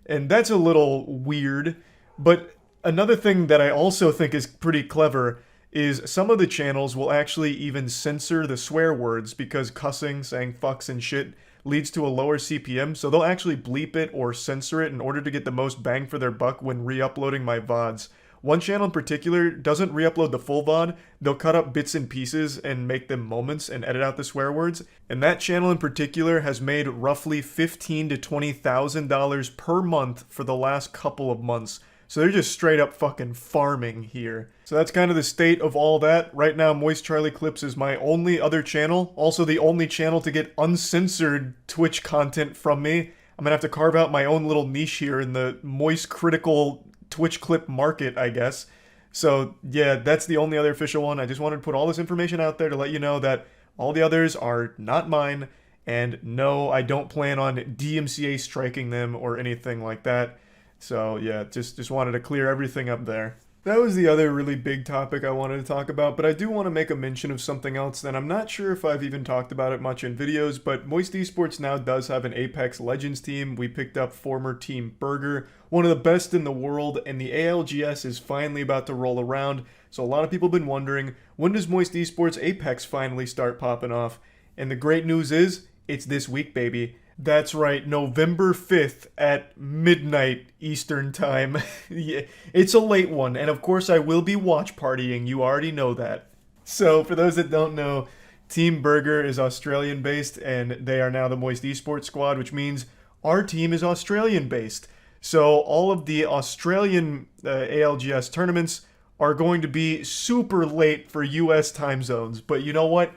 And that's a little weird, but another thing that I also think is pretty clever is some of the channels will actually even censor the swear words because cussing, saying fucks and shit, leads to a lower CPM, so they'll actually bleep it or censor it in order to get the most bang for their buck when re-uploading my VODs. One channel in particular doesn't re-upload the full VOD, they'll cut up bits and pieces and make them moments and edit out the swear words, and that channel in particular has made roughly $15,000 to $20,000 per month for the last couple of months. So they're just straight up fucking farming here. So that's kind of the state of all that. Right now, Moist Charlie Clips is my only other channel. Also the only channel to get uncensored Twitch content from me. I'm gonna have to carve out my own little niche here in the Moist Critical Twitch clip market, I guess. So yeah, that's the only other official one. I just wanted to put all this information out there to let you know that all the others are not mine. And no, I don't plan on DMCA striking them or anything like that. So yeah, just wanted to clear everything up there. That was the other really big topic I wanted to talk about, but I do want to make a mention of something else that I'm not sure if I've even talked about it much in videos, but Moist Esports now does have an Apex Legends team. We picked up former Team Burger, one of the best in the world, and the ALGS is finally about to roll around. So a lot of people have been wondering, when does Moist Esports Apex finally start popping off? And the great news is, it's this week, baby. That's right, November 5th at midnight Eastern Time. Yeah, it's a late one, and of course I will be watch partying, you already know that. So, for those that don't know, Team Burger is Australian based, and they are now the Moist Esports squad, which means our team is Australian based. So, all of the Australian ALGS tournaments are going to be super late for US time zones, but you know what?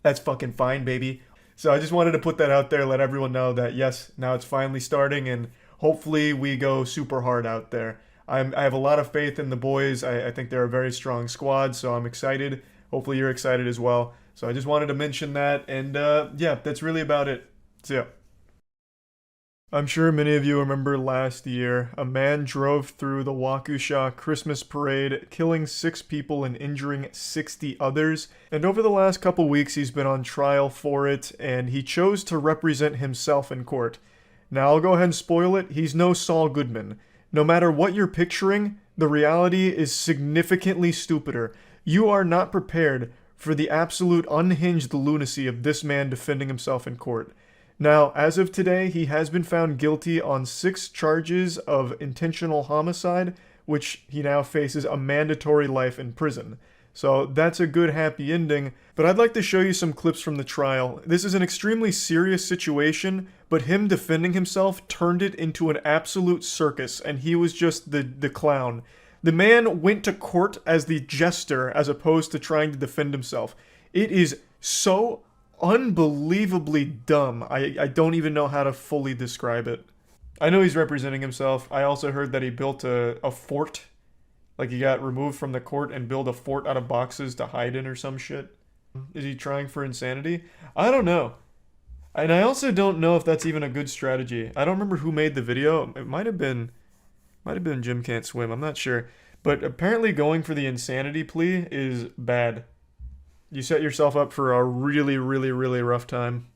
That's fucking fine, baby. So I just wanted to put that out there, let everyone know that yes, now it's finally starting, and hopefully we go super hard out there. I have a lot of faith in the boys. I think they're a very strong squad, so I'm excited. Hopefully you're excited as well. So I just wanted to mention that, and yeah, that's really about it. So yeah. I'm sure many of you remember last year, a man drove through the Waukesha Christmas parade, killing 6 people and injuring 60 others. And over the last couple weeks, he's been on trial for it, and he chose to represent himself in court. Now, I'll go ahead and spoil it. He's no Saul Goodman. No matter what you're picturing, the reality is significantly stupider. You are not prepared for the absolute unhinged lunacy of this man defending himself in court. Now, as of today, he has been found guilty on 6 charges of intentional homicide, which he now faces a mandatory life in prison. So that's a good happy ending, but I'd like to show you some clips from the trial. This is an extremely serious situation, but him defending himself turned it into an absolute circus, and he was just the clown. The man went to court as the jester as opposed to trying to defend himself. It is so unbelievably dumb. I don't even know how to fully describe it. I know he's representing himself. I also heard that he built a fort. Like he got removed from the court and built a fort out of boxes to hide in or some shit. Is he trying for insanity? I don't know. And I also don't know if that's even a good strategy. I don't remember who made the video. It might have been Jim Can't Swim. I'm not sure. But apparently going for the insanity plea is bad. You set yourself up for a really, really, really rough time.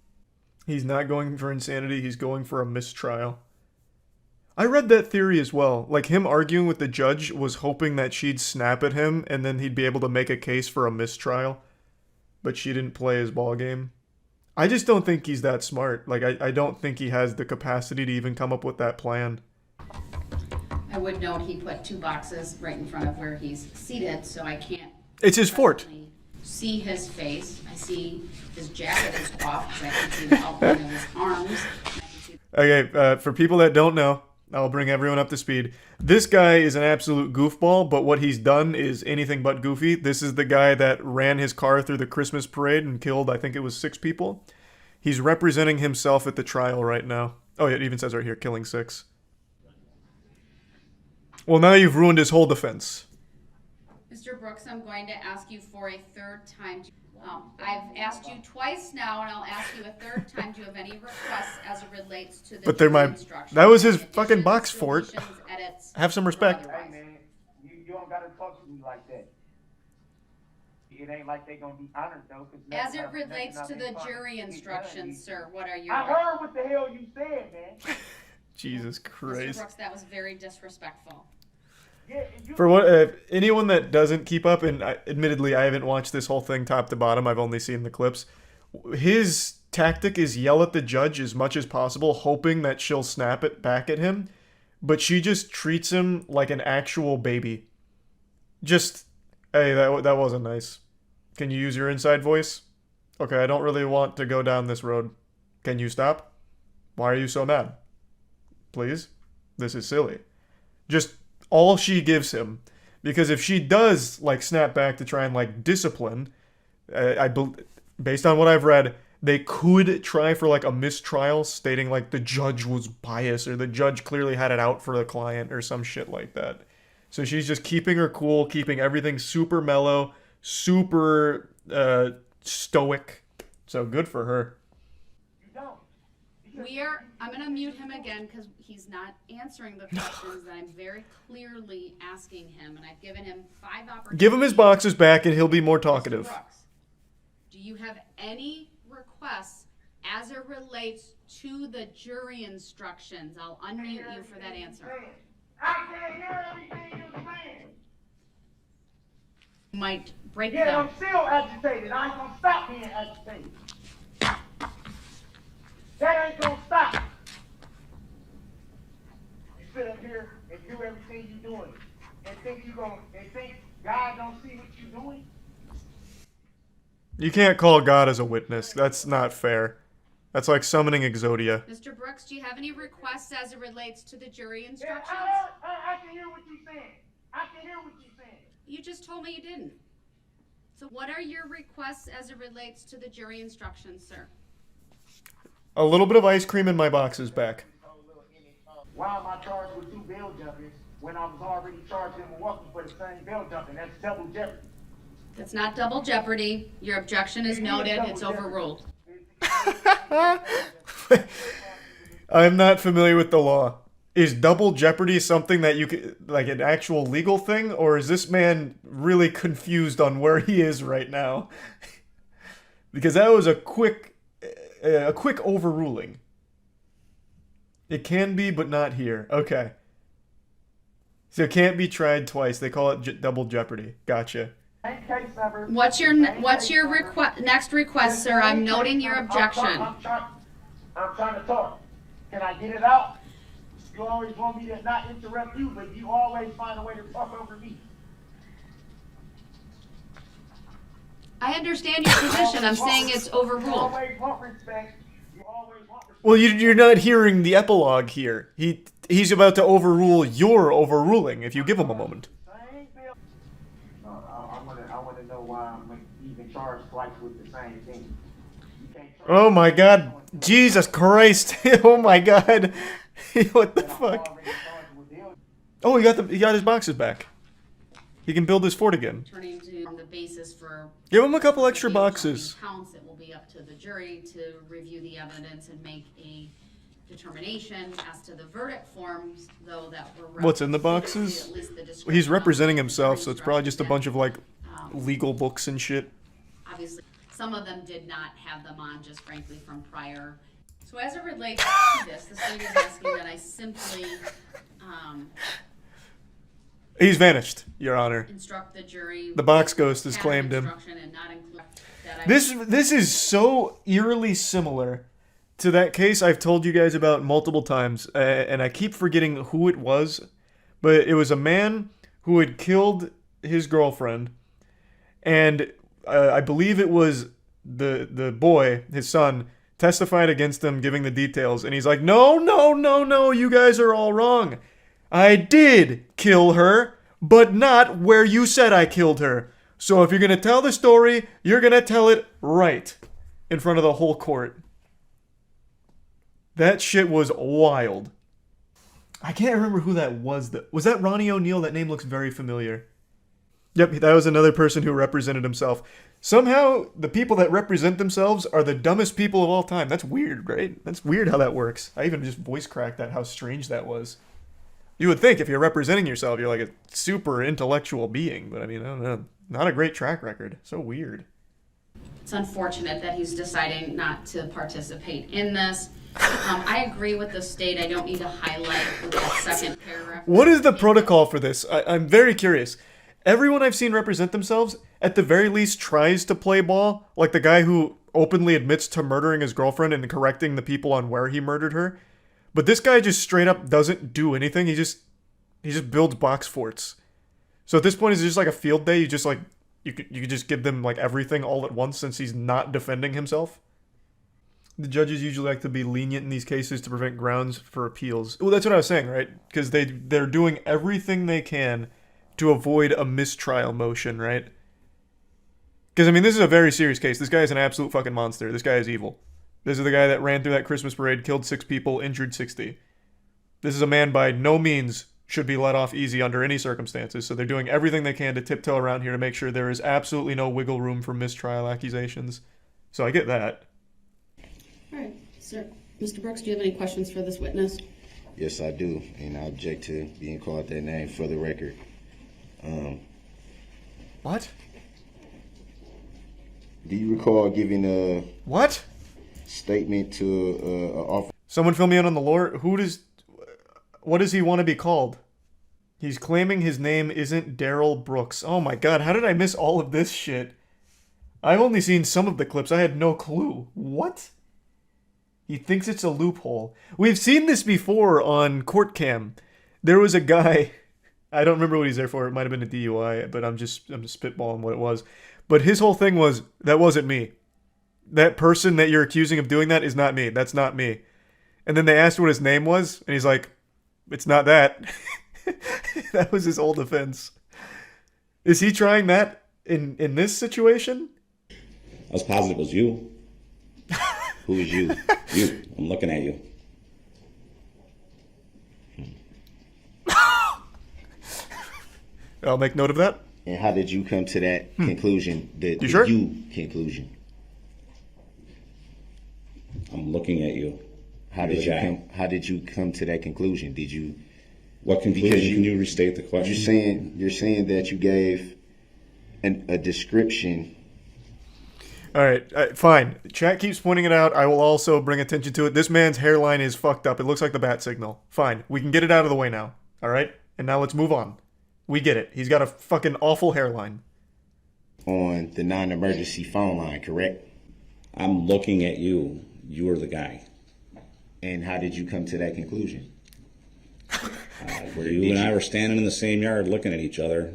He's not going for insanity. He's going for a mistrial. I read that theory as well. Like him arguing with the judge was hoping that she'd snap at him and then he'd be able to make a case for a mistrial. But she didn't play his ball game. I just don't think he's that smart. Like I don't think he has the capacity to even come up with that plan. I would note he put 2 boxes right in front of where he's seated, so I can't... It's his fort. See his face. I see his jacket is off because I can see the outline of his arms. Okay, for people that don't know, I'll bring everyone up to speed. This guy is an absolute goofball, but what he's done is anything but goofy. This is the guy that ran his car through the Christmas parade and killed, I think it was 6 people. He's representing himself at the trial right now. Oh yeah, it even says right here, killing 6. Well, now you've ruined his whole defense. Mr. Brooks, I'm going to ask you for a 3rd time. I've asked you twice now, and I'll ask you a 3rd time. Do you have any requests as it relates to the But they're my... instructions? That was his fucking box fort. Edits, Have some respect. Hey, man, you don't gotta talk to me like that. It ain't like they gonna be honored, though. As it relates to the jury instructions, sir, what are your... I heard what the hell you said, man. Jesus Christ. Mr. Brooks, that was very disrespectful. For what anyone that doesn't keep up, and admittedly I haven't watched this whole thing top to bottom, I've only seen the clips. His tactic is yell at the judge as much as possible, hoping that she'll snap it back at him, but she just treats him like an actual baby. Just, hey, that wasn't nice. Can you use your inside voice? Okay, I don't really want to go down this road. Can you stop? Why are you so mad? Please? This is silly. Just all she gives him, because if she does like snap back to try and like discipline, based on what I've read, they could try for like a mistrial, stating like the judge was biased or the judge clearly had it out for the client or some shit like that. So she's just keeping her cool, keeping everything super mellow, super stoic. So good for her. I'm going to mute him again because he's not answering the questions that I'm very clearly asking him, and I've given him 5 opportunities. Give him his boxes back and he'll be more talkative. Mr. Brooks, do you have any requests as it relates to the jury instructions? I'll unmute you for that answer. I can't hear everything you're saying. Might break Yeah, them. I'm still agitated. I ain't gonna stop being agitated. That ain't gonna stop. You sit up here and do everything you're doing, and think God don't see what you're doing. You can't call God as a witness. That's not fair. That's like summoning Exodia. Mr. Brooks, do you have any requests as it relates to the jury instructions? Yeah, I can hear what you're saying. I can hear what you're saying. You just told me you didn't. So what are your requests as it relates to the jury instructions, sir? A little bit of ice cream in my box is back. Why am I charged with 2 bail jumpings when I was already charged in Milwaukee for the same bail jumping? That's double jeopardy. That's not double jeopardy. Your objection is noted. It's overruled. I'm not familiar with the law. Is double jeopardy something that you could, like an actual legal thing, or is this man really confused on where he is right now? Because that was a quick overruling. It can be, but not here. Okay. So it can't be tried twice. They call it double jeopardy. Gotcha. What's your next request, sir? I'm noting your objection. I'm trying to talk. Can I get it out? You always want me to not interrupt you, but you always find a way to talk over me. I understand your position. I'm saying it's overruled. You always want respect. You always want respect. Well, you're not hearing the epilogue here. He's about to overrule your overruling if you give him a moment. I want to know why I'm even charged twice with the same thing. Oh my God. Jesus Christ. Oh my God. What the fuck? Oh, he got his boxes back. He can build his fort again. Turning to the basis for Give him a couple extra boxes. counts, it will be up to the jury to review the evidence and make a determination as to the verdict forms, though, that were What's in the boxes? at least the description He's representing of the himself, jury's so it's probably just a bunch of like instruction. legal books and shit. Obviously, some of them did not have them on, just frankly from prior. So as it relates to this, the state is asking that I simply He's vanished, Your Honor. instruct the jury. The box ghost has claimed him. And not include that This is so eerily similar to that case I've told you guys about multiple times, and I keep forgetting who it was, but it was a man who had killed his girlfriend, and I believe it was the boy, his son, testified against him, giving the details, and he's like, no, you guys are all wrong. I did kill her, but not where you said I killed her. So if you're going to tell the story, you're going to tell it right in front of the whole court. That shit was wild. I can't remember who that was. Was that Ronnie O'Neill? That name looks very familiar. Yep, that was another person who represented himself. Somehow, the people that represent themselves are the dumbest people of all time. That's weird, right? That's weird how that works. I even just voice cracked that, how strange that was. You would think if you're representing yourself, you're like a super intellectual being. But I mean, I don't know. Not a great track record. So weird. It's unfortunate that he's deciding not to participate in this. I agree with the state. I don't need to highlight that second paragraph. What is the protocol for this? I'm very curious. Everyone I've seen represent themselves, at the very least, tries to play ball. Like the guy who openly admits to murdering his girlfriend and correcting the people on where he murdered her. But this guy just straight up doesn't do anything. He just builds box forts. So at this point, is it just like a field day? You just like you could just give them like everything all at once since he's not defending himself. The judges usually like to be lenient in these cases to prevent grounds for appeals. Well, that's what I was saying, right? Because they're doing everything they can to avoid a mistrial motion, right? Because I mean, this is a very serious case. This guy is an absolute fucking monster. This guy is evil. This is the guy that ran through that Christmas parade, killed 6 people, injured 60. This is a man by no means should be let off easy under any circumstances, so they're doing everything they can to tiptoe around here to make sure there is absolutely no wiggle room for mistrial accusations. So I get that. All right, sir. Mr. Brooks, do you have any questions for this witness? Yes, I do, and I object to being called that name for the record. What? Do you recall giving a... What? Statement to an officer? Someone fill me in on the lore. What does he want to be called? He's claiming his name isn't Daryl Brooks. Oh my god, how did I miss all of this shit? I've only seen some of the clips. I had no clue. What? He thinks it's a loophole. We've seen this before on Court Cam. There was a guy, I don't remember what he's there for. It might have been a DUI, but I'm just spitballing what it was. But his whole thing was, that wasn't me. That person that you're accusing of doing that is not me. That's not me. And then they asked what his name was, and he's like, it's not that. That was his whole defense. Is he trying that in this situation? I was positive it was you. Who is you? You. I'm looking at you. I'll make note of that. And how did you come to that conclusion? The sure? you conclusion. I'm looking at you. How did you come to that conclusion? Did you? What conclusion? Can you restate the question? You're saying that you gave a description. All right, fine. Chat keeps pointing it out. I will also bring attention to it. This man's hairline is fucked up. It looks like the bat signal. Fine. We can get it out of the way now. All right? And now let's move on. We get it. He's got a fucking awful hairline. On the non-emergency phone line, correct? I'm looking at you. You are the guy. And how did you come to that conclusion? You and I were standing in the same yard looking at each other.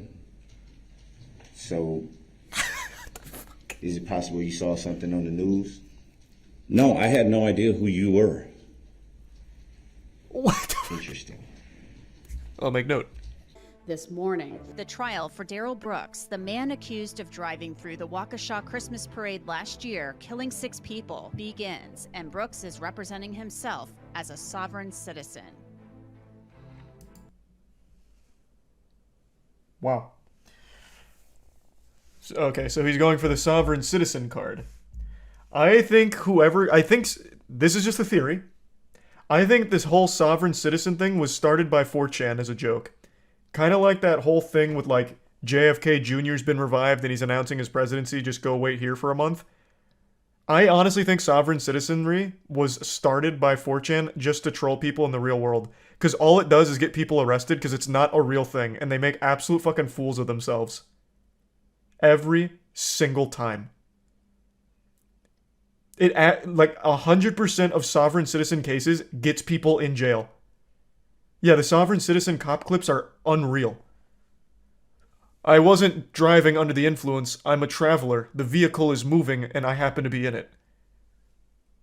So, is it possible you saw something on the news? No, I had no idea who you were. What? Interesting. I'll make note. This morning, the trial for Darrell Brooks, the man accused of driving through the Waukesha Christmas parade last year, killing 6 people, begins, and Brooks is representing himself as a sovereign citizen. Wow. Okay, so he's going for the sovereign citizen card. I think this is just a theory. I think this whole sovereign citizen thing was started by 4chan as a joke. Kind of like that whole thing with like JFK Jr.'s been revived and he's announcing his presidency, just go wait here for a month. I honestly think sovereign citizenry was started by 4chan just to troll people in the real world. Because all it does is get people arrested because it's not a real thing and they make absolute fucking fools of themselves. Every single time. Like 100% of sovereign citizen cases gets people in jail. Yeah, the sovereign citizen cop clips are unreal. I wasn't driving under the influence. I'm a traveler. The vehicle is moving and I happen to be in it.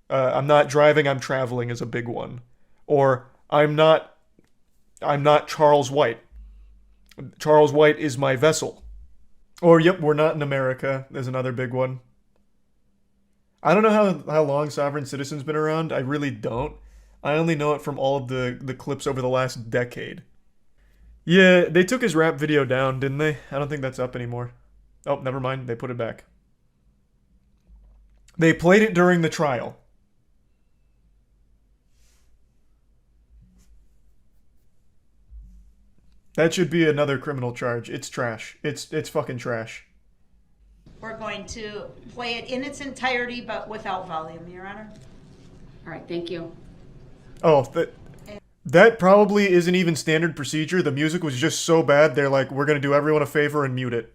I'm not driving, I'm traveling is a big one. Or I'm not Charles White. Charles White is my vessel. Or yep, we're not in America. There's another big one. I don't know how long sovereign citizen's been around. I really don't. I only know it from all of the clips over the last decade. Yeah, they took his rap video down, didn't they? I don't think that's up anymore. Oh, never mind. They put it back. They played it during the trial. That should be another criminal charge. It's trash. It's fucking trash. We're going to play it in its entirety, but without volume, Your Honor. All right, thank you. Oh, that probably isn't even standard procedure. The music was just so bad, they're like, we're going to do everyone a favor and mute it.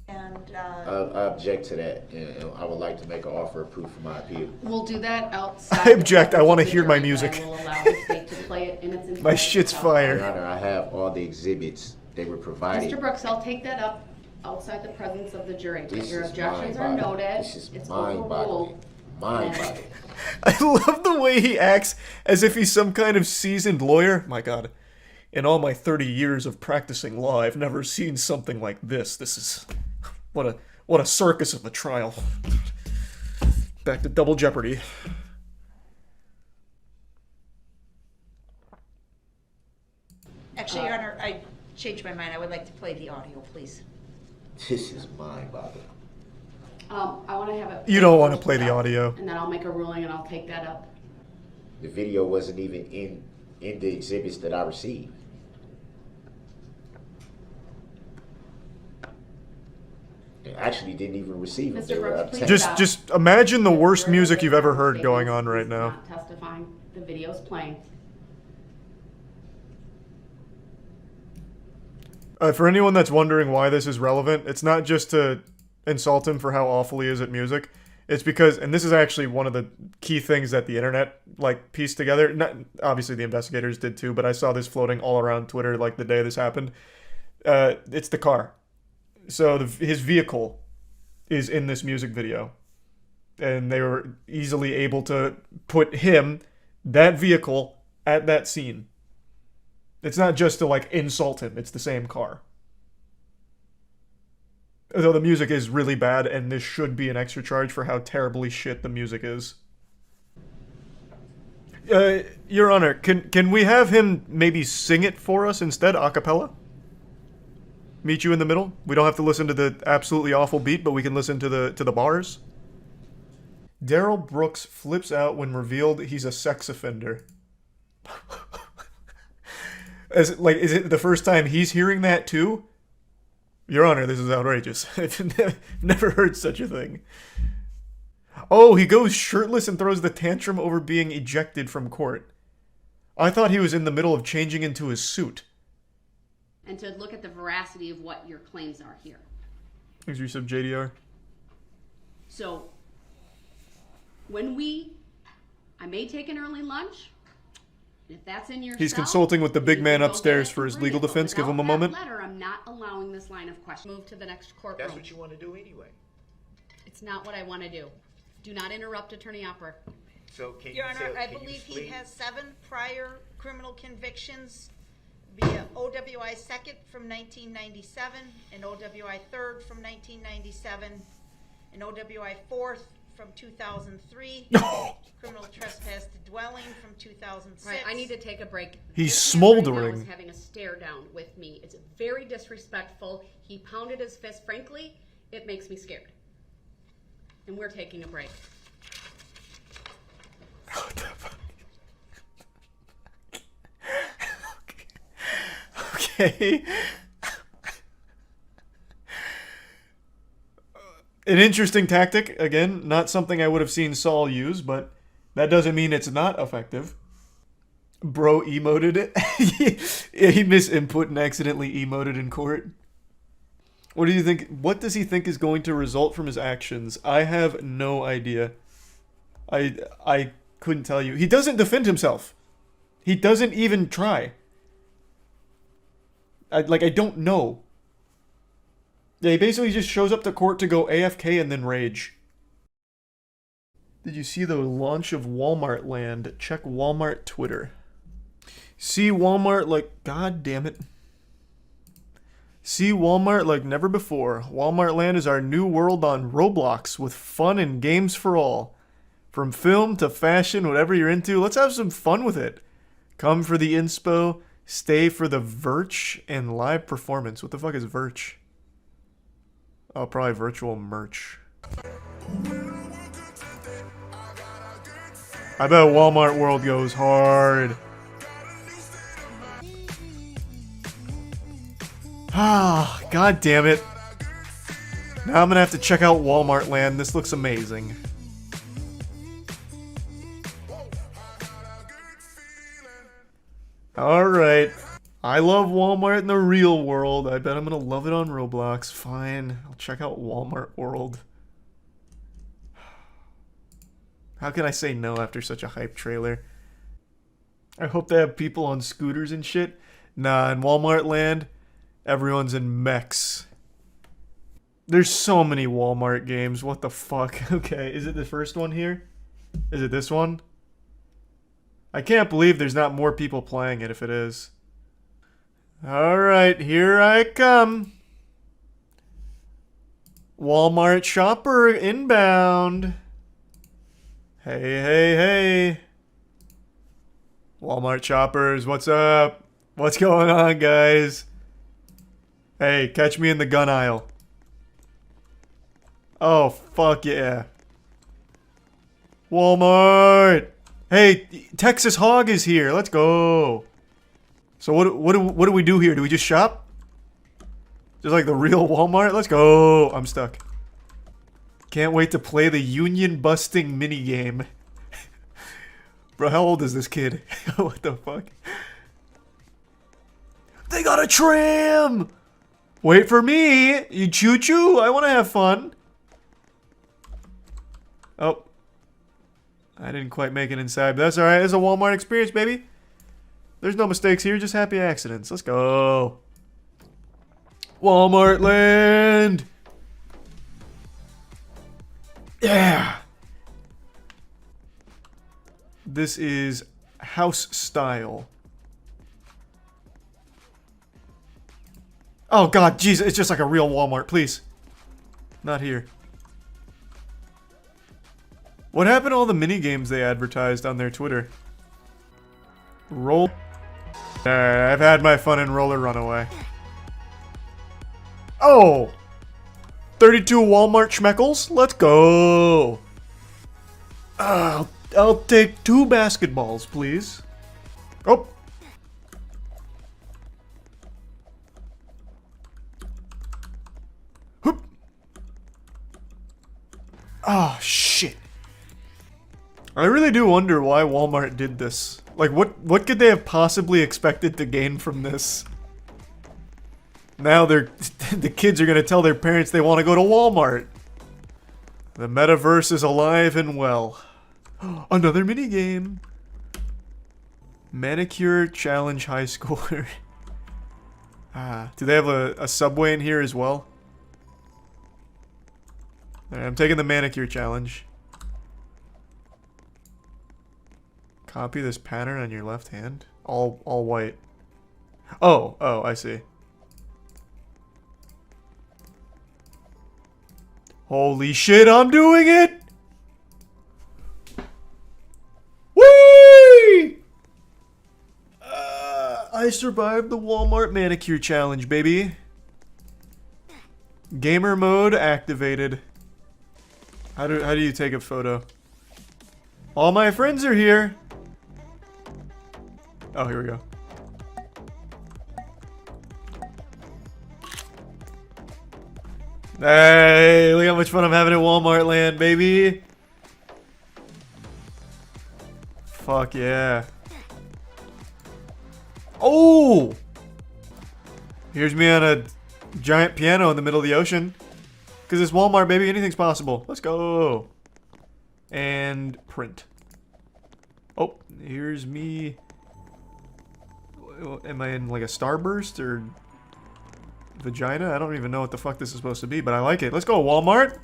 And I object to that, and I would like to make an offer of proof of my appeal. We'll do that outside. I object. I want to hear my music. I will allow the state to play it in its entirety. My shit's fire. Your Honor, I have all the exhibits they were provided. Mr. Brooks, I'll take that up outside the presence of the jury. Your objections are mind-boggling. noted. This is It's mind-boggling. overruled. Mind-boggling. I love the way he acts as if he's some kind of seasoned lawyer. My God. In all my 30 years of practicing law, I've never seen something like this. This is... What a circus of a trial. Back to Double Jeopardy. actually, Your Honor, I changed my mind. I would like to play the audio, please. This is mind-boggling. I want to have it. You don't want to play the audio. And then I'll make a ruling and I'll take that up. The video wasn't even in the exhibits that I received. I actually didn't even receive them. They were obtained. Just imagine the worst music you've ever heard going on right now. Not testifying. The video's playing. For anyone that's wondering why this is relevant, it's not just to insult him for how awful he is at music. It's because, and this is actually one of the key things that the internet like pieced together. Not, obviously the investigators did too, but I saw this floating all around Twitter like the day this happened. It's the car. So his vehicle is in this music video, and they were easily able to put that vehicle, at that scene. It's not just to like insult him, it's the same car. Though the music is really bad, and this should be an extra charge for how terribly shit the music is. Your Honor, can we have him maybe sing it for us instead, a cappella? Meet you in the middle? We don't have to listen to the absolutely awful beat, but we can listen to the bars. Daryl Brooks flips out when revealed he's a sex offender. Is it the first time he's hearing that too? Your Honor, this is outrageous. I've never heard such a thing. Oh, he goes shirtless and throws the tantrum over being ejected from court. I thought he was in the middle of changing into his suit. And to look at the veracity of what your claims are here. Thanks for your sub, JDR. So, I may take an early lunch. If that's in your He's cell, consulting with the big man you can go upstairs get it for and his bring legal it. But defense. Give him a without moment. that letter, I'm not allowing this line of question. Move to the next courtroom. That's what you want to do anyway. It's not what I want to do. Do not interrupt Attorney Opper. So can Your you Honor, say, I can you believe he explain- has 7 prior criminal convictions via OWI 2nd from 1997, and OWI 3rd from 1997, and OWI 4th from 2003, criminal trespass to dwelling from 2006. Right, I need to take a break. He's This man right now smoldering. is having a stare down with me. It's very disrespectful. He pounded his fist. Frankly, it makes me scared. And we're taking a break. Okay. An interesting tactic. Again, not something I would have seen Saul use, but that doesn't mean it's not effective. Bro emoted it. Yeah, he misinput and accidentally emoted in court. What do you think? What does he think is going to result from his actions? I have no idea. I couldn't tell you. He doesn't defend himself. He doesn't even try. I don't know. Yeah, he basically just shows up to court to go AFK and then rage. Did you see the launch of Walmart Land? Check Walmart Twitter. See Walmart like... God damn it. See Walmart like never before. Walmart Land is our new world on Roblox with fun and games for all. From film to fashion, whatever you're into, let's have some fun with it. Come for the inspo, stay for the virch and live performance. What the fuck is virch? Oh, probably virtual merch. I bet Walmart World goes hard. Ah, god damn it. Now I'm gonna have to check out Walmart Land. This looks amazing. Alright. I love Walmart in the real world. I bet I'm gonna love it on Roblox. Fine. I'll check out Walmart World. How can I say no after such a hype trailer? I hope they have people on scooters and shit. Nah, in Walmart Land, everyone's in mechs. There's so many Walmart games. What the fuck? Okay, is it the first one here? Is it this one? I can't believe there's not more people playing it if it is. Alright, here I come. Walmart shopper inbound. Hey, hey, hey. Walmart shoppers, what's up? What's going on, guys? Hey, catch me in the gun aisle. Oh, fuck yeah. Walmart! Hey, Texas Hog is here. Let's go. So what do we do here? Do we just shop? Just like the real Walmart? Let's go. I'm stuck. Can't wait to play the union busting minigame. Bro, how old is this kid? What the fuck? They got a tram! Wait for me! You choo-choo! I want to have fun. Oh. I didn't quite make it inside, but that's alright. It's a Walmart experience, baby. There's no mistakes here, just happy accidents. Let's go. Walmart Land! Yeah! This is house style. Oh god, jeez, it's just like a real Walmart, please. Not here. What happened to all the mini games they advertised on their Twitter? Roll. Alright, I've had my fun in Roller Runaway. Oh! 32 Walmart schmeckles? Let's go! I'll take 2 basketballs, please. Oh! Hoop! Oh, shit. I really do wonder why Walmart did this. Like, what could they have possibly expected to gain from this? Now the kids are gonna tell their parents they want to go to Walmart. The metaverse is alive and well. Another minigame. Manicure Challenge High Schooler. Do they have a Subway in here as well? Alright, I'm taking the Manicure Challenge. Copy this pattern on your left hand. All white. Oh, I see. Holy shit, I'm doing it! Whee! I survived the Walmart Manicure Challenge, baby. Gamer mode activated. How do you take a photo? All my friends are here. Oh, here we go. Hey, look how much fun I'm having at Walmart land, baby. Fuck yeah. Oh! Here's me on a giant piano in the middle of the ocean. Because it's Walmart, baby. Anything's possible. Let's go. And print. Oh, here's me. Am I in like a starburst or vagina? I don't even know what the fuck this is supposed to be, but I like it. Let's go, Walmart.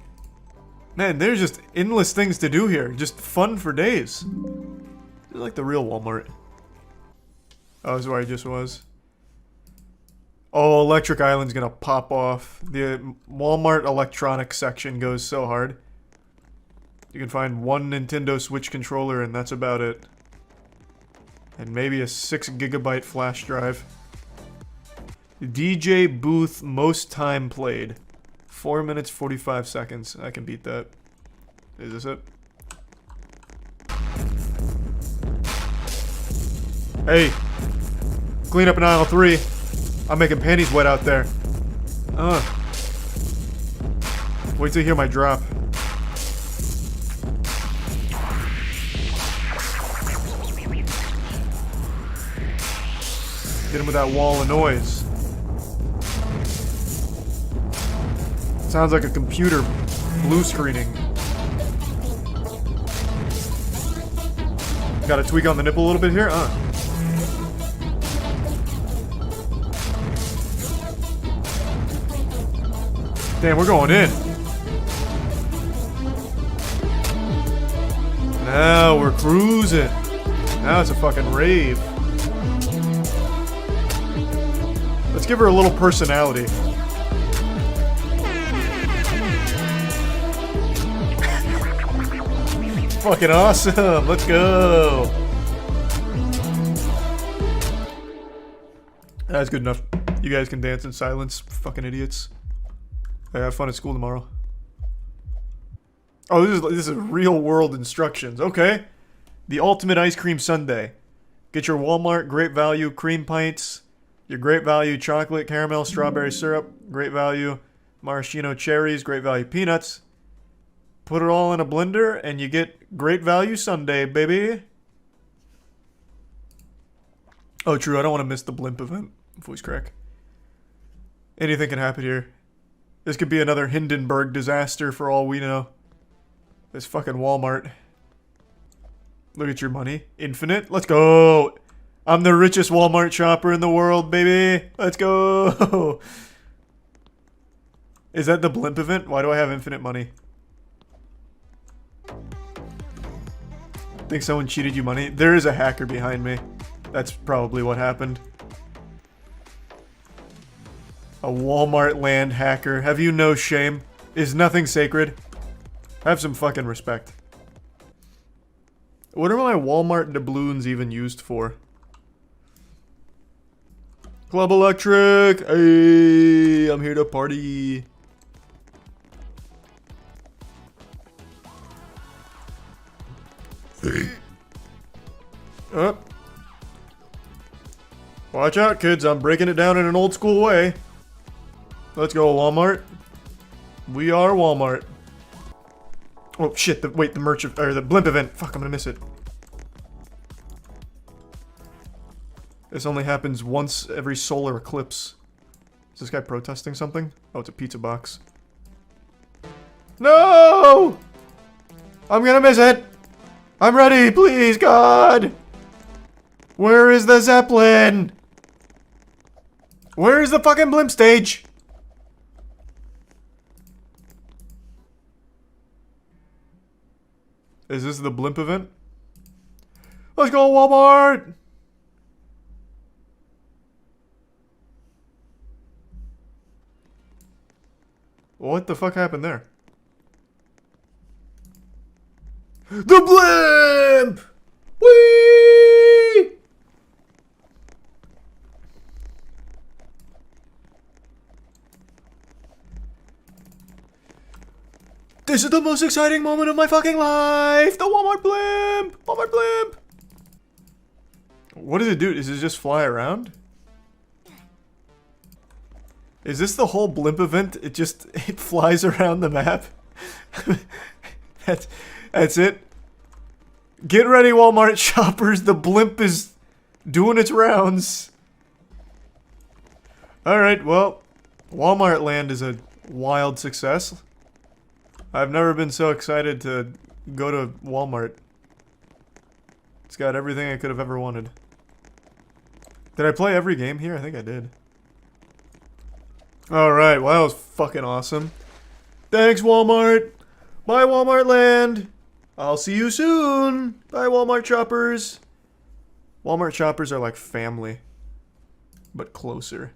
Man, there's just endless things to do here. Just fun for days. This is like the real Walmart. Oh, this is where I just was. Oh, Electric Island's gonna pop off. The Walmart electronics section goes so hard. You can find one Nintendo Switch controller and that's about it. And maybe a 6 GB flash drive. DJ booth most time played. 4 minutes 45 seconds. I can beat that. Is this it? Hey! Clean up in aisle 3. I'm making panties wet out there. Wait till you hear my drop. Get him with that wall of noise. Sounds like a computer blue screening. Got to tweak on the nipple a little bit here? Damn, we're going in. Now we're cruising. Now it's a fucking rave. Let's give her a little personality. Fucking awesome. Let's go. That's good enough. You guys can dance in silence. Fucking idiots. I have fun at school tomorrow. Oh, this is real world instructions. Okay. The ultimate ice cream sundae. Get your Walmart great value cream pints. Your great value chocolate, caramel, strawberry syrup, great value maraschino cherries, great value peanuts. Put it all in a blender and you get great value sundae, baby. Oh, true. I don't want to miss the blimp event. Voice crack. Anything can happen here. This could be another Hindenburg disaster for all we know. This fucking Walmart. Look at your money. Infinite. Let's go. I'm the richest Walmart shopper in the world, baby. Let's go. Is that the blimp event? Why do I have infinite money? Think someone cheated you money? There is a hacker behind me. That's probably what happened. A Walmart land hacker. Have you no shame? Is nothing sacred? Have some fucking respect. What are my Walmart doubloons even used for? Club Electric. Hey, I'm here to party. Up. Watch out, kids. I'm breaking it down in an old school way. Let's go, Walmart. We are Walmart. Oh, shit. Wait, the merch, or the blimp event. Fuck, I'm gonna miss it. This only happens once every solar eclipse. Is this guy protesting something? Oh, it's a pizza box. No! I'm gonna miss it! I'm ready, please, God! Where is the Zeppelin? Where is the fucking blimp stage? Is this the blimp event? Let's go, Walmart! What the fuck happened there? The blimp! Whee! This is the most exciting moment of my fucking life! The Walmart blimp! Walmart blimp! What does it do? Does it just fly around? Is this the whole blimp event? It flies around the map? That's it? Get ready, Walmart shoppers. The blimp is doing its rounds. Alright, well, Walmart Land is a wild success. I've never been so excited to go to Walmart. It's got everything I could have ever wanted. Did I play every game here? I think I did. Alright, well, that was fucking awesome. Thanks, Walmart. Bye, Walmart Land. I'll see you soon. Bye, Walmart shoppers. Walmart shoppers are like family, but closer.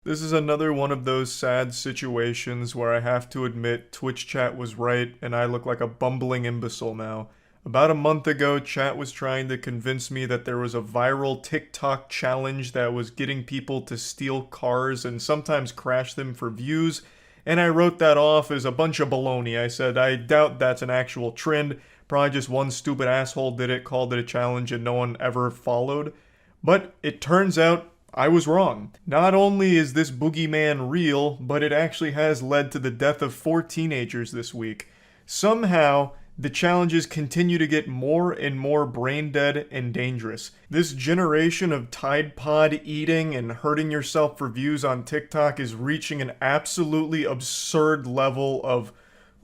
This is another one of those sad situations where I have to admit Twitch chat was right and I look like a bumbling imbecile now. About a month ago, chat was trying to convince me that there was a viral TikTok challenge that was getting people to steal cars and sometimes crash them for views, and I wrote that off as a bunch of baloney. I said, I doubt that's an actual trend, probably just one stupid asshole did it, called it a challenge, and no one ever followed. But it turns out I was wrong. Not only is this boogeyman real, but it actually has led to the death of 4 teenagers this week. Somehow, the challenges continue to get more and more brain dead and dangerous. This generation of Tide Pod eating and hurting yourself for views on TikTok is reaching an absolutely absurd level of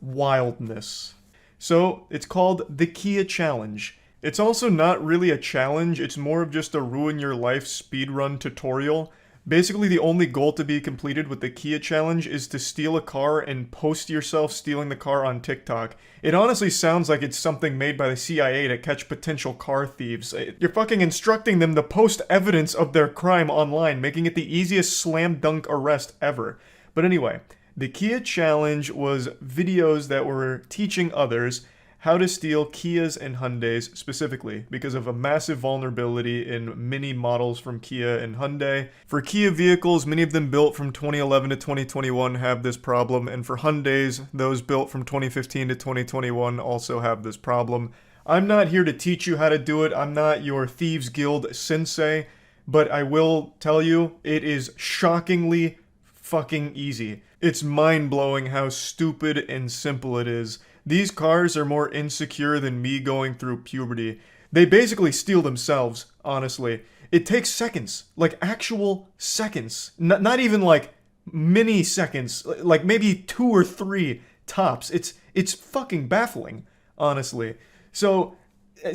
wildness. So, it's called the Kia Challenge. It's also not really a challenge, it's more of just a ruin your life speedrun tutorial. Basically, the only goal to be completed with the Kia Challenge is to steal a car and post yourself stealing the car on TikTok. It honestly sounds like it's something made by the CIA to catch potential car thieves. You're fucking instructing them to post evidence of their crime online, making it the easiest slam dunk arrest ever. But anyway, the Kia Challenge was videos that were teaching others how to steal Kias and Hyundais specifically, because of a massive vulnerability in many models from Kia and Hyundai. For Kia vehicles, many of them built from 2011 to 2021 have this problem, and for Hyundais, those built from 2015 to 2021 also have this problem. I'm not here to teach you how to do it, I'm not your Thieves Guild sensei, but I will tell you, it is shockingly fucking easy. It's mind-blowing how stupid and simple it is. These cars are more insecure than me going through puberty. They basically steal themselves, honestly. It takes seconds, like actual seconds. Not even like mini seconds, like maybe 2 or 3 tops. It's fucking baffling, honestly. So,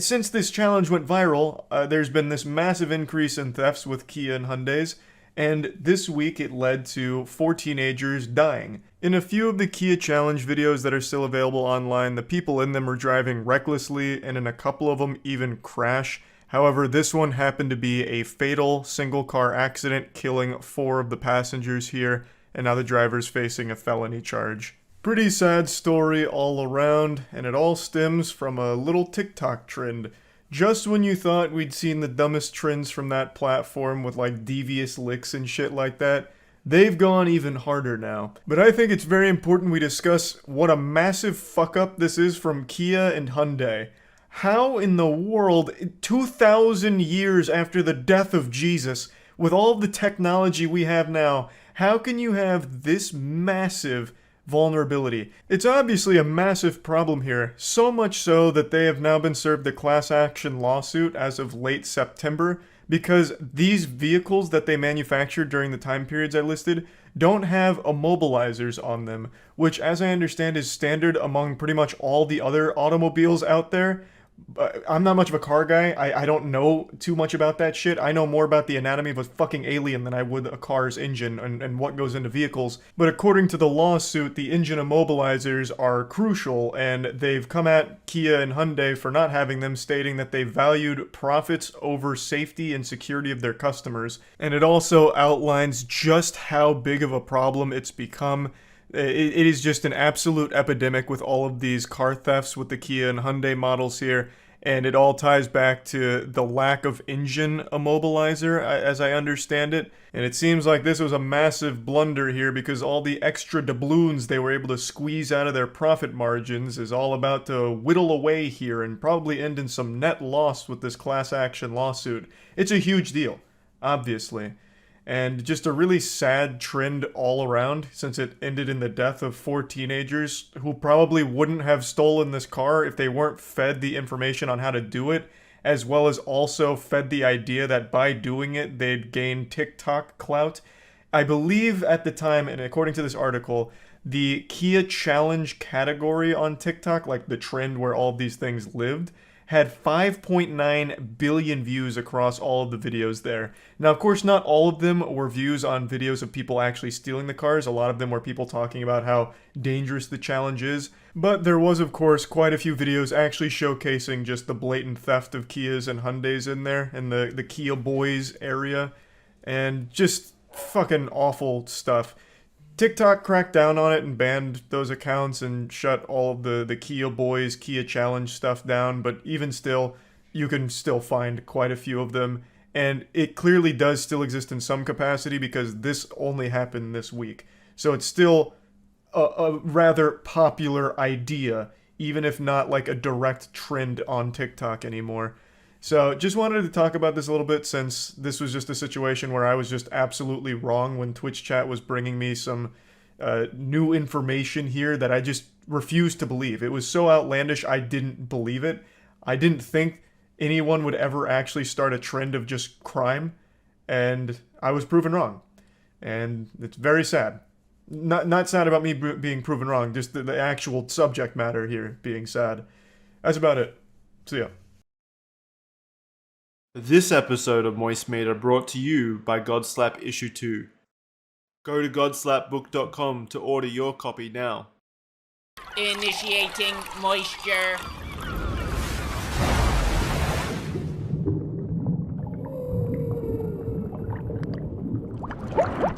since this challenge went viral, there's been this massive increase in thefts with Kia and Hyundais. And this week it led to 4 teenagers dying. In a few of the Kia Challenge videos that are still available online, the people in them are driving recklessly, and in a couple of them even crash. However, this one happened to be a fatal single-car accident, killing 4 of the passengers here, and now the driver's facing a felony charge. Pretty sad story all around, and it all stems from a little TikTok trend. Just when you thought we'd seen the dumbest trends from that platform with like devious licks and shit like that, they've gone even harder now. But I think it's very important we discuss what a massive fuck up this is from Kia and Hyundai. How in the world, 2,000 years after the death of Jesus, with all of the technology we have now, how can you have this massive vulnerability? It's obviously a massive problem here, so much so that they have now been served a class action lawsuit as of late September, because these vehicles that they manufactured during the time periods I listed don't have immobilizers on them, which as I understand is standard among pretty much all the other automobiles out there. I'm not much of a car guy. I don't know too much about that shit. I know more about the anatomy of a fucking alien than I would a car's engine and what goes into vehicles. But according to the lawsuit, the engine immobilizers are crucial, and they've come at Kia and Hyundai for not having them, stating that they valued profits over safety and security of their customers. And it also outlines just how big of a problem it's become. It is just an absolute epidemic with all of these car thefts with the Kia and Hyundai models here, and it all ties back to the lack of engine immobilizer, as I understand it. And it seems like this was a massive blunder here, because all the extra doubloons they were able to squeeze out of their profit margins is all about to whittle away here and probably end in some net loss with this class action lawsuit. It's a huge deal, obviously. And just a really sad trend all around, since it ended in the death of 4 teenagers who probably wouldn't have stolen this car if they weren't fed the information on how to do it, as well as also fed the idea that by doing it, they'd gain Tik Tok clout. I believe at the time, and according to this article, the Kia Challenge category on TikTok, like the trend where all of these things lived, had 5.9 billion views across all of the videos there. Now, of course, not all of them were views on videos of people actually stealing the cars. A lot of them were people talking about how dangerous the challenge is. But there was, of course, quite a few videos actually showcasing just the blatant theft of Kias and Hyundais in there, in the Kia Boys area. And just fucking awful stuff. TikTok cracked down on it and banned those accounts and shut all of the Kia Boys, Kia Challenge stuff down, but even still, you can still find quite a few of them, and it clearly does still exist in some capacity because this only happened this week. So it's still a rather popular idea, even if not like a direct trend on TikTok anymore. So just wanted to talk about this a little bit, since this was just a situation where I was just absolutely wrong when Twitch chat was bringing me some new information here that I just refused to believe. It was so outlandish, I didn't believe it. I didn't think anyone would ever actually start a trend of just crime, and I was proven wrong. And it's very sad. Not sad about me being proven wrong, just the actual subject matter here being sad. That's about it. See ya. This episode of Moist Meter brought to you by Godslap Issue 2. Go to godslapbook.com to order your copy now. Initiating moisture.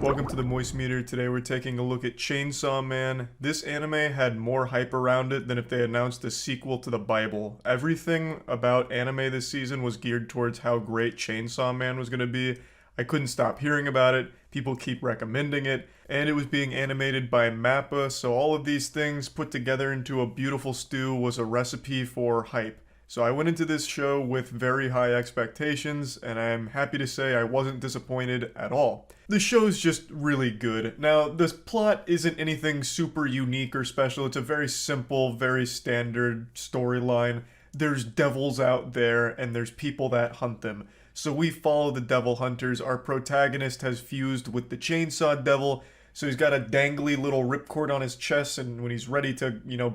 Welcome to the Moist Meter. Today we're taking a look at Chainsaw Man. This anime had more hype around it than if they announced a sequel to the Bible. Everything about anime this season was geared towards how great Chainsaw Man was going to be. I couldn't stop hearing about it. People keep recommending it. And it was being animated by MAPPA, so all of these things put together into a beautiful stew was a recipe for hype. So I went into this show with very high expectations, and I'm happy to say I wasn't disappointed at all. The show's just really good. Now, this plot isn't anything super unique or special. It's a very simple, very standard storyline. There's devils out there, and there's people that hunt them. So we follow the devil hunters. Our protagonist has fused with the chainsaw devil, so he's got a dangly little ripcord on his chest, and when he's ready to,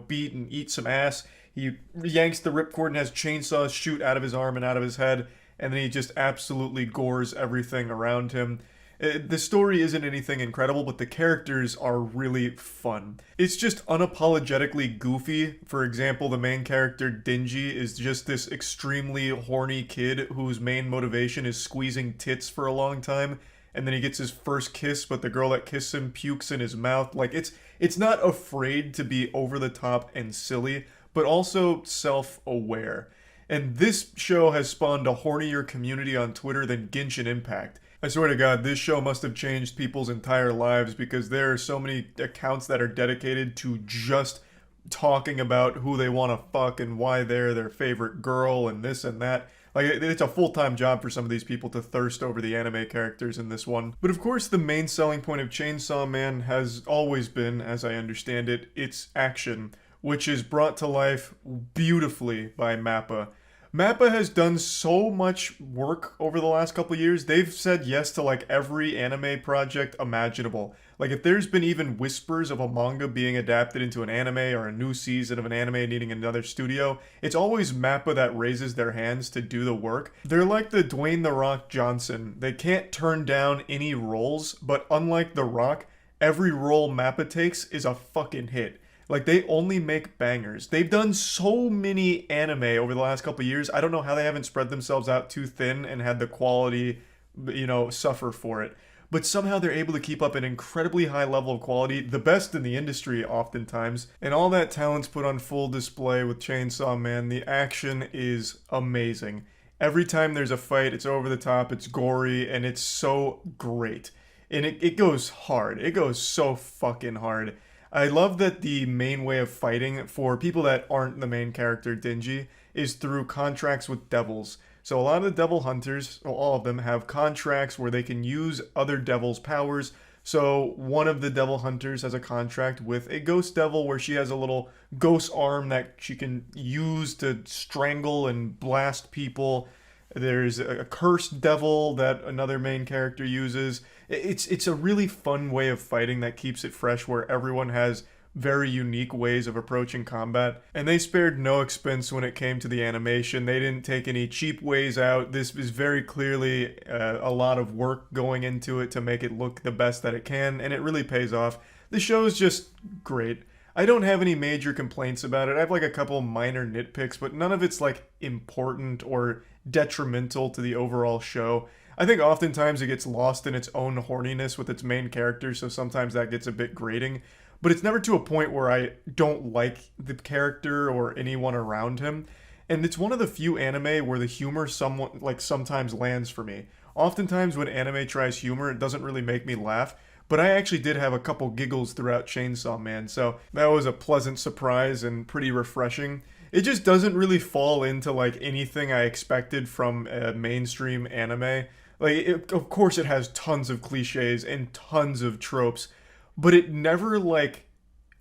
beat and eat some ass, he yanks the ripcord and has chainsaws shoot out of his arm and out of his head, and then he just absolutely gores everything around him. The story isn't anything incredible, but the characters are really fun. It's just unapologetically goofy. For example, the main character, Denji, is just this extremely horny kid whose main motivation is squeezing tits for a long time, and then he gets his first kiss, but the girl that kisses him pukes in his mouth. Like, it's not afraid to be over the top and silly, but also self-aware. And this show has spawned a hornier community on Twitter than Genshin Impact. I swear to God, this show must have changed people's entire lives because there are so many accounts that are dedicated to just talking about who they want to fuck and why they're their favorite girl and this and that. Like, it's a full-time job for some of these people to thirst over the anime characters in this one. But of course, the main selling point of Chainsaw Man has always been, as I understand it, its action, which is brought to life beautifully by MAPPA. MAPPA has done so much work over the last couple of years. They've said yes to like every anime project imaginable. Like if there's been even whispers of a manga being adapted into an anime or a new season of an anime needing another studio, it's always MAPPA that raises their hands to do the work. They're like the Dwayne "The Rock" Johnson. They can't turn down any roles, but unlike The Rock, every role MAPPA takes is a fucking hit. Like, they only make bangers. They've done so many anime over the last couple of years. I don't know how they haven't spread themselves out too thin and had the quality, you know, suffer for it. But somehow they're able to keep up an incredibly high level of quality, the best in the industry oftentimes. And all that talent's put on full display with Chainsaw Man. The action is amazing. Every time there's a fight, it's over the top, it's gory, and it's so great. And it goes hard. It goes so fucking hard. I love that the main way of fighting for people that aren't the main character, Denji, is through contracts with devils. So a lot of the devil hunters, well, all of them, have contracts where they can use other devils' powers. So one of the devil hunters has a contract with a ghost devil where she has a little ghost arm that she can use to strangle and blast people. There's a cursed devil that another main character uses. It's a really fun way of fighting that keeps it fresh, where everyone has very unique ways of approaching combat. And they spared no expense when it came to the animation. They didn't take any cheap ways out. This is very clearly a lot of work going into it to make it look the best that it can, and it really pays off. The show's just great. I don't have any major complaints about it. I have like a couple minor nitpicks, but none of it's like important or detrimental to the overall show. I think oftentimes it gets lost in its own horniness with its main character, so sometimes that gets a bit grating. But it's never to a point where I don't like the character or anyone around him. And it's one of the few anime where the humor sometimes lands for me. Oftentimes when anime tries humor, it doesn't really make me laugh. But I actually did have a couple giggles throughout Chainsaw Man, so that was a pleasant surprise and pretty refreshing. It just doesn't really fall into like anything I expected from a mainstream anime. Like, of course it has tons of cliches and tons of tropes, but it never like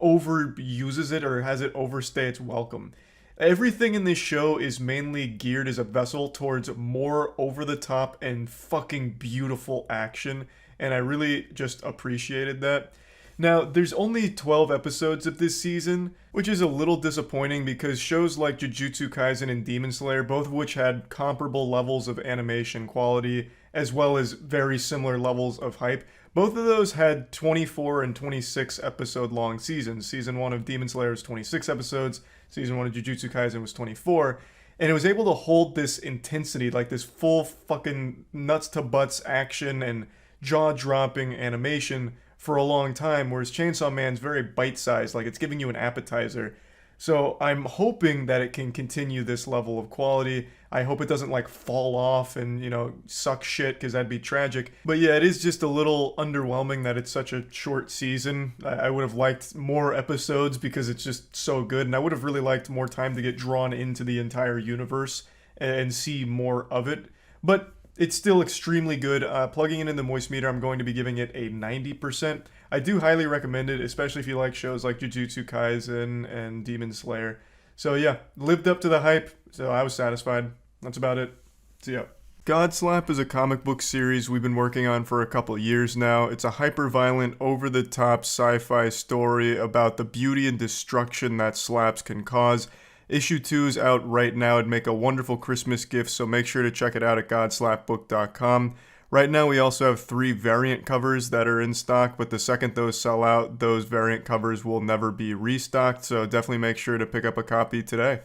overuses it or has it overstay its welcome. Everything in this show is mainly geared as a vessel towards more over-the-top and fucking beautiful action, and I really just appreciated that. Now, there's only 12 episodes of this season, which is a little disappointing because shows like Jujutsu Kaisen and Demon Slayer, both of which had comparable levels of animation quality, as well as very similar levels of hype, both of those had 24 and 26 episode long seasons. Season 1 of Demon Slayer was 26 episodes, Season 1 of Jujutsu Kaisen was 24, and it was able to hold this intensity, like this full fucking nuts to butts action and jaw-dropping animation for a long time, whereas Chainsaw Man's very bite-sized, like it's giving you an appetizer. So I'm hoping that it can continue this level of quality. I hope it doesn't like fall off and, you know, suck shit, because that'd be tragic. But yeah, it is just a little underwhelming that it's such a short season. I would have liked more episodes because it's just so good, and I would have really liked more time to get drawn into the entire universe and see more of it. But it's still extremely good. Plugging it in the moist meter, I'm going to be giving it a 90%. I do highly recommend it, especially if you like shows like Jujutsu Kaisen and Demon Slayer. So yeah, lived up to the hype, so I was satisfied. That's about it. See ya. Godslap is a comic book series we've been working on for a couple years now. It's a hyper-violent, over-the-top sci-fi story about the beauty and destruction that slaps can cause. Issue 2 is out right now. It'd make a wonderful Christmas gift, so make sure to check it out at godslapbook.com. Right now we also have 3 variant covers that are in stock, but the second those sell out, those variant covers will never be restocked, so definitely make sure to pick up a copy today.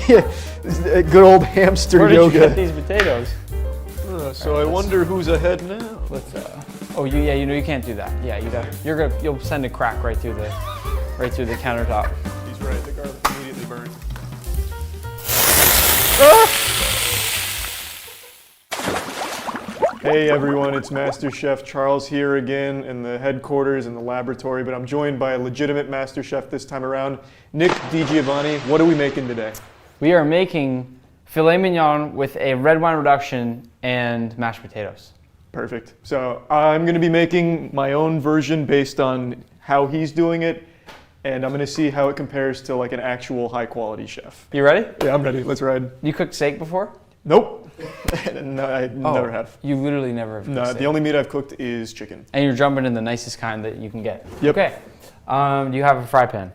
Yeah, good old hamster Where did yoga. you get these potatoes? So I wonder who's ahead now. Let's. Oh, you know you can't do that. Yeah, you'll send a crack right through the countertop. He's right. The garlic immediately burns. Hey everyone, it's Masterchef Charles here again in the headquarters in the laboratory, but I'm joined by a legitimate Masterchef this time around, Nick DiGiovanni. What are we making today? We are making filet mignon with a red wine reduction and mashed potatoes. Perfect. So I'm going to be making my own version based on how he's doing it, and I'm going to see how it compares to like an actual high quality chef. You ready? Yeah, I'm ready. Let's ride. You cooked steak before? Nope. No, I never have. You literally never have cooked No, steak. the only meat I've cooked is chicken. And you're jumping in the nicest kind that you can get. Yep. Okay. Do you have a fry pan?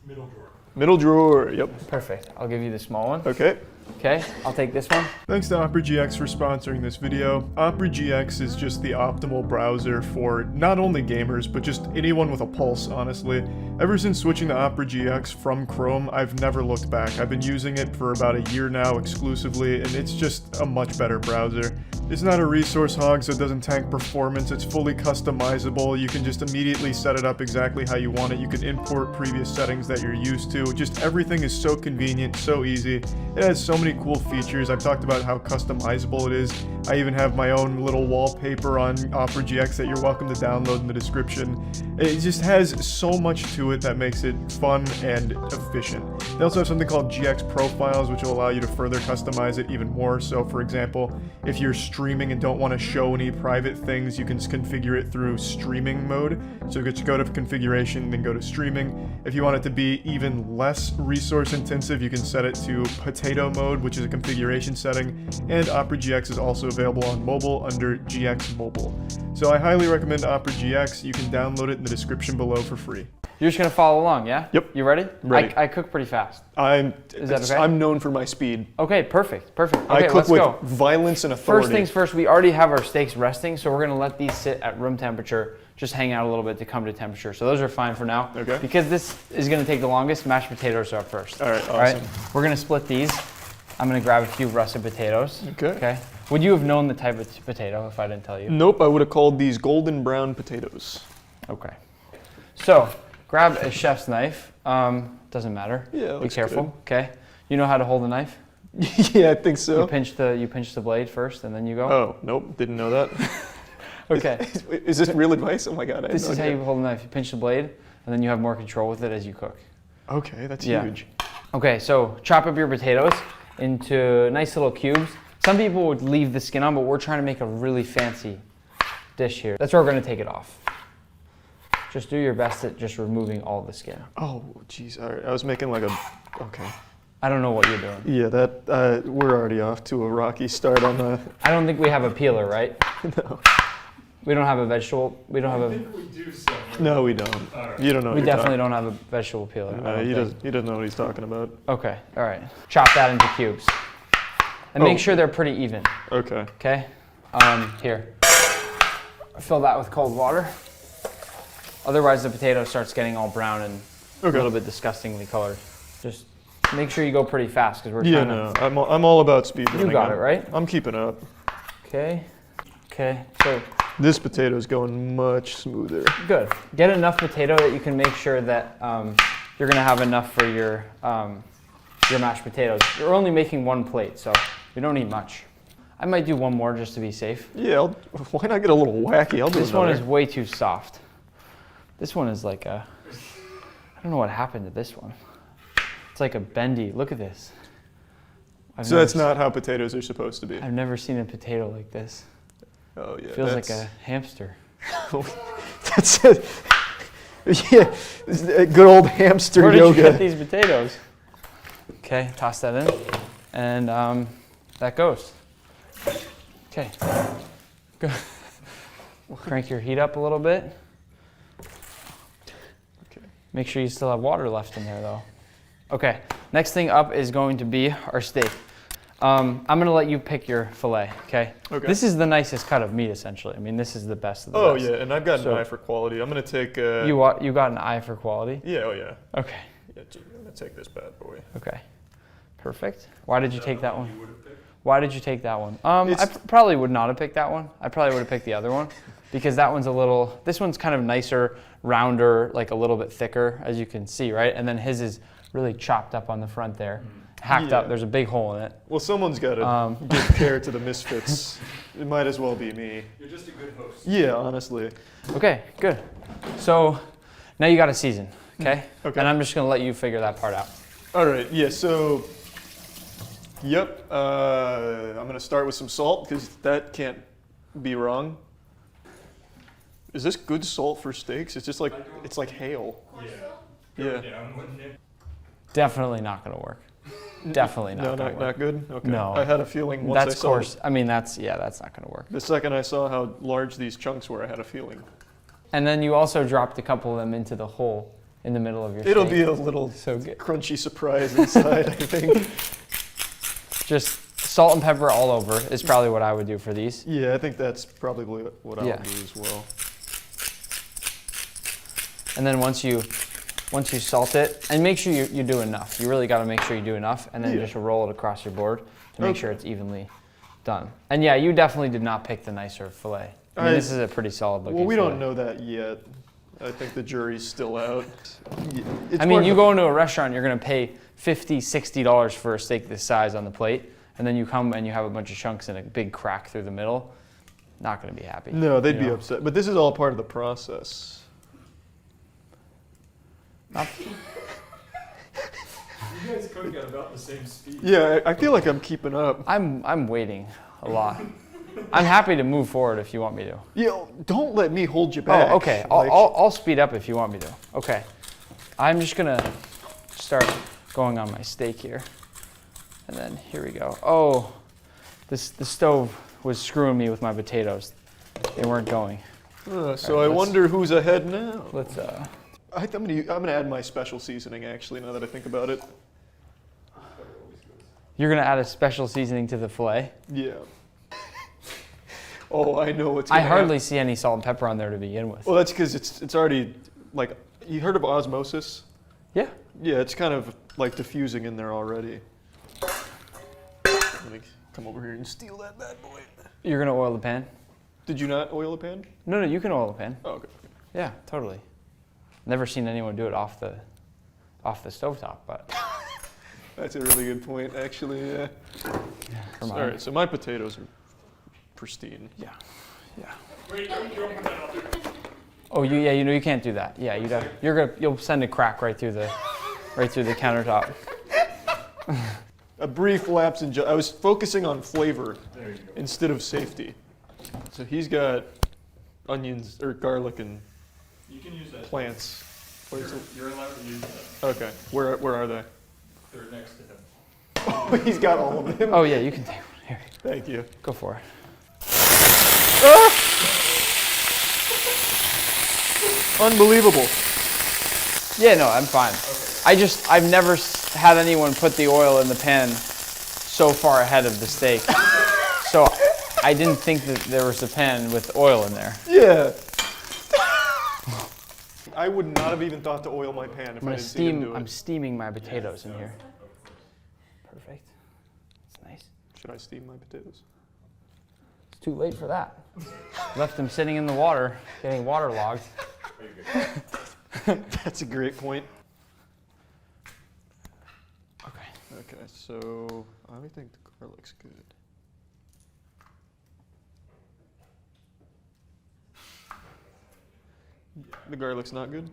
Middle drawer. Middle drawer, yep. Perfect. I'll give you the small one. Okay. Okay, I'll take this one. Thanks to Opera GX for sponsoring this video. Opera GX is just the optimal browser for not only gamers, but just anyone with a pulse, honestly. Ever since switching to Opera GX from Chrome, I've never looked back. I've been using it for about a year now exclusively, and it's just a much better browser. It's not a resource hog, so it doesn't tank performance. It's fully customizable. You can just immediately set it up exactly how you want it. You can import previous settings that you're used to. Just everything is so convenient, so easy. It has so many cool features. I've talked about how customizable it is. I even have my own little wallpaper on Opera GX that you're welcome to download in the description. It just has so much to it that makes it fun and efficient. They also have something called GX Profiles, which will allow you to further customize it even more. So for example, if you're streaming and don't want to show any private things, you can configure it through streaming mode. So just go to configuration, then go to streaming. If you want it to be even less resource intensive, you can set it to potato mode, which is a configuration setting, and Opera GX is also available on mobile under GX Mobile. So I highly recommend Opera GX. You can download it in the description below for free. You're just gonna follow along, yeah? Yep. You ready? Ready. I cook pretty fast. Is that okay? I'm known for my speed. Okay, perfect. Okay, I cook let's with go. violence and authority. First things first, we already have our steaks resting, so we're gonna let these sit at room temperature, just hang out a little bit to come to temperature. So those are fine for now. Okay. Because this is gonna take the longest, mashed potatoes are up first. All right, awesome. All right, we're gonna split these. I'm gonna grab a few russet potatoes. Okay. Would you have known the type of potato if I didn't tell you? Nope, I would have called these golden brown potatoes. Okay. So, grab a chef's knife. Doesn't matter. Yeah, be careful. Okay. You know how to hold a knife? Yeah, I think so. You pinch the blade first, and then you go. Oh, nope, didn't know that. Okay. Is this real advice? Oh my god, I This had no is how idea. you hold a knife. You pinch the blade, and then you have more control with it as you cook. Okay, that's Yeah. huge. Okay, so chop up your potatoes into nice little cubes. Some people would leave the skin on, but we're trying to make a really fancy dish here. That's where we're gonna take it off. Just do your best at just removing all the skin. Oh, jeez, all right. I was making like a, okay. I don't know what you're doing. Yeah, that, we're already off to a rocky start on the. I don't think we have a peeler, right? No. We don't have a vegetable, we don't have a. we do somewhere. No, we don't. You don't know what We you're definitely talking. don't have a vegetable peeler. I don't He think. doesn't know what he's talking about. Okay, all right. Chop that into cubes. And make sure they're pretty even. Okay. Okay? Here. Fill that with cold water. Otherwise the potato starts getting all brown and a little bit disgustingly colored. Just make sure you go pretty fast because we're trying to... I'm all about speed. You got it, right? I'm keeping up. Okay. Okay, so... This potato's going much smoother. Good. Get enough potato that you can make sure that you're gonna have enough for your mashed potatoes. You're only making one plate, so you don't need much. I might do one more just to be safe. Yeah, why not get a little wacky? I'll do This one another. is way too soft. This one is like a, I don't know what happened to this one. It's like a bendy, look at this. So that's not how potatoes are supposed to be. I've never seen a potato like this. Oh yeah. Feels like a hamster. That's it. Yeah, good old hamster Where did yoga. you get these potatoes? Okay, toss that in, and that goes. Okay, go. Crank your heat up a little bit. Okay. Make sure you still have water left in there though. Okay, next thing up is going to be our steak. I'm gonna let you pick your fillet, okay? Okay. This is the nicest cut of meat essentially. I mean, this is the best of the Oh best. yeah, and I've got So- an eye for quality. I'm gonna take. You got an eye for quality? Yeah. Oh yeah. Okay. Yeah, I'm gonna take this bad boy. Okay. Perfect. Why did you take that one? Why did you take that one? I probably would not have picked that one. I probably would have picked the other one because that one's a little, this one's kind of nicer, rounder, like a little bit thicker, as you can see, right? And then his is really chopped up on the front there. hacked up. There's a big hole in it. Well, someone's got to give care to the misfits. It might as well be me. You're just a good host. Yeah, honestly. Okay, good. So now you got to season, okay? Okay. And I'm just gonna let you figure that part out. All right, yeah, so, yep, I'm gonna start with some salt because that can't be wrong. Is this good salt for steaks? It's just like, it's like hail. Yeah. Definitely not gonna work. Definitely not gonna work. Not good? Okay. No. I had a feeling once That's I saw coarse. I mean, that's not gonna work. the second I saw how large these chunks were, I had a feeling. And then you also dropped a couple of them into the hole in the middle of your It'll steak. be a little crunchy surprise inside, I think. Just salt and pepper all over is probably what I would do for these. Yeah, I think that's probably what I'll Yeah. do as well. And then once you salt it, and make sure you do enough. You really got to make sure you do enough, and then just roll it across your board to make sure it's evenly done. And yeah, you definitely did not pick the nicer fillet. I mean, this is a pretty solid looking Well, we fillet. don't know that yet. I think the jury's still out. I mean, you go into a restaurant, you're going to pay $50, $60 for a steak this size on the plate, and then you come and you have a bunch of chunks and a big crack through the middle. Not going to be happy. No, they'd be upset. But this is all part of the process. You guys cook at about the same speed. Yeah, I feel like I'm keeping up. I'm waiting a lot. I'm happy to move forward if you want me to. Yeah, don't let me hold you back. Oh, okay. I'll speed up if you want me to. Okay. I'm just gonna start going on my steak here, and then here we go. Oh, the stove was screwing me with my potatoes. They weren't going. So I wonder who's ahead now. Let's. I'm gonna add my special seasoning actually. Now that I think about it. You're gonna add a special seasoning to the fillet? Yeah. Oh, I know what's. I hardly see any salt and pepper on there to begin with. Well, that's because it's already like, you heard of osmosis? Yeah. Yeah, it's kind of like diffusing in there already. Let me come over here and steal that bad boy. You're gonna oil the pan? Did you not oil the pan? No, you can oil the pan. Oh, okay. Yeah, totally. Never seen anyone do it off the stovetop, but. That's a really good point, actually. Yeah. Come on. All right, so my potatoes are pristine. Yeah. Wait, don't put that out there. Oh, you can't do that. Yeah, you'll send a crack right through the countertop. A brief lapse in I was focusing on flavor instead of safety. So he's got onions or garlic and You can use that. plants. You're allowed to use that. Okay, where are they? They're next to him. Oh, he's got all of them. Oh yeah, you can take one. Here. Thank you. Go for it. Unbelievable. Yeah, no, I'm fine. Okay. I've never had anyone put the oil in the pan so far ahead of the steak. So I didn't think that there was a pan with oil in there. Yeah. I would not have even thought to oil my pan if I didn't see him do it. I'm steaming my potatoes in here. Perfect. That's nice. Should I steam my potatoes? It's too late for that. Left them sitting in the water, getting waterlogged. That's a great point. Okay. Okay, so I think the garlic's good. Yeah, the garlic's not good?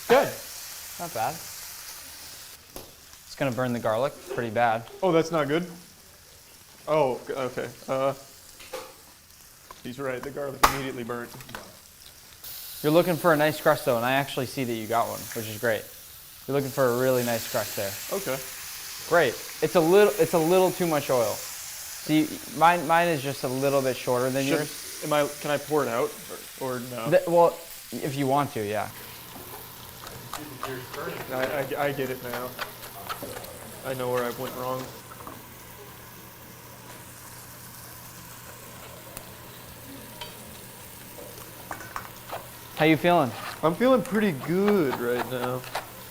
Good. Not bad. It's gonna burn the garlic pretty bad. Oh, that's not good? Oh, okay. He's right, the garlic immediately burnt. You're looking for a nice crust though, and I actually see that you got one, which is great. You're looking for a really nice crust there. Okay. Great. It's a little too much oil. See, mine is just a little bit shorter than yours. Can I pour it out or no? Well, if you want to, yeah. I get it now. I know where I went wrong. How you feeling? I'm feeling pretty good right now.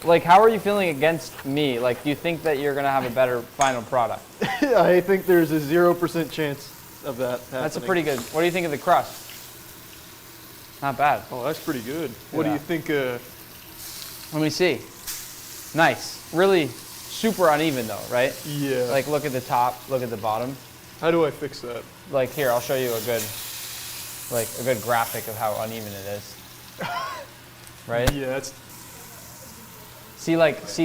Like, how are you feeling against me? Like, do you think that you're gonna have a better final product? I think there's a 0% chance of that happening. That's a pretty good. What do you think of the crust? Not bad. Oh, that's pretty good. What do Yeah. you think? Let me see. Nice. Really super uneven though, right? Yeah. Like look at the top, look at the bottom. How do I fix that? Like here, I'll show you a good graphic of how uneven it is. Right? Yeah, it's. See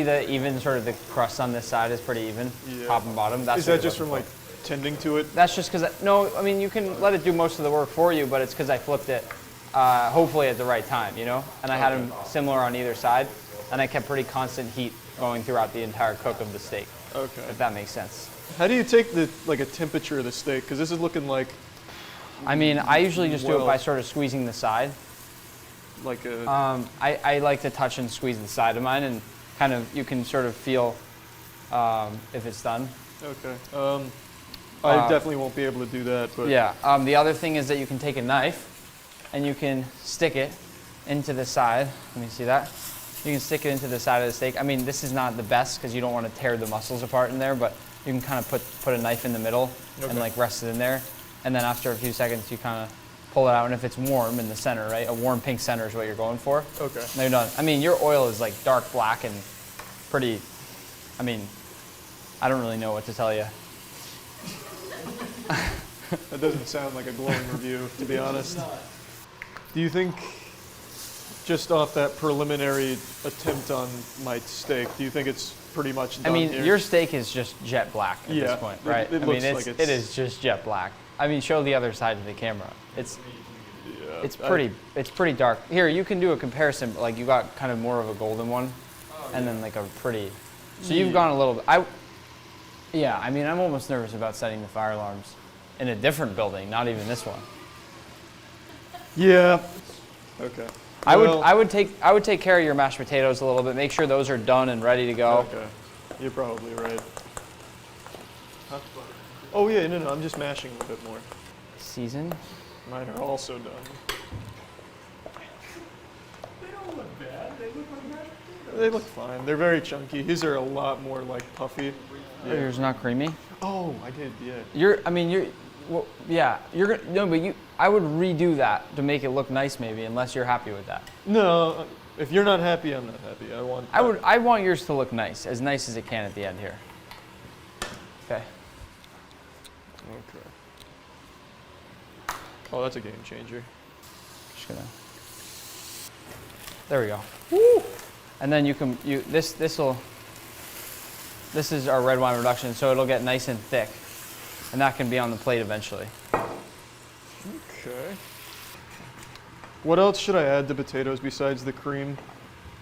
the even sort of the crust on this side is pretty even, Yeah. top and bottom. That's Is what that you're just from looking like tending to it? That's just because, no, I mean, you can let it do most of the work for you, but it's because I flipped it, hopefully at the right time, you know? And I had them similar on either side, and I kept pretty constant heat going throughout the entire cook of the steak. Okay. If that makes sense. How do you take a temperature of the steak? Because this is looking like. I mean, I usually just do it by sort of squeezing the side. Like a. I like to touch and squeeze the side of mine, and kind of, you can sort of feel if it's done. Okay. I definitely won't be able to do that, but. Yeah. The other thing is that you can take a knife and you can stick it into the side. Let me see that. You can stick it into the side of the steak. I mean, this is not the best because you don't want to tear the muscles apart in there, but you can kind of put a knife in the middle and like rest it in there. And then after a few seconds, you kind of pull it out. And if it's warm in the center, right? A warm pink center is what you're going for. Okay. And you're done. I mean, your oil is like dark black and pretty, I mean, I don't really know what to tell you. That doesn't sound like a glowing review, to be honest. Do you think, just off that preliminary attempt on my steak, do you think it's pretty much done I mean, here? your steak is just jet black at this point, right? It I looks mean, like it is just jet black. I mean, show the other side of the camera. It's pretty dark. Here, you can do a comparison. Like you got kind of more of a golden one, and then like a pretty. So you've gone a little bit. Yeah, I mean, I'm almost nervous about setting the fire alarms in a different building, not even this one. Yeah. Okay. I would take care of your mashed potatoes a little bit. Make sure those are done and ready to go. Okay. You're probably right. Huh? Oh yeah, no, I'm just mashing a bit more. Season. Mine are also done. They don't look bad. They look like mashed potatoes. They look fine. They're very chunky. His are a lot more like puffy. Yeah. Yours not creamy. Oh, I did. Yeah. I would redo that to make it look nice, maybe, unless you're happy with that. No, if you're not happy, I'm not happy. I want yours to look nice as it can at the end here. Okay. Okay. Oh, that's a game changer. Just gonna. There we go. Woo! And then this is our red wine reduction, so it'll get nice and thick, and that can be on the plate eventually. Okay. What else should I add to potatoes besides the cream?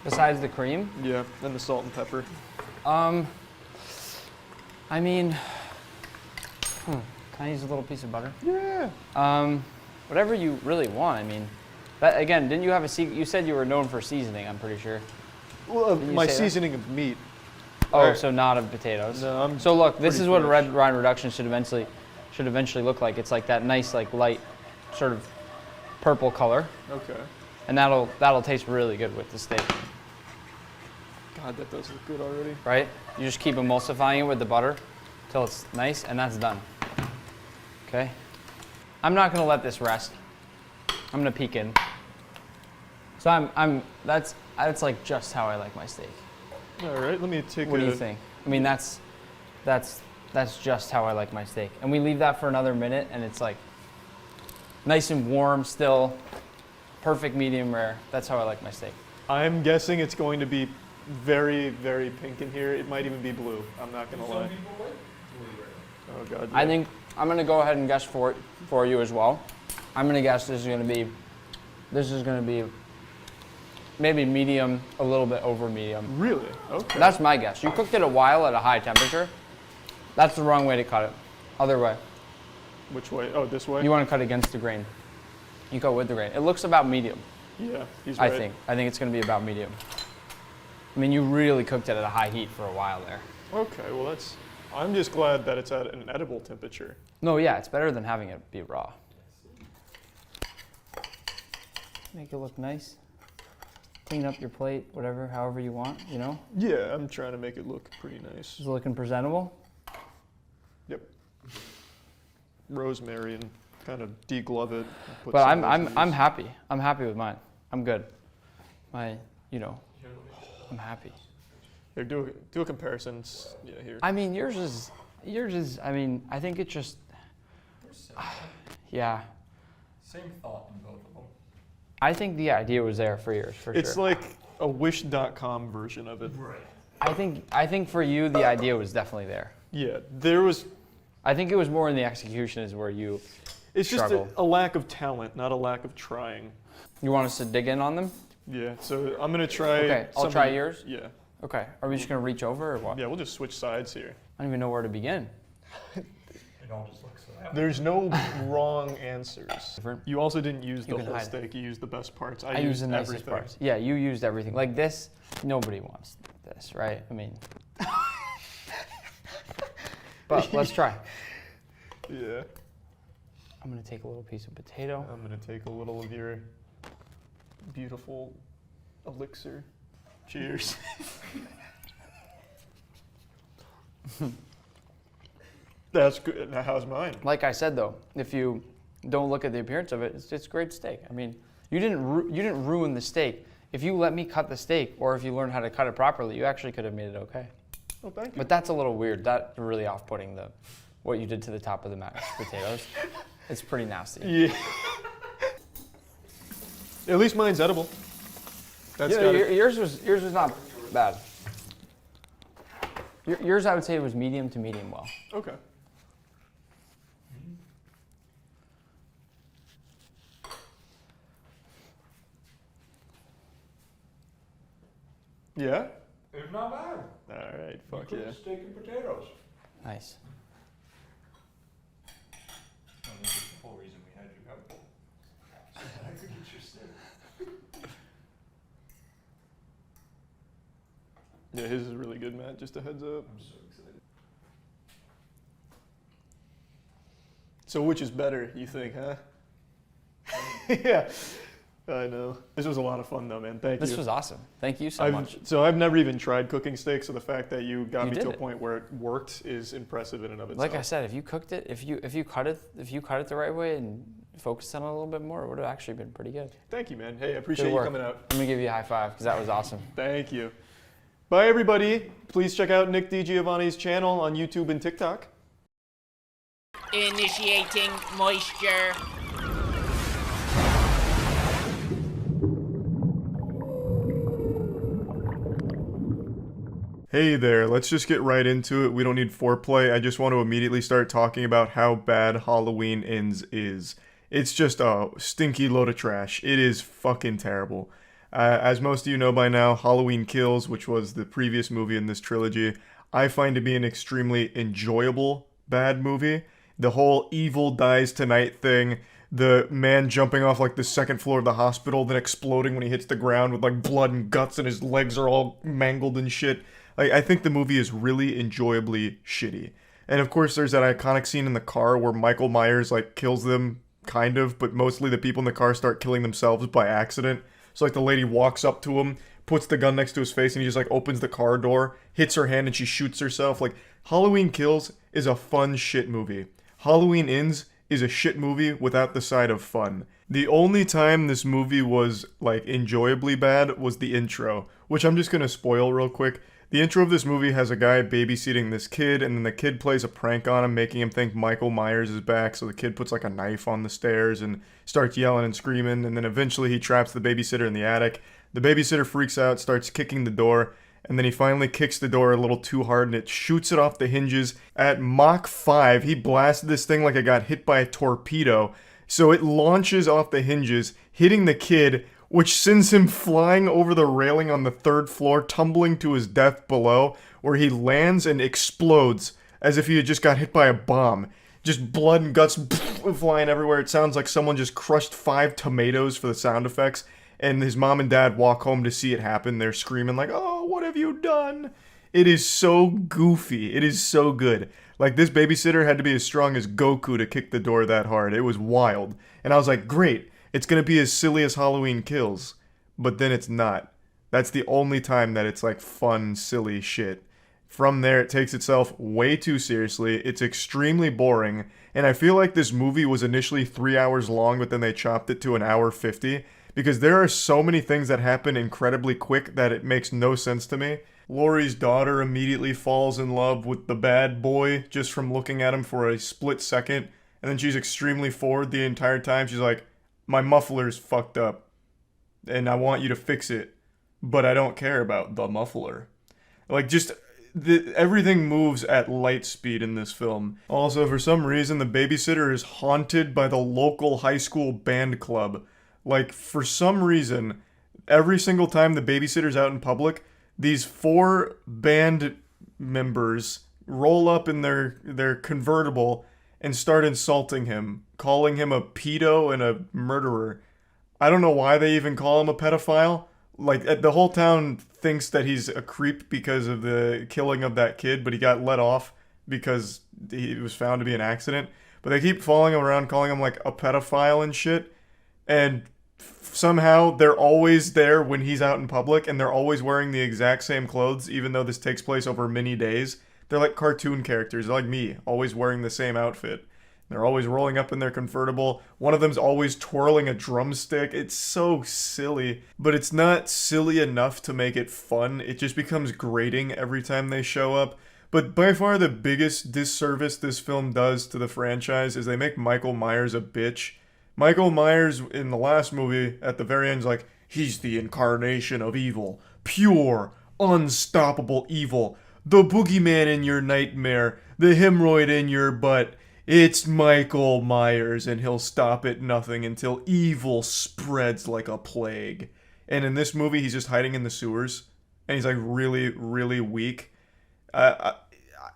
Besides the cream? Yeah, and the salt and pepper. I mean, can I use a little piece of butter? Yeah. Whatever you really want. I mean, that again, didn't you have a secret? You said you were known for seasoning, I'm pretty sure. Well, my seasoning of meat. Oh, so not of potatoes. No, so look, this is what a red wine reduction should eventually look like. It's like that nice, like light, sort of purple color. Okay. And that'll taste really good with the steak. God, that does look good already. Right? You just keep emulsifying it with the butter till it's nice, and that's done. Okay. I'm not gonna let this rest. I'm gonna peek in. So that's like just how I like my steak. All right, let me take What do you think? I mean, that's just how I like my steak. And we leave that for another minute, and it's like nice and warm still, perfect medium rare. That's how I like my steak. I'm guessing it's going to be very, very pink in here. It might even be blue. I'm not gonna lie. Oh God. Yeah. I think I'm gonna go ahead and guess for you as well. I'm gonna guess this is gonna be maybe medium, a little bit over medium. Really? Okay. That's my guess. You cooked it a while at a high temperature. That's the wrong way to cut it. Other way. Which way? Oh, this way? You want to cut against the grain. You cut with the grain. It looks about medium. Yeah, he's right. I think it's going to be about medium. I mean, you really cooked it at a high heat for a while there. Okay, well I'm just glad that it's at an edible temperature. No, yeah, it's better than having it be raw. Make it look nice. Clean up your plate, whatever, however you want, you know? Yeah, I'm trying to make it look pretty nice. Is it looking presentable? Yep. Rosemary and kind of deglove it. But I'm happy. I'm happy with mine. I'm good. I'm happy. Here, do a comparison. Yeah, here. I mean, yours is. I mean, I think it's just. Yeah. Same thought in both of them. I think the idea was there for yours, for sure. It's like a Wish.com version of it. Right. I think for you, the idea was definitely there. Yeah, there was. I think it was more in the execution is where you. It's struggle. just a lack of talent, not a lack of trying. You want us to dig in on them? Yeah. So I'm gonna try. Okay, I'll try yours. Yeah. Okay. Are we just gonna reach over or what? Yeah, we'll just switch sides here. I don't even know where to begin. It all just looks so happy. There's no wrong answers. You also didn't use the can whole hide it. steak. You used the best parts. I used the nicest everything. parts. Yeah, you used everything. Like this, nobody wants this, right? I mean. But let's try. Yeah. I'm gonna take a little piece of potato. I'm gonna take a little of your beautiful elixir. Cheers. That's good. Now, how's mine? Like I said though, if you don't look at the appearance of it, it's great steak. I mean, you didn't ruin the steak. If you let me cut the steak, or if you learned how to cut it properly, you actually could have made it okay. Oh, thank you. But that's a little weird. That's really off-putting. What you did to the top of the mashed potatoes. It's pretty nasty. Yeah. At least mine's edible. That's yours was not bad. Yours, I would say, was medium to medium well. Okay. Yeah? It's not bad. All right, fuck You yeah. cooked steak and potatoes. Nice. This is the whole reason we had you come. So that I could get your steak. Yeah, his is really good, Matt. Just a heads up. I'm so excited. So which is better, you think, huh? Yeah, I know. This was a lot of fun, though, man. Thank you. This was awesome. Thank you so much. So I've never even tried cooking steak, so the fact that you got me did to a it. point where it worked is impressive in and of itself. Like I said, if you cooked it, if you cut it the right way and focused on it a little bit more, it would have actually been pretty good. Thank you, man. Hey, I appreciate Good you work. coming out. I'm gonna give you a high five because that was awesome. Thank you. Bye, everybody. Please check out Nick DiGiovanni's channel on YouTube and TikTok. Initiating moisture. Hey there, let's just get right into it. We don't need foreplay. I just want to immediately start talking about how bad Halloween Ends is. It's just a stinky load of trash. It is fucking terrible. As most of you know by now, Halloween Kills, which was the previous movie in this trilogy, I find to be an extremely enjoyable bad movie. The whole evil dies tonight thing, the man jumping off like the second floor of the hospital, then exploding when he hits the ground with like blood and guts and his legs are all mangled and shit. I think the movie is really enjoyably shitty. And of course there's that iconic scene in the car where Michael Myers like kills them, kind of, but mostly the people in the car start killing themselves by accident. So like the lady walks up to him, puts the gun next to his face, and he just like opens the car door, hits her hand, and she shoots herself. Like, Halloween Kills is a fun shit movie. Halloween Ends is a shit movie without the side of fun. The only time this movie was like enjoyably bad was the intro, which I'm just gonna spoil real quick. The intro of this movie has a guy babysitting this kid, and then the kid plays a prank on him, making him think Michael Myers is back, so the kid puts like a knife on the stairs and starts yelling and screaming, and then eventually he traps the babysitter in the attic. The babysitter freaks out, starts kicking the door, and then he finally kicks the door a little too hard, and it shoots it off the hinges. At Mach 5, he blasted this thing like it got hit by a torpedo, so it launches off the hinges, hitting the kid, which sends him flying over the railing on the third floor, tumbling to his death below, where he lands and explodes as if he had just got hit by a bomb. Just blood and guts flying everywhere. It sounds like someone just crushed 5 tomatoes for the sound effects, and his mom and dad walk home to see it happen. They're screaming like, "Oh, what have you done?" It is so goofy. It is so good. Like, this babysitter had to be as strong as Goku to kick the door that hard. It was wild. And I was like, great. It's gonna be as silly as Halloween Kills, but then it's not. That's the only time that it's like fun, silly shit. From there, it takes itself way too seriously. It's extremely boring. And I feel like this movie was initially 3 hours long, but then they chopped it to 1 hour 50. Because there are so many things that happen incredibly quick that it makes no sense to me. Laurie's daughter immediately falls in love with the bad boy just from looking at him for a split second. And then she's extremely forward the entire time. She's like, my muffler's fucked up. And I want you to fix it. But I don't care about the muffler. Like, just... everything moves at light speed in this film. Also, for some reason, the babysitter is haunted by the local high school band club. Like, for some reason, every single time the babysitter's out in public, these 4 band members roll up in their convertible and start insulting him, calling him a pedo and a murderer. I don't know why they even call him a pedophile. Like, the whole town thinks that he's a creep because of the killing of that kid, but he got let off because it was found to be an accident. But they keep following him around, calling him, like, a pedophile and shit. And somehow they're always there when he's out in public, and they're always wearing the exact same clothes, even though this takes place over many days. They're like cartoon characters. They're like me, always wearing the same outfit. They're always rolling up in their convertible. One of them's always twirling a drumstick. It's so silly, but it's not silly enough to make it fun. It just becomes grating every time they show up. But by far the biggest disservice this film does to the franchise is they make Michael Myers a bitch. Michael Myers in the last movie, at the very end, is like, he's the incarnation of evil. Pure, unstoppable evil. The boogeyman in your nightmare. The hemorrhoid in your butt. It's Michael Myers, and he'll stop at nothing until evil spreads like a plague. And in this movie, he's just hiding in the sewers, and he's like really, really weak. I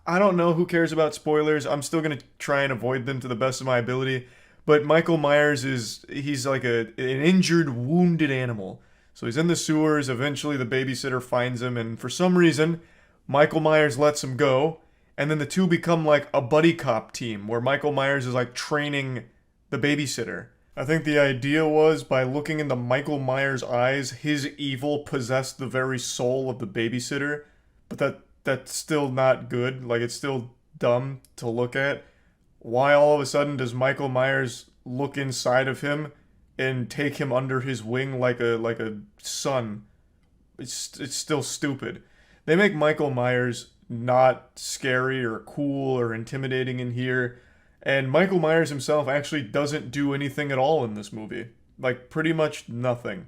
don't know who cares about spoilers. I'm still going to try and avoid them to the best of my ability. But Michael Myers he's like an injured, wounded animal. So he's in the sewers. Eventually, the babysitter finds him, and for some reason, Michael Myers lets him go. And then the two become like a buddy cop team where Michael Myers is like training the babysitter. I think the idea was by looking into Michael Myers' eyes, his evil possessed the very soul of the babysitter. But that's still not good. Like, it's still dumb to look at. Why all of a sudden does Michael Myers look inside of him and take him under his wing like a son? It's still stupid. They make Michael Myers not scary or cool or intimidating in here. And Michael Myers himself actually doesn't do anything at all in this movie. Like, pretty much nothing.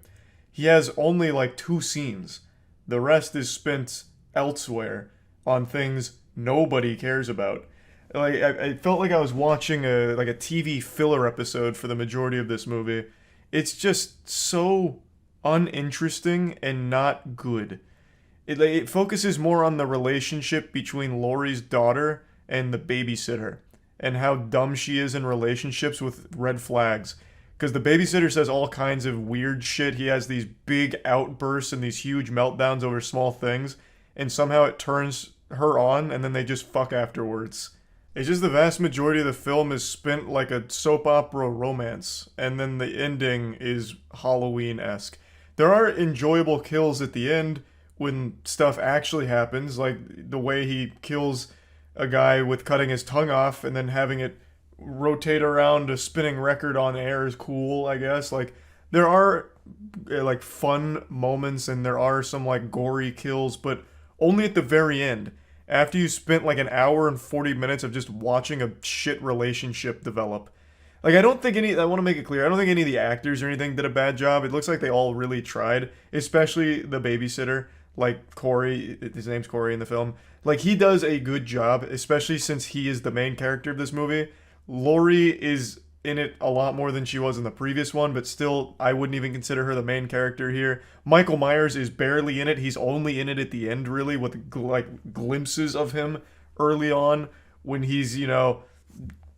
He has only like 2 scenes. The rest is spent elsewhere on things nobody cares about. Like, I felt like I was watching a TV filler episode for the majority of this movie. It's just so uninteresting and not good. It focuses more on the relationship between Laurie's daughter and the babysitter, and how dumb she is in relationships with red flags. Because the babysitter says all kinds of weird shit. He has these big outbursts and these huge meltdowns over small things, and somehow it turns her on, and then they just fuck afterwards. It's just the vast majority of the film is spent like a soap opera romance, and then the ending is Halloween-esque. There are enjoyable kills at the end, when stuff actually happens, like the way he kills a guy with cutting his tongue off and then having it rotate around a spinning record on air is cool, I guess. Like, there are like fun moments and there are some like gory kills, but only at the very end. After you spent like 1 hour and 40 minutes of just watching a shit relationship develop. Like, I want to make it clear, I don't think any of the actors or anything did a bad job. It looks like they all really tried, especially the babysitter. Like Corey, his name's Corey in the film. Like, he does a good job, especially since he is the main character of this movie. Laurie is in it a lot more than she was in the previous one, but still, I wouldn't even consider her the main character here. Michael Myers is barely in it. He's only in it at the end, really, with like glimpses of him early on when he's,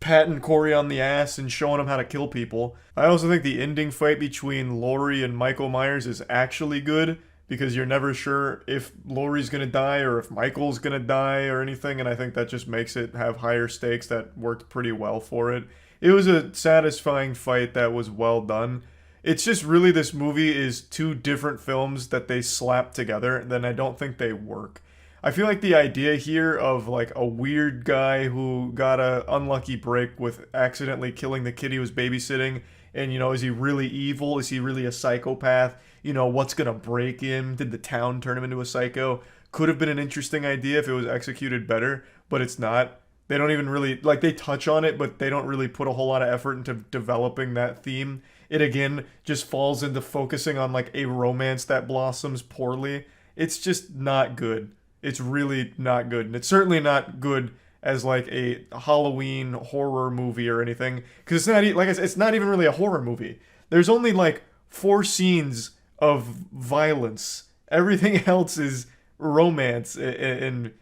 patting Corey on the ass and showing him how to kill people. I also think the ending fight between Laurie and Michael Myers is actually good, because you're never sure if Laurie's gonna die or if Michael's gonna die or anything, and I think that just makes it have higher stakes. That worked pretty well for it. It was a satisfying fight that was well done. It's just really this movie is 2 different films that they slapped together, and then I don't think they work. I feel like the idea here of like a weird guy who got a unlucky break with accidentally killing the kid he was babysitting, and you know, is he really evil? Is he really a psychopath? You know, what's gonna break him? Did the town turn him into a psycho? Could have been an interesting idea if it was executed better, but it's not. They don't even really, like, they touch on it, but they don't really put a whole lot of effort into developing that theme. It again just falls into focusing on like a romance that blossoms poorly. It's just not good. It's really not good. And it's certainly not good as like a Halloween horror movie or anything. Because it's not, like I said, it's not even really a horror movie. There's only like 4 scenes of violence. Everything else is romance. And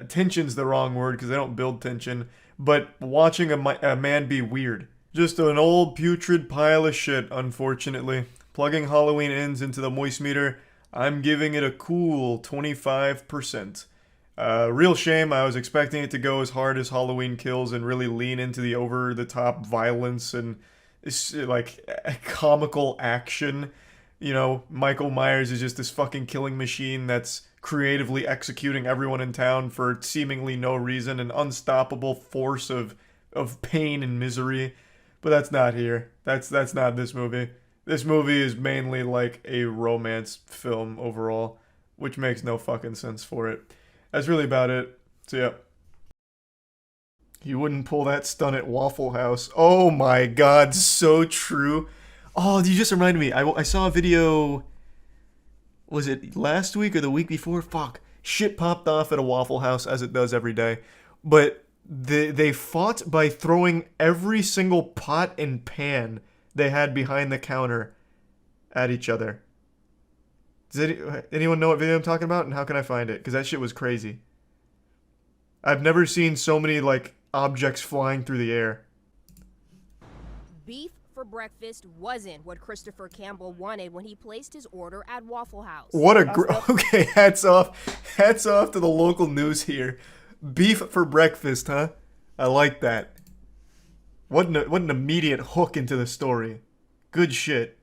tension's the wrong word because they don't build tension. But watching a man be weird. Just an old putrid pile of shit, unfortunately. Plugging Halloween ends into the moist meter. I'm giving it a cool 25%. Real shame, I was expecting it to go as hard as Halloween Kills and really lean into the over-the-top violence and like comical action. You know, Michael Myers is just this fucking killing machine that's creatively executing everyone in town for seemingly no reason, an unstoppable force of pain and misery. But that's not here. That's not this movie. This movie is mainly like a romance film overall, which makes no fucking sense for it. That's really about it. So yeah. You wouldn't pull that stunt at Waffle House. Oh my god, so true. Oh, you just reminded me. I saw a video, was it last week or the week before? Fuck. Shit popped off at a Waffle House, as it does every day. But they fought by throwing every single pot and pan they had behind the counter at each other. Does anyone know what video I'm talking about, and how can I find it? Because that shit was crazy. I've never seen so many like objects flying through the air. Beef for breakfast wasn't what Christopher Campbell wanted when he placed his order at Waffle House. What a okay, hats off to the local news here. Beef for breakfast, huh? I like that. What an immediate hook into the story. Good shit.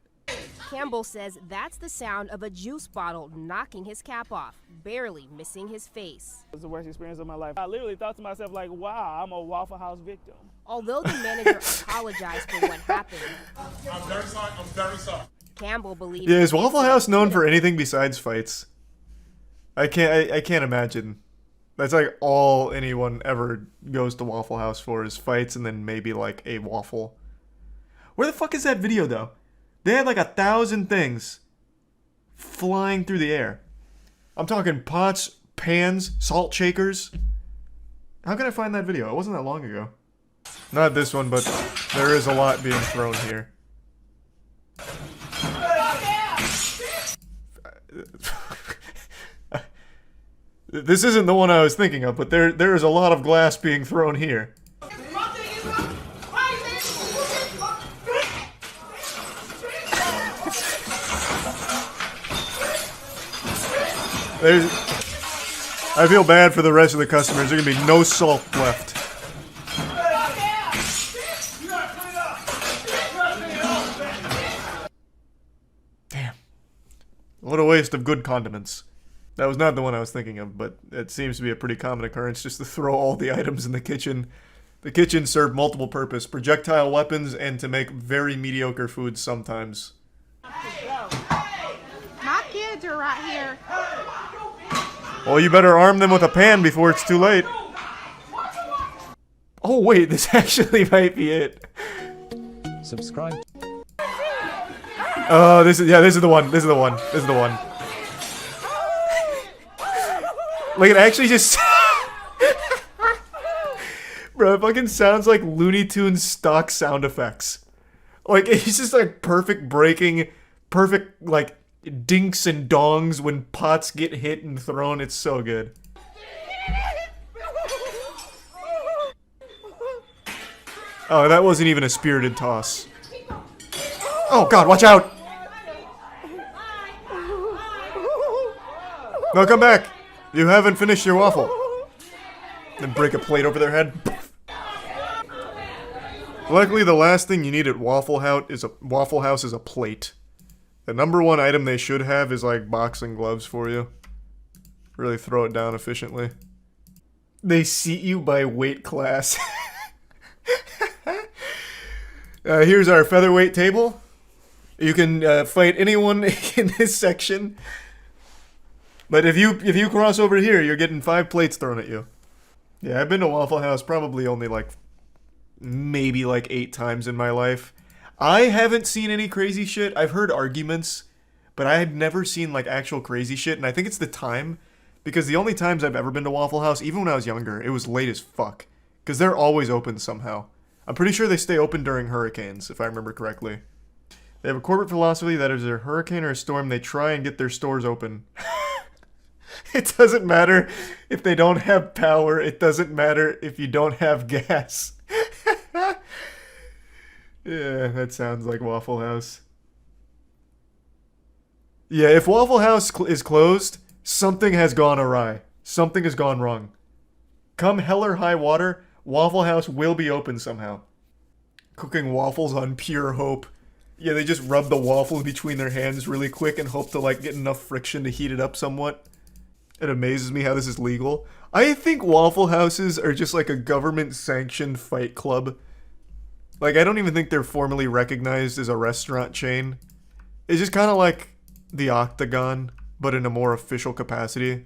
Campbell says that's the sound of a juice bottle knocking his cap off, barely missing his face. It was the worst experience of my life. I literally thought to myself, like, wow, I'm a Waffle House victim. Although the manager apologized for what happened, I'm very sorry. I'm very sorry. Campbell believes. Yeah, is Waffle House known for anything besides fights? I can't imagine. That's like all anyone ever goes to Waffle House for is fights and then maybe like a waffle. Where the fuck is that video though? They had like 1,000 things flying through the air. I'm talking pots, pans, salt shakers. How can I find that video? It wasn't that long ago. Not this one, but there is a lot being thrown here. This isn't the one I was thinking of, but there is a lot of glass being thrown here. I feel bad for the rest of the customers. There's gonna be no salt left. Damn. What a waste of good condiments. That was not the one I was thinking of, but it seems to be a pretty common occurrence just to throw all the items in the kitchen. The kitchen served multiple purpose, projectile weapons, and to make very mediocre foods sometimes. My kids are right here. Well, you better arm them with a pan before it's too late. Oh wait, this actually might be it. Subscribe. Oh, this is the one. This is the one. Like, it actually just... Bro, it fucking sounds like Looney Tunes stock sound effects. Like, it's just like perfect breaking, perfect, like, dinks and dongs when pots get hit and thrown. It's so good. Oh, that wasn't even a spirited toss. Oh god, watch out! No, come back! You haven't finished your waffle. Then break a plate over their head. Luckily, the last thing you need at Waffle House is a plate. The #1 item they should have is like boxing gloves for you. Really throw it down efficiently. They seat you by weight class. Here's our featherweight table. You can fight anyone in this section. But if you cross over here, you're getting 5 plates thrown at you. Yeah, I've been to Waffle House probably only like maybe like 8 times in my life. I haven't seen any crazy shit. I've heard arguments, but I had never seen like actual crazy shit, and I think it's the time, because the only times I've ever been to Waffle House, even when I was younger, it was late as fuck, because they're always open somehow. I'm pretty sure they stay open during hurricanes, if I remember correctly. They have a corporate philosophy that if there's a hurricane or a storm, they try and get their stores open. It doesn't matter if they don't have power. It doesn't matter if you don't have gas. Yeah, that sounds like Waffle House. Yeah, if Waffle House is closed, something has gone awry. Something has gone wrong. Come hell or high water, Waffle House will be open somehow. Cooking waffles on pure hope. Yeah, they just rub the waffle between their hands really quick and hope to like get enough friction to heat it up somewhat. It amazes me how this is legal. I think Waffle Houses are just like a government-sanctioned fight club. Like, I don't even think they're formally recognized as a restaurant chain. It's just kind of like the Octagon, but in a more official capacity.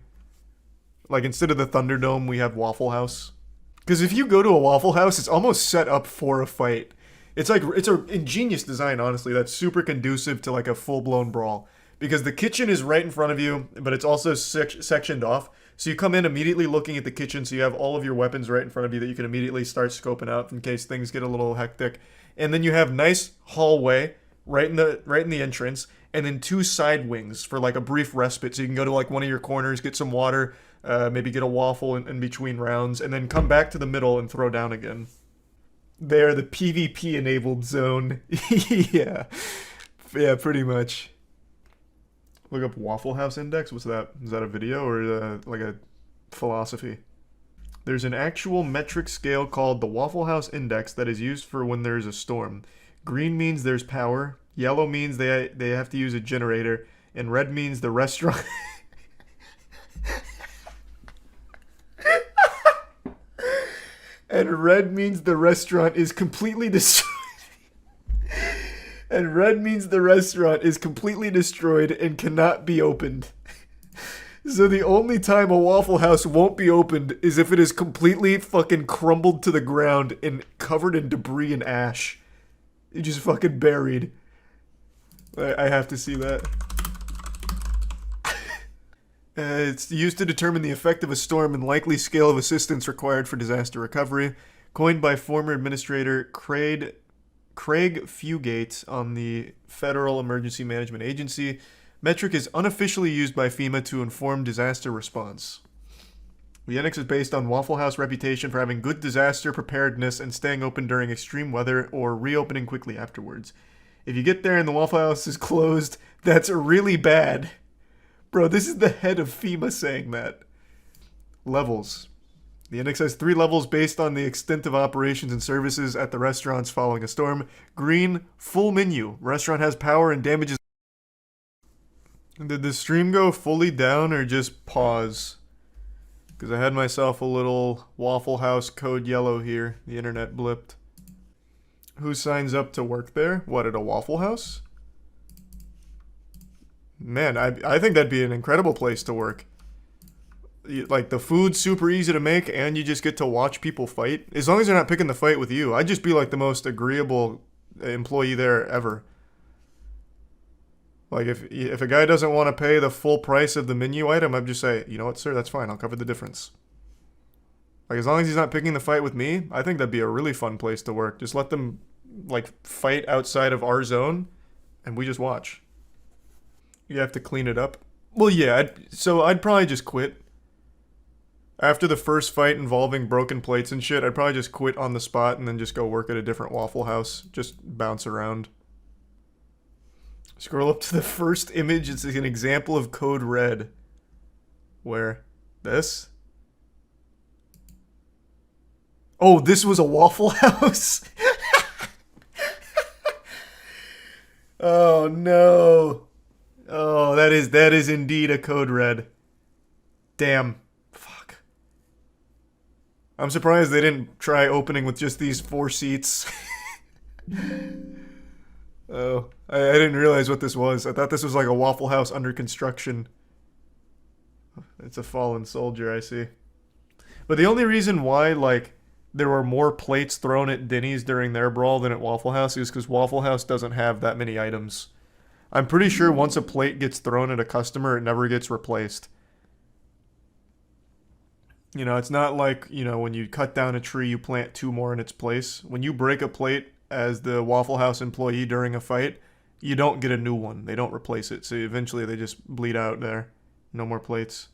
Like, instead of the Thunderdome, we have Waffle House. Because if you go to a Waffle House, it's almost set up for a fight. It's like, it's an ingenious design, honestly, that's super conducive to like a full-blown brawl. Because the kitchen is right in front of you, but it's also sectioned off. So you come in immediately looking at the kitchen, so you have all of your weapons right in front of you that you can immediately start scoping out in case things get a little hectic. And then you have nice hallway right in the entrance, and then 2 side wings for like a brief respite, so you can go to like one of your corners, get some water, maybe get a waffle in between rounds, and then come back to the middle and throw down again. They're the PvP enabled zone. Yeah, pretty much. Look up Waffle House Index. What's that? Is that a video or like a philosophy? There's an actual metric scale called the Waffle House Index that is used for when there's a storm. Green means there's power. Yellow means they have to use a generator. And red means the restaurant... And red means the restaurant is completely destroyed. And red means the restaurant is completely destroyed and cannot be opened. So the only time a Waffle House won't be opened is if it is completely fucking crumbled to the ground and covered in debris and ash. It just fucking buried. I have to see that. It's used to determine the effect of a storm and likely scale of assistance required for disaster recovery. Coined by former Administrator Craig Fugate on the Federal Emergency Management Agency, metric is unofficially used by FEMA to inform disaster response. The index is based on Waffle House reputation for having good disaster preparedness and staying open during extreme weather or reopening quickly afterwards. If you get there and the Waffle House is closed, that's really bad. Bro, this is the head of FEMA saying that. Levels. The index has 3 levels based on the extent of operations and services at the restaurants following a storm. Green, full menu. Restaurant has power and damages. Did the stream go fully down or just pause? Because I had myself a little Waffle House code yellow here. The internet blipped. Who signs up to work there? What, at a Waffle House? Man, I think that'd be an incredible place to work. Like, the food's super easy to make, and you just get to watch people fight. As long as they're not picking the fight with you, I'd just be, like, the most agreeable employee there ever. Like, if a guy doesn't want to pay the full price of the menu item, I'd just say, you know what, sir, that's fine, I'll cover the difference. Like, as long as he's not picking the fight with me, I think that'd be a really fun place to work. Just let them, like, fight outside of our zone, and we just watch. You have to clean it up. Well, yeah, I'd probably just quit. After the first fight involving broken plates and shit, I'd probably just quit on the spot and then just go work at a different Waffle House. Just bounce around. Scroll up to the first image. It's an example of code red. Where? This? Oh, this was a Waffle House? Oh, no. Oh, that is indeed a code red. Damn. Fuck. I'm surprised they didn't try opening with just these 4 seats. Oh, I didn't realize what this was. I thought this was like a Waffle House under construction. It's a fallen soldier, I see. But the only reason why, like, there were more plates thrown at Denny's during their brawl than at Waffle House is because Waffle House doesn't have that many items. I'm pretty sure once a plate gets thrown at a customer, it never gets replaced. You know, it's not like, you know, when you cut down a tree, you plant 2 more in its place. When you break a plate as the Waffle House employee during a fight, you don't get a new one. They don't replace it. So eventually they just bleed out there. No more plates.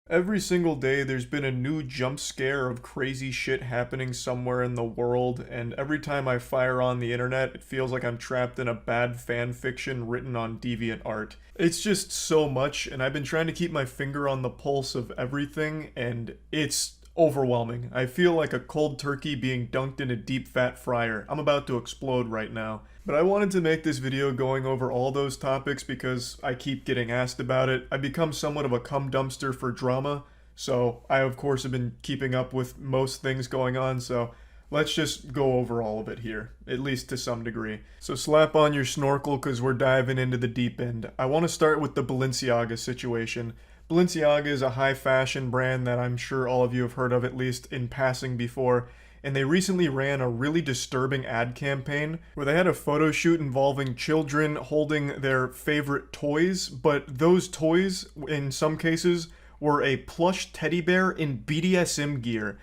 Every single day there's been a new jump scare of crazy shit happening somewhere in the world, and every time I fire on the internet, it feels like I'm trapped in a bad fan fiction written on DeviantArt. It's just so much, and I've been trying to keep my finger on the pulse of everything, and it's overwhelming. I feel like a cold turkey being dunked in a deep fat fryer. I'm about to explode right now. But I wanted to make this video going over all those topics because I keep getting asked about it. I become somewhat of a cum dumpster for drama, so I of course have been keeping up with most things going on, so let's just go over all of it here, at least to some degree. So slap on your snorkel because we're diving into the deep end. I want to start with the Balenciaga situation. Balenciaga is a high fashion brand that I'm sure all of you have heard of at least in passing before, and they recently ran a really disturbing ad campaign where they had a photo shoot involving children holding their favorite toys, but those toys, in some cases, were a plush teddy bear in BDSM gear.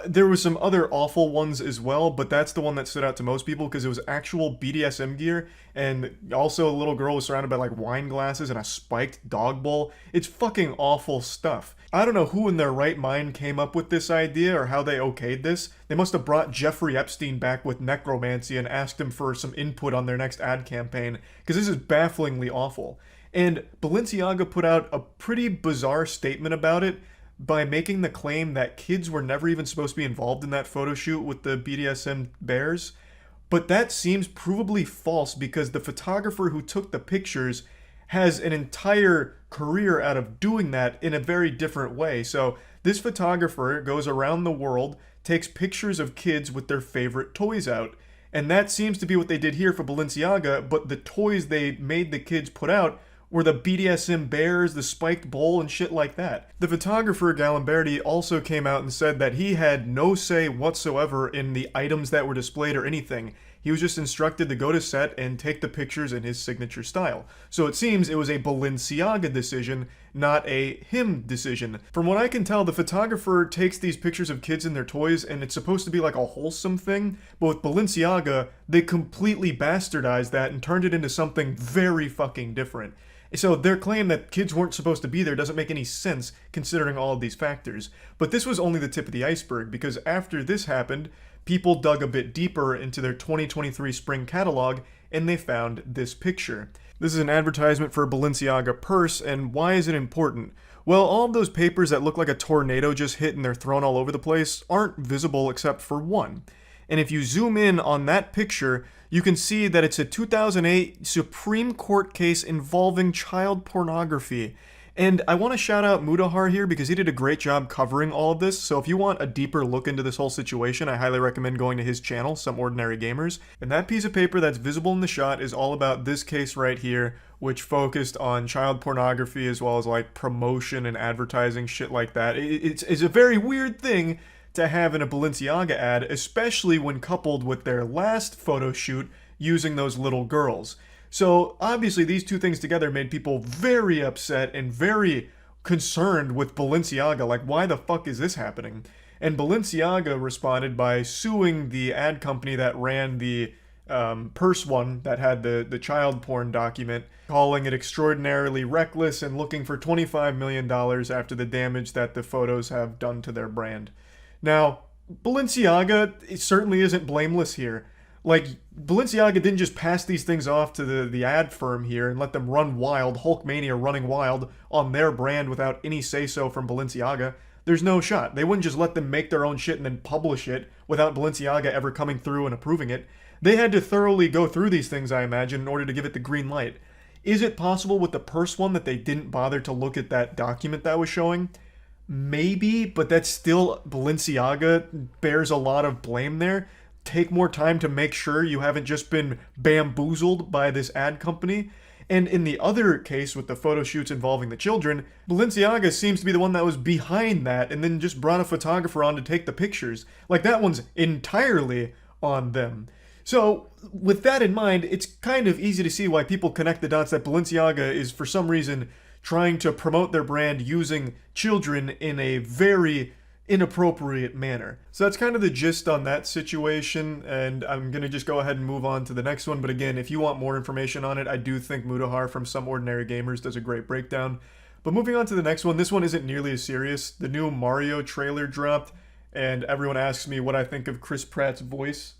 There were some other awful ones as well, but that's the one that stood out to most people because it was actual BDSM gear, and also a little girl was surrounded by like wine glasses and a spiked dog bowl. It's fucking awful stuff. I don't know who in their right mind came up with this idea or how they okayed this. They must have brought Jeffrey Epstein back with necromancy and asked him for some input on their next ad campaign, because this is bafflingly awful. And Balenciaga put out a pretty bizarre statement about it by making the claim that kids were never even supposed to be involved in that photo shoot with the BDSM bears. But that seems provably false because the photographer who took the pictures has an entire career out of doing that in a very different way. So this photographer goes around the world, takes pictures of kids with their favorite toys out. And that seems to be what they did here for Balenciaga, but the toys they made the kids put out were the BDSM bears, the spiked bowl, and shit like that. The photographer, Galimberti, also came out and said that he had no say whatsoever in the items that were displayed or anything. He was just instructed to go to set and take the pictures in his signature style. So it seems it was a Balenciaga decision, not a him decision. From what I can tell, the photographer takes these pictures of kids and their toys, and it's supposed to be like a wholesome thing, but with Balenciaga, they completely bastardized that and turned it into something very fucking different. So their claim that kids weren't supposed to be there doesn't make any sense considering all of these factors. But this was only the tip of the iceberg, because after this happened, people dug a bit deeper into their 2023 spring catalog and they found this picture. This is an advertisement for a Balenciaga purse, and why is it important? Well, all of those papers that look like a tornado just hit and they're thrown all over the place aren't visible except for one. And if you zoom in on that picture, you can see that it's a 2008 Supreme Court case involving child pornography. And I want to shout out Mudahar here because he did a great job covering all of this. So if you want a deeper look into this whole situation, I highly recommend going to his channel, Some Ordinary Gamers. And that piece of paper that's visible in the shot is all about this case right here, which focused on child pornography as well as like promotion and advertising, shit like that. It's a very weird thing to have in a Balenciaga ad, especially when coupled with their last photo shoot using those little girls. So obviously these two things together made people very upset and very concerned with Balenciaga, like why the fuck is this happening? And Balenciaga responded by suing the ad company that ran the purse one that had the child porn document, calling it extraordinarily reckless and looking for $25 million after the damage that the photos have done to their brand. Now, Balenciaga certainly isn't blameless here. Like, Balenciaga didn't just pass these things off to the ad firm here and let them run wild, Hulkmania running wild on their brand without any say-so from Balenciaga. There's no shot. They wouldn't just let them make their own shit and then publish it without Balenciaga ever coming through and approving it. They had to thoroughly go through these things, I imagine, in order to give it the green light. Is it possible with the purse one that they didn't bother to look at that document that was showing? Maybe, but that's still, Balenciaga bears a lot of blame there. Take more time to make sure you haven't just been bamboozled by this ad company. And in the other case with the photo shoots involving the children, Balenciaga seems to be the one that was behind that and then just brought a photographer on to take the pictures. Like, that one's entirely on them. So, with that in mind, it's kind of easy to see why people connect the dots that Balenciaga is, for some reason, trying to promote their brand using children in a very inappropriate manner. So that's kind of the gist on that situation, and I'm going to just go ahead and move on to the next one. But again, if you want more information on it, I do think Mudahar from Some Ordinary Gamers does a great breakdown. But moving on to the next one, this one isn't nearly as serious. The new Mario trailer dropped, and everyone asks me what I think of Chris Pratt's voice.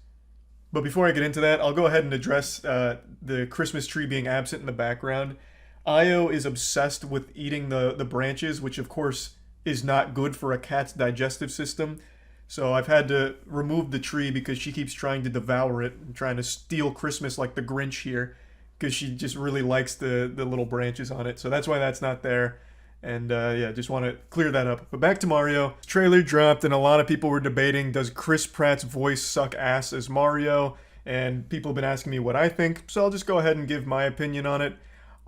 But before I get into that, I'll go ahead and address the Christmas tree being absent in the background. Io is obsessed with eating the branches, which of course is not good for a cat's digestive system. So I've had to remove the tree because she keeps trying to devour it and trying to steal Christmas like the Grinch here, because she just really likes the little branches on it. So that's why that's not there. And yeah, just want to clear that up. But back to Mario. Trailer dropped and a lot of people were debating, does Chris Pratt's voice suck ass as Mario? And people have been asking me what I think, so I'll just go ahead and give my opinion on it.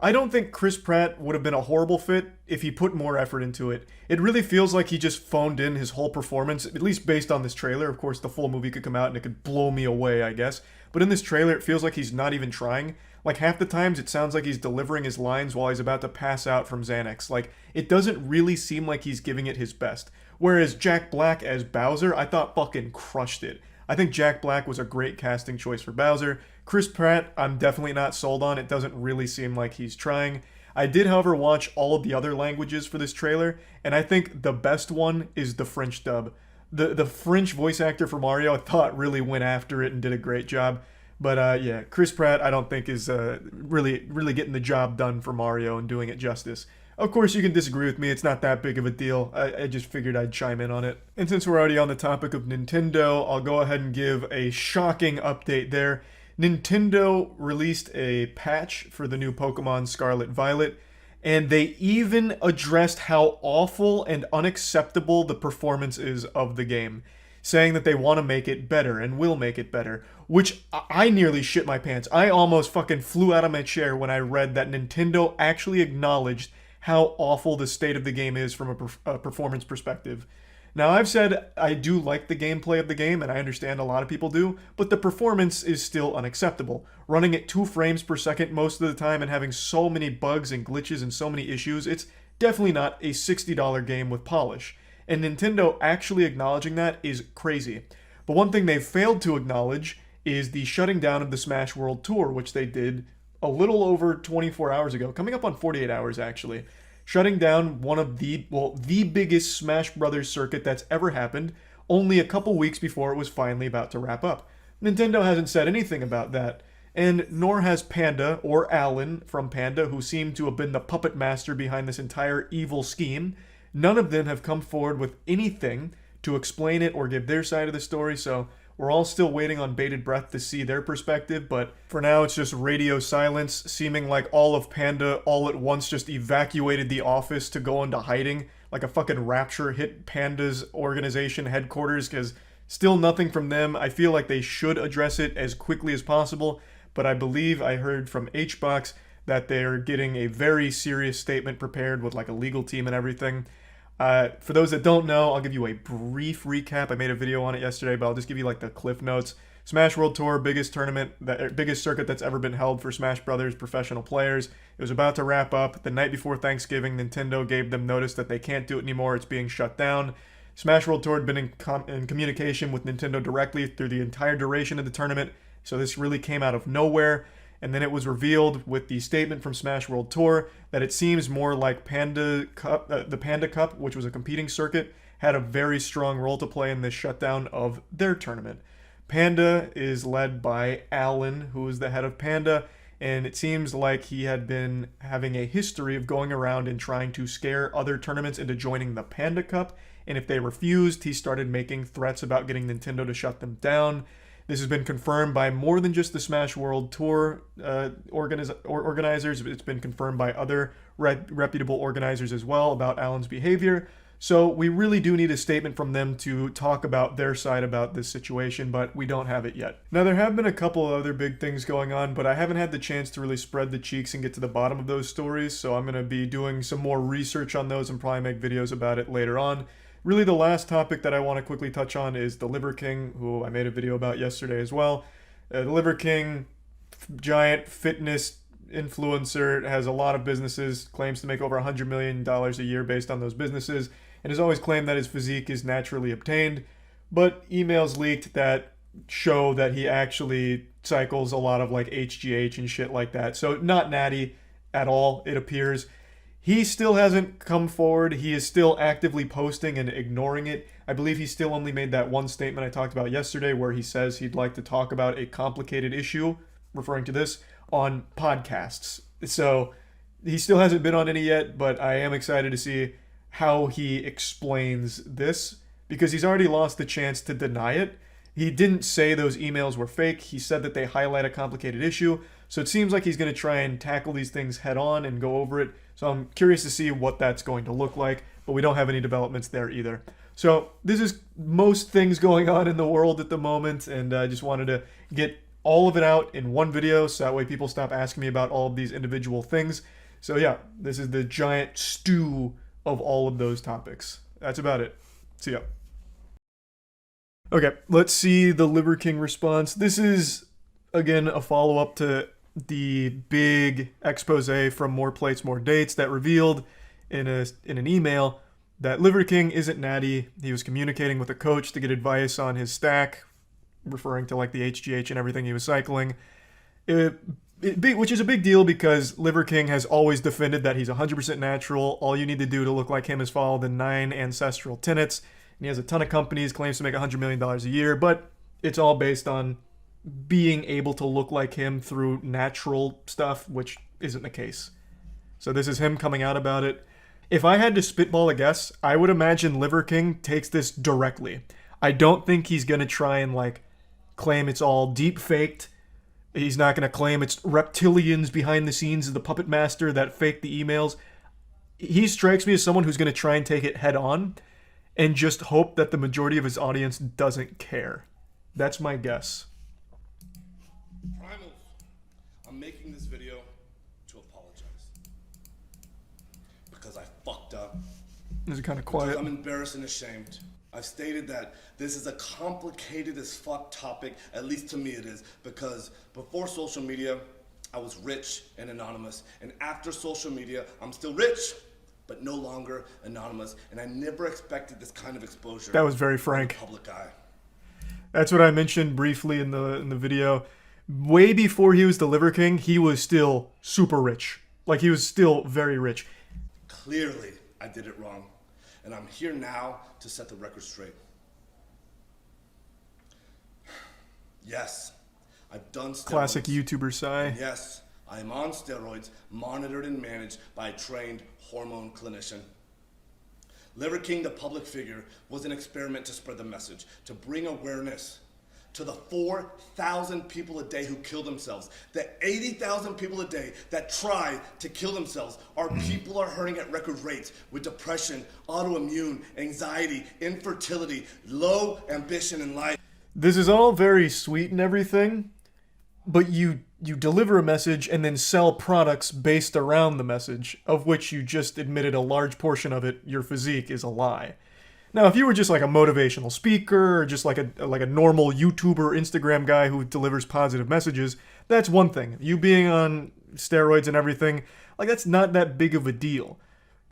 I don't think Chris Pratt would have been a horrible fit if he put more effort into it. It really feels like he just phoned in his whole performance, at least based on this trailer. Of course, the full movie could come out and it could blow me away, I guess. But in this trailer, it feels like he's not even trying. Like, half the times it sounds like he's delivering his lines while he's about to pass out from Xanax. Like, it doesn't really seem like he's giving it his best. Whereas Jack Black as Bowser, I thought fucking crushed it. I think Jack Black was a great casting choice for Bowser. Chris Pratt, I'm definitely not sold on. It doesn't really seem like he's trying. I did, however, watch all of the other languages for this trailer, and I think the best one is the French dub. The French voice actor for Mario, I thought, really went after it and did a great job. But yeah, Chris Pratt, I don't think is really getting the job done for Mario and doing it justice. Of course, you can disagree with me. It's not that big of a deal. I just figured I'd chime in on it. And since we're already on the topic of Nintendo, I'll go ahead and give a shocking update there. Nintendo released a patch for the new Pokemon Scarlet Violet, and they even addressed how awful and unacceptable the performance is of the game, saying that they want to make it better and will make it better, which I nearly shit my pants. I almost fucking flew out of my chair when I read that Nintendo actually acknowledged how awful the state of the game is from a performance perspective. Now, I've said I do like the gameplay of the game, and I understand a lot of people do, but the performance is still unacceptable. Running at 2 frames per second most of the time and having so many bugs and glitches and so many issues, it's definitely not a $60 game with polish. And Nintendo actually acknowledging that is crazy. But one thing they failed to acknowledge is the shutting down of the Smash World Tour, which they did a little over 24 hours ago, coming up on 48 hours actually. Shutting down one of the biggest Smash Brothers circuit that's ever happened, only a couple weeks before it was finally about to wrap up. Nintendo hasn't said anything about that, and nor has Panda or Alan from Panda, who seem to have been the puppet master behind this entire evil scheme. None of them have come forward with anything to explain it or give their side of the story, so we're all still waiting on bated breath to see their perspective, but for now it's just radio silence, seeming like all of Panda all at once just evacuated the office to go into hiding, like a fucking rapture hit Panda's organization headquarters, because still nothing from them. I feel like they should address it as quickly as possible, but I believe I heard from HBox that they're getting a very serious statement prepared with like a legal team and everything. For those that don't know, I'll give you a brief recap. I made a video on it yesterday, but I'll just give you like the cliff notes. Smash World Tour, biggest circuit that's ever been held for Smash Brothers professional players. It was about to wrap up. The night before Thanksgiving, Nintendo gave them notice that they can't do it anymore. It's being shut down. Smash World Tour had been in communication with Nintendo directly through the entire duration of the tournament, so this really came out of nowhere. And then it was revealed with the statement from Smash World Tour that it seems more like Panda Cup, the Panda Cup, which was a competing circuit, had a very strong role to play in this shutdown of their tournament. Panda is led by Alan, who is the head of Panda, and it seems like he had been having a history of going around and trying to scare other tournaments into joining the Panda Cup, and if they refused, he started making threats about getting Nintendo to shut them down. This has been confirmed by more than just the Smash World Tour organizers. It's been confirmed by other reputable organizers as well about Alan's behavior. So we really do need a statement from them to talk about their side about this situation, but we don't have it yet. Now, there have been a couple of other big things going on, but I haven't had the chance to really spread the cheeks and get to the bottom of those stories, so I'm going to be doing some more research on those and probably make videos about it later on. Really, the last topic that I want to quickly touch on is the Liver King, who I made a video about yesterday as well. The Liver King, giant fitness influencer, has a lot of businesses, claims to make over $100 million a year based on those businesses, and has always claimed that his physique is naturally obtained, but emails leaked that show that he actually cycles a lot of like HGH and shit like that. So not natty at all, it appears. He still hasn't come forward. He is still actively posting and ignoring it. I believe he still only made that one statement I talked about yesterday where he says he'd like to talk about a complicated issue, referring to this, on podcasts. So he still hasn't been on any yet, but I am excited to see how he explains this, because he's already lost the chance to deny it. He didn't say those emails were fake. He said that they highlight a complicated issue. So it seems like he's going to try and tackle these things head on and go over it. So I'm curious to see what that's going to look like, but we don't have any developments there either. So this is most things going on in the world at the moment, and I just wanted to get all of it out in one video so that way people stop asking me about all of these individual things. So yeah, this is the giant stew of all of those topics. That's about it. See ya. Okay, let's see the Liver King response. This is, again, a follow-up to the big expose from More Plates, More Dates that revealed in an email that Liver King isn't natty. He was communicating with a coach to get advice on his stack, referring to like the HGH and everything he was cycling. Which is a big deal because Liver King has always defended that he's 100% natural. All you need to do to look like him is follow the 9 ancestral tenets. And he has a ton of companies, claims to make $100 million a year, but it's all based on being able to look like him through natural stuff, which isn't the case. So this is him coming out about it. If I had to spitball a guess, I would imagine Liver King takes this directly. I don't think he's going to try and like claim it's all deep faked. He's not going to claim it's reptilians behind the scenes of the puppet master that faked the emails. He strikes me as someone who's going to try and take it head on and just hope that the majority of his audience doesn't care. That's my guess. Primal, I'm making this video to apologize. Because I fucked up. This is kind of quiet. Because I'm embarrassed and ashamed. I've stated that this is a complicated as fuck topic, at least to me it is, because before social media, I was rich and anonymous, and after social media, I'm still rich, but no longer anonymous, and I never expected this kind of exposure. That was very frank. In the public eye. That's what I mentioned briefly in the video. Way before he was the Liver King, he was still super rich. Like, he was still very rich. Clearly, I did it wrong. And I'm here now to set the record straight. Yes, I've done steroids. Classic YouTuber sigh. And yes, I am on steroids, monitored and managed by a trained hormone clinician. Liver King, the public figure, was an experiment to spread the message, to bring awareness to the 4,000 people a day who kill themselves. The 80,000 people a day that try to kill themselves. Our people are hurting at record rates with depression, autoimmune, anxiety, infertility, low ambition in life. This is all very sweet and everything, but you deliver a message and then sell products based around the message, of which you just admitted a large portion of it, your physique, is a lie. Now, if you were just like a motivational speaker or just like a normal YouTuber, Instagram guy who delivers positive messages, that's one thing. You being on steroids and everything, like, that's not that big of a deal.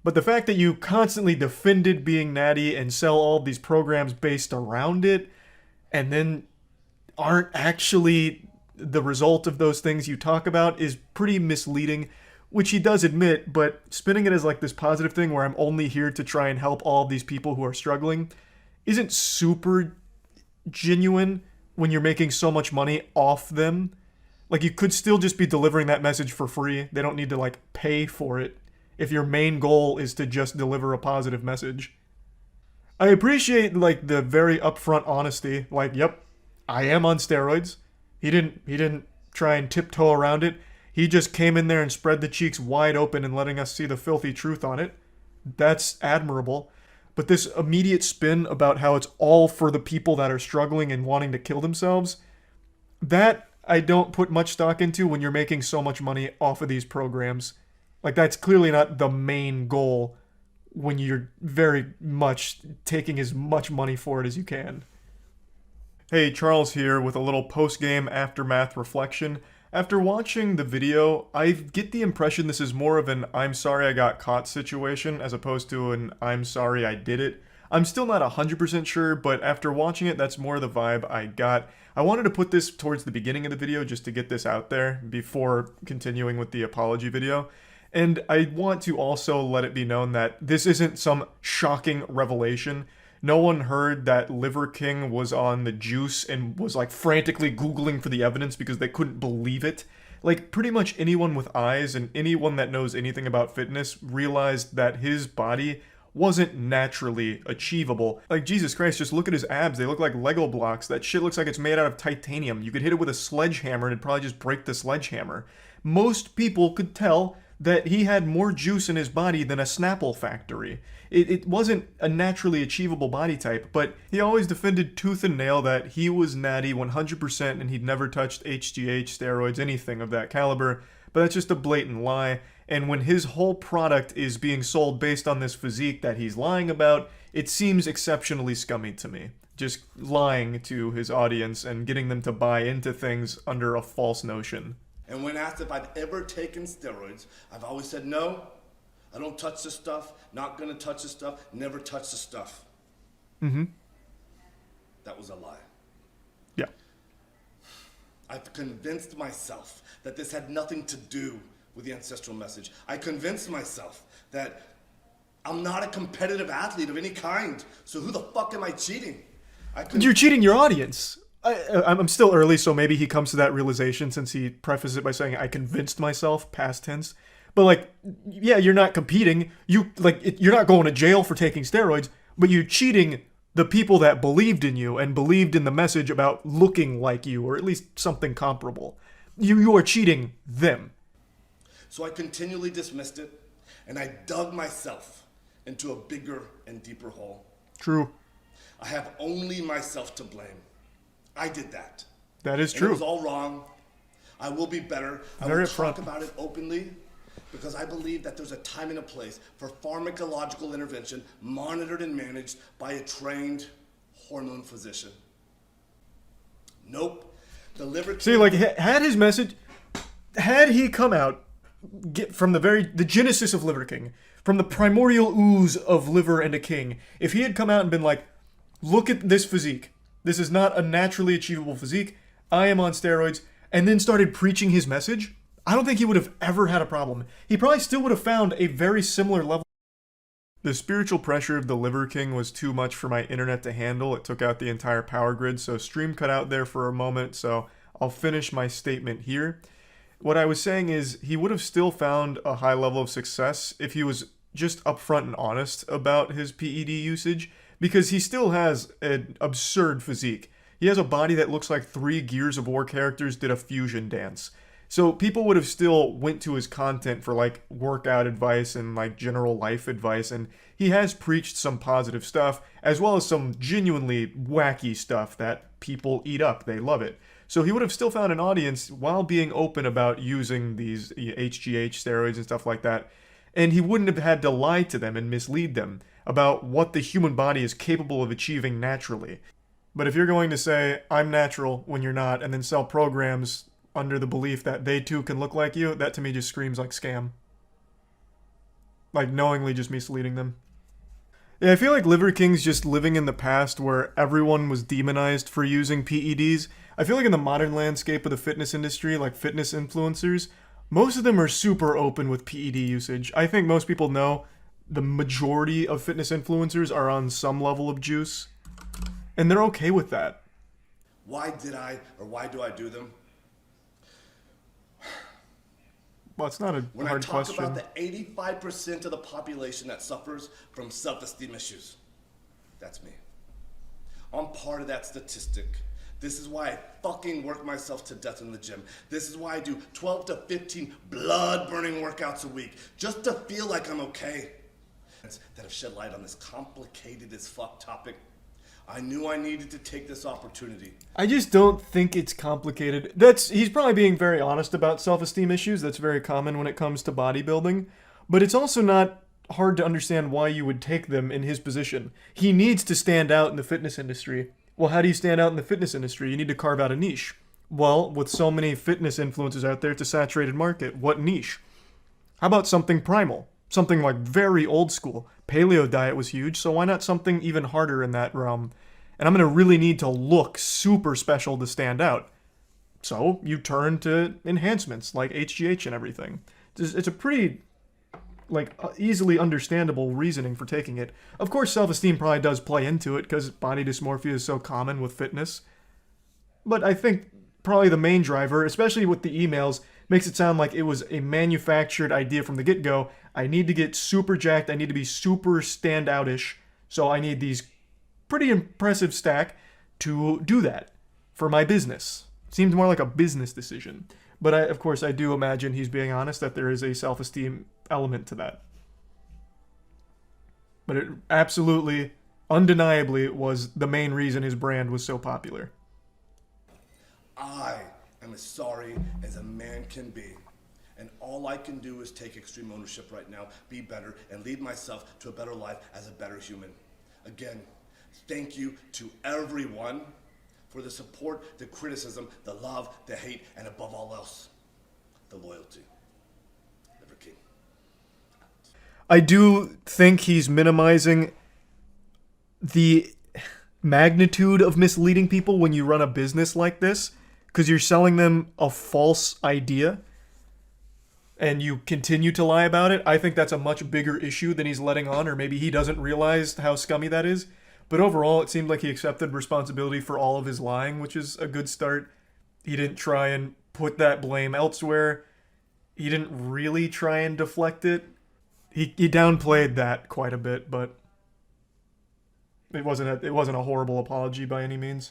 But the fact that you constantly defended being natty and sell all these programs based around it, and then aren't actually the result of those things you talk about, is pretty misleading. Which he does admit, but spinning it as like this positive thing where I'm only here to try and help all of these people who are struggling isn't super genuine when you're making so much money off them. Like, you could still just be delivering that message for free. They don't need to like pay for it if your main goal is to just deliver a positive message. I appreciate like the very upfront honesty. Like, yep, I am on steroids. He didn't try and tiptoe around it. He just came in there and spread the cheeks wide open and letting us see the filthy truth on it. That's admirable. But this immediate spin about how it's all for the people that are struggling and wanting to kill themselves, that I don't put much stock into when you're making so much money off of these programs. Like, that's clearly not the main goal when you're very much taking as much money for it as you can. Hey, Charles here with a little post-game aftermath reflection. After watching the video, I get the impression this is more of an I'm sorry I got caught situation as opposed to an I'm sorry I did it. I'm still not 100% sure, but after watching it, that's more the vibe I got. I wanted to put this towards the beginning of the video just to get this out there before continuing with the apology video. And I want to also let it be known that this isn't some shocking revelation. No one heard that Liver King was on the juice and was like frantically Googling for the evidence because they couldn't believe it. Like, pretty much anyone with eyes and anyone that knows anything about fitness realized that his body wasn't naturally achievable. Like, Jesus Christ, just look at his abs. They look like Lego blocks. That shit looks like it's made out of titanium. You could hit it with a sledgehammer and it'd probably just break the sledgehammer. Most people could tell that he had more juice in his body than a Snapple factory. It wasn't a naturally achievable body type, but he always defended tooth and nail that he was natty 100% and he'd never touched HGH, steroids, anything of that caliber, but that's just a blatant lie. And when his whole product is being sold based on this physique that he's lying about, it seems exceptionally scummy to me. Just lying to his audience and getting them to buy into things under a false notion. And when asked if I've ever taken steroids, I've always said no. I don't touch the stuff, not gonna touch the stuff, never touch the stuff. Mm-hmm. That was a lie. Yeah. I've convinced myself that this had nothing to do with the ancestral message. I convinced myself that I'm not a competitive athlete of any kind, so who the fuck am I cheating? You're cheating your audience. I'm still early, so maybe he comes to that realization since he prefaces it by saying, I convinced myself, past tense. But, like, yeah, you're not competing. You're not going to jail for taking steroids, but you're cheating the people that believed in you and believed in the message about looking like you, or at least something comparable. You are cheating them. So I continually dismissed it, and I dug myself into a bigger and deeper hole. True. I have only myself to blame. I did that. That is And true. it was all wrong. I will be better. I will talk about it openly because I believe that there's a time and a place for pharmacological intervention monitored and managed by a trained hormone physician. Nope. The liver... See, like, had his message... Had he come out from the genesis of Liver King, from the primordial ooze of liver and a king, if he had come out and been like, look at this physique. This is not a naturally achievable physique. I am on steroids. And then started preaching his message, I don't think he would have ever had a problem. He probably still would have found a very similar level. The spiritual pressure of the Liver King was too much for my internet to handle. It took out the entire power grid, so stream cut out there for a moment, so I'll finish my statement here. What I was saying is he would have still found a high level of success if he was just upfront and honest about his PED usage, because he still has an absurd physique. He has a body that looks like 3 Gears of War characters did a fusion dance. So people would have still went to his content for like workout advice and like general life advice, and he has preached some positive stuff as well as some genuinely wacky stuff that people eat up. They love it. So he would have still found an audience while being open about using these HGH steroids and stuff like that. And he wouldn't have had to lie to them and mislead them about what the human body is capable of achieving naturally. But if you're going to say, I'm natural when you're not, and then sell programs under the belief that they too can look like you, that to me just screams like scam. Like knowingly just misleading them. Yeah, I feel like Liver King's just living in the past where everyone was demonized for using PEDs. I feel like in the modern landscape of the fitness industry, like fitness influencers, most of them are super open with PED usage. I think most people know the majority of fitness influencers are on some level of juice, and they're okay with that. Why did I, or why do I do them? Well, it's not a When hard I talk question. about the 85% of the population that suffers from self-esteem issues, that's me. I'm part of that statistic This is why I fucking work myself to death in the gym. This is why I do 12 to 15 blood-burning workouts a week, just to feel like I'm okay. That have shed light on this complicated as fuck topic. I knew I needed to take this opportunity. I just don't think it's complicated. He's probably being very honest about self-esteem issues. That's very common when it comes to bodybuilding. But it's also not hard to understand why you would take them in his position. He needs to stand out in the fitness industry. Well, how do you stand out in the fitness industry? You need to carve out a niche. Well, with so many fitness influencers out there, it's a saturated market. What niche? How about something primal? Something like very old school. Paleo diet was huge, so why not something even harder in that realm? And I'm going to really need to look super special to stand out. So you turn to enhancements like HGH and everything. It's a pretty easily understandable reasoning for taking it. Of course, self-esteem probably does play into it because body dysmorphia is so common with fitness. But I think probably the main driver, especially with the emails, makes it sound like it was a manufactured idea from the get-go. I need to get super jacked. I need to be super standout-ish. So I need these pretty impressive stack to do that for my business. Seems more like a business decision. But of course, I do imagine he's being honest that there is a self-esteem element to that. But it absolutely, undeniably, was the main reason his brand was so popular. I am as sorry as a man can be. And all I can do is take extreme ownership right now, be better, and lead myself to a better life as a better human. Again, thank you to everyone for the support, the criticism, the love, the hate, and above all else, the loyalty. Liver King. I do think he's minimizing the magnitude of misleading people when you run a business like this, because you're selling them a false idea and you continue to lie about it. I think that's a much bigger issue than he's letting on, or maybe he doesn't realize how scummy that is. But overall, it seemed like he accepted responsibility for all of his lying, which is a good start. He didn't try and put that blame elsewhere. He didn't really try and deflect it. He downplayed that quite a bit, but it wasn't a horrible apology by any means.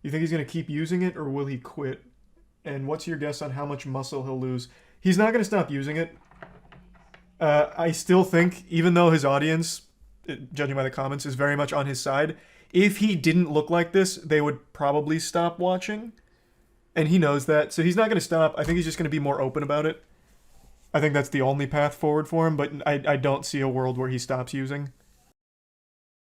You think he's going to keep using it, or will he quit? And what's your guess on how much muscle he'll lose? He's not going to stop using it. I still think, even though his audience, judging by the comments, is very much on his side, if he didn't look like this, they would probably stop watching. And he knows that, so he's not going to stop. I think he's just going to be more open about it. I think that's the only path forward for him, but I don't see a world where he stops using.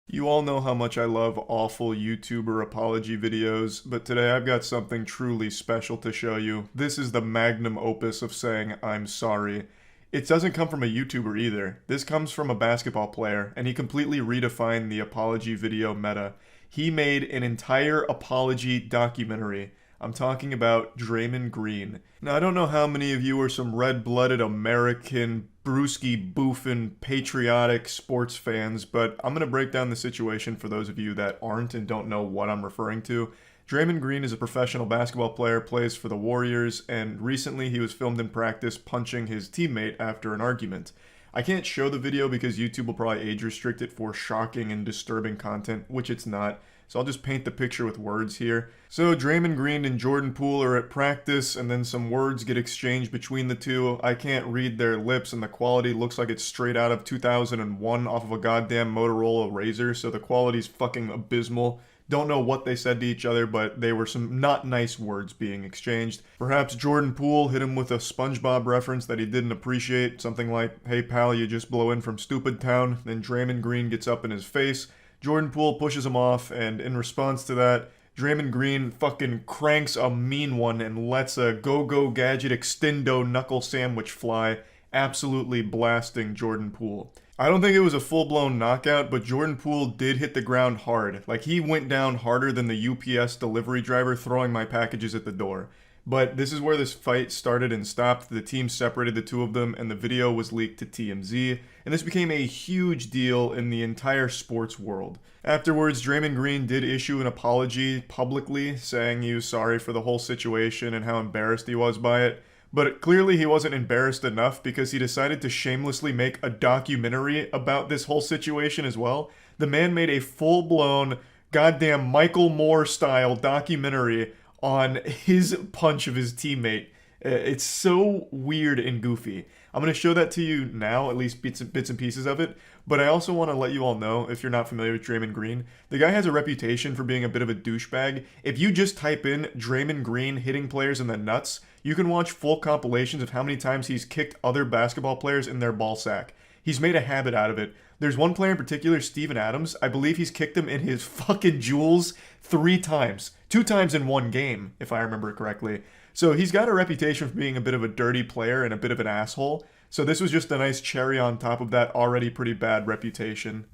You all know how much I love awful YouTuber apology videos, but today I've got something truly special to show you. This is the magnum opus of saying I'm sorry. It doesn't come from a YouTuber either. This comes from a basketball player, and he completely redefined the apology video meta. He made an entire apology documentary. I'm talking about Draymond Green. Now, I don't know how many of you are some red-blooded American, brewski-boofing, patriotic sports fans, but I'm going to break down the situation for those of you that aren't and don't know what I'm referring to. Draymond Green is a professional basketball player, plays for the Warriors, and recently he was filmed in practice punching his teammate after an argument. I can't show the video because YouTube will probably age restrict it for shocking and disturbing content, which it's not. So I'll just paint the picture with words here. So Draymond Green and Jordan Poole are at practice, and then some words get exchanged between the two. I can't read their lips, and the quality looks like it's straight out of 2001 off of a goddamn Motorola Razr, so the quality's fucking abysmal. Don't know what they said to each other, but they were some not nice words being exchanged. Perhaps Jordan Poole hit him with a SpongeBob reference that he didn't appreciate, something like, "Hey pal, you just blow in from Stupid Town." Then Draymond Green gets up in his face. Jordan Poole pushes him off, and in response to that, Draymond Green fucking cranks a mean one and lets a go-go gadget extendo knuckle sandwich fly, absolutely blasting Jordan Poole. I don't think it was a full-blown knockout, but Jordan Poole did hit the ground hard. Like, he went down harder than the UPS delivery driver throwing my packages at the door. But this is where this fight started and stopped. The team separated the two of them, and the video was leaked to TMZ, and this became a huge deal in the entire sports world. Afterwards, Draymond Green did issue an apology publicly, saying he was sorry for the whole situation and how embarrassed he was by it. But clearly he wasn't embarrassed enough, because he decided to shamelessly make a documentary about this whole situation as well. The man made a full-blown goddamn Michael Moore style documentary on his punch of his teammate. It's so weird and goofy. I'm going to show that to you now, at least bits and pieces of it. But I also want to let you all know, if you're not familiar with Draymond Green, the guy has a reputation for being a bit of a douchebag. If you just type in Draymond Green hitting players in the nuts, you can watch full compilations of how many times he's kicked other basketball players in their ball sack. He's made a habit out of it. There's one player in particular, Steven Adams. I believe he's kicked him in his fucking jewels 3 times. 2 times in one game, if I remember correctly. So he's got a reputation for being a bit of a dirty player and a bit of an asshole. So this was just a nice cherry on top of that already pretty bad reputation.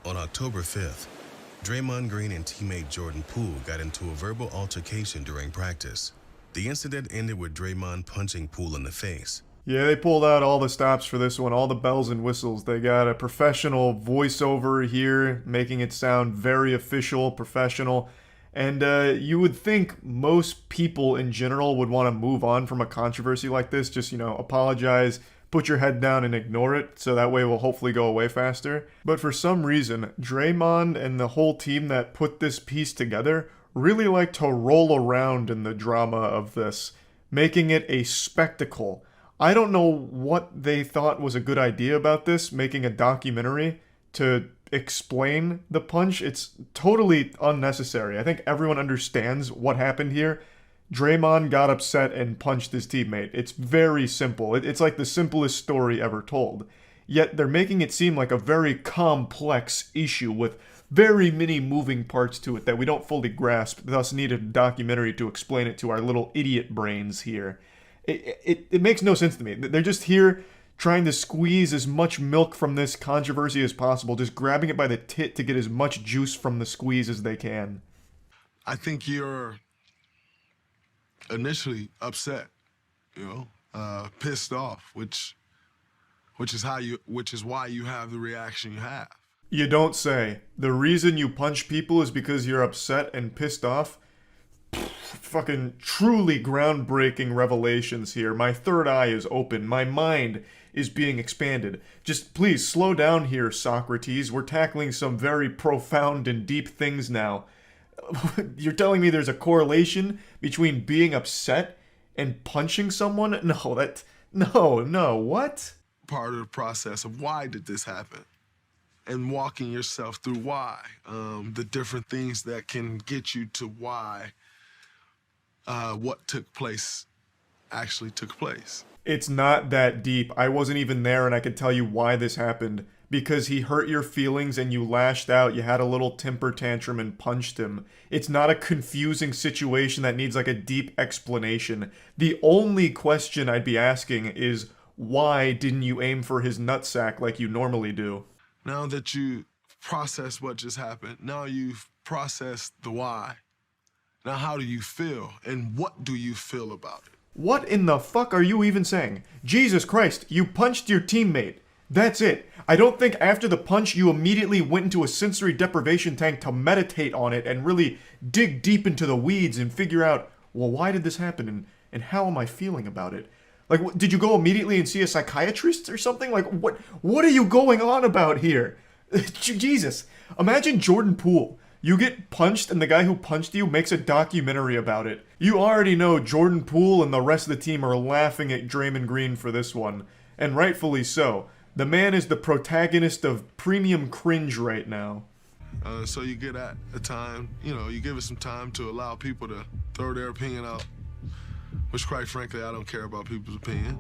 On October 5th, Draymond Green and teammate Jordan Poole got into a verbal altercation during practice. The incident ended with Draymond punching Poole in the face. Yeah, they pulled out all the stops for this one, all the bells and whistles. They got a professional voiceover here, making it sound very official, professional. And you would think most people in general would want to move on from a controversy like this. Just, apologize, put your head down and ignore it, so that way it will hopefully go away faster. But for some reason, Draymond and the whole team that put this piece together really like to roll around in the drama of this, making it a spectacle. I don't know what they thought was a good idea about this, making a documentary to explain the punch. It's totally unnecessary. I think everyone understands what happened here. Draymond got upset and punched his teammate. It's very simple. It's like the simplest story ever told. Yet they're making it seem like a very complex issue with very many moving parts to it that we don't fully grasp, thus need a documentary to explain it to our little idiot brains here. It makes no sense to me. They're just here trying to squeeze as much milk from this controversy as possible, just grabbing it by the tit to get as much juice from the squeeze as they can. I think you're initially upset, pissed off, which is why you have the reaction you have. You don't say. The reason you punch people is because you're upset and pissed off? Fucking truly groundbreaking revelations here. My third eye is open. My mind is being expanded. Just please slow down here, Socrates. We're tackling some very profound and deep things now. You're telling me there's a correlation between being upset and punching someone? No, what? Part of the process of why did this happen? And walking yourself through why. The different things that can get you to why what took place actually took place. It's not that deep. I wasn't even there and I could tell you why this happened. Because he hurt your feelings and you lashed out, you had a little temper tantrum and punched him. It's not a confusing situation that needs like a deep explanation. The only question I'd be asking is, why didn't you aim for his nutsack like you normally do? Now that you process what just happened, now you've processed the why. Now how do you feel and what do you feel about it? What in the fuck are you even saying? Jesus Christ, you punched your teammate. That's it. I don't think after the punch you immediately went into a sensory deprivation tank to meditate on it and really dig deep into the weeds and figure out, well, why did this happen and how am I feeling about it? Like, did you go immediately and see a psychiatrist or something? Like, what are you going on about here? Jesus. Imagine Jordan Poole. You get punched and the guy who punched you makes a documentary about it. You already know Jordan Poole and the rest of the team are laughing at Draymond Green for this one. And rightfully so. The man is the protagonist of premium cringe right now. So you get at a time, you give it some time to allow people to throw their opinion out, which quite frankly, I don't care about people's opinion.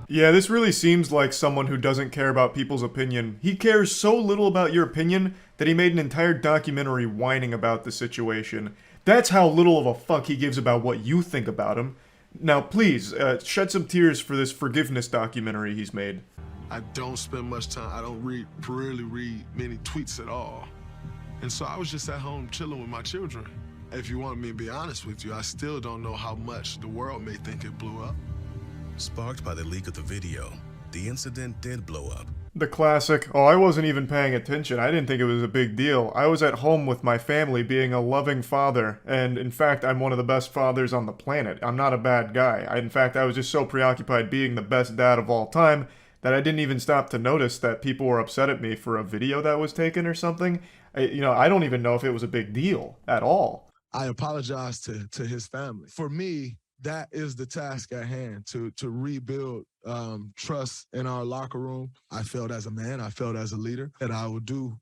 Yeah, this really seems like someone who doesn't care about people's opinion. He cares so little about your opinion that he made an entire documentary whining about the situation. That's how little of a fuck he gives about what you think about him. Now please, shed some tears for this forgiveness documentary he's made. I don't spend much time, I don't really read many tweets at all. And so I was just at home chilling with my children. If you want me to be honest with you, I still don't know how much the world may think it blew up. Sparked by the leak of the video, the incident did blow up. The classic, oh, I wasn't even paying attention. I didn't think it was a big deal. I was at home with my family being a loving father, and in fact, I'm one of the best fathers on the planet. I'm not a bad guy. In fact, I was just so preoccupied being the best dad of all time that I didn't even stop to notice that people were upset at me for a video that was taken or something. I don't even know if it was a big deal at all. I apologize to his family. For me, that is the task at hand, to rebuild trust in our locker room. I felt as a man, I felt as a leader, that I will do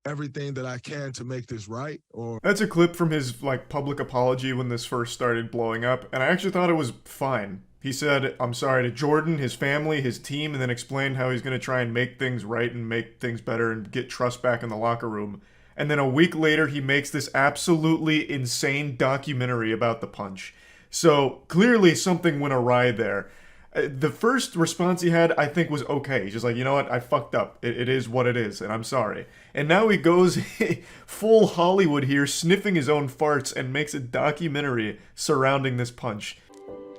everything that I can to make this right. That's a clip from his public apology when this first started blowing up, and I actually thought it was fine. He said, I'm sorry to Jordan, his family, his team, and then explained how he's going to try and make things right and make things better and get trust back in the locker room. And then a week later, he makes this absolutely insane documentary about the punch. So clearly something went awry there. The first response he had, I think, was okay. He's just like, you know what, I fucked up. It is what it is, and I'm sorry. And now he goes full Hollywood here, sniffing his own farts, and makes a documentary surrounding this punch.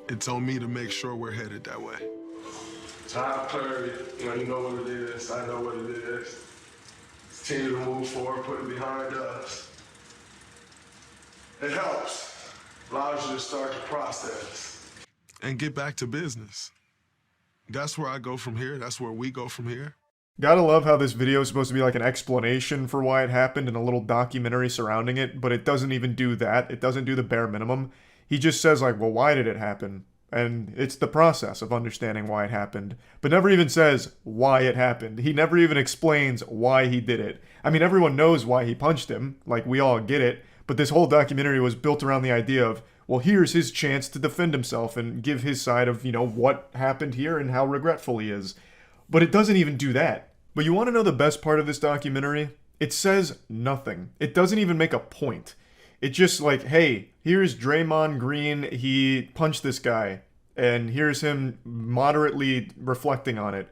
It's on me to make sure we're headed that way. Time clarity, you know what it is, I know what it is. Continue to move forward, put it behind us. It helps, allows you to start the process. And get back to business. That's where I go from here, that's where we go from here. Gotta love how this video is supposed to be like an explanation for why it happened and a little documentary surrounding it, but it doesn't even do that. It doesn't do the bare minimum. He just says well, why did it happen? And it's the process of understanding why it happened, but never even says why it happened. He never even explains why he did it. I mean, everyone knows why he punched him, we all get it, but this whole documentary was built around the idea of, well, here's his chance to defend himself and give his side of, what happened here and how regretful he is. But it doesn't even do that. But you want to know the best part of this documentary? It says nothing. It doesn't even make a point. It's just hey, here's Draymond Green, he punched this guy, and here's him moderately reflecting on it.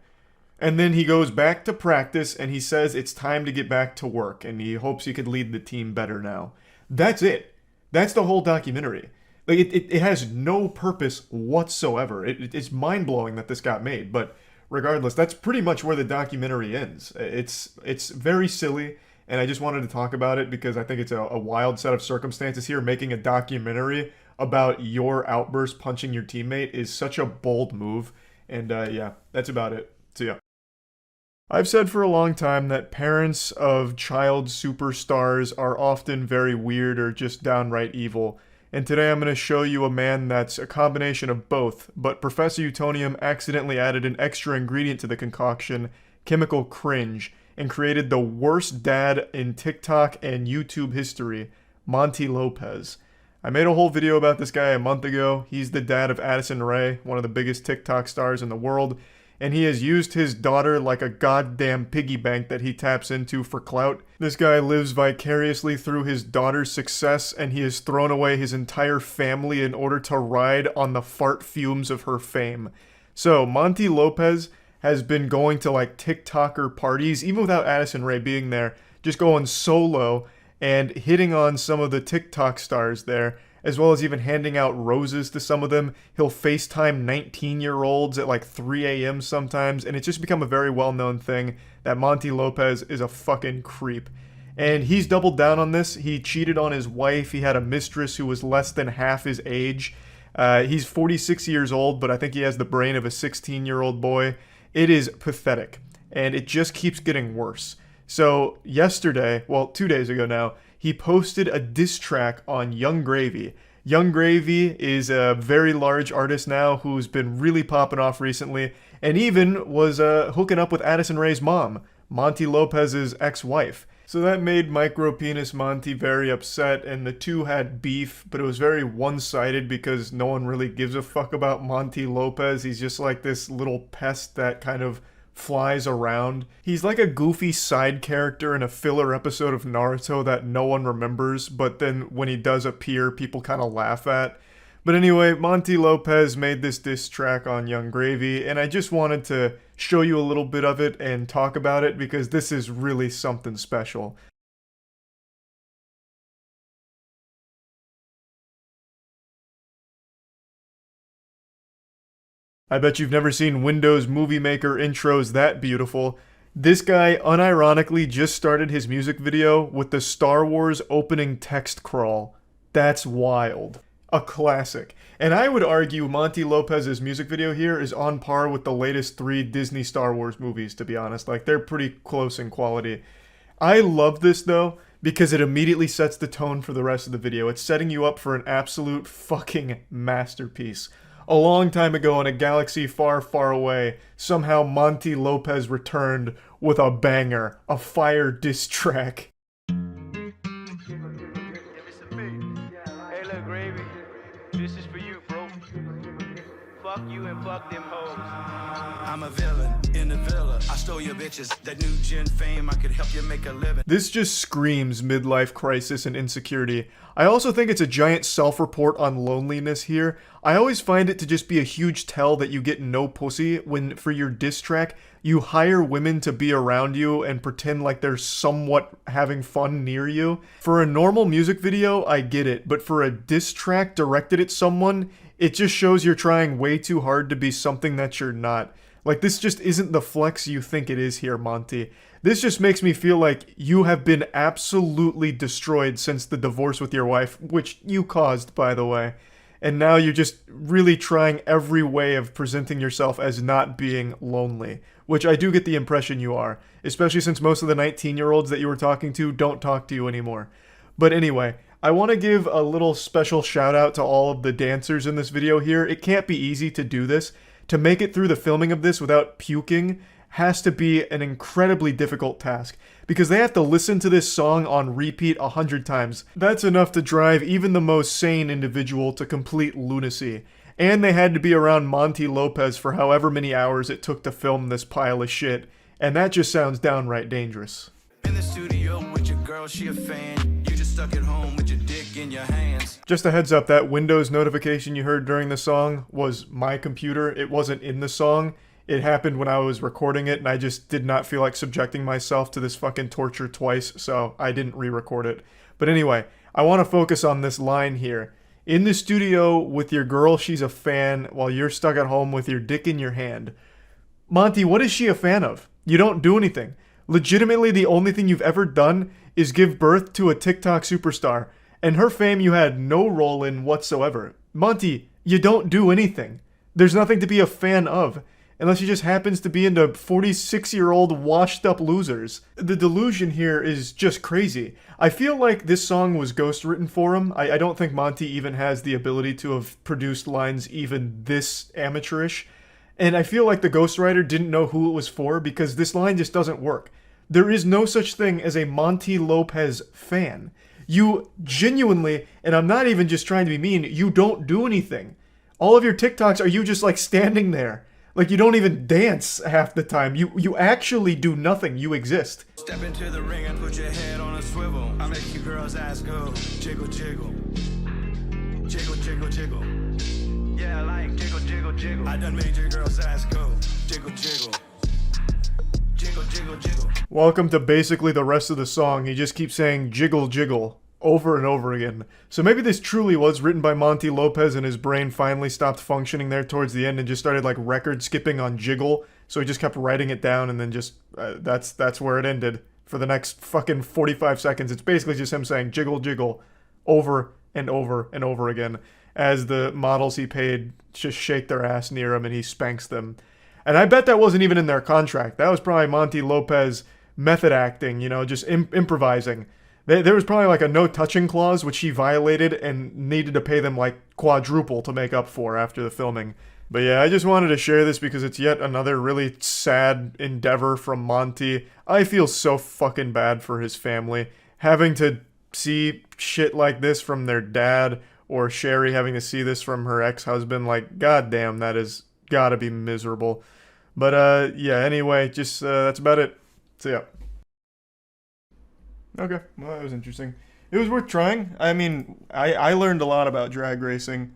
And then he goes back to practice, and he says it's time to get back to work, and he hopes he could lead the team better now. That's it. That's the whole documentary. It has no purpose whatsoever. It's mind-blowing that this got made, but regardless, that's pretty much where the documentary ends. It's very silly. And I just wanted to talk about it because I think it's a wild set of circumstances here. Making a documentary about your outburst punching your teammate is such a bold move. And yeah, that's about it. So yeah. I've said for a long time that parents of child superstars are often very weird or just downright evil. And today I'm going to show you a man that's a combination of both, but Professor Utonium accidentally added an extra ingredient to the concoction, chemical cringe, and created the worst dad in TikTok and YouTube history, Monty Lopez. I made a whole video about this guy a month ago. He's the dad of Addison Rae, one of the biggest TikTok stars in the world, and he has used his daughter like a goddamn piggy bank that he taps into for clout. This guy lives vicariously through his daughter's success, and he has thrown away his entire family in order to ride on the fart fumes of her fame. So, Monty Lopez has been going to TikToker parties, even without Addison Rae being there, just going solo and hitting on some of the TikTok stars there, as well as even handing out roses to some of them. He'll FaceTime 19-year-olds at 3 a.m. sometimes, and it's just become a very well-known thing that Monty Lopez is a fucking creep. And he's doubled down on this. He cheated on his wife. He had a mistress who was less than half his age. He's 46 years old, but I think he has the brain of a 16-year-old boy. It is pathetic, and it just keeps getting worse. So yesterday, 2 days ago now, he posted a diss track on Young Gravy. Young Gravy is a very large artist now who's been really popping off recently, and even was hooking up with Addison Rae's mom, Monty Lopez's ex-wife. So that made Micropenis Monty very upset, and the two had beef, but it was very one-sided because no one really gives a fuck about Monty Lopez. He's just like this little pest that kind of flies around. He's like a goofy side character in a filler episode of Naruto that no one remembers, but then when he does appear, people kind of laugh at. But anyway, Monty Lopez made this diss track on Young Gravy, and I just wanted to show you a little bit of it and talk about it because this is really something special. I bet you've never seen Windows Movie Maker intros that beautiful. This guy unironically just started his music video with the Star Wars opening text crawl. That's wild. A classic. And I would argue Monty Lopez's music video here is on par with the latest 3 Disney Star Wars movies, to be honest. Like, they're pretty close in quality. I love this, though, because it immediately sets the tone for the rest of the video. It's setting you up for an absolute fucking masterpiece. A long time ago in a galaxy far, far away, somehow Monty Lopez returned with a banger, a fire diss track. Hey, look, Gravy. This is for you, bro. Fuck you and fuck them hoes. I'm a villain in the villa. I stole your bitches. That new gen fame, I could help you make a living. This just screams midlife crisis and insecurity. I also think it's a giant self-report on loneliness here. I always find it to just be a huge tell that you get no pussy when, for your diss track, you hire women to be around you and pretend like they're somewhat having fun near you. For a normal music video, I get it, but for a diss track directed at someone, it just shows you're trying way too hard to be something that you're not. Like, this just isn't the flex you think it is here, Monty. This just makes me feel like you have been absolutely destroyed since the divorce with your wife, which you caused, by the way. And now you're just really trying every way of presenting yourself as not being lonely, which I do get the impression you are, especially since most of the 19-year-olds that you were talking to don't talk to you anymore. But anyway, I want to give a little special shout out to all of the dancers in this video here. It can't be easy to do this. To make it through the filming of this without puking has to be an incredibly difficult task, because they have to listen to this song on repeat 100 times. That's enough to drive even the most sane individual to complete lunacy. And they had to be around Monty Lopez for however many hours it took to film this pile of shit, and that just sounds downright dangerous. In the studio with your girl, she a fan. You just stuck at home with your dick in your hands. Just a heads up, that Windows notification you heard during the song was my computer. It wasn't in the song. It happened when I was recording it, and I just did not feel like subjecting myself to this fucking torture twice, so I didn't re-record it. But anyway, I want to focus on this line here. In the studio with your girl, she's a fan, while you're stuck at home with your dick in your hand. Monty, what is she a fan of? You don't do anything. Legitimately, the only thing you've ever done is give birth to a TikTok superstar, and her fame you had no role in whatsoever. Monty, you don't do anything. There's nothing to be a fan of, unless she just happens to be into 46-year-old washed-up losers. The delusion here is just crazy. I feel like this song was ghost-written for him. I don't think Monty even has the ability to have produced lines even this amateurish. And I feel like the ghostwriter didn't know who it was for, because this line just doesn't work. There is no such thing as a Monty Lopez fan. You genuinely, and I'm not even just trying to be mean, you don't do anything. All of your TikToks are you just like standing there. Like, you don't even dance half the time. You actually do nothing. You exist. Step into the ring and put your head on a swivel. I make your girl's ass go jiggle, jiggle. Jiggle, jiggle, jiggle. Yeah, I like jiggle, jiggle, jiggle. I done made your girl's ass go jiggle, jiggle. Jiggle, jiggle, jiggle. Welcome to basically the rest of the song. He just keeps saying jiggle, jiggle over and over again. So maybe this truly was written by Monty Lopez and his brain finally stopped functioning there towards the end and just started like record skipping on jiggle. So he just kept writing it down and then just, that's where it ended. For the next fucking 45 seconds, it's basically just him saying jiggle, jiggle over and over and over again as the models he paid just shake their ass near him and he spanks them. And I bet that wasn't even in their contract. That was probably Monty Lopez method acting, you know, just improvising. There was probably like a no touching clause, which he violated and needed to pay them like quadruple to make up for after the filming. But yeah, I just wanted to share this because it's yet another really sad endeavor from Monty. I feel so fucking bad for his family. Having to see shit like this from their dad, or Sherry having to see this from her ex-husband, like, goddamn, that is gotta be miserable. But yeah, anyway, just that's about it. See ya. Okay, well, that was interesting. It was worth trying. I mean, I learned a lot about drag racing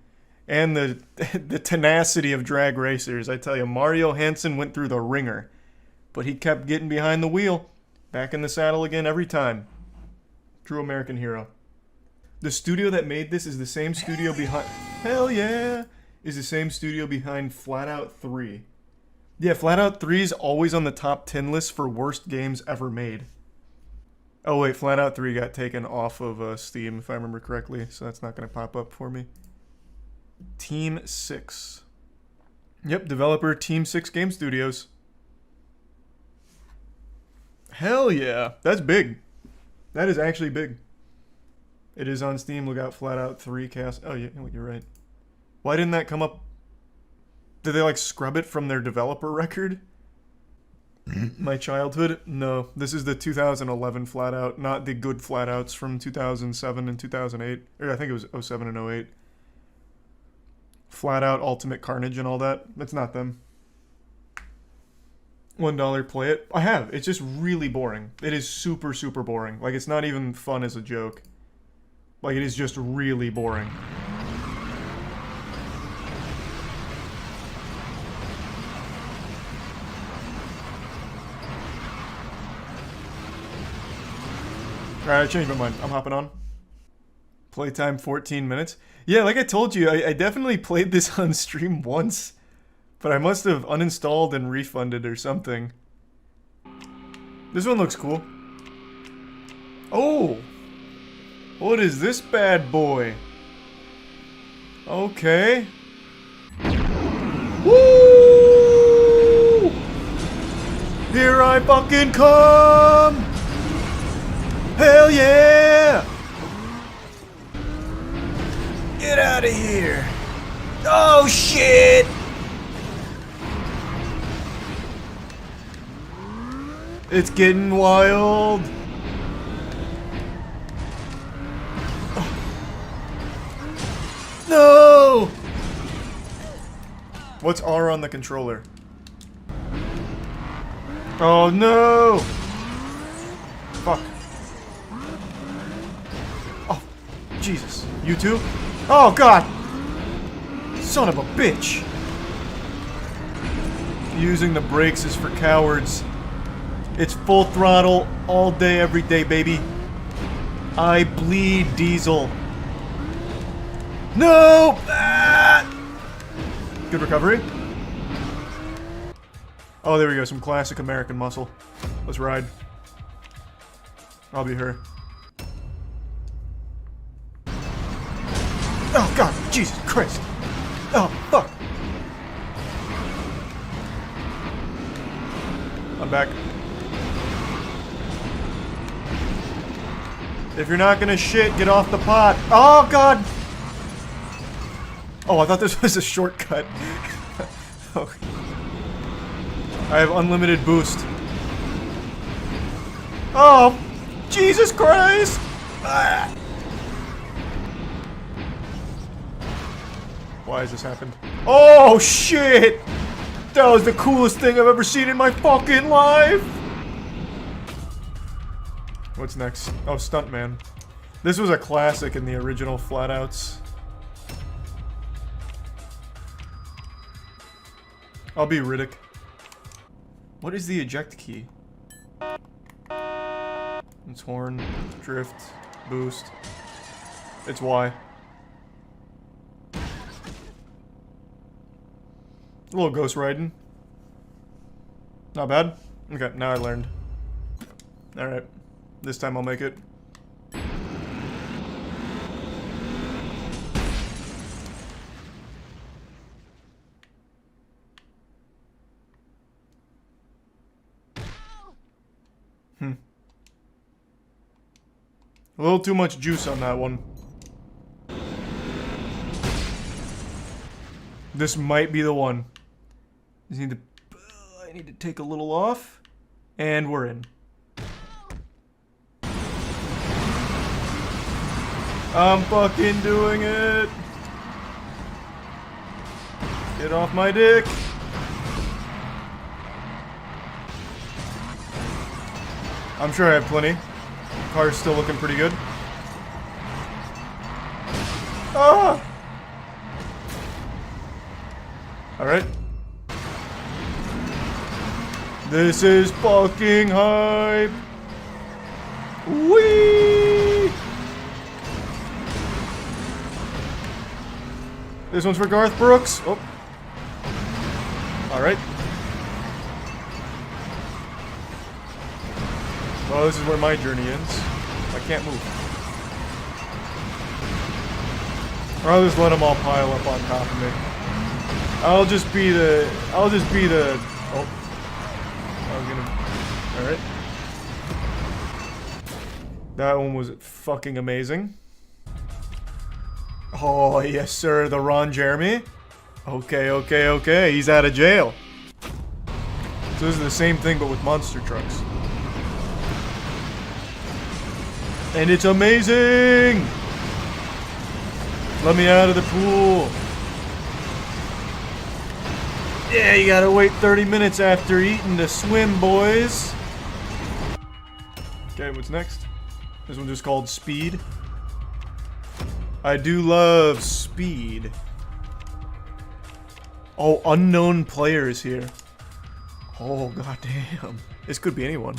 and the tenacity of drag racers. I tell you, Mario Hansen went through the ringer, but he kept getting behind the wheel, back in the saddle again every time. True American hero. The studio that made this is the same studio behind... Hell yeah! Is the same studio behind Flat Out 3. Yeah, Flat Out 3 is always on the top 10 list for worst games ever made. Oh wait, Flat Out 3 got taken off of Steam, if I remember correctly, so that's not going to pop up for me. Team 6. Yep, developer Team 6 Game Studios. Hell yeah. That's big. That is actually big. It is on Steam. Look out, Flat Out 3 cast. Oh, yeah, you're right. Why didn't that come up? Did they, like, scrub it from their developer record? My childhood? No. This is the 2011 Flat Out, not the good Flat Outs from 2007 and 2008. Or I think it was 07 and 08. Flat Out, Ultimate Carnage and all that. That's not them. $1 play it. I have. It's just really boring. It is super, super boring. Like, it's not even fun as a joke. Like, it is just really boring. Alright, I changed my mind. I'm hopping on. Playtime 14 minutes. Yeah, like I told you, I definitely played this on stream once. But I must have uninstalled and refunded or something. This one looks cool. Oh! What is this bad boy? Okay. Woo! Here I fucking come! Hell yeah! Get out of here! Oh shit! It's getting wild! No! What's R on the controller? Oh no! Fuck. Oh, Jesus. You too? Oh god! Son of a bitch! Using the brakes is for cowards. It's full throttle all day, every day, baby. I bleed diesel. No! Ah! Good recovery. Oh, there we go. Some classic American muscle. Let's ride. I'll be her. Oh, God. Jesus Christ. Oh, fuck. I'm back. If you're not gonna shit, get off the pot. Oh, God. Oh, I thought this was a shortcut. Oh. I have unlimited boost. Oh, Jesus Christ! Ah. Why has this happened? Oh, shit! That was the coolest thing I've ever seen in my fucking life! What's next? Oh, Stuntman. This was a classic in the original Flat Outs. I'll be Riddick. What is the eject key? It's horn, drift, boost. It's Y. A little ghost riding. Not bad. Okay, now I learned. Alright. This time I'll make it. A little too much juice on that one. This might be the one. I need to take a little off. And we're in. I'm fucking doing it. Get off my dick. I'm sure I have plenty. Car's still looking pretty good. Ah! Alright. This is fucking hype. Whee! This one's for Garth Brooks. Oh. Alright. Well, this is where my journey ends. I can't move. Or I'll just let them all pile up on top of me. I'll just be the, oh. I was gonna, alright. That one was fucking amazing. Oh, yes sir, the Ron Jeremy. Okay, he's out of jail. So this is the same thing but with monster trucks. And it's amazing! Let me out of the pool. Yeah, you gotta wait 30 minutes after eating to swim, boys. Okay, what's next? This one's just called Speed. I do love Speed. Oh, unknown players here. Oh, goddamn. This could be anyone.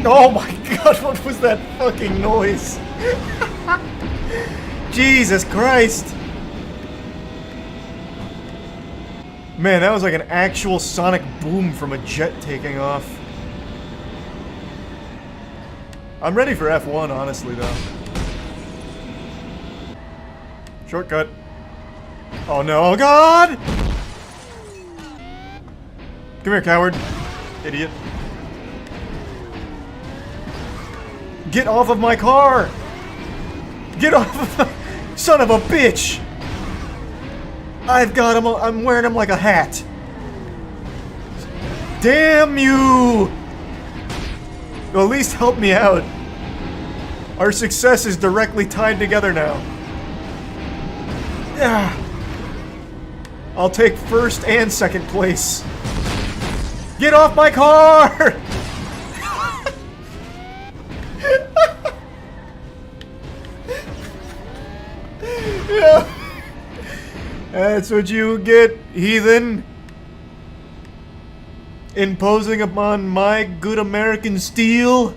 Oh my god, what was that fucking noise? Jesus Christ. Man, that was like an actual sonic boom from a jet taking off. I'm ready for F1, honestly, though. Shortcut. Oh no, oh god! Come here, coward. Idiot. Get off of my car! Get off of my... Son of a bitch! I've got him, I'm wearing him like a hat. Damn you! Well, at least help me out. Our success is directly tied together now. Yeah. I'll take first and second place. Get off my car! Yeah. That's what you get, heathen. Imposing upon my good American steel.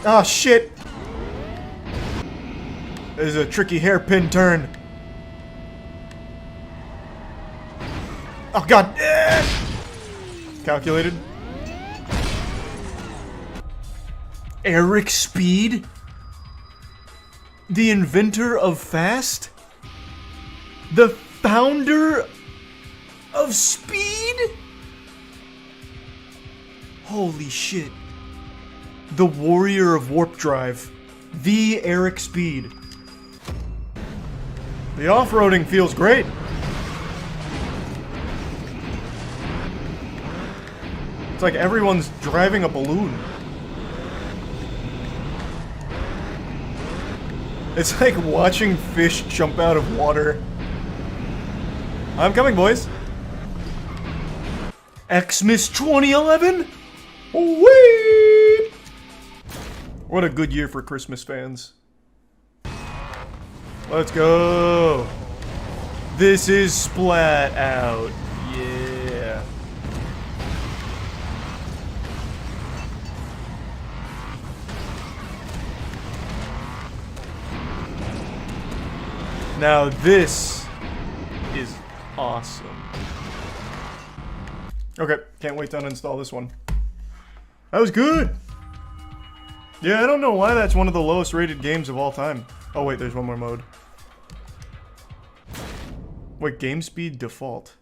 Ah, shit. This is a tricky hairpin turn. Oh, god. Calculated. Eric Speed? The inventor of fast? The founder of speed? Holy shit. The warrior of warp drive. The Eric Speed. The off-roading feels great. It's like everyone's driving a balloon. It's like watching fish jump out of water. I'm coming, boys. Xmas 2011? Whee! What a good year for Christmas fans. Let's go. This is Splat Out. Yeah. Now this is awesome. Okay, can't wait to uninstall this one. That was good! Yeah, I don't know why that's one of the lowest rated games of all time. Oh wait, there's one more mode. Wait, game speed default.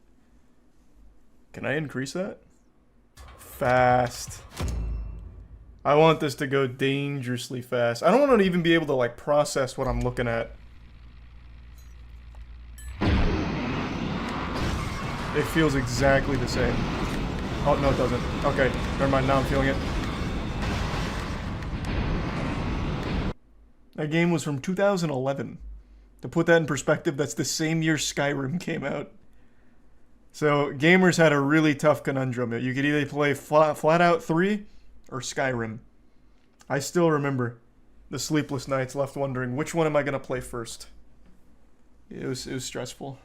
Can I increase that? Fast. I want this to go dangerously fast. I don't want to even be able to like process what I'm looking at. It feels exactly the same. Oh, no it doesn't. Okay, never mind, now I'm feeling it. That game was from 2011. To put that in perspective, that's the same year Skyrim came out. So, gamers had a really tough conundrum. You could either play Flat Out 3 or Skyrim. I still remember the sleepless nights left wondering, which one am I going to play first? It was stressful.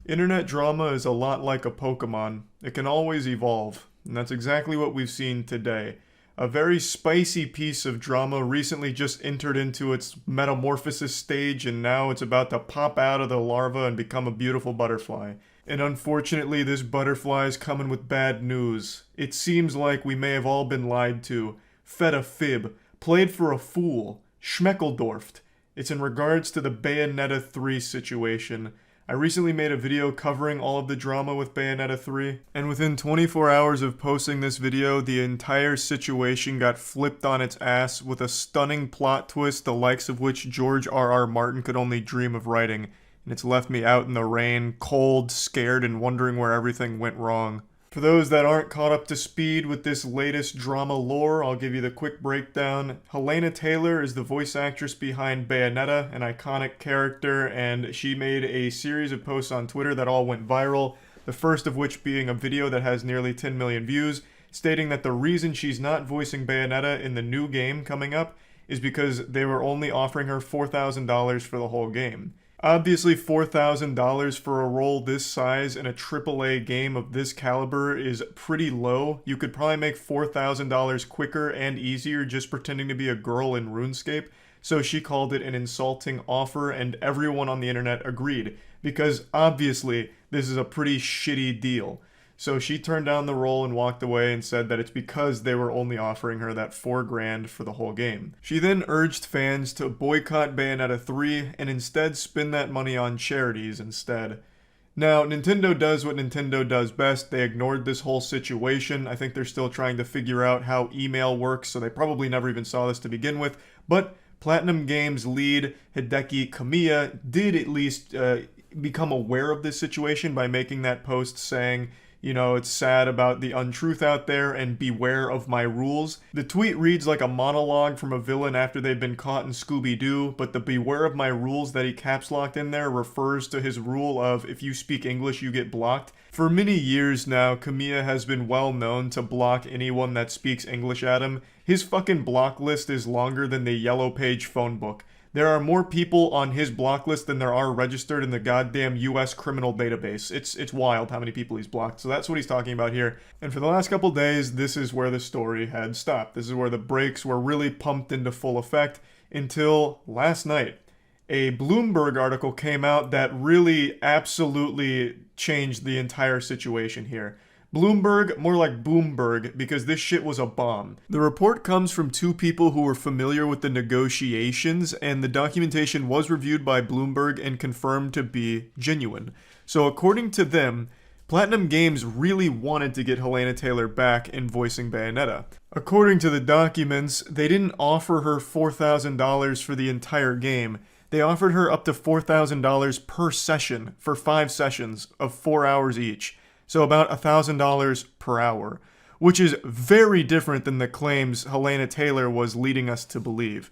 Internet drama is a lot like a Pokemon. It can always evolve, and that's exactly what we've seen today. A very spicy piece of drama recently just entered into its metamorphosis stage, and now it's about to pop out of the larva and become a beautiful butterfly. And unfortunately, this butterfly is coming with bad news. It seems like we may have all been lied to. fed a fib, played for a fool, schmeckeldorfed. It's in regards to the Bayonetta 3 situation. I recently made a video covering all of the drama with Bayonetta 3, and within 24 hours of posting this video, the entire situation got flipped on its ass with a stunning plot twist the likes of which George R.R. Martin could only dream of writing, and it's left me out in the rain, cold, scared, and wondering where everything went wrong. For those that aren't caught up to speed with this latest drama lore, I'll give you the quick breakdown. Helena Taylor is the voice actress behind Bayonetta, an iconic character, and she made a series of posts on Twitter that all went viral, the first of which being a video that has nearly 10 million views, stating that the reason she's not voicing Bayonetta in the new game coming up is because they were only offering her $4,000 for the whole game. Obviously, $4,000 for a role this size in a AAA game of this caliber is pretty low. You could probably make $4,000 quicker and easier just pretending to be a girl in RuneScape, so she called it an insulting offer, and everyone on the internet agreed, because obviously this is a pretty shitty deal. So she turned down the role and walked away and said that it's because they were only offering her that $4,000 for the whole game. She then urged fans to boycott Bayonetta 3 and instead spend that money on charities instead. Now, Nintendo does what Nintendo does best. They ignored this whole situation. I think they're still trying to figure out how email works, so they probably never even saw this to begin with. But Platinum Games lead Hideki Kamiya did at least become aware of this situation by making that post saying, you know, it's sad about the untruth out there and beware of my rules. The tweet reads like a monologue from a villain after they've been caught in Scooby-Doo, but the beware of my rules that he caps locked in there refers to his rule of if you speak English, you get blocked. For many years now, Kamiya has been well known to block anyone that speaks English at him. His fucking block list is longer than the Yellow Page phone book. There are more people on his block list than there are registered in the goddamn US criminal database. It's wild how many people he's blocked. So that's what he's talking about here. And for the last couple days, this is where the story had stopped. This is where the brakes were really pumped into full effect until last night. A Bloomberg article came out that really absolutely changed the entire situation here. Bloomberg, more like Boomberg, because this shit was a bomb. The report comes from two people who were familiar with the negotiations, and the documentation was reviewed by Bloomberg and confirmed to be genuine. So according to them, Platinum Games really wanted to get Helena Taylor back in voicing Bayonetta. According to the documents, they didn't offer her $4,000 for the entire game. They offered her up to $4,000 per session for 5 sessions of 4 hours each. So about $1,000 per hour, which is very different than the claims Helena Taylor was leading us to believe.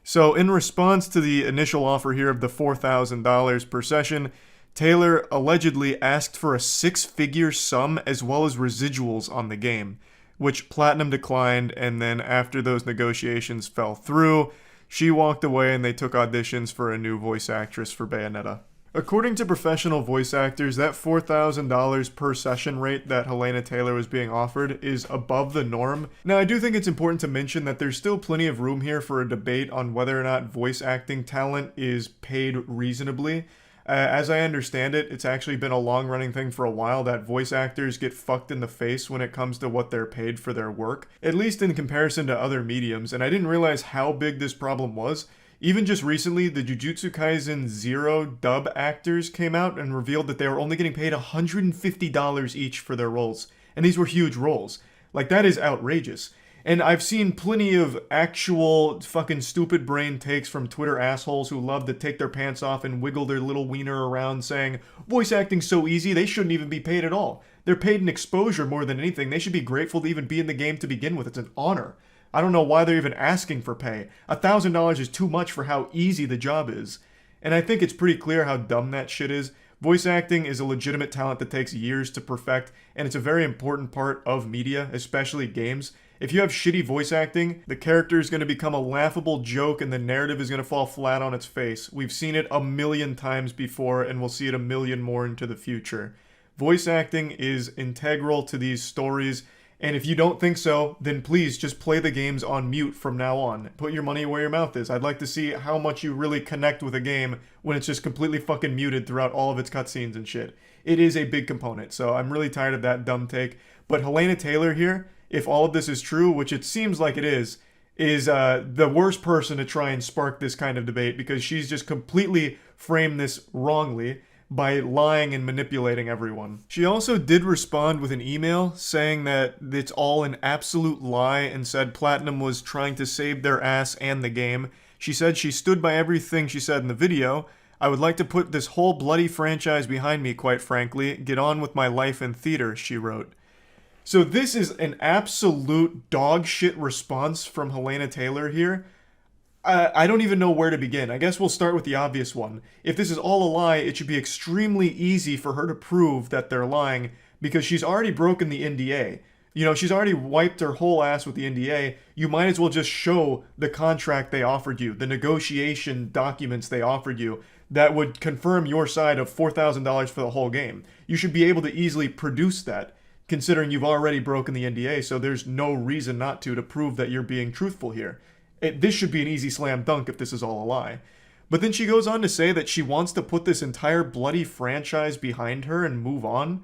So in response to the initial offer here of the $4,000 per session, Taylor allegedly asked for a 6-figure sum as well as residuals on the game, which Platinum declined, and then after those negotiations fell through, she walked away and they took auditions for a new voice actress for Bayonetta. According to professional voice actors, that $4,000 per session rate that Helena Taylor was being offered is above the norm. Now, I do think it's important to mention that there's still plenty of room here for a debate on whether or not voice acting talent is paid reasonably. As I understand it, it's actually been a long-running thing for a while that voice actors get fucked in the face when it comes to what they're paid for their work, at least in comparison to other mediums, and I didn't realize how big this problem was. Even just recently, the Jujutsu Kaisen 0 dub actors came out and revealed that they were only getting paid $150 each for their roles. And these were huge roles. Like, that is outrageous. And I've seen plenty of actual fucking stupid brain takes from Twitter assholes who love to take their pants off and wiggle their little wiener around saying, voice acting's so easy, they shouldn't even be paid at all. They're paid in exposure more than anything. They should be grateful to even be in the game to begin with. It's an honor. I don't know why they're even asking for pay. $1,000 is too much for how easy the job is. And I think it's pretty clear how dumb that shit is. Voice acting is a legitimate talent that takes years to perfect, and it's a very important part of media, especially games. If you have shitty voice acting, the character is going to become a laughable joke and the narrative is going to fall flat on its face. We've seen it a million times before, and we'll see it a million more into the future. Voice acting is integral to these stories. And if you don't think so, then please just play the games on mute from now on. Put your money where your mouth is. I'd like to see how much you really connect with a game when it's just completely fucking muted throughout all of its cutscenes and shit. It is a big component, so I'm really tired of that dumb take. But Helena Taylor here if all of this is true, which it seems like it is the worst person to try and spark this kind of debate, because she's just completely framed this wrongly by lying and manipulating everyone. She also did respond with an email saying that it's all an absolute lie and said Platinum was trying to save their ass and the game. She said she stood by everything she said in the video. I would like to put this whole bloody franchise behind me, quite frankly. Get on with my life in theater, she wrote. So this is an absolute dog shit response from Helena Taylor here. I don't even know where to begin. I guess we'll start with the obvious one. If this is all a lie, it should be extremely easy for her to prove that they're lying, because she's already broken the NDA. You know, she's already wiped her whole ass with the NDA. You might as well just show the contract they offered you, the negotiation documents they offered you that would confirm your side of $4,000 for the whole game. You should be able to easily produce that, considering you've already broken the NDA, so there's no reason not to prove that you're being truthful here. This should be an easy slam dunk if this is all a lie. But then she goes on to say that she wants to put this entire bloody franchise behind her and move on.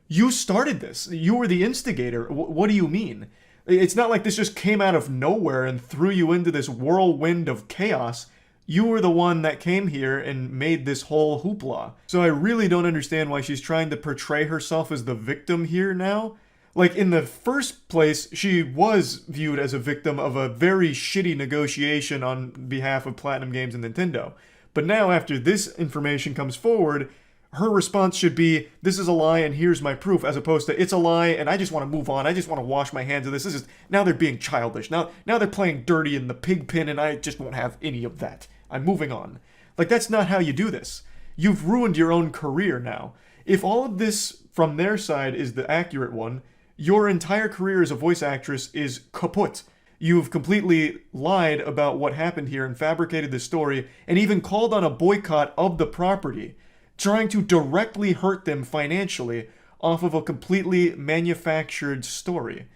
You started this. You were the instigator. What do you mean? It's not like this just came out of nowhere and threw you into this whirlwind of chaos. You were the one that came here and made this whole hoopla. So I really don't understand why she's trying to portray herself as the victim here now. Like, in the first place, she was viewed as a victim of a very shitty negotiation on behalf of Platinum Games and Nintendo. But now, after this information comes forward, her response should be, this is a lie and here's my proof, as opposed to, it's a lie and I just want to move on, I just want to wash my hands of this. Now they're being childish. Now they're playing dirty in the pig pen and I just won't have any of that. I'm moving on. Like, that's not how you do this. You've ruined your own career now. If all of this from their side is the accurate one, your entire career as a voice actress is kaput. You've completely lied about what happened here and fabricated the story and even called on a boycott of the property, trying to directly hurt them financially off of a completely manufactured story.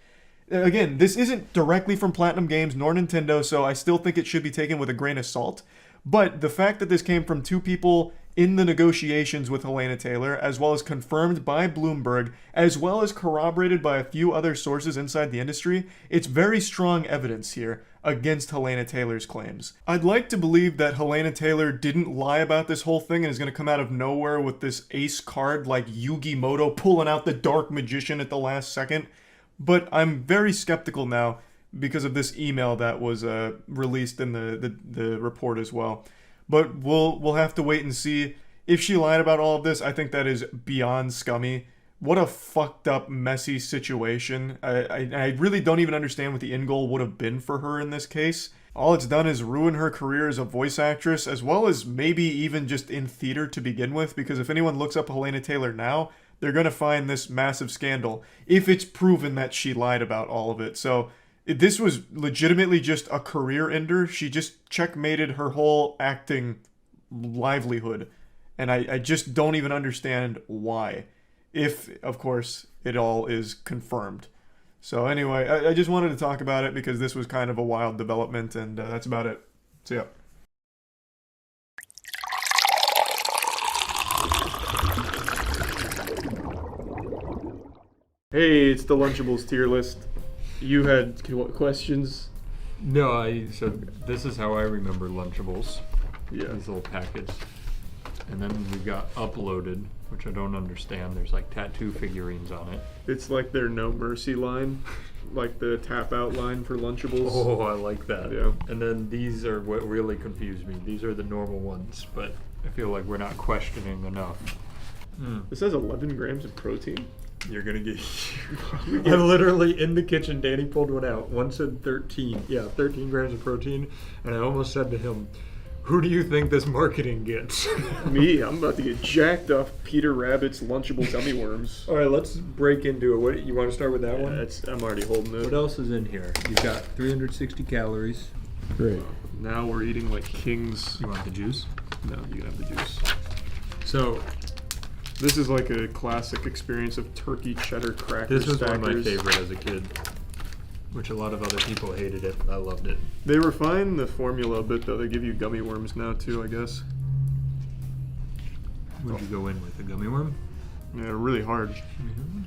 Again, this isn't directly from Platinum Games nor Nintendo, so I still think it should be taken with a grain of salt. But the fact that this came from two people in the negotiations with Helena Taylor, as well as confirmed by Bloomberg, as well as corroborated by a few other sources inside the industry, it's very strong evidence here against Helena Taylor's claims. I'd like to believe that Helena Taylor didn't lie about this whole thing and is going to come out of nowhere with this ace card like Yugi Moto pulling out the Dark Magician at the last second, but I'm very skeptical now because of this email that was released in the report as well. But we'll have to wait and see. If she lied about all of this, I think that is beyond scummy. What a fucked up, messy situation. I really don't even understand what the end goal would have been for her in this case. All it's done is ruin her career as a voice actress, as well as maybe even just in theater to begin with, because if anyone looks up Helena Taylor now, they're going to find this massive scandal, if it's proven that she lied about all of it. So this was legitimately just a career ender. She just checkmated her whole acting livelihood. And I just don't even understand why. If, of course, it all is confirmed. So anyway, I just wanted to talk about it because this was kind of a wild development, and that's about it. See ya. Hey, it's the Lunchables tier list. You had questions? No, so this is how I remember Lunchables. Yeah. These little packets. And then we got Uploaded, which I don't understand. There's like tattoo figurines on it. It's like their No Mercy line, like the tap out line for Lunchables. Oh, I like that. Yeah. And then these are what really confused me. These are the normal ones, but I feel like we're not questioning enough. This has 11 grams of protein. You're gonna get. I'm literally in the kitchen. Danny pulled one out. One said 13. Yeah, 13 grams of protein. And I almost said to him, "Who do you think this marketing gets?" Me. I'm about to get jacked off Peter Rabbit's Lunchable gummy worms. All right, let's break into it. What you want to start with that one? I'm already holding it. What else is in here? You've got 360 calories. Great. Now we're eating like kings. You want the juice? No, you can have the juice. So. This is like a classic experience of turkey cheddar crackers. This was stackers. one of my favorite as a kid, which a lot of other people hated it. I loved it. They refine the formula a bit though. They give you gummy worms now too, I guess. What'd you go in with? A gummy worm? Yeah, really hard. Mm-hmm.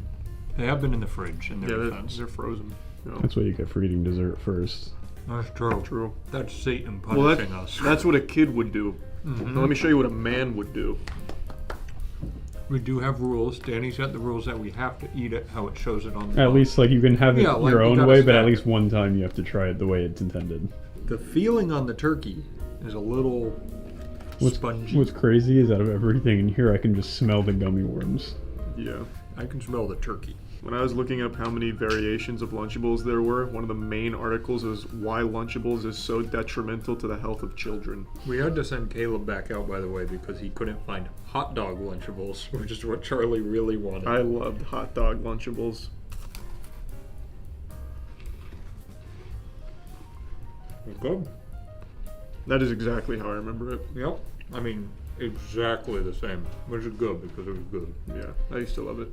They have been in the fridge in their defense. They're frozen. That's what you get for eating dessert first. That's true. True. That's Satan Well, punishing us. that's what a kid would do. Mhm. Now, let me show you what a man would do. We do have rules. Danny set the rules that we have to eat it how it shows it on the At box. least, like, you can have it Yeah, like, your you own gotta way, but at stack least it. one time you have to try it the way it's intended. The feeling on the turkey is a little spongy. What's crazy is out of everything in here, I can just smell the gummy worms. Yeah. I can smell the turkey. When I was looking up how many variations of Lunchables there were, one of the main articles was why Lunchables is so detrimental to the health of children. We had to send Caleb back out, by the way, because he couldn't find hot dog Lunchables, which is what Charlie really wanted. I loved hot dog Lunchables. Good. That is exactly how I remember it. Yep. I mean, exactly the same, which is good because it was good. Yeah, I used to love it.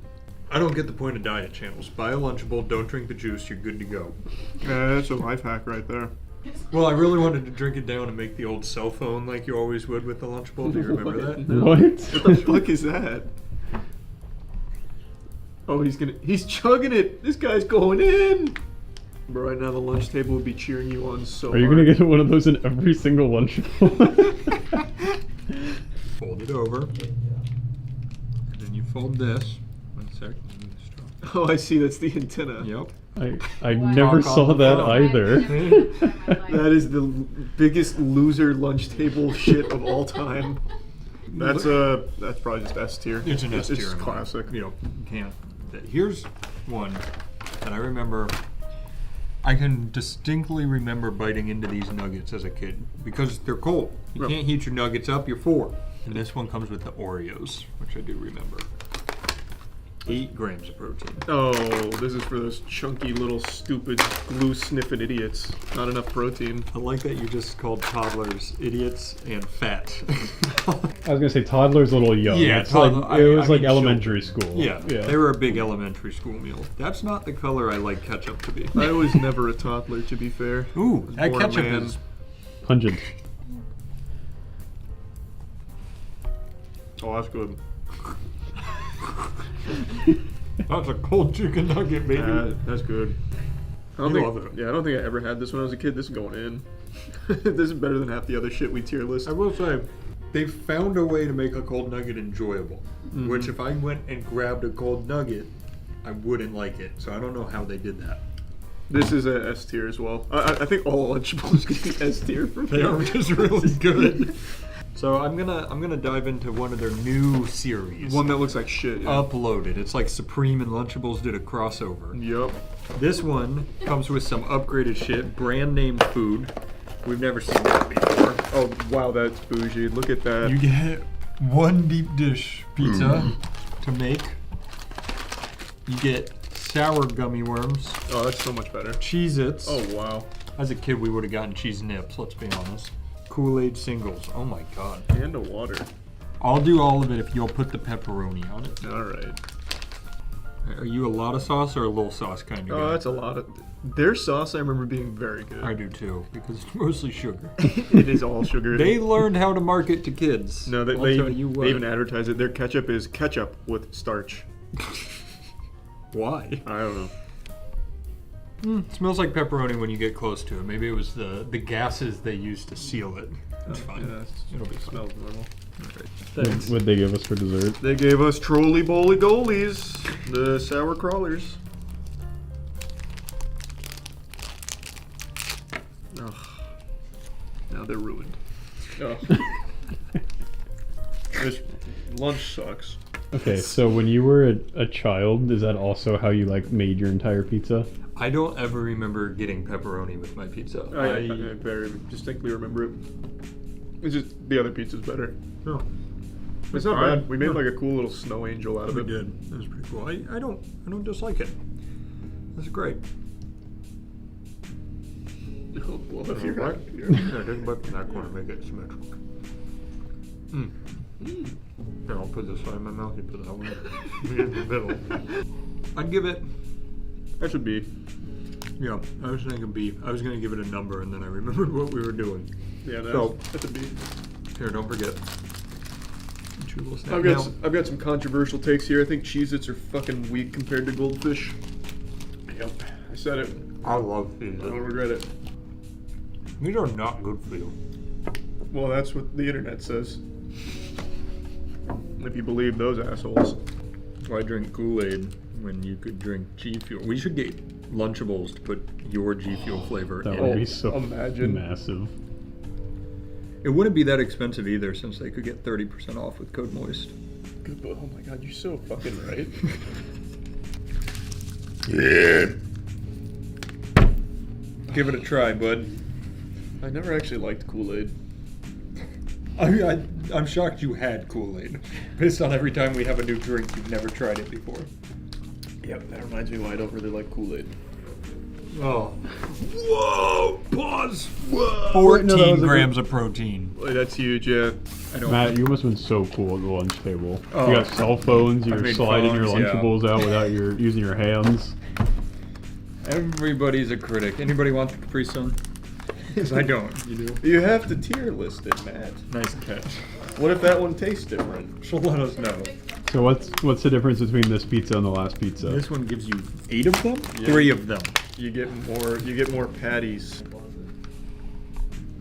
I don't get the point of diet channels. Buy a Lunchable, don't drink the juice, you're good to go. That's a life hack right there. Well, I really wanted to drink it down and make the old cell phone like you always would with the Lunchable. Do you remember that? What? What the fuck is that? Oh, he's chugging it. This guy's going in. But right now the lunch table would be cheering you on so Are you hard. gonna get one of those in every single Lunchable? Fold it over. And then you fold this. One sec. let me just draw. Oh, I see. That's the antenna. Yep. I never saw that either. That is the biggest loser lunch table shit of all time. That's probably just S tier. It's an S tier. It's classic. You know, you can't. Here's one that I remember. I can distinctly remember biting into these nuggets as a kid because they're cold. You Yep. can't heat your nuggets up, you're 4. And this one comes with the Oreos, which I do remember. 8 grams of protein. Oh, this is for those chunky little stupid glue sniffing idiots. Not enough protein. I like that you just called toddlers idiots and fat. I was gonna say toddler's a little young. Yeah, It's like, toddler- it was I like mean, elementary children. school. Yeah, they were a big elementary school meal. That's not the color I like ketchup to be. I was never a toddler, to be fair. Ooh, I was that more a ketchup man. is pungent. Oh, that's good. That's a cold chicken nugget, baby. That's good. I don't You think, love it. Yeah, I don't think I ever had this when I was a kid. This is going in. This is better than half the other shit we tier list. I will say, they found a way to make a cold nugget enjoyable. Mhm. Which, if I went and grabbed a cold nugget, I wouldn't like it. So I don't know how they did that. This is a S tier as well. I think all Lunchables could be S tier for me. They are just really good. So I'm gonna dive into one of their new series. One that looks like shit. Yeah. Uploaded. It's like Supreme and Lunchables did a crossover. Yup. This one comes with some upgraded shit, brand name food. We've never seen that before. Oh wow, that's bougie. Look at that. You get one deep dish pizza to make. You get sour gummy worms. Oh, that's so much better. Cheez-Its. Oh wow. As a kid, we would have gotten cheese nips, let's be honest. Kool-Aid singles. Oh my god. And a water. I'll do all of it if you'll put the pepperoni on it. Alright. Are you a lot of sauce or a little sauce kind of guy? Oh, that's a lot of... Their sauce I remember being very good. I do too, because it's mostly sugar. It is all sugar. They learned how to market to kids. No, I'll tell you what. they even advertise it. Their ketchup is ketchup with starch. Why? I don't know. It smells like pepperoni when you get close to it. Maybe it was the gases they used to seal it. It's fine. Yeah, It'll be fine. smells normal. Okay. Thanks. What'd they give us for dessert? They gave us Trolley Bowly Goalies, the sour crawlers. Ugh. Now they're ruined. Ugh. This lunch sucks. Okay, so when you were a child, is that also how you like made your entire pizza? I don't ever remember getting pepperoni with my pizza. I very distinctly remember it. It's just the other pizza's better. No. It's not Fine. bad. We made like a cool little snow angel out of it. We did. It was pretty cool. I don't dislike it. It's great. Oh, well, if you're right. Yeah, take a bite from that corner, make it symmetrical. Here, I'll put this side in my mouth. You put that one in the middle. I'd give it. That should be. Yeah, I was thinking B. I was gonna give it a number, and then I remembered what we were doing. Yeah, So, that's a B. Here, don't forget. Now, I've got some controversial takes here. I think Cheez-Its are fucking weak compared to Goldfish. Yep. I said it. I love these. I don't regret it. These are not good for you. Well, that's what the internet says. If you believe those assholes. Why drink Kool-Aid when you could drink G Fuel? We should get Lunchables to put your G Fuel flavor in That would be it. so imagine. massive. It wouldn't be that expensive either, since they could get 30% off with code MOIST. Good, but oh my god, you're so fucking right. Give it a try, bud. I never actually liked Kool-Aid. I'm shocked you had Kool-Aid. Based on every time we have a new drink, you've never tried it before. Yep, that reminds me why I don't really like Kool-Aid. Oh. Whoa! Pause! Whoa! 14 grams of protein. That's huge, yeah. Matt, you must have been so cool at the lunch table. Oh. You got cell phones, I you're made sliding your phones, yeah. Lunchables out without using your hands. Everybody's a critic. Anybody want the Capri Sun? Because I don't. You do? You have to tier list it, Matt. Nice catch. What if that one tastes different? She'll let us know. So what's the difference between this pizza and the last pizza? This one gives you 8 of them? Yeah. 3 of them. You get more patties.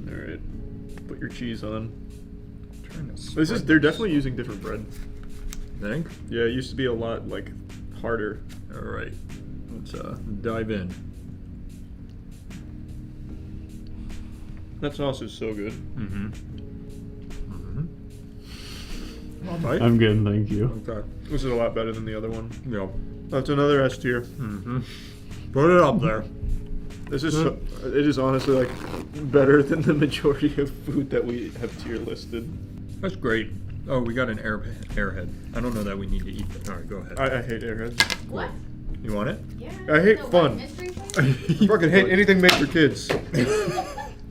Alright. Put your cheese on. They're definitely using different bread. Think? Yeah, it used to be a lot like harder. Alright. Let's dive in. That sauce is so good. Mm-hmm. I'm good, thank you. Okay. This is a lot better than the other one. Yep. That's another S tier. Mm-hmm. Put it up there. This is it is honestly like better than the majority of food that we have tier listed. That's great. Oh, we got an airhead. I don't know that we need to eat that. All right, go ahead. I hate airheads. What? You want it? Yeah. I hate No, fun. mystery I fucking hate anything made for kids.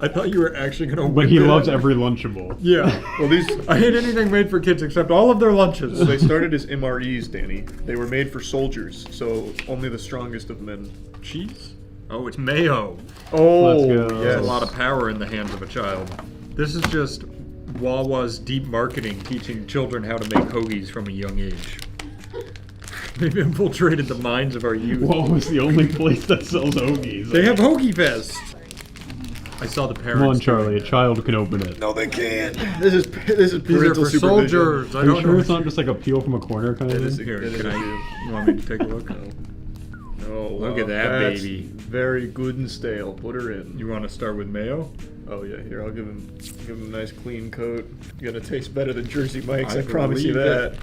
I thought you were actually gonna. But he loves every Lunchable. Yeah. Well, these I hate anything made for kids except all of their lunches. they started as MREs, Danny. They were made for soldiers, so only the strongest of men. Cheese? Oh, it's mayo. Oh, Let's go. yes. There's a lot of power in the hands of a child. This is just Wawa's deep marketing teaching children how to make hoagies from a young age. They've infiltrated the minds of our youth. Wawa's the only place that sells hoagies. They have Hoagie Fest. I saw the parents. Come on, Charlie. A child can open it. No, they can't. This is These are parental for supervision. soldiers. I Are you don't sure know. it's not just like a peel from a corner kind of It is thing? a- Here, it is can a I? You want me to take a look? Oh, Look at that, that's baby. Very good and stale. Put her in. You want to start with mayo? Oh yeah, here I'll give him a nice clean coat. Gonna taste better than Jersey Mike's. I, I promise you believe that. it.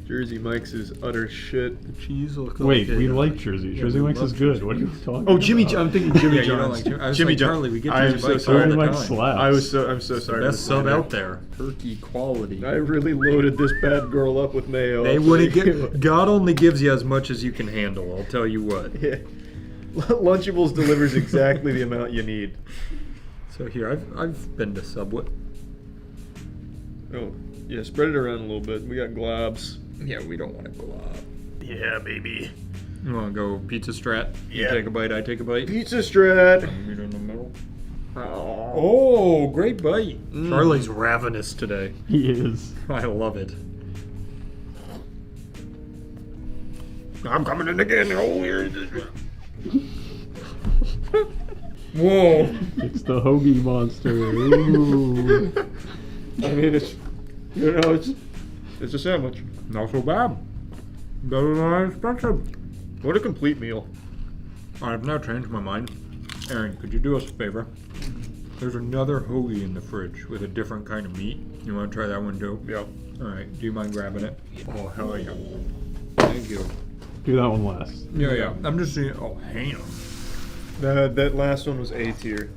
Jersey Mike's is utter shit. The cheese looks Wait, okay. we like Jersey. Yeah, Jersey we Mike's love is good. Jersey What are you Mike's. talking Oh, about? Jimmy, I'm thinking Jimmy Yeah, you don't John's. like I was Jimmy like, John. Charlie, we get I am Jersey so Mike's sorry. all the Mike time. slaps. I'm so sorry. Best to sub slander. out there. Turkey quality. I really loaded this bad girl up with mayo. They I'll wouldn't tell you get. what. God only gives you as much as you can handle. I'll tell you what. Yeah. Lunchables delivers exactly the amount you need. So here, I've been to Subway. Oh, yeah, spread it around a little bit. We got globs. Yeah, we don't want to glob. Yeah, baby. You want to go pizza strat? You Yeah. take a bite, I take a bite. Pizza strat. Meat in the middle. Oh. Oh, great bite. Charlie's ravenous today. He is. I love it. I'm coming in again. Oh, here it is. Whoa. It's the hoagie monster. Ooh. I mean, it's a sandwich. Not so bad. Better than I expected. What a complete meal. I've now changed my mind. Aaron, could you do us a favor? There's another hoagie in the fridge with a different kind of meat. You want to try that one too? Yeah. Alright, do you mind grabbing it? Oh, hell yeah. Thank you. Do that one last. Yeah. I'm just seeing. Oh, ham. That last one was A tier.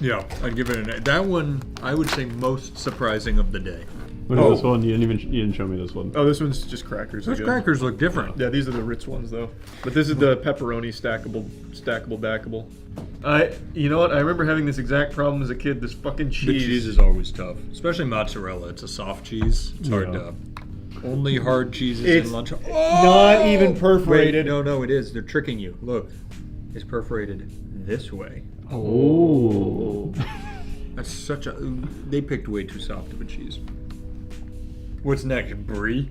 Yeah, I'd give it an A. That one, I would say most surprising of the day. What is this one? You didn't show me this one. Oh, this one's just crackers. Those again. crackers look different. Yeah, these are the Ritz ones though. But this is the pepperoni stackable backable. You know what? I remember having this exact problem as a kid. This fucking cheese. The cheese is always tough, especially mozzarella. It's a soft cheese. It's hard to. Only hard cheeses It's in lunch. not even perforated. Wait, no, it is. They're tricking you. Look, it's perforated this way. Oh. That's such a. They picked way too soft of a cheese. What's next, brie?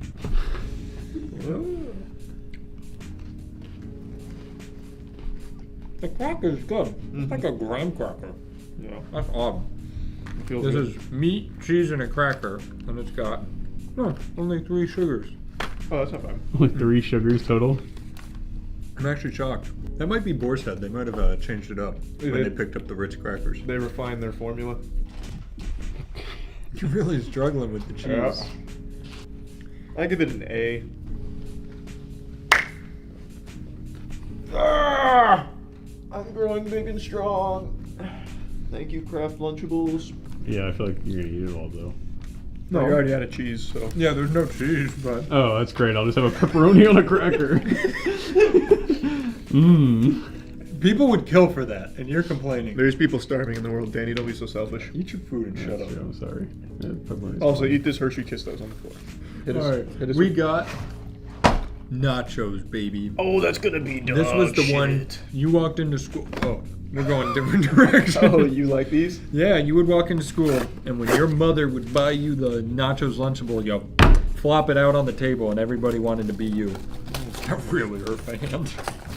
The cracker's good. It's like a graham cracker. Yeah. That's odd. Feels This good. is meat, cheese, and a cracker, and it's got only 3 sugars. Oh, that's not bad. Only 3 sugars total. I'm actually shocked. That might be Boar's Head. They might have changed it up when did. they picked up the Ritz crackers. They refined their formula. You're really struggling with the cheese. Yeah. I give it an A. Ah! I'm growing big and strong. Thank you, Kraft Lunchables. Yeah, I feel like you're gonna eat it all though. No, you already had a cheese, so. Yeah, there's no cheese, but. Oh, that's great. I'll just have a pepperoni on a cracker. Mmm. People would kill for that, and you're complaining. There's people starving in the world, Danny. Don't be so selfish. Eat your food and shut up. I'm sorry. Yeah, pepperoni's Also, fine. eat this Hershey Kiss that was on the floor. Alright, we got nachos, baby. Oh, that's gonna be dog This was the one you walked into school. Oh, we're going different directions. Oh, you like these? Yeah, you would walk into school, and when your mother would buy you the nachos Lunchable, you flop it out on the table, and everybody wanted to be you. That really hurt my hand.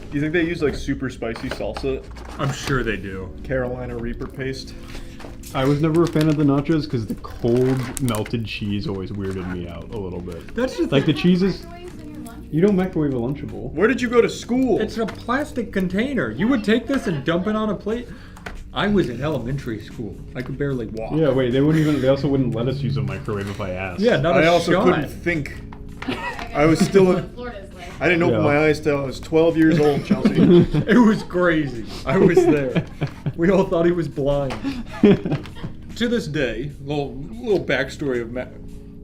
Do you think they use like super spicy salsa? I'm sure they do. Carolina Reaper paste. I was never a fan of the nachos because the cold melted cheese always weirded me out a little bit. That's just like the cheese is. You don't microwave a Lunchable. Where did you go to school? It's a plastic container. You would take this and dump it on a plate. I was in elementary school. I could barely walk. Yeah, wait. They wouldn't even. They also wouldn't let us use a microwave if I asked. Yeah, not a I also shot. couldn't think. I was still in. I didn't open my eyes till I was 12 years old, Chelsea. It was crazy. I was there. We all thought he was blind. To this day, little backstory of Matt.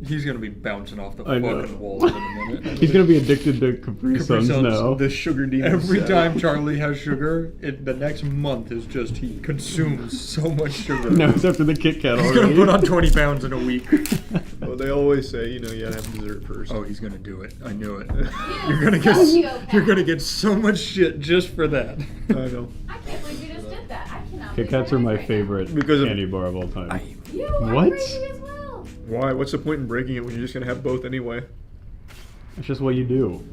He's gonna be bouncing off the I know. fucking walls in a minute. He's gonna be addicted to Capri Suns now. The sugar demon. Every time Charlie has sugar, the next month is just he consumes so much sugar. No, it's after the Kit Kat He's already. gonna put on 20 pounds in a week. Well, they always say, you gotta have dessert first. Oh, he's gonna do it. I knew it. You're gonna get so much shit just for that. I know. I can't believe you just did that. I cannot. Kit Kats are my favorite Because of- candy bar of all time. You are What? crazy as well. Why? What's the point in breaking it when you're just gonna have both anyway? It's just what you do.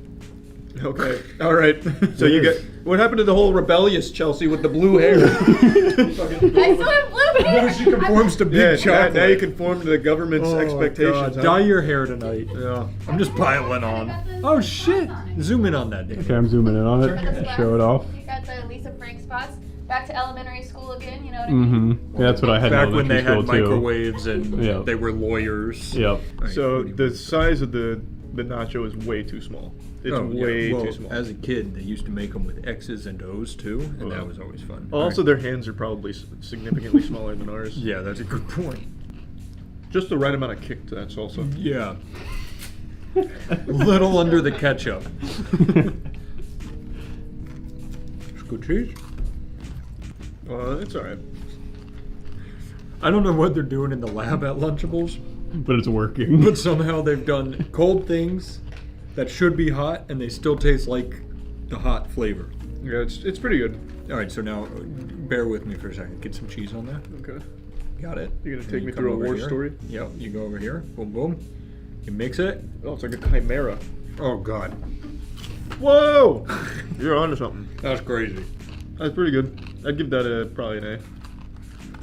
Okay. All right. So It you is. get. What happened to the whole rebellious Chelsea with the blue hair? I still have blue hair. Now she conforms to big Yeah, chocolate. now you conform to the government's expectations. God. huh? Dye your hair tonight. Yeah. I'm just piling on. Oh shit! Zoom in on that, Dave. Okay, I'm zooming in on it. Show it off. You got the Lisa Frank spots. Back to elementary school again, you know what I mean? Mm-hmm. Yeah, that's what I had Back in when they elementary had school, too. microwaves and Yeah. they were lawyers. Yep. So the size of the nacho is way too small. It's way Well, too small. As a kid, they used to make them with X's and O's too, and that was always fun. Also, their hands are probably significantly smaller than ours. Yeah, that's a good point. Just the right amount of kick to that salsa. Yeah. Little under the ketchup. It's good cheese. It's alright. I don't know what they're doing in the lab at Lunchables, But it's working. but somehow they've done cold things that should be hot, and they still taste like the hot flavor. Yeah, it's pretty good. All right, so now bear with me for a second. Get some cheese on there. Okay. Got it. You're gonna And take you me come through a over war here. story? Yep. You go over here. Boom, boom. You mix it. Oh, it's like a chimera. Oh God. Whoa! You're onto something. That's crazy. That's pretty good. I'd give that probably an A.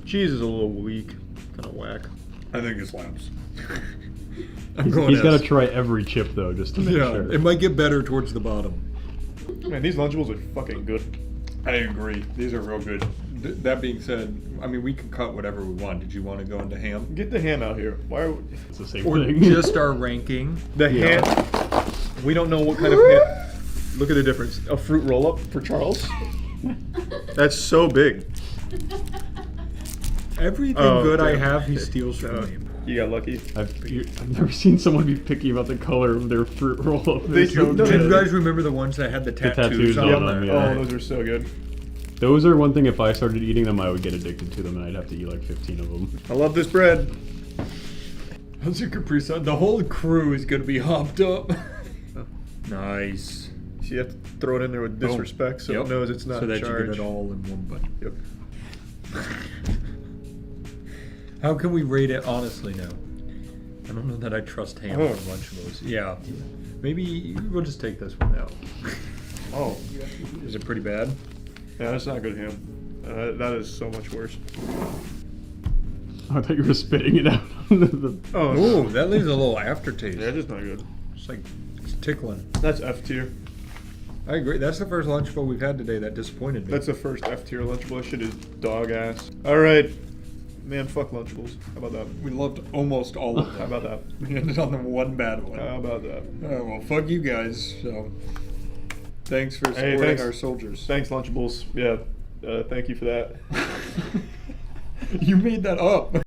Cheese is a little weak, kind of whack. I think it slaps. He's got to try every chip though, just to make Yeah, sure. it might get better towards the bottom. Man, these Lunchables are fucking good. I agree. These are real good. That being said, I mean, we can cut whatever we want. Did you want to go into ham? Get the ham out here. Why? It's the same Or thing. just our ranking? The ham. We don't know what kind of ham. Look at the difference. A fruit roll up for Charles. That's so big. Everything good I have, he steals from me. You got lucky. I've never seen someone be picky about the color of their fruit roll-up. They're so Do you good. guys remember the ones that had the tattoos, on on them, there? yeah. Oh, those are so good. Those are one thing, if I started eating them, I would get addicted to them and I'd have to eat like 15 of them. I love this bread. Those are Capri Sun. The whole crew is going to be hopped up. Nice. So you have to throw it in there with disrespect so it knows it's not so that charged. you get it all in one bite. Yep. How can we rate it honestly now? I don't know that I trust ham Oh. for Lunchables. Yeah. Maybe we'll just take this one out. Oh. Is it pretty bad? Yeah, that's not good ham. That is so much worse. I thought you were spitting it out. Oh, Ooh, that leaves a little aftertaste. Yeah, it's not good. It's like, it's tickling. That's F tier. I agree. That's the first Lunchable we've had today that disappointed me. That's the first F tier Lunchable. That shit is dog ass. Alright. Man, fuck Lunchables. How about that? We loved almost all of them. How about that? We ended on the one bad one. How about that? Well, fuck you guys. So, thanks for supporting our soldiers. Thanks, Lunchables. Yeah, thank you for that. You made that up.